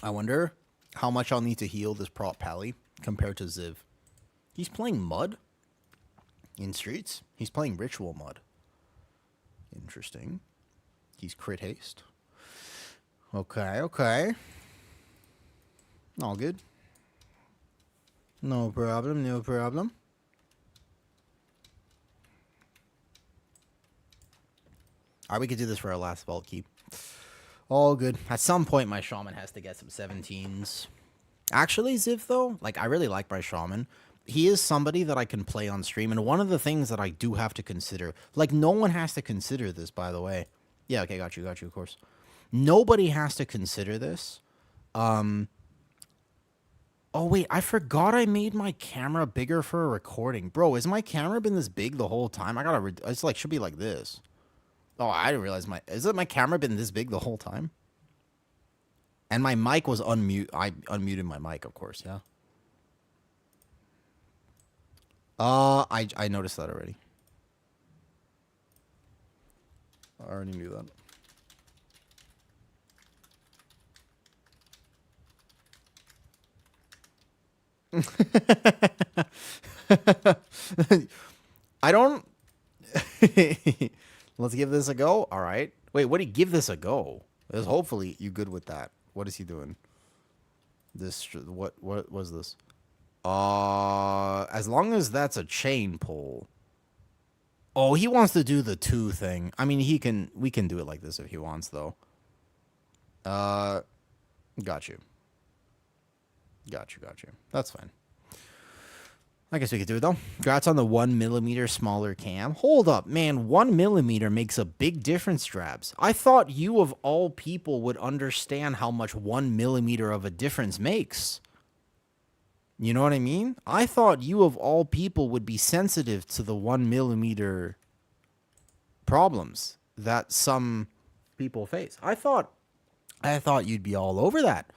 Speaker 1: I wonder how much I'll need to heal this Prop Pally compared to Ziv. He's playing Mud in Streets. He's playing Ritual Mud. Interesting. He's crit haste. Okay. All good. No problem. Alright, we could do this for our last vault keep. All good. At some point, my shaman has to get some 17s. Actually, Ziv, though, like, I really like my shaman. He is somebody that I can play on stream, and one of the things that I do have to consider, like, no one has to consider this, by the way. Yeah, okay, got you, of course. Nobody has to consider this. Oh, wait, I forgot I made my camera bigger for a recording. Bro, has my camera been this big the whole time? It's like, should be like this. Oh, I didn't realize my camera been this big the whole time? And my mic was unmute. I unmuted my mic, of course, yeah. I noticed that already. I already knew that. I don't... Let's give this a go. All right. Wait, what do you give this a go? Hopefully you good with that. What is he doing? What was this? As long as that's a chain pull. Oh, he wants to do the 2 thing. I mean, we can do it like this if he wants, though. Got you. That's fine. I guess we could do it, though. Congrats on the 1mm smaller cam. Hold up, man. 1mm makes a big difference, Drabs. I thought you, of all people, would understand how much 1mm of a difference makes. You know what I mean? I thought you, of all people, would be sensitive to the 1mm problems that some people face. I thought you'd be all over that.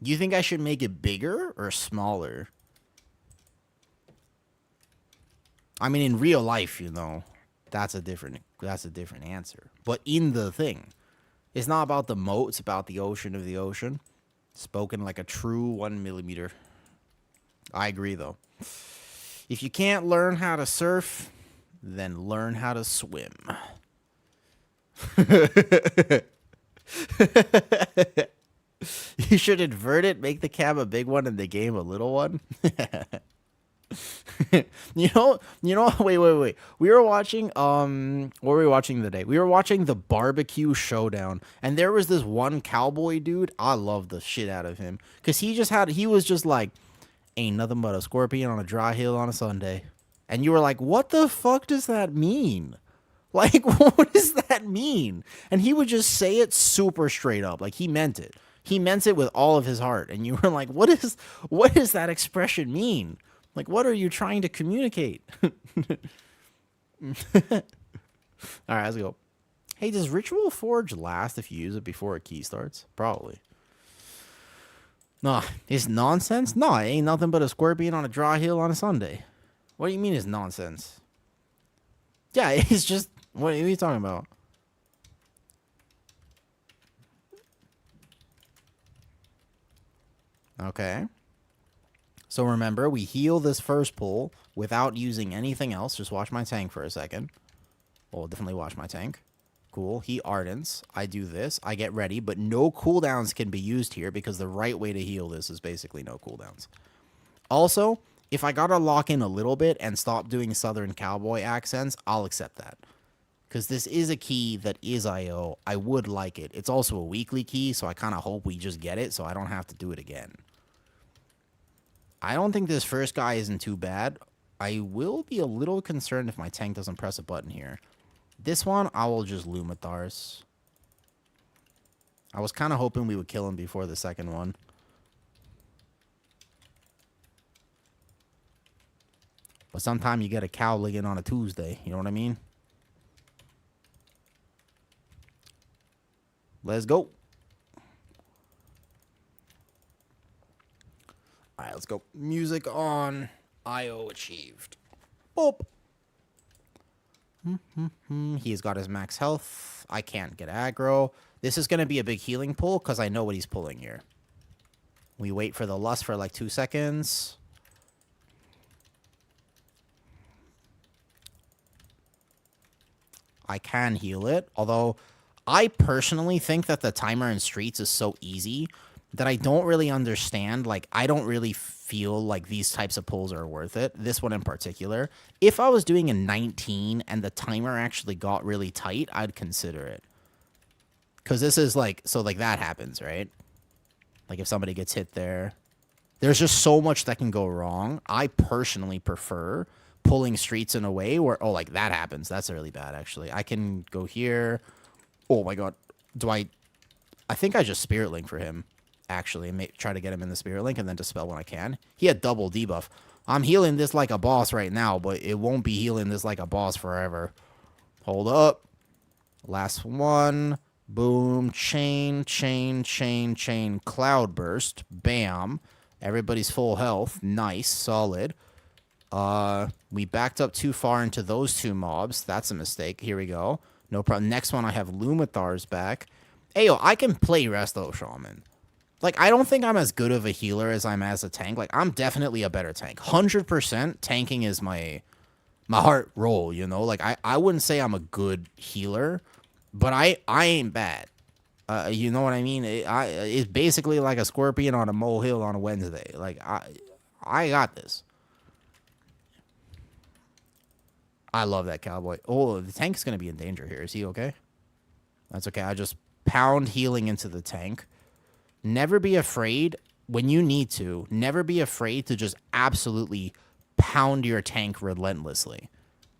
Speaker 1: Do you think I should make it bigger or smaller? I mean, in real life, you know, that's a different answer. But in the thing, it's not about the moat, it's about the ocean of the ocean. Spoken like a true 1mm. I agree, though. If you can't learn how to surf, then learn how to swim. You should invert it, make the cam a big one and the game a little one. You know, wait. We were watching, what were we watching today? We were watching the Barbecue Showdown, and there was this one cowboy dude. I love the shit out of him, because he was just like, ain't nothing but a scorpion on a dry hill on a Sunday. And you were like, what the fuck does that mean? Like, what does that mean? And he would just say it super straight up, like he meant it. He meant it with all of his heart. And you were like, what does that expression mean? Like, what are you trying to communicate? All right, let's go. Hey, does Ritual Forge last if you use it before a key starts? Probably. Nah, it's nonsense? No, it ain't nothing but a scorpion on a dry hill on a Sunday. What do you mean it's nonsense? Yeah, it's just... What are you talking about? Okay. So remember, we heal this first pull without using anything else. Just watch my tank for a second. Well, definitely watch my tank. Cool. He ardents. I do this. I get ready, but no cooldowns can be used here because the right way to heal this is basically no cooldowns. Also, if I gotta lock in a little bit and stop doing Southern Cowboy accents, I'll accept that. Because this is a key that is IO. I would like it. It's also a weekly key, so I kind of hope we just get it so I don't have to do it again. I don't think this first guy isn't too bad. I will be a little concerned if my tank doesn't press a button here. This one, I will just Lumathars. I was kind of hoping we would kill him before the second one. But sometimes you get a cowligan on a Tuesday. You know what I mean? Let's go. All right, let's go. Music on. IO achieved. Boop. He's got his max health. I can't get aggro. This is going to be a big healing pull because I know what he's pulling here. We wait for the lust for like 2 seconds. I can heal it, although I personally think that the timer in Streets is so easy that I don't really understand. Like, I don't really feel like these types of pulls are worth it. This one in particular. If I was doing a 19 and the timer actually got really tight, I'd consider it. Because this is like, so like that happens, right? Like if somebody gets hit there. There's just so much that can go wrong. I personally prefer pulling Streets in a way where, oh, like that happens. That's really bad, actually. I can go here. Oh my god. I think I just Spirit Link for him. Actually, and try to get him in the Spirit Link and then Dispel when I can. He had double debuff. I'm healing this like a boss right now, but it won't be healing this like a boss forever. Hold up. Last one. Boom. Chain, chain, chain, chain. Cloudburst. Bam. Everybody's full health. Nice. Solid. We backed up too far into those two mobs. That's a mistake. Here we go. No problem. Next one, I have Lumathars back. Ayo, I can play Resto Shaman. Like, I don't think I'm as good of a healer as I'm as a tank. Like, I'm definitely a better tank. 100% tanking is my heart role, you know? Like, I wouldn't say I'm a good healer, but I ain't bad. You know what I mean? It's basically like a scorpion on a molehill on a Wednesday. Like, I got this. I love that cowboy. Oh, the tank is going to be in danger here. Is he okay? That's okay. I just pound healing into the tank. Never be afraid when you need to. Never be afraid to just absolutely pound your tank relentlessly.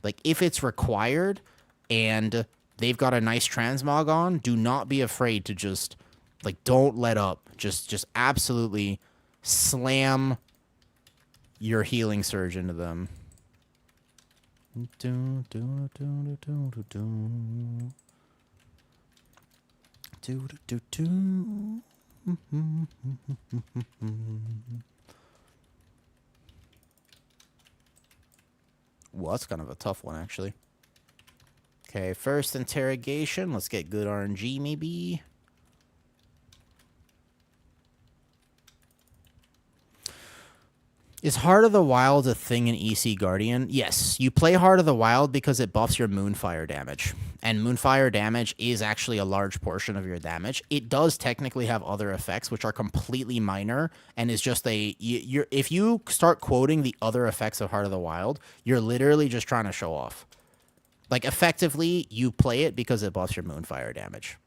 Speaker 1: Like, if it's required and they've got a nice transmog on, do not be afraid to just, like, don't let up. Just absolutely slam your healing surge into them. Well, that's kind of a tough one, actually. Okay, first interrogation. Let's get good RNG, maybe. Is Heart of the Wild a thing in EC Guardian? Yes, you play Heart of the Wild because it buffs your Moonfire damage. And Moonfire damage is actually a large portion of your damage. It does technically have other effects, which are completely minor, and is just if you start quoting the other effects of Heart of the Wild, you're literally just trying to show off. Like, effectively, you play it because it buffs your Moonfire damage.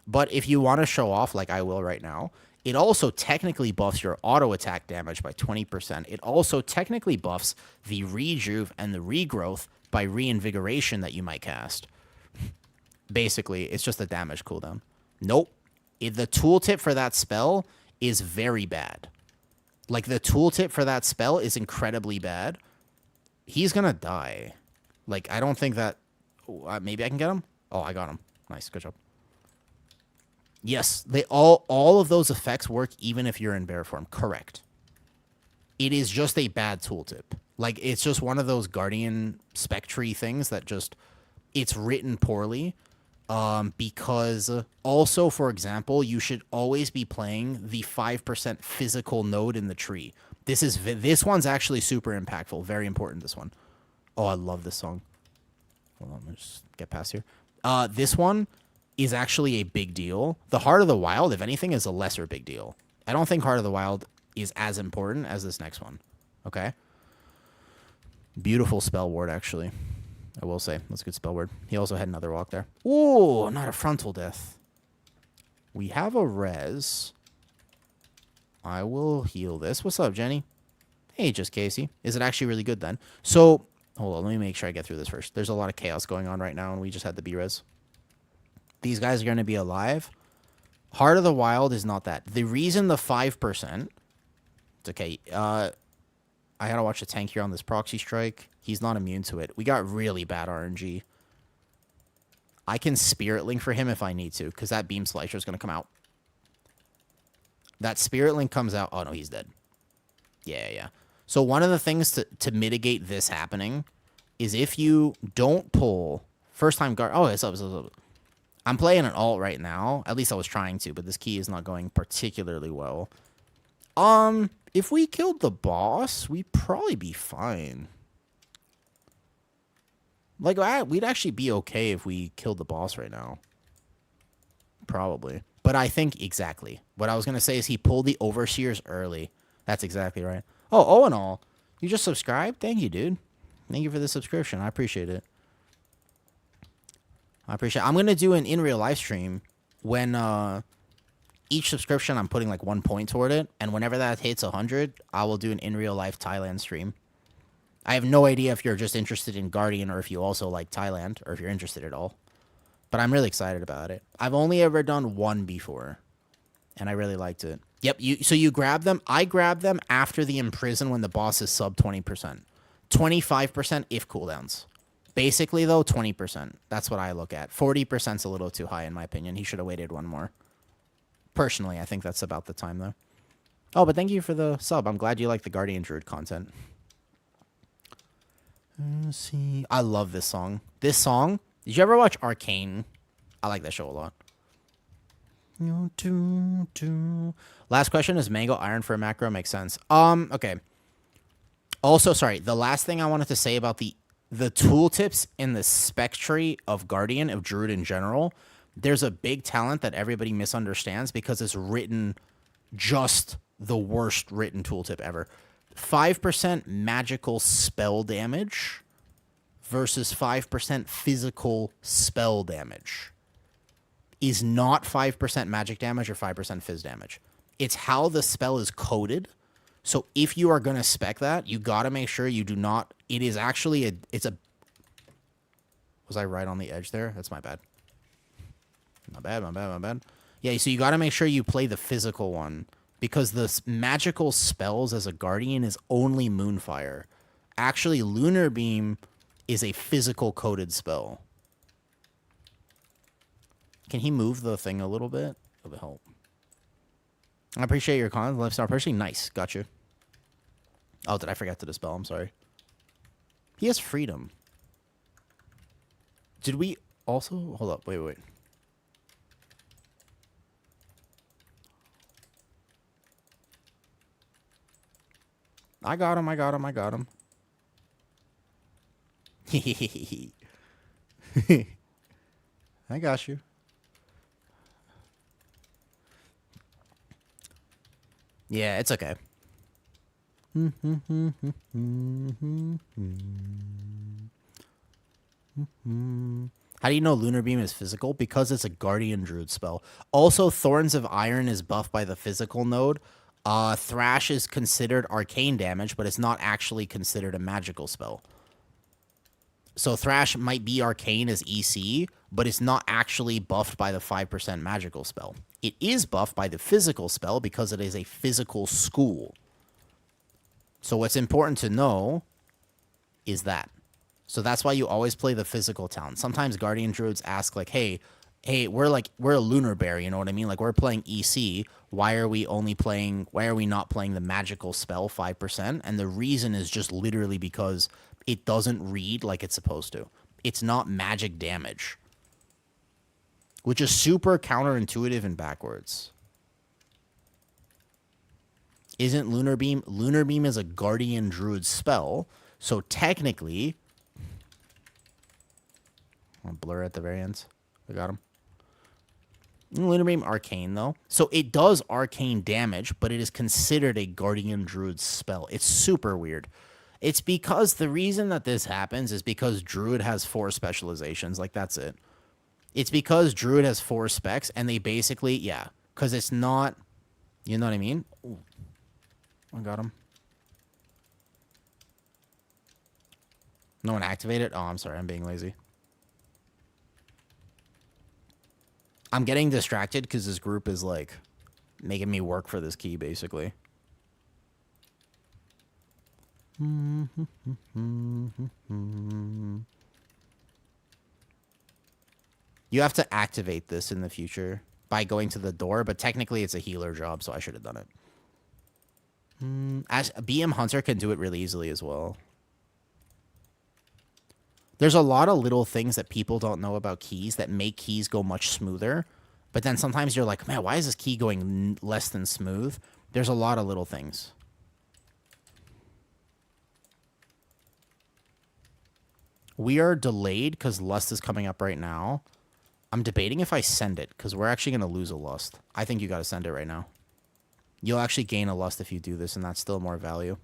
Speaker 1: But if you want to show off, like I will right now, it also technically buffs your auto attack damage by 20%. It also technically buffs the rejuve and the regrowth by reinvigoration that you might cast. Basically, it's just a damage cooldown. Nope. The tooltip for that spell is very bad. Like, the tooltip for that spell is incredibly bad. He's gonna die. Like, I don't think that... maybe I can get him? Oh, I got him. Nice, good job. Yes, they all of those effects work even if you're in bear form. Correct. It is just a bad tooltip. Like, it's just one of those Guardian Spectre things that just... It's written poorly. Because also, for example, you should always be playing the 5% physical node in the tree. This one's actually super impactful. Very important, this one. Oh, I love this song. Hold on, let's just get past here. This one is actually a big deal. The Heart of the Wild, if anything, is a lesser big deal. I don't think Heart of the Wild is as important as this next one. Okay? Beautiful spell ward, actually. I will say. That's a good spell word. He also had another walk there. Ooh, not a frontal death. We have a res. I will heal this. What's up, Jenny? Hey, just Casey. Is it actually really good then? So, hold on. Let me make sure I get through this first. There's a lot of chaos going on right now, and we just had the B-res. These guys are going to be alive. Heart of the Wild is not that. The reason the 5%... It's okay. I gotta watch the tank here on this proxy strike. He's not immune to it. We got really bad RNG. I can Spirit Link for him if I need to, because that Beam Slicer is going to come out. That Spirit Link comes out. Oh, no, he's dead. Yeah. So one of the things to mitigate this happening is if you don't pull... First time guard... Oh, it's up. I'm playing an alt right now. At least I was trying to, but this key is not going particularly well. If we killed the boss, we'd probably be fine. Like, we'd actually be okay if we killed the boss right now. Probably. But I think exactly. What I was going to say is he pulled the Overseers early. That's exactly right. Oh, all in all, you just subscribed? Thank you, dude. Thank you for the subscription. I appreciate it. I'm going to do an in real live stream when each subscription I'm putting like 1 point toward it. And whenever that hits 100, I will do an in real life Thailand stream. I have no idea if you're just interested in Guardian or if you also like Thailand or if you're interested at all. But I'm really excited about it. I've only ever done one before, and I really liked it. Yep, so you grab them. I grab them after the Imprison when the boss is sub 20%. 25% if cooldowns. Basically, though, 20%. That's what I look at. 40% is a little too high, in my opinion. He should have waited one more. Personally, I think that's about the time, though. Oh, but thank you for the sub. I'm glad you like the Guardian Druid content. Let's see. I love this song. This song, did you ever watch Arcane? I like that show a lot. Last question, is Mango Iron for a macro? Makes sense. Okay. Also, sorry, the last thing I wanted to say about the tooltips in the spec tree of Guardian, of Druid in general, there's a big talent that everybody misunderstands because it's written just the worst written tooltip ever. 5% magical spell damage versus 5% physical spell damage is not 5% magic damage or 5% phys damage. It's how the spell is coded. So if you are going to spec that, you got to make sure you do not... It is actually it's a... Was I right on the edge there? That's my bad. My bad. Yeah, so you got to make sure you play the physical one. Because the magical spells as a Guardian is only Moonfire. Actually, Lunar Beam is a physical coded spell. Can he move the thing a little bit? That would help. I appreciate your comments. Lifestyle personally. Nice. Got you. Oh, did I forget to dispel? I'm sorry. He has freedom. Did we also... Hold up. Wait. I got him. I got you. Yeah, it's okay. How do you know Lunar Beam is physical? Because it's a Guardian Druid spell. Also, Thorns of Iron is buffed by the physical node. Thrash is considered arcane damage, but it's not actually considered a magical spell. So Thrash might be arcane as EC, but it's not actually buffed by the 5% magical spell. It is buffed by the physical spell because it is a physical school. So what's important to know is that. So that's why you always play the physical talent. Sometimes Guardian Druids ask like, hey, we're a lunar bear, you know what I mean? Like we're playing EC. Why are we not playing the magical spell 5%? And the reason is just literally because it doesn't read like it's supposed to. It's not magic damage, which is super counterintuitive and backwards. Isn't Lunar Beam? Lunar Beam is a Guardian Druid spell, so technically, I'll blur at the very end. We got him. Lunar Beam arcane though, so it does arcane damage, but it is considered a Guardian Druid spell. It's super weird. It's because the reason that this happens is because Druid has 4 specializations. Like, that's it. It's because Druid has 4 specs, and they basically, yeah, because it's not, you know what I mean? Ooh, I got him. No one activated? Oh, I'm sorry. I'm being lazy. I'm getting distracted because this group is, like, making me work for this key, basically. You have to activate this in the future by going to the door, but technically it's a healer job, so I should have done it. As BM Hunter can do it really easily as well. There's a lot of little things that people don't know about keys that make keys go much smoother, but then sometimes you're like, man, why is this key going less than smooth? There's a lot of little things. We are delayed because Lust is coming up right now. I'm debating if I send it because we're actually going to lose a Lust. I think you got to send it right now. You'll actually gain a Lust if you do this, and that's still more value.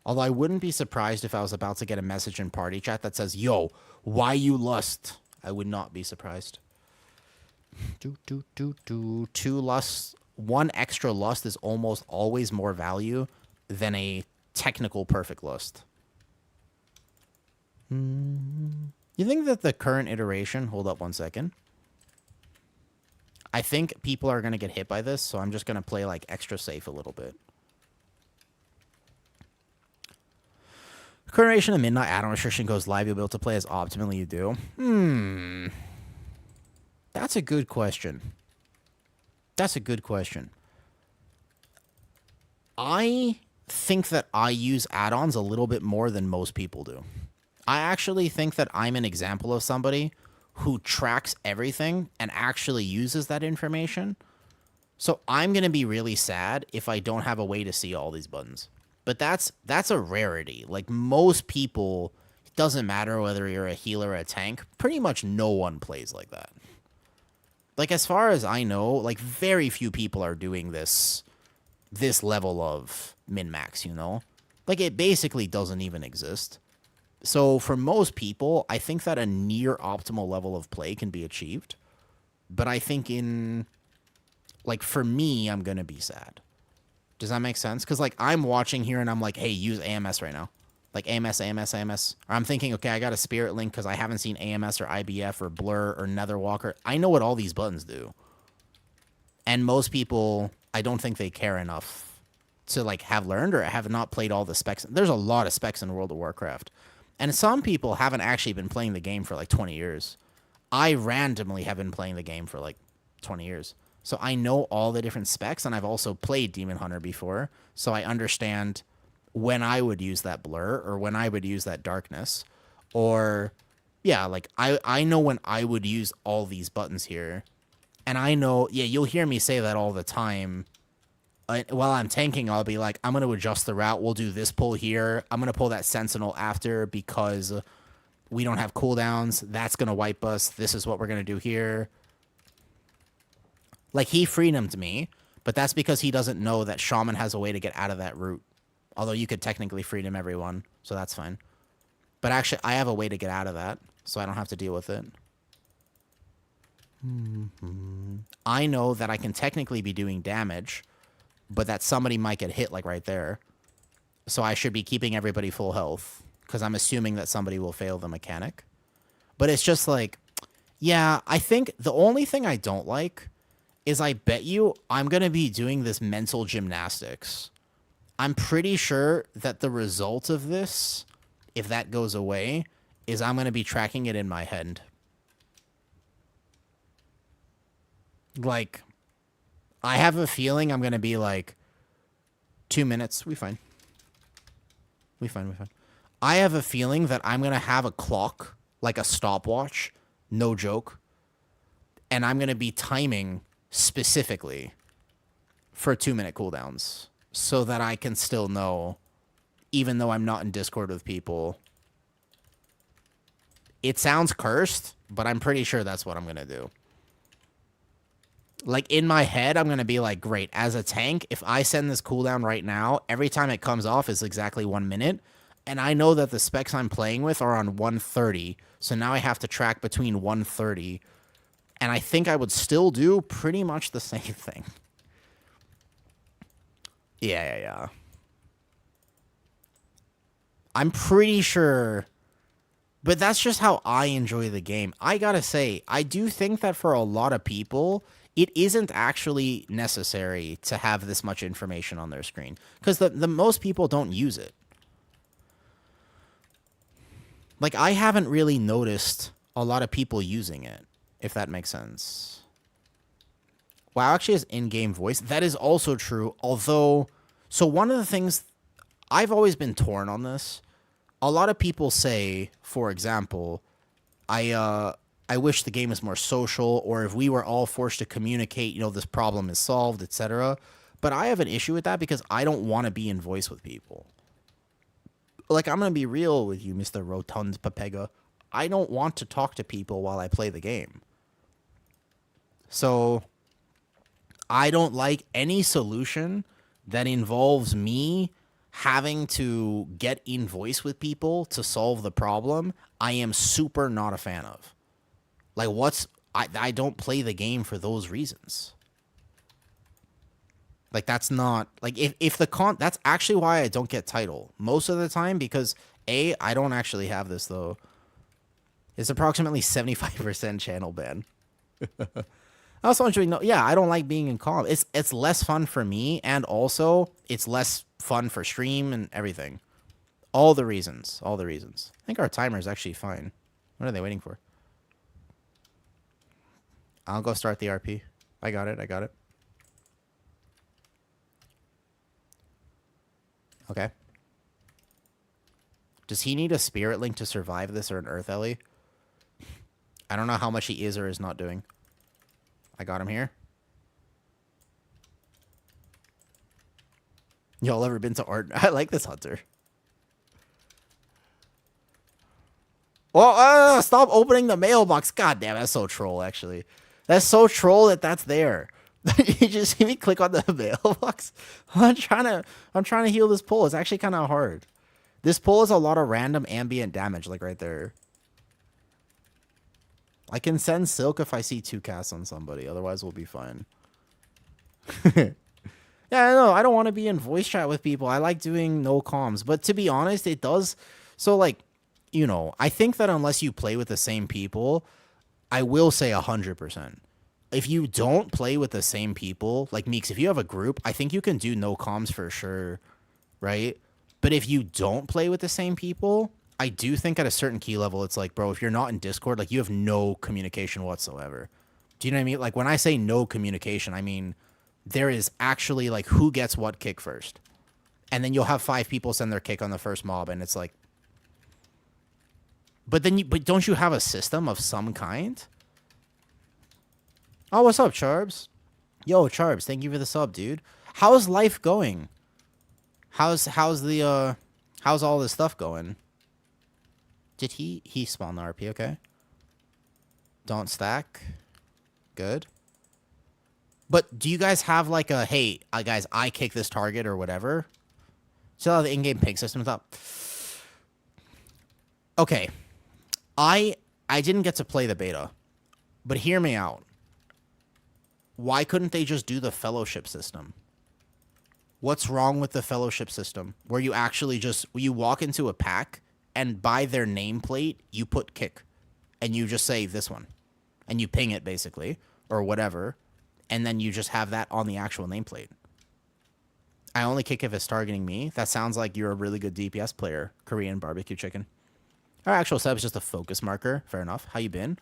Speaker 1: Although I wouldn't be surprised if I was about to get a message in party chat that says, yo, why you Lust? I would not be surprised. 2 Lusts. 1 extra Lust is almost always more value than a technical perfect Lust. You think that the current iteration... Hold up 1 second. I think people are going to get hit by this, so I'm just going to play like extra safe a little bit. Current iteration of Midnight add-on restriction goes live. You'll be able to play as optimally you do. That's a good question. That's a good question. I think that I use add-ons a little bit more than most people do. I actually think that I'm an example of somebody who tracks everything and actually uses that information. So I'm going to be really sad if I don't have a way to see all these buttons. But that's a rarity. Like, most people, it doesn't matter whether you're a healer or a tank, pretty much no one plays like that. Like, as far as I know, like, very few people are doing this level of min-max, you know? Like, it basically doesn't even exist. So for most people, I think that a near optimal level of play can be achieved. But I think like, for me, I'm going to be sad. Does that make sense? Because, like, I'm watching here and I'm like, hey, use AMS right now. Like, AMS, AMS, AMS. Or I'm thinking, okay, I got a Spirit Link because I haven't seen AMS or IBF or Blur or Netherwalker. I know what all these buttons do. And most people, I don't think they care enough to, like, have learned or have not played all the specs. There's a lot of specs in World of Warcraft. And some people haven't actually been playing the game for, like, 20 years. I randomly have been playing the game for, like, 20 years. So I know all the different specs, and I've also played Demon Hunter before, so I understand when I would use that blur or when I would use that darkness. Or, yeah, like, I know when I would use all these buttons here. And I know, yeah, you'll hear me say that all the time. While I'm tanking, I'll be like, I'm going to adjust the route. We'll do this pull here. I'm going to pull that Sentinel after because we don't have cooldowns. That's going to wipe us. This is what we're going to do here. Like, he freedomed me, but that's because he doesn't know that Shaman has a way to get out of that route. Although you could technically freedom everyone, so that's fine. But actually, I have a way to get out of that, so I don't have to deal with it. I know that I can technically be doing damage, but that somebody might get hit, like, right there. So I should be keeping everybody full health because I'm assuming that somebody will fail the mechanic. But it's just like, yeah, I think the only thing I don't like is I bet you I'm going to be doing this mental gymnastics. I'm pretty sure that the result of this, if that goes away, is I'm going to be tracking it in my head. Like, I have a feeling I'm going to be like, 2 minutes, we fine. We fine. I have a feeling that I'm going to have a clock, like a stopwatch, no joke, and I'm going to be timing specifically for 2-minute cooldowns so that I can still know, even though I'm not in Discord with people. It sounds cursed, but I'm pretty sure that's what I'm going to do. Like, in my head, I'm going to be like, great, as a tank, if I send this cooldown right now, every time it comes off is exactly 1 minute. And I know that the specs I'm playing with are on 130. So now I have to track between 130. And I think I would still do pretty much the same thing. Yeah. I'm pretty sure. But that's just how I enjoy the game. I gotta say, I do think that for a lot of people, it isn't actually necessary to have this much information on their screen. Because the most people don't use it. Like, I haven't really noticed a lot of people using it, if that makes sense. WoW actually has in-game voice. That is also true, although... So one of the things... I've always been torn on this. A lot of people say, for example, I wish the game was more social, or if we were all forced to communicate, you know, this problem is solved, etc. But I have an issue with that because I don't want to be in voice with people. Like, I'm going to be real with you, Mr. Rotund Papega. I don't want to talk to people while I play the game. So, I don't like any solution that involves me having to get in voice with people to solve the problem. I am super not a fan of. Like, I don't play the game for those reasons. Like, that's not... Like, if the that's actually why I don't get title. Most of the time, because, A, I don't actually have this, though. It's approximately 75% channel ban. I also want you to know, yeah, I don't like being in calm. It's less fun for me, and also, it's less fun for stream and everything. All the reasons. I think our timer is actually fine. What are they waiting for? I'll go start the RP. I got it. Okay. Does he need a spirit link to survive this or an earth Ellie? I don't know how much he is or is not doing. I got him here. Y'all ever been to Art? I like this hunter. Oh, stop opening the mailbox. God damn, that's so troll, actually. That's so troll that's there. You just see me click on the mailbox. I'm trying to heal this pull. It's actually kind of hard. This pull is a lot of random ambient damage, like right there. I can send Silk if I see 2 casts on somebody. Otherwise, we'll be fine. Yeah, no, I don't want to be in voice chat with people. I like doing no comms. But to be honest, it does. So, like, you know, I think that unless you play with the same people, I will say 100%. If you don't play with the same people, like Meeks, if you have a group, I think you can do no comms for sure, right? But if you don't play with the same people, I do think at a certain key level, it's like, bro, if you're not in Discord, like, you have no communication whatsoever. Do you know what I mean? Like, when I say no communication, I mean there is actually, like, who gets what kick first. And then you'll have 5 people send their kick on the first mob, and it's like... But don't you have a system of some kind? Oh, what's up, Charbs? Yo, Charbs, thank you for the sub, dude. How's life going? How's all this stuff going? Did he spawn the RP, okay? Don't stack. Good. But do you guys have like a, hey, guys, I kick this target or whatever? See how the in-game ping system's up? Okay. I didn't get to play the beta, but hear me out. Why couldn't they just do the fellowship system? What's wrong with the fellowship system where you actually just you walk into a pack and by their nameplate you put kick and you just say this one and you ping it basically or whatever and then you just have that on the actual nameplate. I only kick if it's targeting me. That sounds like you're a really good DPS player. Korean barbecue chicken. Our actual sub is just a focus marker. Fair enough. How you been?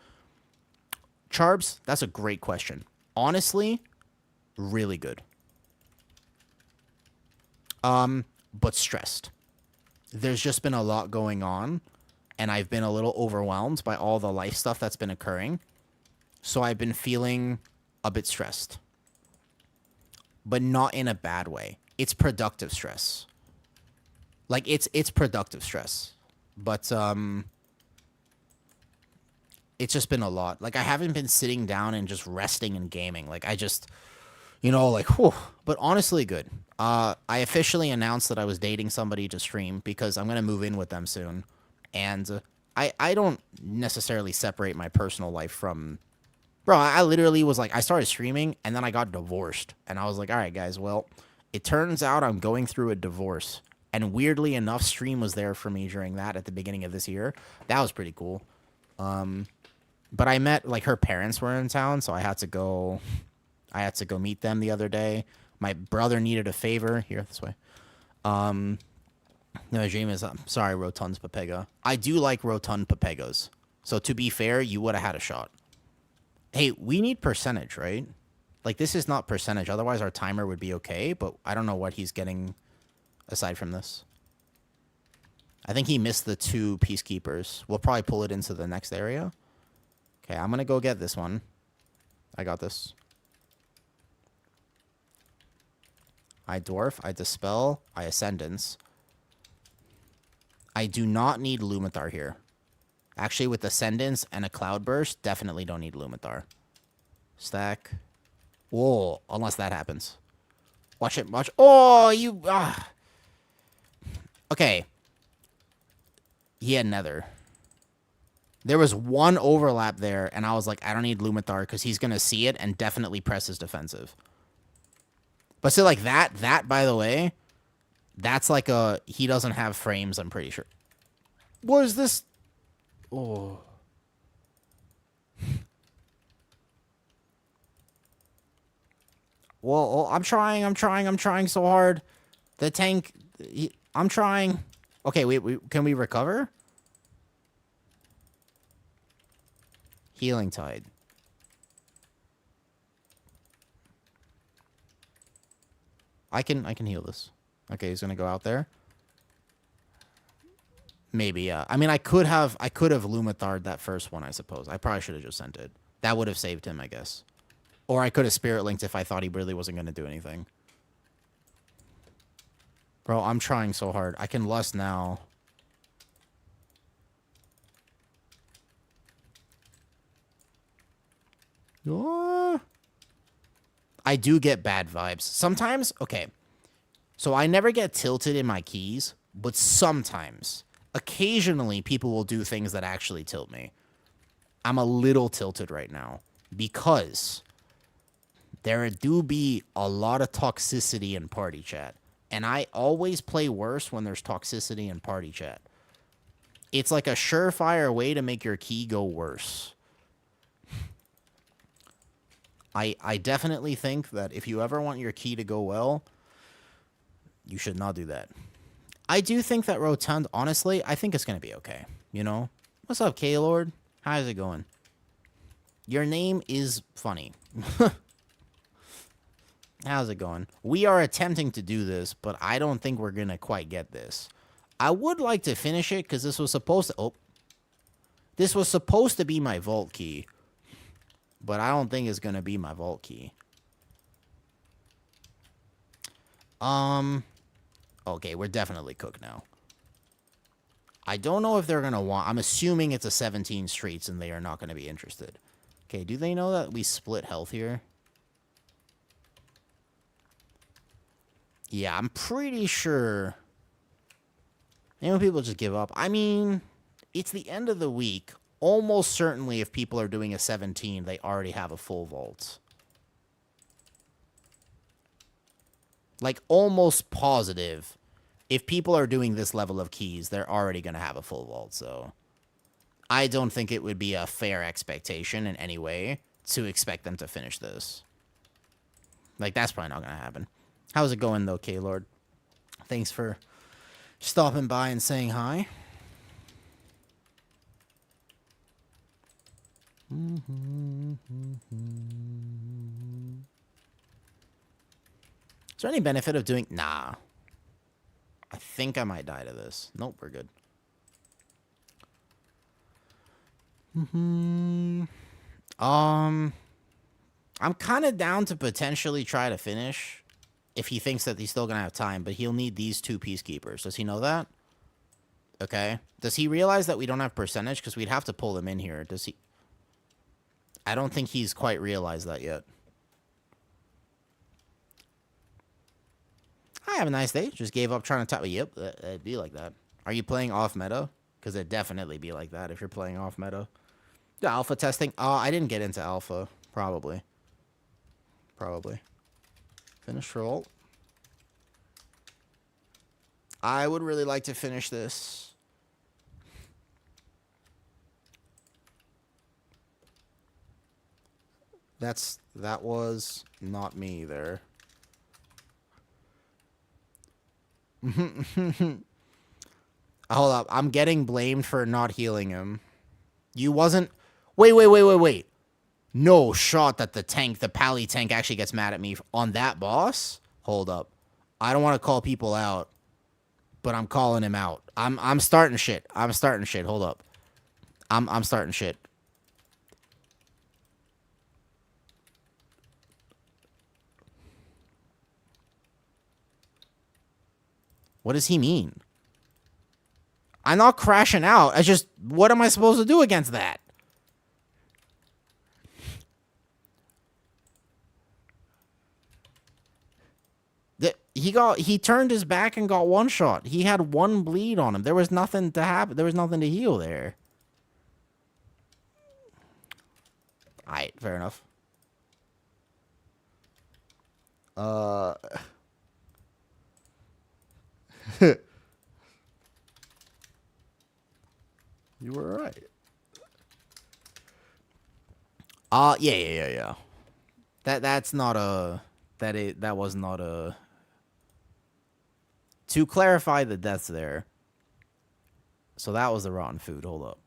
Speaker 1: Charbs, that's a great question. Honestly, really good. But stressed. There's just been a lot going on, and I've been a little overwhelmed by all the life stuff that's been occurring. So I've been feeling a bit stressed. But not in a bad way. It's productive stress. Like, it's productive stress. But, it's just been a lot. Like, I haven't been sitting down and just resting and gaming. Like, I just... You know, like, whew. But honestly, good. I officially announced that I was dating somebody to stream because I'm going to move in with them soon. And I don't necessarily separate my personal life from... Bro, I literally was like, I started streaming and then I got divorced. And I was like, all right, guys, well, it turns out I'm going through a divorce. And weirdly enough, stream was there for me during that at the beginning of this year. That was pretty cool. But I met, like, her parents were in town, so I had to go meet them the other day. My brother needed a favor. Here, this way. No, my dream is, sorry, Rotund Papega. I do like Rotund Papegas. So to be fair, you would have had a shot. Hey, we need percentage, right? Like, this is not percentage. Otherwise, our timer would be okay, but I don't know what he's getting aside from this. I think he missed the 2 peacekeepers. We'll probably pull it into the next area. Okay, I'm going to go get this one. I got this. I dwarf, I dispel, I ascendance. I do not need Lumathar here. Actually, with ascendance and a cloudburst, definitely don't need Lumathar. Stack. Whoa, unless that happens. Watch it, watch. Oh, you... Okay. He had Nether. There was one overlap there, and I was like, I don't need Lumathar because he's going to see it and definitely press his defensive. But so, like, that, by the way, that's like a... He doesn't have frames, I'm pretty sure. What is this? Oh. Well, I'm trying so hard. The tank... I'm trying. Okay, wait, can we recover? Healing Tide. I can heal this. Okay, he's gonna go out there. Maybe, yeah. I mean, I could have Lumathar'd that first one, I suppose. I probably should have just sent it. That would have saved him, I guess. Or I could have Spirit Linked if I thought he really wasn't gonna do anything. Bro, I'm trying so hard. I can lust now. I do get bad vibes. Sometimes, okay. So I never get tilted in my keys, but sometimes, occasionally, people will do things that actually tilt me. I'm a little tilted right now because there do be a lot of toxicity in party chat. And I always play worse when there's toxicity in party chat. It's like a surefire way to make your key go worse. I definitely think that if you ever want your key to go well, you should not do that. I do think that Rotund, honestly, I think it's going to be okay. You know? What's up, K-Lord? How's it going? Your name is funny. How's it going? We are attempting to do this, but I don't think we're going to quite get this. I would like to finish it because this was supposed to... Oh. This was supposed to be my vault key. But I don't think it's going to be my vault key. Okay, we're definitely cooked now. I don't know if they're going to want... I'm assuming it's a 17 streets and they are not going to be interested. Okay, do they know that we split health here? Yeah, I'm pretty sure... Maybe people just give up. I mean, it's the end of the week. Almost certainly if people are doing a 17, they already have a full vault. Like, almost positive. If people are doing this level of keys, they're already going to have a full vault, so... I don't think it would be a fair expectation in any way to expect them to finish this. Like, that's probably not going to happen. How's it going, though, K-Lord? Thanks for stopping by and saying hi. Is there any benefit of doing... Nah. I think I might die to this. Nope, we're good. I'm kind of down to potentially try to finish if he thinks that he's still going to have time, but he'll need these 2 peacekeepers. Does he know that? Okay. Does he realize that we don't have percentage? Because we'd have to pull them in here. Does he? I don't think he's quite realized that yet. Hi, have a nice day. Just gave up trying to top. Yep, it'd be like that. Are you playing off meta? Because it'd definitely be like that if you're playing off meta. The alpha testing. Oh, I didn't get into alpha. Probably. Finish roll. I would really like to finish this. That was not me there. Hold up. I'm getting blamed for not healing him. You wasn't... Wait. No shot that the pally tank actually gets mad at me on that boss? Hold up. I don't want to call people out, but I'm calling him out. I'm starting shit. Hold up. I'm starting shit. What does he mean? I'm not crashing out. I just... What am I supposed to do against that? He turned his back and got one shot. He had 1 bleed on him. There was nothing to happen. There was nothing to heal there. Alright, fair enough. You were right. Yeah. That's not a... That was not a... To clarify the deaths there. So that was the rotten food. Hold up.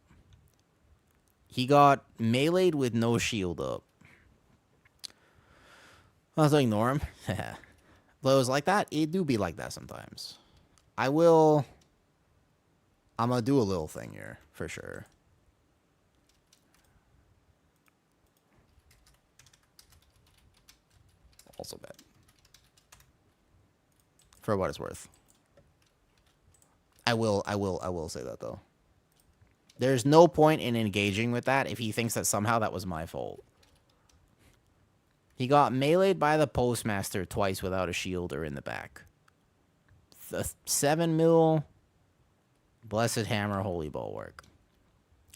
Speaker 1: He got meleeed with no shield up. I was ignore him. Blows like that, it do be like that sometimes. I'm gonna do a little thing here, for sure. Also bad. For what it's worth. I will say that, though. There's no point in engaging with that if he thinks that somehow that was my fault. He got meleeed by the postmaster twice without a shield or in the back. The 7 mil blessed hammer holy bulwark.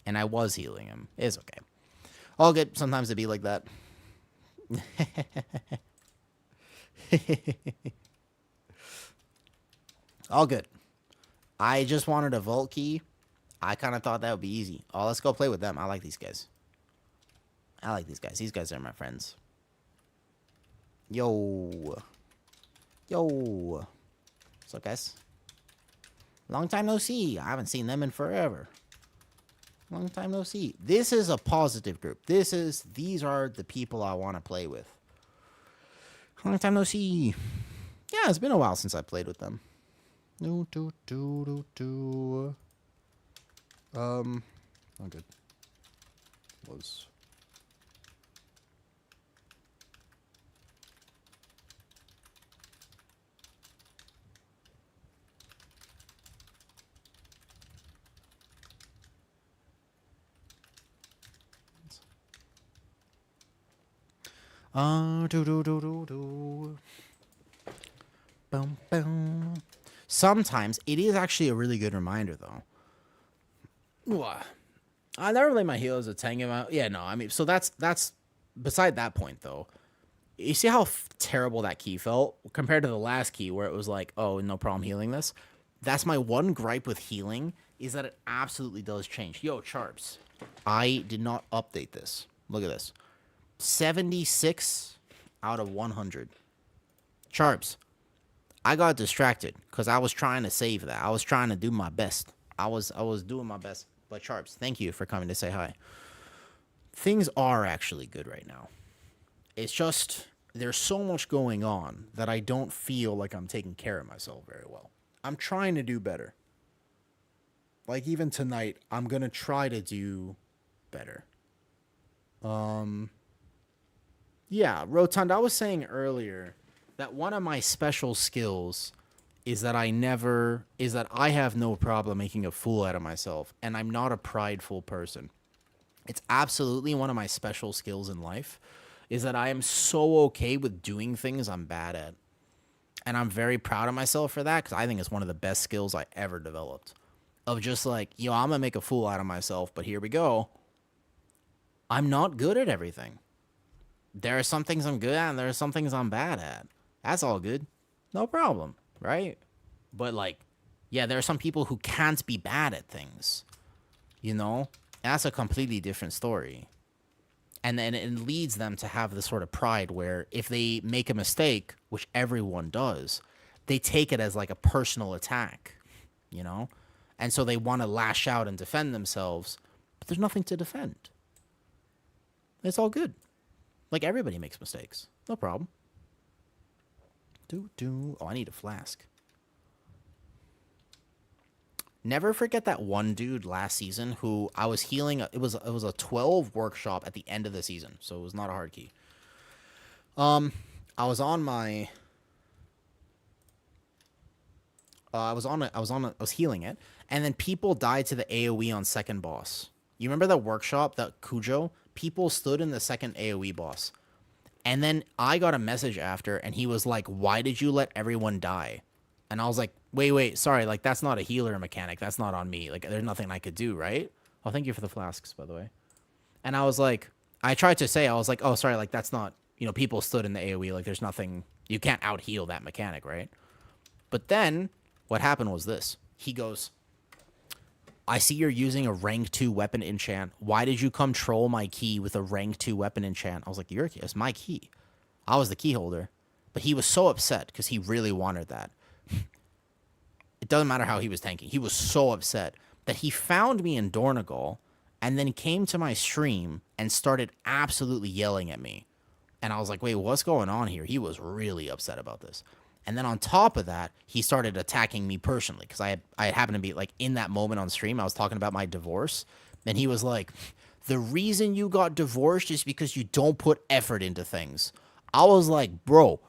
Speaker 1: And I was healing him. It's okay. All good. Sometimes it be like that. All good. I just wanted a vault key. I kind of thought that would be easy. Oh, let's go play with them. I like these guys. These guys are my friends. Yo. What's up, guys? Long time no see. I haven't seen them in forever. Long time no see. This is a positive group. These are the people I want to play with. Long time no see. Yeah, it's been a while since I played with them. I'm good. Was. Sometimes it is actually a really good reminder, though. I never play my healers a tank amount. Yeah, no, I mean, so that's beside that point, though. You see how terrible that key felt compared to the last key where it was like, oh, no problem healing this. That's my one gripe with healing is that it absolutely does change. Yo, Charps, I did not update this. Look at this. 76 out of 100. Charps, I got distracted because I was trying to save that. I was trying to do my best. I was doing my best. But Charps, thank you for coming to say hi. Things are actually good right now. It's just there's so much going on that I don't feel like I'm taking care of myself very well. I'm trying to do better. Like even tonight, I'm going to try to do better. Yeah, Rotund, I was saying earlier that one of my special skills is that I have no problem making a fool out of myself, and I'm not a prideful person. It's absolutely one of my special skills in life, is that I am so okay with doing things I'm bad at. And I'm very proud of myself for that, because I think it's one of the best skills I ever developed. Of just like, I'm going to make a fool out of myself, but here we go. I'm not good at everything. There are some things I'm good at, and there are some things I'm bad at. That's all good. No problem, right? But like, yeah, there are some people who can't be bad at things. That's a completely different story. And then it leads them to have this sort of pride where if they make a mistake, which everyone does, they take it as like a personal attack, And so they want to lash out and defend themselves, but there's nothing to defend. It's all good. Like everybody makes mistakes. No problem. Oh, I need a flask. Never forget that one dude last season who I was healing. It was a 12 workshop at the end of the season, so it was not a hard key. I was healing it, and then people died to the AoE on second boss. You remember that workshop, that Cujo? People stood in the second AoE boss. And then I got a message after, and he was like, why did you let everyone die? And I was like, wait, sorry, like, that's not a healer mechanic. That's not on me. Like, there's nothing I could do, right? Oh, thank you for the flasks, by the way. And I was like, I tried to say, I was like, oh, sorry, like, that's not, people stood in the AoE. Like, there's nothing, you can't out-heal that mechanic, right? But then, what happened was this. He goes, I see you're using a rank 2 weapon enchant. Why did you come troll my key with a rank 2 weapon enchant? I was like, your key, it's my key. I was the key holder. But he was so upset because he really wanted that. It doesn't matter how he was tanking. He was so upset that he found me in Dornagal and then came to my stream and started absolutely yelling at me. And I was like, wait, what's going on here? He was really upset about this. And then on top of that, he started attacking me personally because I happened to be like in that moment on stream. I was talking about my divorce. And he was like, the reason you got divorced is because you don't put effort into things. I was like, bro,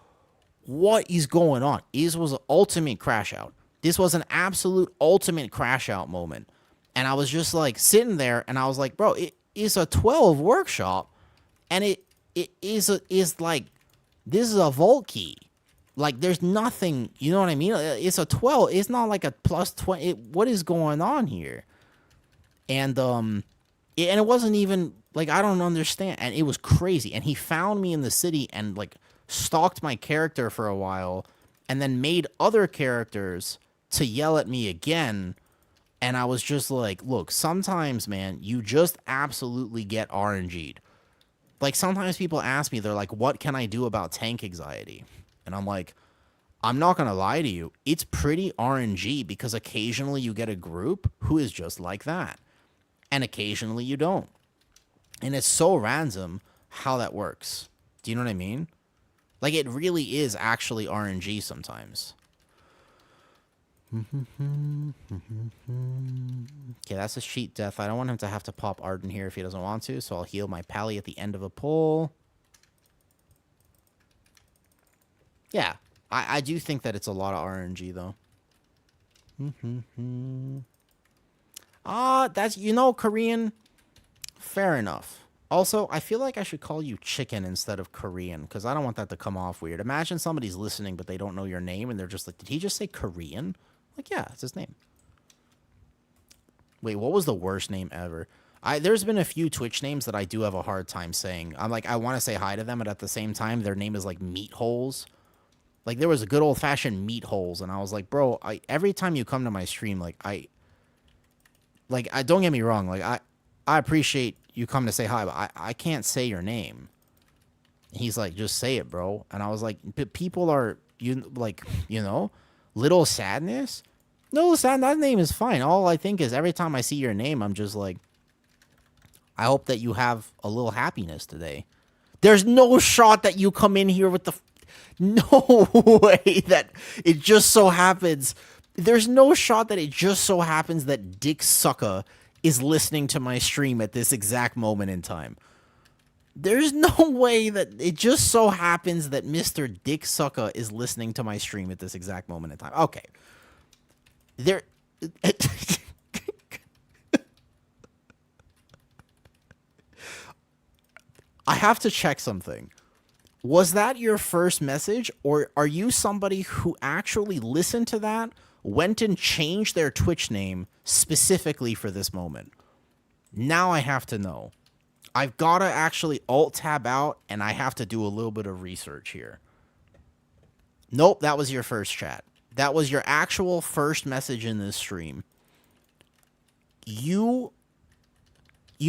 Speaker 1: what is going on? This was an ultimate crash out. This was an absolute ultimate crash out moment. And I was just like sitting there and I was like, bro, it is a 12 workshop. And it is like, this is a vault key. Like, there's nothing, you know what I mean? It's a 12. It's not like a plus 20. What is going on here? And it wasn't even, like, I don't understand. And it was crazy. And he found me in the city and, like, stalked my character for a while and then made other characters to yell at me again. And I was just like, look, sometimes, man, you just absolutely get RNG'd. Like, sometimes people ask me, they're like, what can I do about tank anxiety? And I'm like, I'm not going to lie to you. It's pretty RNG because occasionally you get a group who is just like that. And occasionally you don't. And it's so random how that works. Do you know what I mean? Like, it really is actually RNG sometimes. Okay, that's a sheet death. I don't want him to have to pop Arden here if he doesn't want to, so I'll heal my pally at the end of a pull. Yeah, I do think that it's a lot of RNG, though. That's, Korean. Fair enough. Also, I feel like I should call you Chicken instead of Korean, because I don't want that to come off weird. Imagine somebody's listening, but they don't know your name, and they're just like, did he just say Korean? Like, yeah, it's his name. Wait, what was the worst name ever? There's been a few Twitch names that I do have a hard time saying. I'm like, I want to say hi to them, but at the same time, their name is like Meat Holes. Like, there was a good old-fashioned Meat Holes, and I was like, bro, every time you come to my stream, I don't get me wrong, like, I appreciate you come to say hi, but I can't say your name. He's like, just say it, bro. And I was like, but people are, Little Sadness? No, that name is fine. All I think is every time I see your name, I'm just like, I hope that you have a little happiness today. There's no shot that you come in here with the... No way that it just so happens. There's no shot that it just so happens that Dick Sucker is listening to my stream at this exact moment in time. There's no way that it just so happens that Mr. Dick Sucker is listening to my stream at this exact moment in time. Okay. There... I have to check something. Was that your first message, or are you somebody who actually listened to that, went and changed their Twitch name specifically for this moment? Now I have to know. I've got to actually alt-tab out, and I have to do a little bit of research here. Nope, that was your first chat. That was your actual first message in this stream. You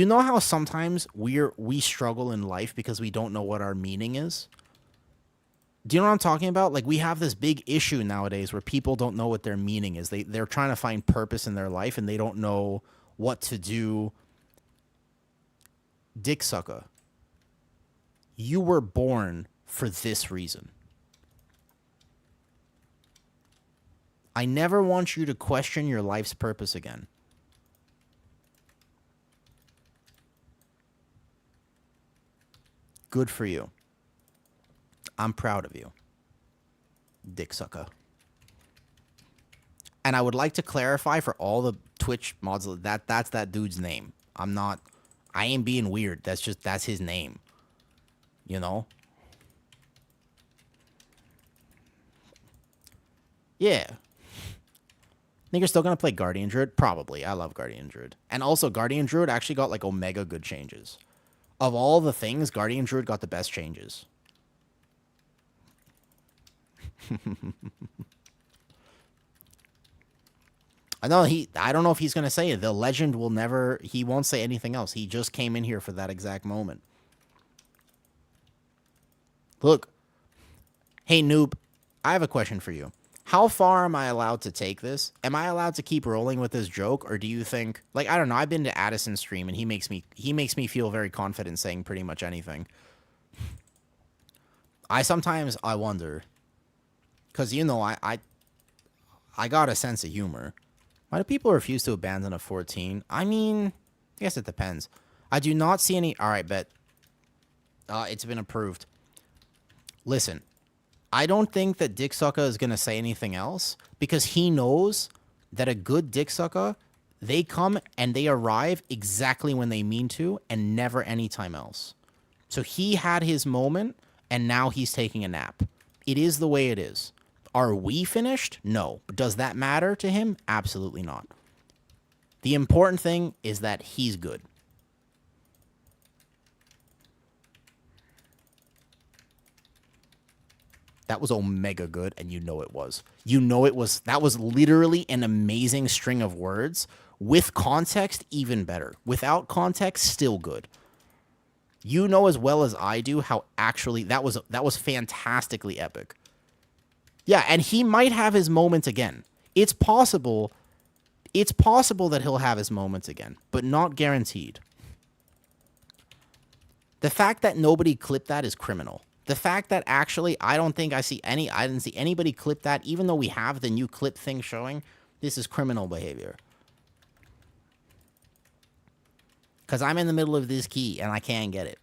Speaker 1: know how sometimes we struggle in life because we don't know what our meaning is? Do you know what I'm talking about? Like, we have this big issue nowadays where people don't know what their meaning is. They're trying to find purpose in their life, and they don't know what to do. Dick Sucker, you were born for this reason. I never want you to question your life's purpose again. Good for you. I'm proud of you, Dick Sucker. And I would like to clarify for all the Twitch mods that's that dude's name. I ain't being weird. That's his name. You know? Yeah. Think you're still gonna play Guardian Druid? Probably. I love Guardian Druid. And also, Guardian Druid actually got like omega good changes. Of all the things, Guardian Druid got the best changes. I don't know if he's gonna say it. The legend will never... He won't say anything else. He just came in here for that exact moment. Look. Hey, noob. I have a question for you. How far am I allowed to take this? Am I allowed to keep rolling with this joke, or do you think... Like, I don't know. I've been to Addison's stream, and he makes me feel very confident saying pretty much anything. Sometimes I wonder... Because, I got a sense of humor. Why do people refuse to abandon a 14? I mean, I guess it depends. I do not see any... Alright, bet. It's been approved. Listen. I don't think that Dick Sucker is going to say anything else, because he knows that a good Dick Sucker, they come and they arrive exactly when they mean to, and never any time else. So he had his moment, and now he's taking a nap. It is the way it is. Are we finished? No. But does that matter to him? Absolutely not. The important thing is that he's good. That was omega good, and you know it was. You know it was. That was literally an amazing string of words. With context, even better. Without context, still good. You know as well as I do how actually that was fantastically epic. Yeah, and he might have his moment again. It's possible that he'll have his moments again, but not guaranteed. The fact that nobody clipped that is criminal. The fact that actually I didn't see anybody clip that, even though we have the new clip thing showing, this is criminal behavior. Because I'm in the middle of this key and I can't get it.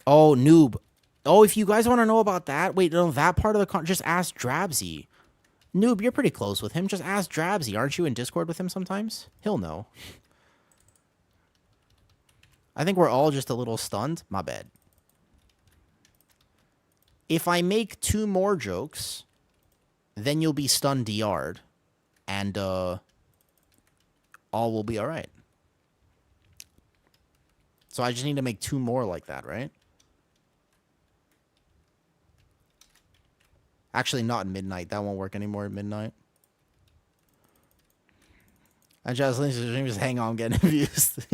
Speaker 1: Oh, noob. Oh, if you guys want to know about that, wait, no, that part of the just ask Drabsy. Noob, you're pretty close with him. Just ask Drabsy. Aren't you in Discord with him sometimes? He'll know. I think we're all just a little stunned. My bad. If I make 2 more jokes, then you'll be stunned DR'd, and all will be alright. So I just need to make 2 more like that, right? Actually, not midnight. That won't work anymore at midnight. I just hang on, I'm getting abused.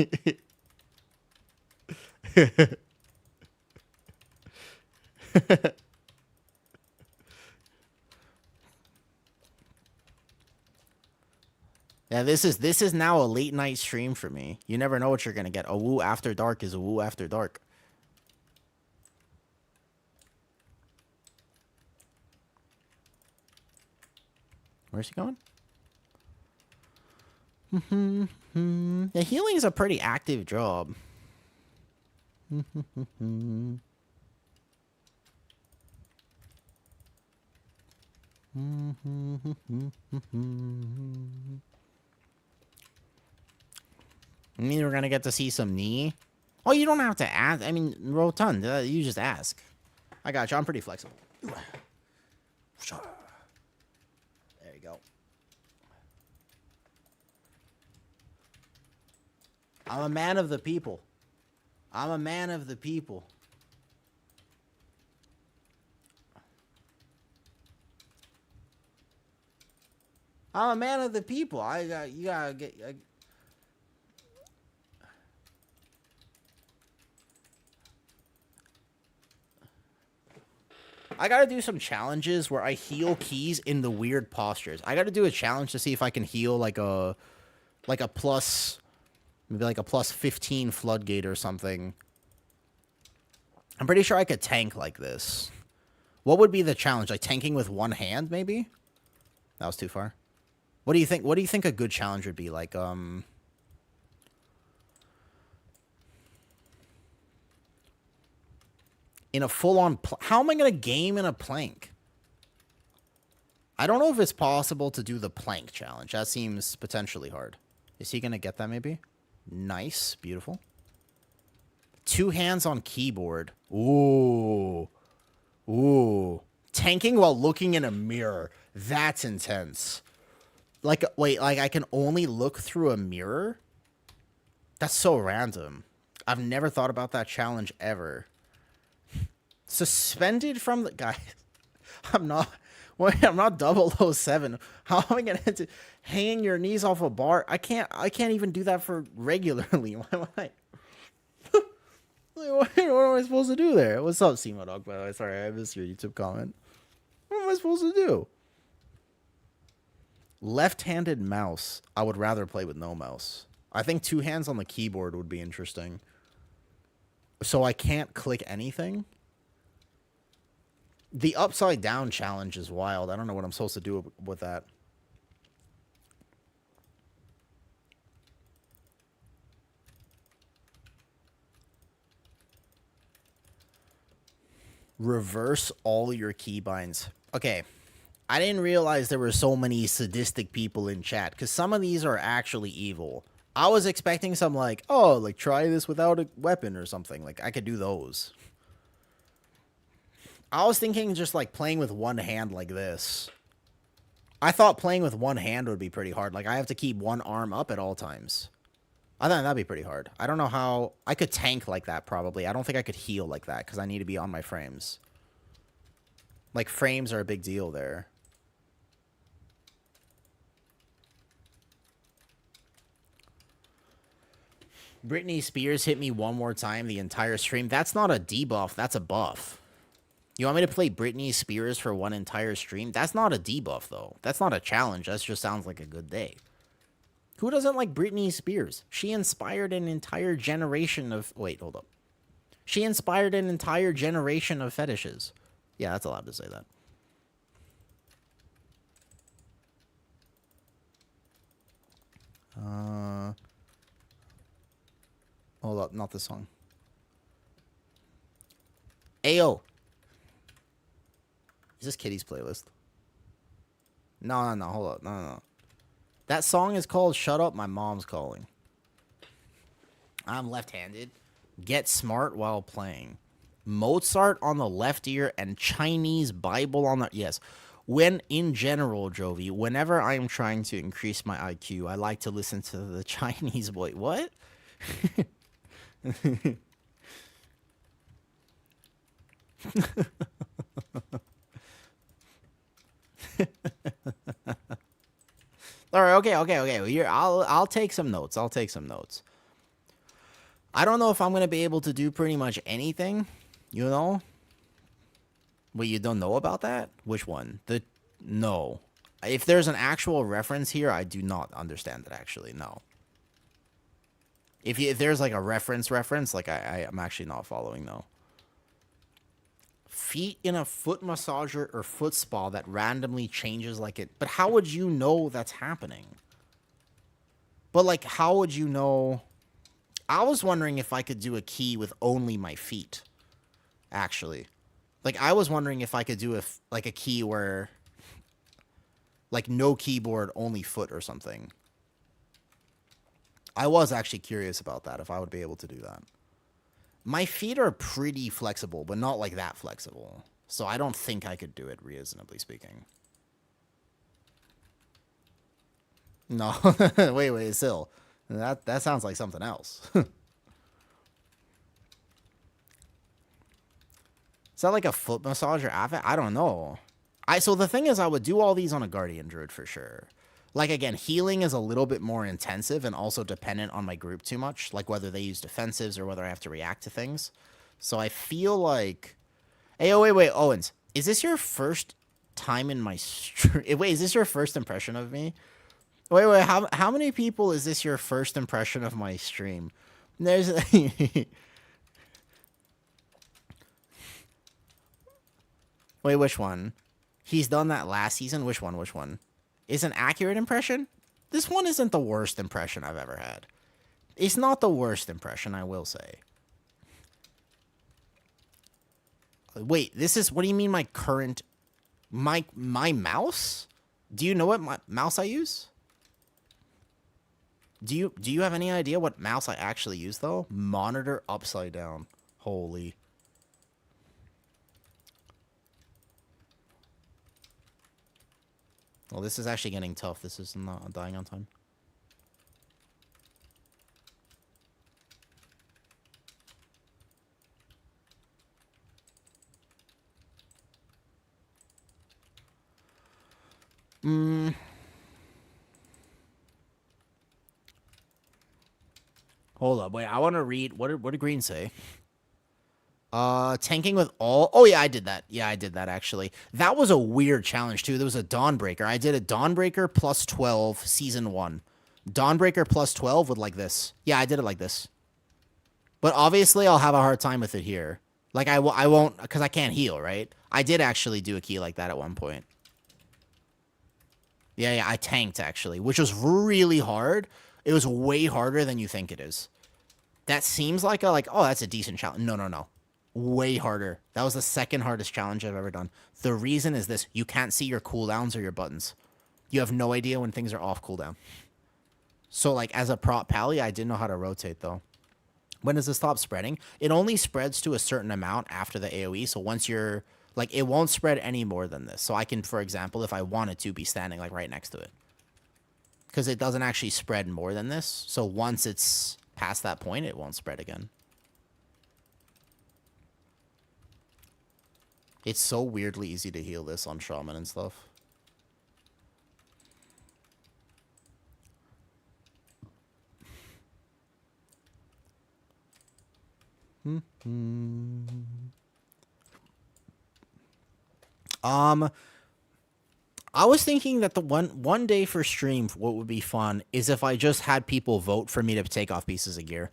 Speaker 1: Yeah, this is now a late night stream for me. You never know what you're gonna get. A woo after dark is a woo after dark. Where's he going? Yeah, healing is a pretty active job. I mean, we're gonna get to see some knee. Oh, you don't have to ask. I mean, rotund. You just ask. I got you. I'm pretty flexible. There you go. I'm a man of the people. I'm a man of the people. I'm a man of the people. You gotta get. I gotta do some challenges where I heal keys in the weird postures. I gotta do a challenge to see if I can heal like a plus, maybe like a plus 15 floodgate or something. I'm pretty sure I could tank like this. What would be the challenge? Like tanking with one hand, maybe? That was too far. What do you think? What do you think a good challenge would be? Like, in a full-on... How am I going to game in a plank? I don't know if it's possible to do the plank challenge. That seems potentially hard. Is he going to get that, maybe? Nice. Beautiful. 2 hands on keyboard. Ooh. Ooh. Tanking while looking in a mirror. That's intense. Like, wait, like I can only look through a mirror? That's so random. I've never thought about that challenge ever. Suspended from the... Guys, I'm not 007. How am I going to hang your knees off a bar? I can't even do that for regularly. Why am I... What am I supposed to do there? What's up, Simo Dog, by the way? Sorry, I missed your YouTube comment. What am I supposed to do? Left-handed mouse. I would rather play with no mouse. I think 2 hands on the keyboard would be interesting. So I can't click anything? The upside down challenge is wild. I don't know what I'm supposed to do with that. Reverse all your keybinds. Okay. I didn't realize there were so many sadistic people in chat, because some of these are actually evil. I was expecting some like, oh, like try this without a weapon or something. Like I could do those. I was thinking just like playing with one hand like this. I thought playing with one hand would be pretty hard. Like I have to keep one arm up at all times. I thought that'd be pretty hard. I don't know how... I could tank like that probably. I don't think I could heal like that because I need to be on my frames. Like frames are a big deal there. Britney Spears hit me one more time the entire stream. That's not a debuff. That's a buff. You want me to play Britney Spears for one entire stream? That's not a debuff, though. That's not a challenge. That just sounds like a good day. Who doesn't like Britney Spears? She inspired an entire generation of... Wait, hold up. She inspired an entire generation of fetishes. Yeah, that's allowed to say that. Hold up, not this song. Ayo. Is this Kitty's playlist? No, hold up. No. That song is called Shut Up, My Mom's Calling. I'm left-handed. Get smart while playing. Mozart on the left ear and Chinese Bible on the... Yes. When, in general, Jovi, whenever I am trying to increase my IQ, I like to listen to the Chinese boy. What? All right, okay. Here, I'll take some notes. I don't know if I'm gonna be able to do pretty much anything, you know. Wait, you don't know about that? Which one? No. If there's an actual reference here, I do not understand it. Actually, no. If there's like a reference, like I'm actually not following though. Feet in a foot massager or foot spa that randomly changes like it. But how would you know that's happening? But like, how would you know? I was wondering if I could do a key with only my feet. Actually, like I was wondering if I could do a key where, like, no keyboard, only foot or something. I was actually curious about that, if I would be able to do that. My feet are pretty flexible, but not like that flexible. So I don't think I could do it, reasonably speaking. No. wait, still. That sounds like something else. Is that like a foot massager outfit? I don't know. So the thing is, I would do all these on a Guardian Druid for sure. Like, again, healing is a little bit more intensive and also dependent on my group too much. Like, whether they use defensives or whether I have to react to things. So I feel like... Hey, oh, wait, Owens. Is this your first time in my stream? Wait, is this your first impression of me? Wait, how many people is this your first impression of my stream? There's... Wait, which one? He's done that last season? Which one? Is an accurate impression? This one isn't the worst impression I've ever had. It's not the worst impression, I will say. Wait, this is... What do you mean my current... My mouse? Do you know what mouse I use? Do you have any idea what mouse I actually use, though? Monitor upside down. Holy... Well, this is actually getting tough. This is not dying on time. Hold up. Wait, I want to read. What did Green say? Tanking with all... Oh, yeah, I did that. Yeah, I did that, actually. That was a weird challenge, too. There was a Dawnbreaker. I did a Dawnbreaker plus 12, Season 1. Dawnbreaker plus 12 with, like, this. Yeah, I did it like this. But obviously, I'll have a hard time with it here. Like, I won't... Because I can't heal, right? I did actually do a key like that at one point. Yeah, I tanked, actually. Which was really hard. It was way harder than you think it is. That seems like oh, that's a decent challenge. No. Way harder. That was the second hardest challenge I've ever done. The reason is this. You can't see your cooldowns or your buttons. You have no idea when things are off cooldown. So, like, as a prop pally, I didn't know how to rotate, though. When does it stop spreading? It only spreads to a certain amount after the AoE. So once you're... Like, it won't spread any more than this. So I can, for example, if I wanted to, be standing, like, right next to it. Because it doesn't actually spread more than this. So once it's past that point, it won't spread again. It's so weirdly easy to heal this on Shaman and stuff. I was thinking that the one day for stream, what would be fun is if I just had people vote for me to take off pieces of gear.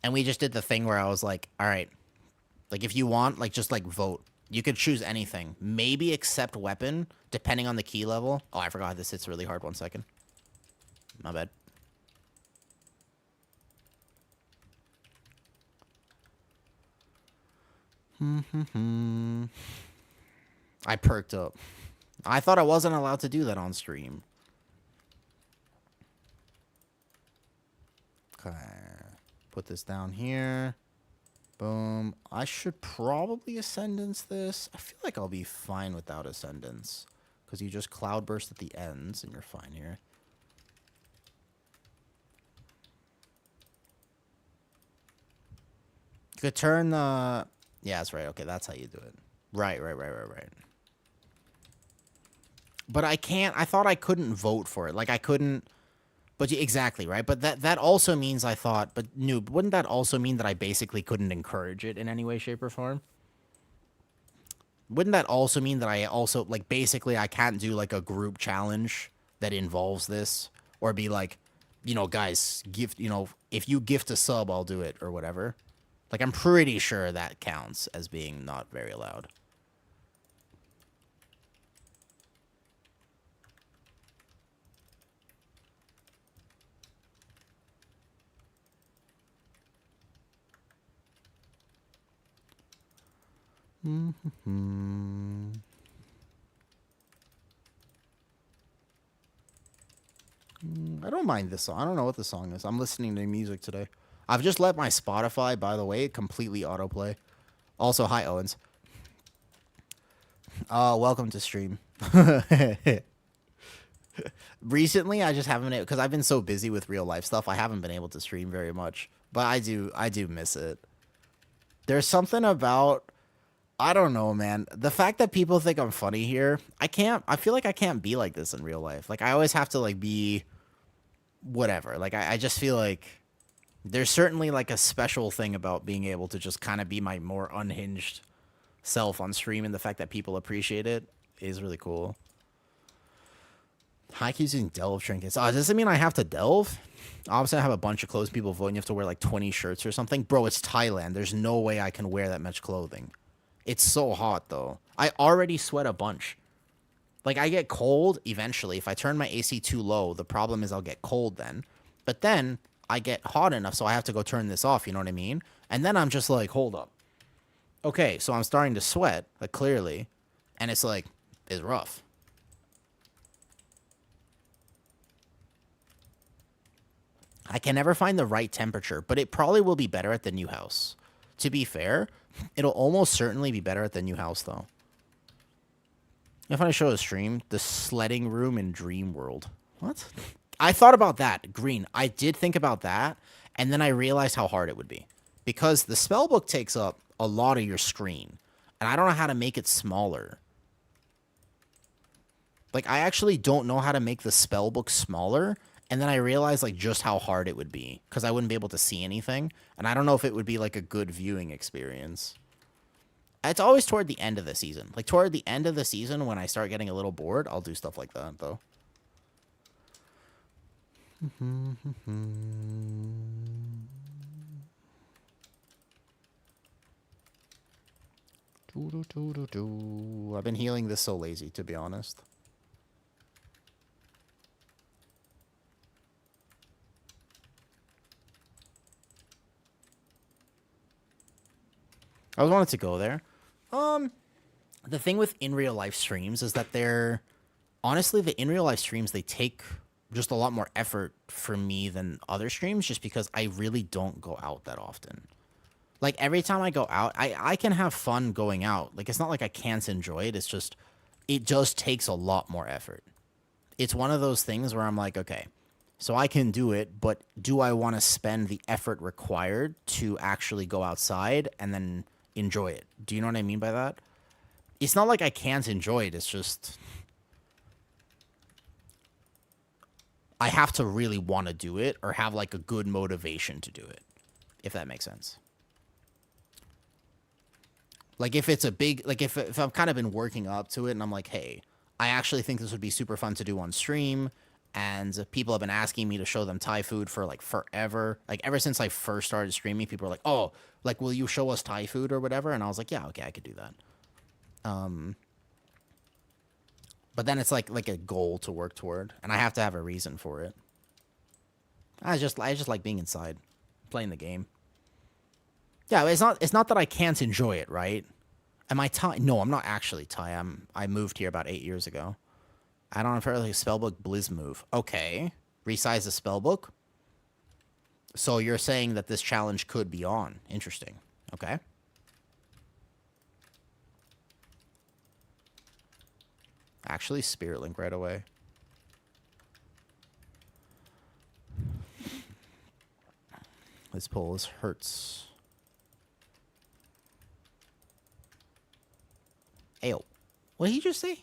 Speaker 1: And we just did the thing where I was like, all right, like, if you want, like, just, like, vote. You could choose anything. Maybe except weapon, depending on the key level. Oh, I forgot this hits really hard. 1 second. My bad. I perked up. I thought I wasn't allowed to do that on stream. Okay. Put this down here. Boom. I should probably Ascendance this. I feel like I'll be fine without Ascendance. Because you just Cloudburst at the ends, and you're fine here. You could turn the... Yeah, that's right. Okay, that's how you do it. Right. But I can't... I thought I couldn't vote for it. Like, I couldn't... But exactly, right? But that also means I thought... But, Noob, wouldn't that also mean that I basically couldn't encourage it in any way, shape, or form? Wouldn't that also mean that I also... Like, basically, I can't do, like, a group challenge that involves this? Or be like, you know, guys, gift... You know, if you gift a sub, I'll do it, or whatever. Like, I'm pretty sure that counts as being not very loud. I don't mind this song. I don't know what the song is. I'm listening to music today. I've just let my Spotify, by the way, completely autoplay. Also, hi, Owens. Welcome to stream. Recently, I just haven't been... Because I've been so busy with real life stuff, I haven't been able to stream very much. But I do miss it. There's something about... I don't know, man. The fact that people think I'm funny here, I feel like I can't be like this in real life. Like, I always have to, like, be whatever. Like, I just feel like there's certainly, like, a special thing about being able to just kind of be my more unhinged self on stream, and the fact that people appreciate it is really cool. Hike using delve trinkets. Oh, does it mean I have to delve? Obviously, I have a bunch of clothes people vote, and you have to wear, like, 20 shirts or something. Bro, it's Thailand. There's no way I can wear that much clothing. It's so hot, though. I already sweat a bunch. Like, I get cold eventually. If I turn my AC too low, the problem is I'll get cold then. But then I get hot enough, so I have to go turn this off, you know what I mean? And then I'm just like, hold up. Okay, so I'm starting to sweat, like, clearly. And it's like, it's rough. I can never find the right temperature, but it probably will be better at the new house. To be fair, it'll almost certainly be better at the new house, though. If I show a stream, the sledding room in Dream World. What? I thought about that, Green. I did think about that, and then I realized how hard it would be. Because the spellbook takes up a lot of your screen, and I don't know how to make it smaller. Like, I actually don't know how to make the spellbook smaller, and then I realized, like, just how hard it would be, because I wouldn't be able to see anything, and I don't know if it would be, like, a good viewing experience. It's always toward the end of the season. Like, toward the end of the season, when I start getting a little bored, I'll do stuff like that, though. I've been healing this so lazy, to be honest. I always wanted to go there. The thing with in real life streams is that they're... Honestly, the in real life streams, they take just a lot more effort for me than other streams, just because I really don't go out that often. Like, every time I go out, I can have fun going out. Like, it's not like I can't enjoy it. It's just, it just takes a lot more effort. It's one of those things where I'm like, okay, so I can do it, but do I want to spend the effort required to actually go outside and then enjoy it? Do you know what I mean by that? It's not like I can't enjoy it. It's just, I have to really want to do it or have, like, a good motivation to do it, if that makes sense. Like, if it's a big... Like, if I've kind of been working up to it and I'm like, hey, I actually think this would be super fun to do on stream, and people have been asking me to show them Thai food for, like, forever. Like, ever since I first started streaming, people are like, oh, like, will you show us Thai food or whatever? And I was like, yeah, okay, I could do that. But then it's like a goal to work toward, and I have to have a reason for it. I just like being inside, playing the game. Yeah, it's not that I can't enjoy it, right? Am I Thai? No, I'm not actually Thai. I moved here about 8 years ago. I don't know, like a spellbook blizz move. Okay, resize the spellbook. So you're saying that this challenge could be on? Interesting. Okay. Actually, Spirit Link right away. This pull is hurts. Ayo. What did he just say?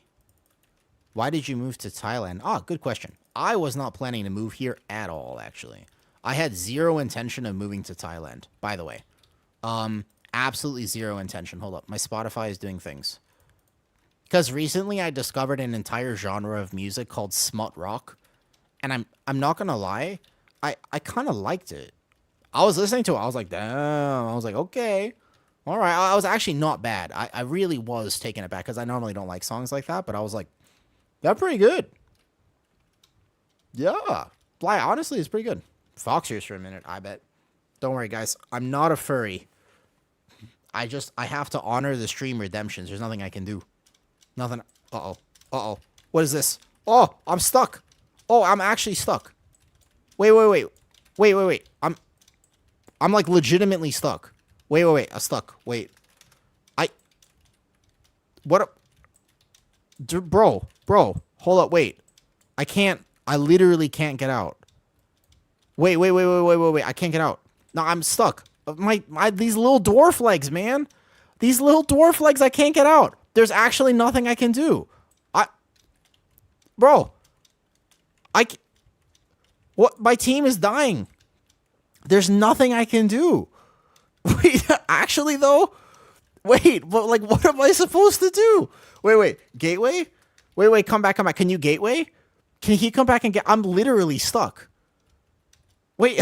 Speaker 1: Why did you move to Thailand? Ah, good question. I was not planning to move here at all, actually. I had zero intention of moving to Thailand, by the way. Absolutely zero intention. Hold up. My Spotify is doing things. Because recently I discovered an entire genre of music called smut rock. And I'm not going to lie. I kind of liked it. I was listening to it. I was like, damn. I was like, okay. All right. I was actually not bad. I really was taken aback because I normally don't like songs like that. But I was like, they're pretty good. Yeah. Like, honestly, it's pretty good. Fox ears for a minute, I bet. Don't worry, guys. I'm not a furry. I have to honor the stream redemptions. There's nothing I can do. Nothing. Uh-oh. Uh-oh. What is this? Oh, I'm stuck. Oh, I'm actually stuck. Wait. I'm like legitimately stuck. Wait. I'm stuck. Wait. What bro. Hold up, wait. I literally can't get out. Wait. I can't get out. No, I'm stuck. These little dwarf legs, man. These little dwarf legs, I can't get out. There's actually nothing I can do. Bro. What? My team is dying. There's nothing I can do. Wait, actually though? Wait, but like, what am I supposed to do? Wait. Gateway? Wait, come back. Can you gateway? Can he come back and get... I'm literally stuck. Wait,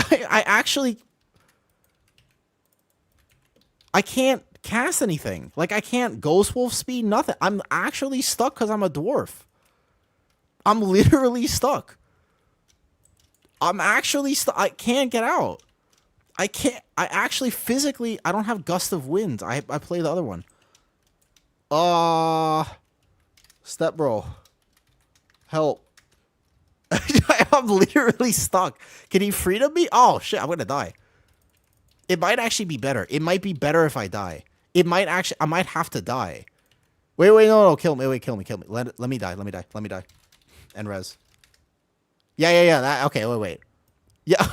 Speaker 1: I can't cast anything. Like, I can't Ghost Wolf speed, nothing. I'm actually stuck because I'm a dwarf. I'm literally stuck. I'm actually stuck. I can't get out. I actually physically... I don't have Gust of Wind. I play the other one. Step bro. Help. I'm literally stuck. Can he freedom me? Oh, shit. I'm going to die. It might actually be better. It might be better if I die. It might actually... I might have to die. Wait, no. Kill me. Wait, kill me. Let me die. And res. Yeah. That, okay, wait. Yeah.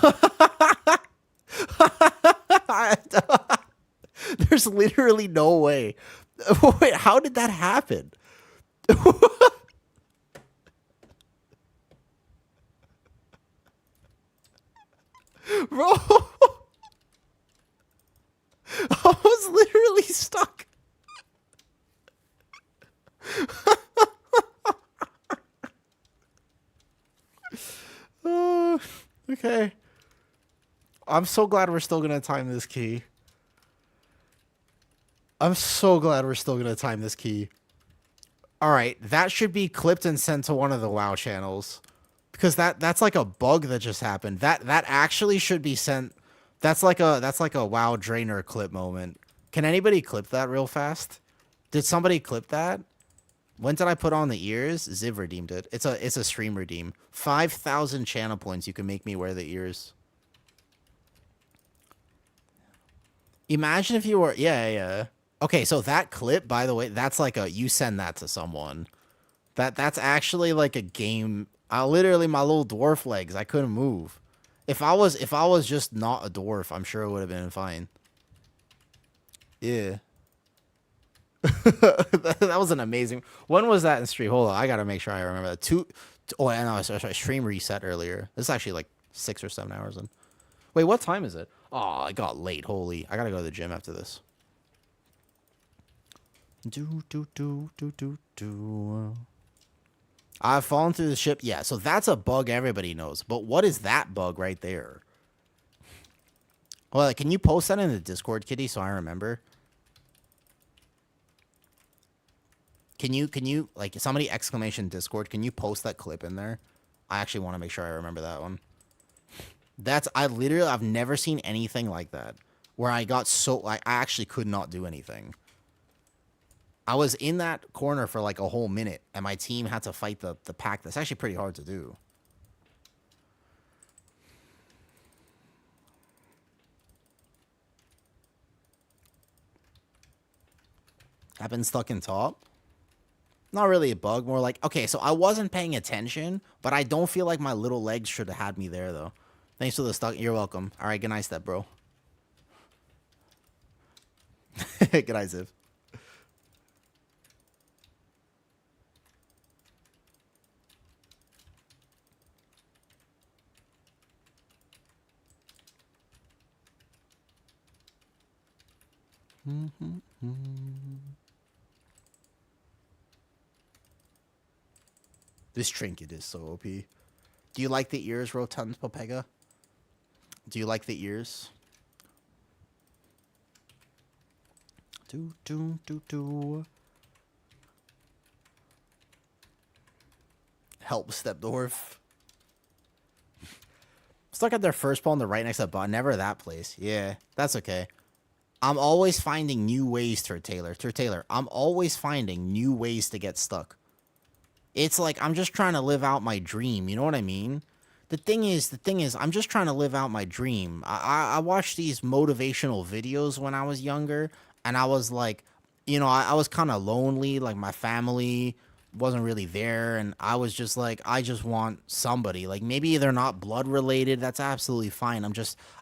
Speaker 1: There's literally no way. Wait, how did that happen? Bro. I was literally stuck. Okay. I'm so glad we're still going to time this key. All right, that should be clipped and sent to one of the WoW channels. Because that's like a bug that just happened. That actually should be sent. That's like a WoW Drainer clip moment. Can anybody clip that real fast? Did somebody clip that? When did I put on the ears? Ziv redeemed it. It's a stream redeem. 5,000 channel points. You can make me wear the ears. Imagine if you were... Yeah. Okay, so that clip, by the way, that's like a... You send that to someone. That's actually like a game... literally, my little dwarf legs. I couldn't move. If I was just not a dwarf, I'm sure it would have been fine. Yeah. That was an amazing... When was that in stream? Hold on, I gotta make sure I remember that. Oh, I know. Sorry, stream reset earlier. This is actually like 6 or 7 hours in. Wait, what time is it? Oh, I got late. Holy. I gotta go to the gym after this. I've fallen through the ship. Yeah, so that's a bug everybody knows. But what is that bug right there? Well, can you post that in the Discord, Kitty, so I remember? Can you, like, somebody exclamation Discord, can you post that clip in there? I actually want to make sure I remember that one. I've never seen anything like that. Where I got so, I actually could not do anything. I was in that corner for like a whole minute, and my team had to fight the pack. That's actually pretty hard to do. I've been stuck in top. Not really a bug, more like, okay, so I wasn't paying attention, but I don't feel like my little legs should have had me there, though. Thanks for the stuck. You're welcome. All right, good night, step, bro. Good night, Ziv. This trinket is so OP. Do you like the ears, Rotund Popega? Do you like the ears? Do, do, do, do. Help, step dwarf. Stuck at their first pawn, the right next to the bot. Never that place. Yeah, that's okay. I'm always finding new ways, Taylor. I'm always finding new ways to get stuck. It's like I'm just trying to live out my dream. You know what I mean? The thing is, I'm just trying to live out my dream. I watched these motivational videos when I was younger, and I was like, you know, I was kind of lonely. Like my family wasn't really there, and I was just like, I just want somebody. Like maybe they're not blood related. That's absolutely fine.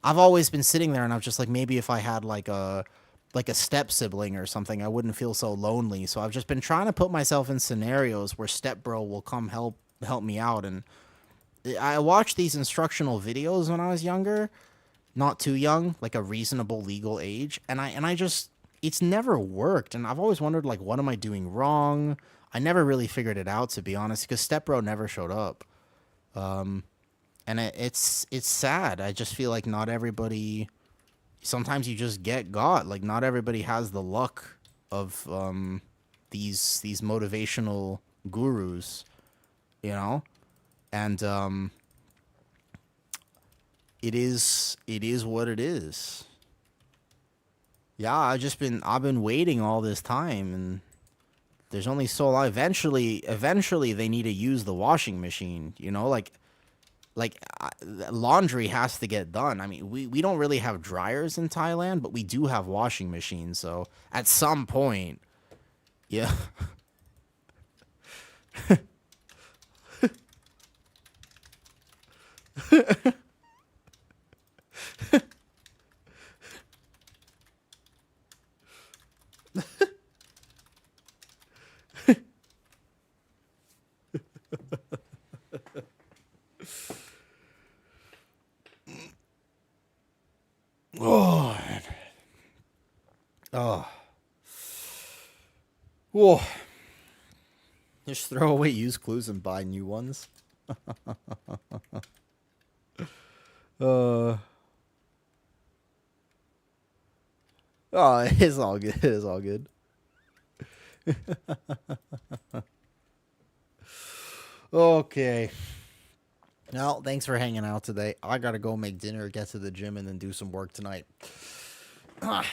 Speaker 1: I've always been sitting there, and I'm just like, maybe if I had like a step sibling or something, I wouldn't feel so lonely. So I've just been trying to put myself in scenarios where step bro will come help me out. And I watched these instructional videos when I was younger, not too young, like a reasonable legal age. And I just, it's never worked. And I've always wondered, like, what am I doing wrong? I never really figured it out, to be honest, because step bro never showed up. And it's sad. I just feel like not everybody, sometimes you just get got. Like not everybody has the luck of these motivational gurus, you know? And it is what it is. Yeah, I've been waiting all this time, and there's only so long. Eventually they need to use the washing machine, you know, like laundry has to get done. I mean, we don't really have dryers in Thailand, but we do have washing machines. So at some point, yeah. Oh, oh, whoa! Just throw away used clues and buy new ones. Oh, it's all good. It's all good. Okay. Well, thanks for hanging out today. I gotta go make dinner, get to the gym, and then do some work tonight. I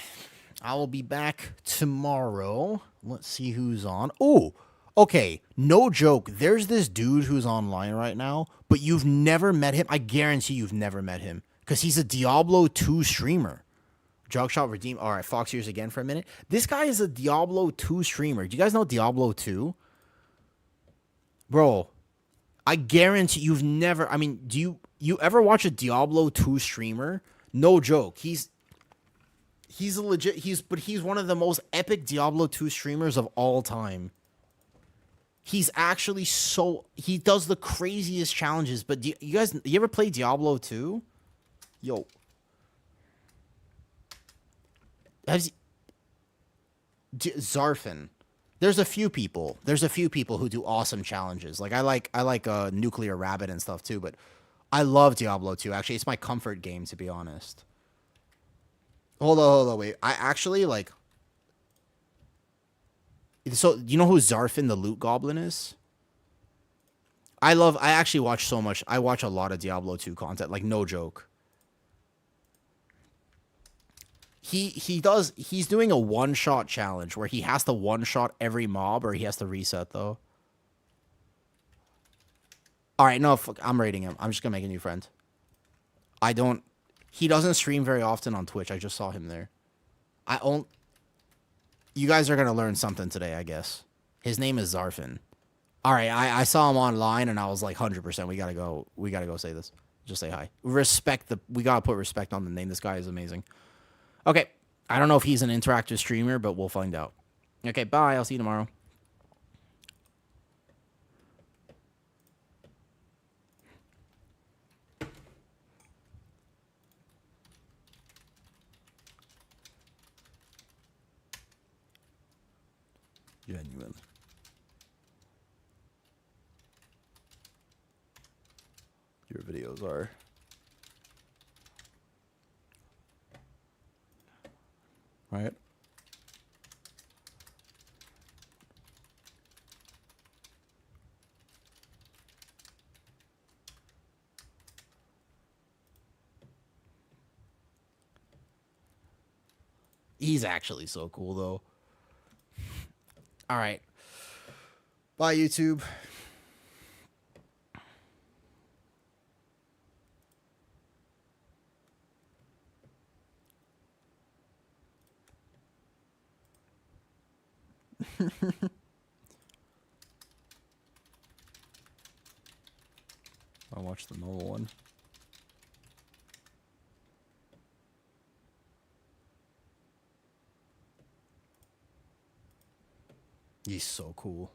Speaker 1: will be back tomorrow. Let's see who's on. Oh, okay. No joke. There's this dude who's online right now, but you've never met him. I guarantee you've never met him because he's a Diablo 2 streamer. Jogshot redeem. All right, Fox Ears again for a minute. This guy is a Diablo 2 streamer. Do you guys know Diablo 2? Bro, I guarantee you've never. I mean, do you ever watch a Diablo 2 streamer? No joke. He's a legit. He's one of the most epic Diablo 2 streamers of all time. He's actually so. He does the craziest challenges. But you ever play Diablo 2? Yo. Zarfin. There's a few people who do awesome challenges. Like I like Nuclear Rabbit and stuff too, but I love Diablo 2. Actually, it's my comfort game, to be honest. Hold on, wait. I actually like. So you know who Zarfin the Loot Goblin is? I actually watch so much. I watch a lot of Diablo 2 content. Like no joke. He's doing a one-shot challenge where he has to one-shot every mob or he has to reset, though. Alright, no, fuck, I'm raiding him. I'm just gonna make a new friend. He doesn't stream very often on Twitch. I just saw him there. You guys are going to learn something today, I guess. His name is Zarfin. All right, I saw him online, and I was like, 100%, we got to go. We got to go say this. Just say hi. We got to put respect on the name. This guy is amazing. Okay, I don't know if he's an interactive streamer, but we'll find out. Okay, bye. I'll see you tomorrow. Genuine. Your videos are... Right? He's actually so cool, though. All right. Bye, YouTube. I'll watch the normal one. He's so cool.